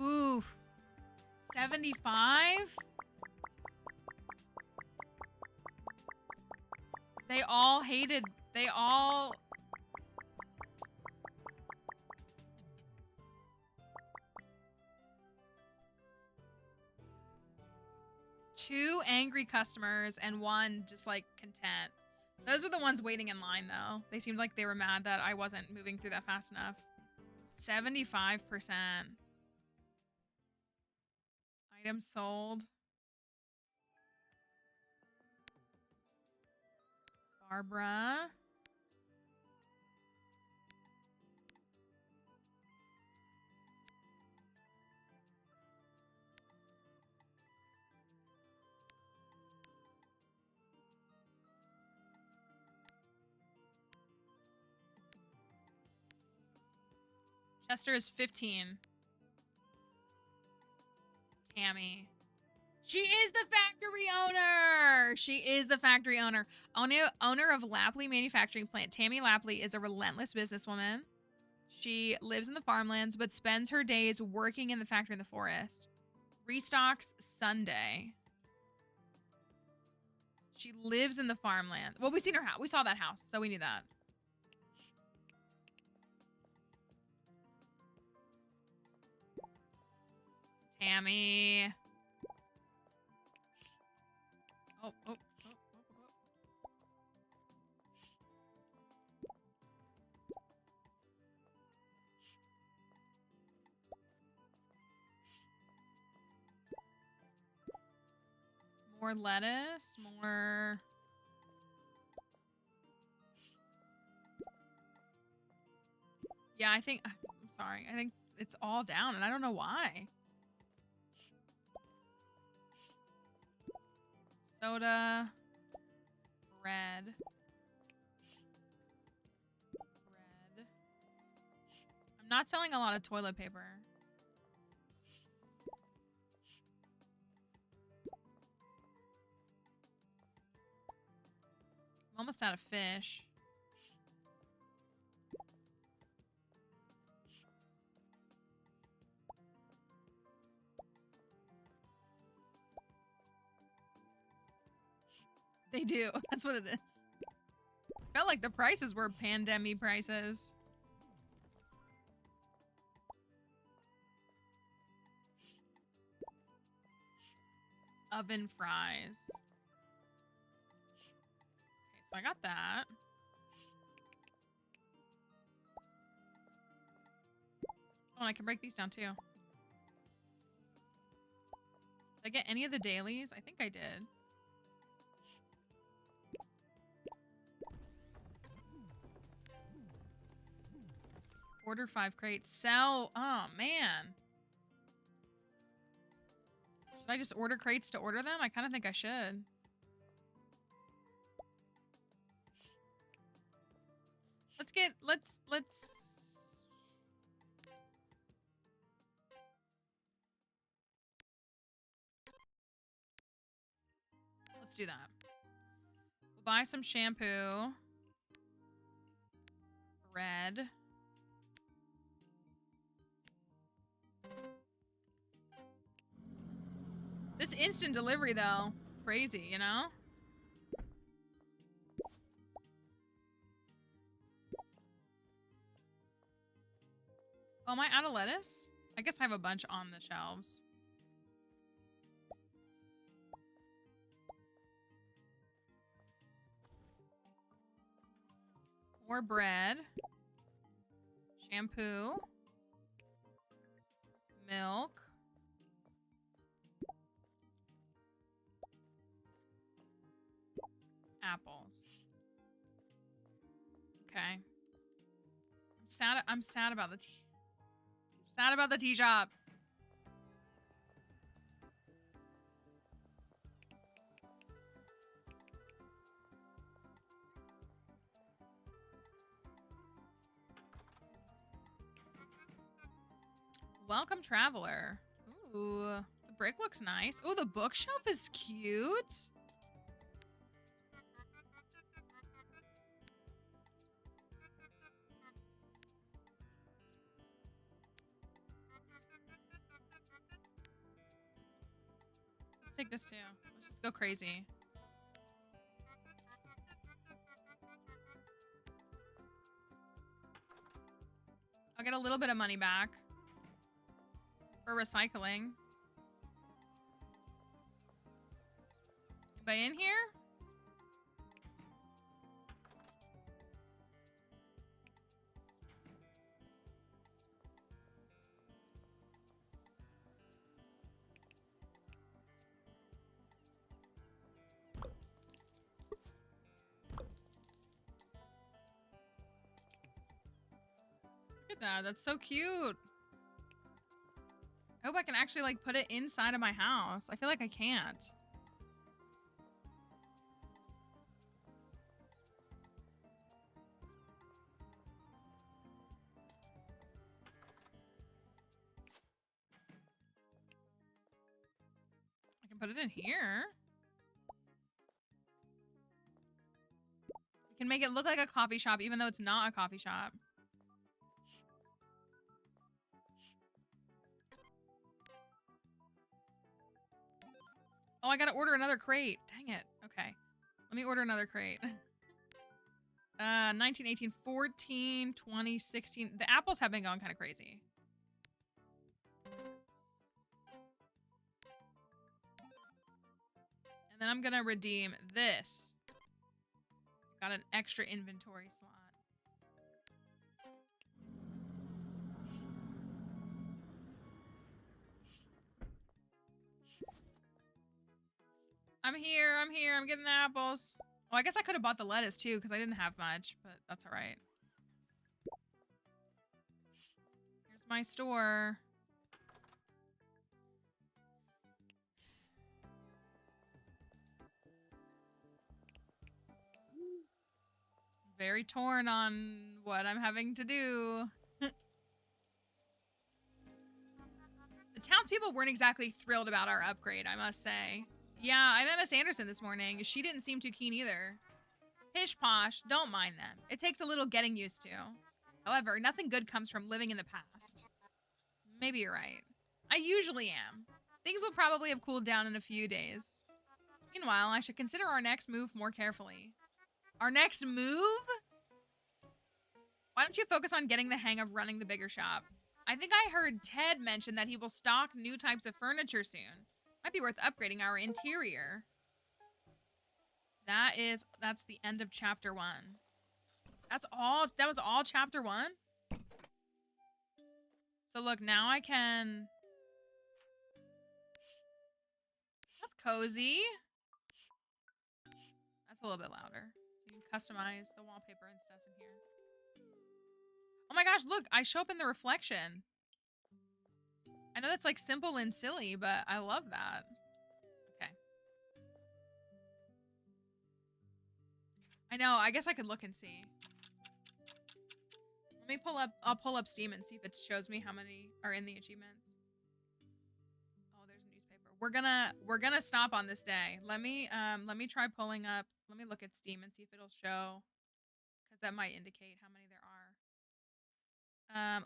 Ooh. 75? They all hated, they all... Two angry customers and one just like content. Those are the ones waiting in line though. They seemed like they were mad that I wasn't moving through that fast enough. 75%. Items sold. Barbara. Chester is 15. Tammy. She is the factory owner. She is the factory owner. Owner of Lapley Manufacturing Plant. Tammy Lapley is a relentless businesswoman. She lives in the farmlands, but spends her days working in the factory in the forest. Restocks Sunday. She lives in the farmland. Well, we seen her house. We saw that house, so we knew that. Tammy. Oh. More lettuce, more... Yeah, I think... I'm sorry. I think it's all down, and I don't know why. Soda. Bread. Bread. I'm not selling a lot of toilet paper. I'm almost out of fish. They do. That's what it is. Felt like the prices were pandemic prices. Oven fries. Okay, so I got that. Oh, and I can break these down too. Did I get any of the dailies? I think I did. Order 5 crates. Sell. Oh, man. Should I just order crates to order them? I kind of think I should. Let's do that. We'll buy some shampoo. Bread. This instant delivery, though, crazy, you know? Oh, am I out of lettuce? I guess I have a bunch on the shelves. More bread. Shampoo. Milk. Apples. Okay. I'm sad about the tea. Sad about the tea shop. Welcome, traveler. Ooh, the brick looks nice. Ooh, the bookshelf is cute. Let's take this too. Let's just go crazy. I'll get a little bit of money back for recycling. Anybody in here? Look at that. That's so cute. I hope I can actually, like, put it inside of my house. I feel like I can't. I can put it in here. We can make it look like a coffee shop, even though it's not a coffee shop. Oh, I gotta order another crate. Dang it. Okay. Let me order another crate. 19, 18, 14, 20, 16. The apples have been going kind of crazy. And then I'm gonna redeem this. Got an extra inventory slot. I'm here. I'm getting apples. Oh, I guess I could have bought the lettuce too because I didn't have much, but that's all right. Here's my store. Very torn on what I'm having to do. The townspeople weren't exactly thrilled about our upgrade, I must say. Yeah, I met Miss Anderson this morning. She didn't seem too keen either. Pish posh, don't mind them. It takes a little getting used to. However, nothing good comes from living in the past. Maybe you're right. I usually am. Things will probably have cooled down in a few days. Meanwhile, I should consider our next move more carefully. Our next move? Why don't you focus on getting the hang of running the bigger shop? I think I heard Ted mention that he will stock new types of furniture soon. Might be worth upgrading our interior. That's the end of chapter 1. That's all, that was all chapter 1? So look, now I can... That's cozy. That's a little bit louder. So you can customize the wallpaper and stuff in here. Oh my gosh, look, I show up in the reflection. I know that's like simple and silly, but I love that. Okay. I know, I guess I could look and see. Let me I'll pull up Steam and see if it shows me how many are in the achievements. Oh, there's a newspaper. We're gonna stop on this day. Let me try pulling up, let me look at Steam and see if it'll show, because that might indicate how many there are.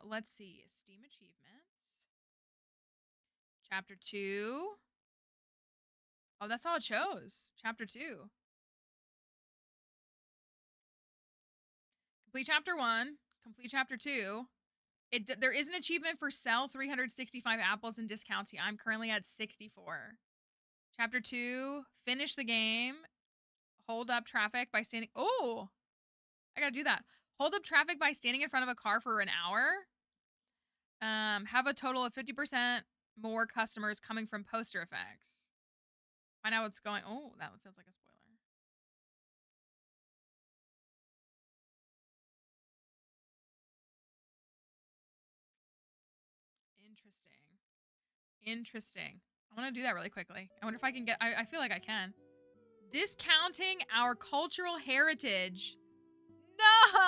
Let's see, Steam achievements. Chapter 2. Oh, that's all it shows. Chapter 2. Complete chapter 1. Complete chapter 2. There is an achievement for sell 365 apples in discounty. I'm currently at 64. Chapter 2. Finish the game. Hold up traffic by standing... Oh! I gotta do that. Hold up traffic by standing in front of a car for an hour. Have a total of 50% more customers coming from poster effects. Find out what's going... Oh, that feels like a spoiler. Interesting. I want to do that really quickly. I wonder if I can get... I feel like I can. Discounting our cultural heritage. No!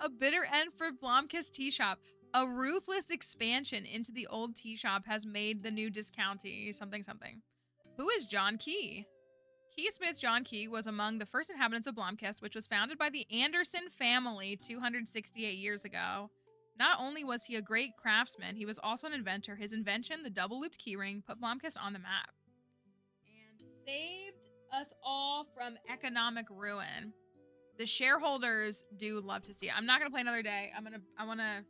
A bitter end for Blomkist Tea Shop. A ruthless expansion into the old tea shop has made the new discounty something something. Who is John Key? Key Smith John Key was among the first inhabitants of Blomkist, which was founded by the Anderson family 268 years ago. Not only was he a great craftsman, he was also an inventor. His invention, the double-looped keyring, put Blomkist on the map. And saved us all from economic ruin. The shareholders do love to see it. I'm not going to play another day. I want to...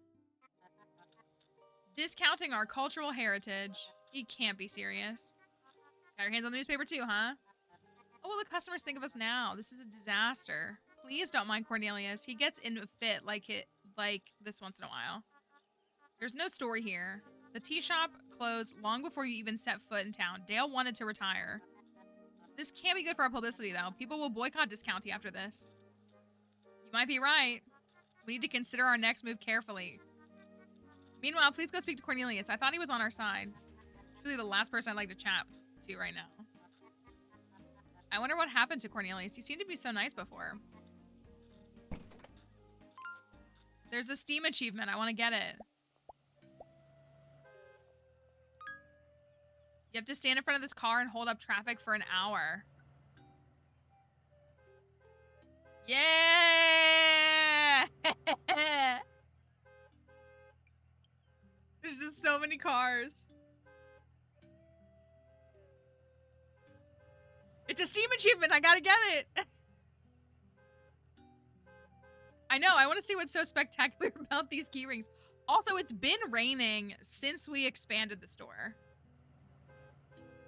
Discounting our cultural heritage. You can't be serious. Got your hands on the newspaper too, huh? Oh, what will the customers think of us now? This is a disaster. Please don't mind Cornelius. He gets in a fit like this once in a while. There's no story here. The tea shop closed long before you even set foot in town. Dale wanted to retire. This can't be good for our publicity, though. People will boycott Discount Tea after this. You might be right. We need to consider our next move carefully. Meanwhile, please go speak to Cornelius. I thought he was on our side. He's really the last person I'd like to chat to right now. I wonder what happened to Cornelius. He seemed to be so nice before. There's a Steam achievement. I want to get it. You have to stand in front of this car and hold up traffic for an hour. Yeah! There's just so many cars. It's a Steam achievement. I gotta get it. I know. I want to see what's so spectacular about these key rings. Also, it's been raining since we expanded the store.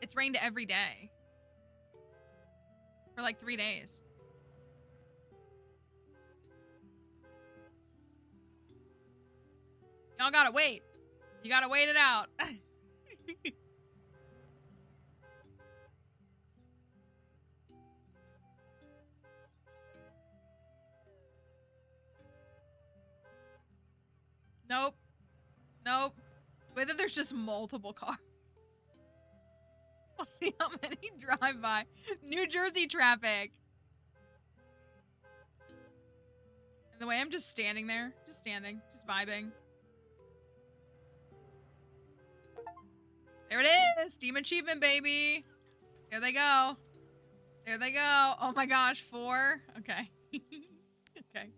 It's rained every day. For like 3 days. Y'all gotta wait. You gotta wait it out. Nope. Nope. Whether there's just multiple cars. We'll see how many drive by. New Jersey traffic. And the way I'm just standing there, just vibing. There it is. Steam achievement, baby. There they go. There they go. Oh my gosh, 4. Okay. Okay.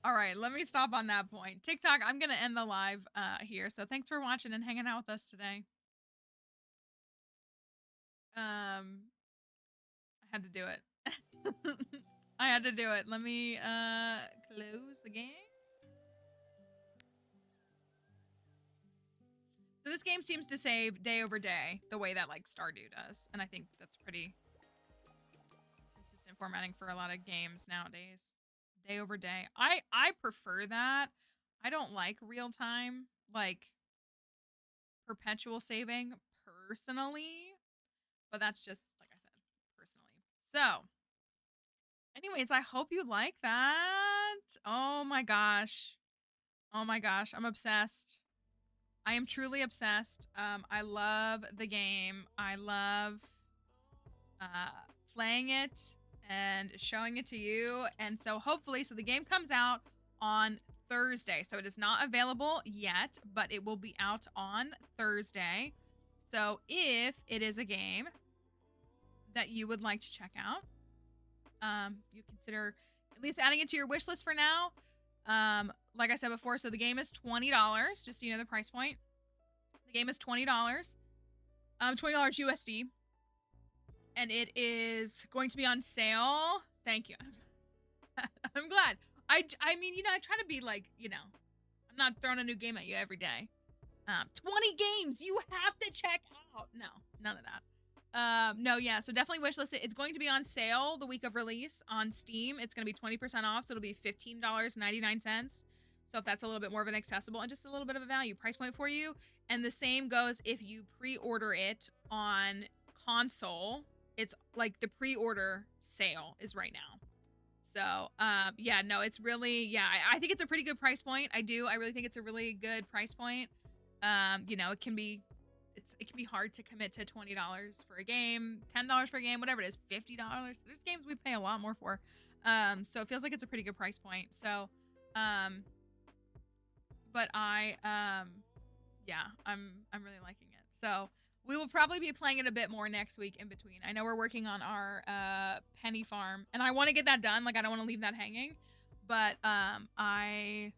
All right, let me stop on that point. TikTok, I'm going to end the live here. So thanks for watching and hanging out with us today. I had to do it. I had to do it. Let me close the game. So this game seems to save day over day the way that like Stardew does. And I think that's pretty consistent formatting for a lot of games nowadays. Day over day. I prefer that. I don't like real time, like perpetual saving personally, but that's just like I said, personally. So, anyways, I hope you like that. Oh my gosh. Oh my gosh, I'm obsessed. I am truly obsessed. I love the game. I love playing it and showing it to you. And so hopefully, so the game comes out on Thursday. So it is not available yet, but it will be out on Thursday. So if it is a game that you would like to check out, you consider at least adding it to your wish list for now. Like I said before, so the game is $20, just so you know the price point. The game is $20. $20 USD. And it is going to be on sale. Thank you. I'm glad. I mean, you know, I try to be like, you know, I'm not throwing a new game at you every day. 20 games you have to check out. No, none of that. No, yeah, so definitely wishlist it. It's going to be on sale the week of release on Steam. It's going to be 20% off, so it'll be $15.99. So if that's a little bit more of an accessible and just a little bit of a value price point for you. And the same goes if you pre-order it on console. It's like the pre-order sale is right now. So, yeah, no, it's really, yeah, I think it's a pretty good price point. I really think it's a really good price point. You know, it can be hard to commit to $20 for a game, $10 for a game, whatever it is, $50. There's games we pay a lot more for. So it feels like it's a pretty good price point. So, but yeah, I'm really liking it. So we will probably be playing it a bit more next week in between. I know we're working on our penny farm, and I want to get that done. Like, I don't want to leave that hanging. But like,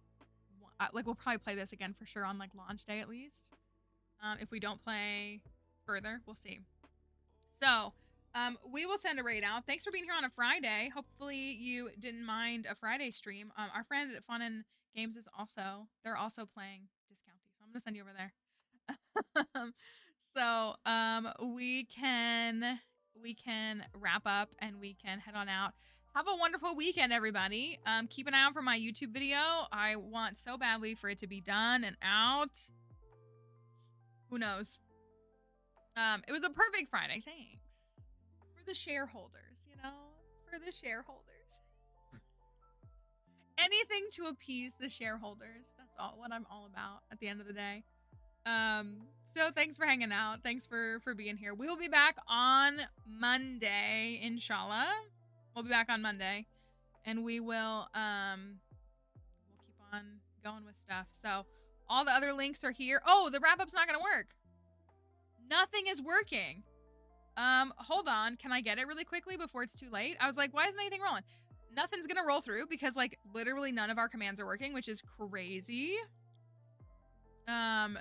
we'll probably play this again for sure on like launch day at least. If we don't play further, we'll see. So we will send a raid out. Thanks for being here on a Friday. Hopefully you didn't mind a Friday stream. Our friend at Fun and Games is they're also playing Discounty, so I'm gonna send you over there. So we can wrap up and we can head on out. Have a wonderful weekend, everybody. Keep an eye out for my YouTube video. I want so badly for it to be done and out. Who knows? It was a perfect Friday. Thanks. For the shareholders, you know? For the shareholders. Anything to appease the shareholders. That's what I'm all about at the end of the day. So thanks for hanging out. Thanks for being here. We will be back on Monday, inshallah. We'll be back on Monday. And we will we'll keep on going with stuff. So all the other links are here. Oh, the wrap-up's not gonna work. Nothing is working. Hold on. Can I get it really quickly before it's too late? I was like, why isn't anything rolling? Nothing's gonna roll through because like literally none of our commands are working, which is crazy.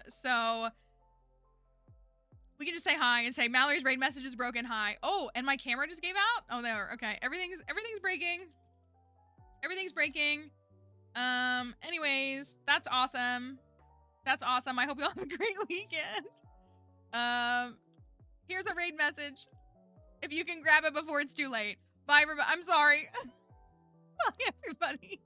So we can just say hi and say Mallory's raid message is broken. Hi. Oh, and my camera just gave out. Oh, there. Okay. Everything's breaking. Everything's breaking. Anyways, that's awesome. That's awesome. I hope you all have a great weekend. Here's a raid message. If you can grab it before it's too late. Bye, everybody. I'm sorry. Bye, everybody.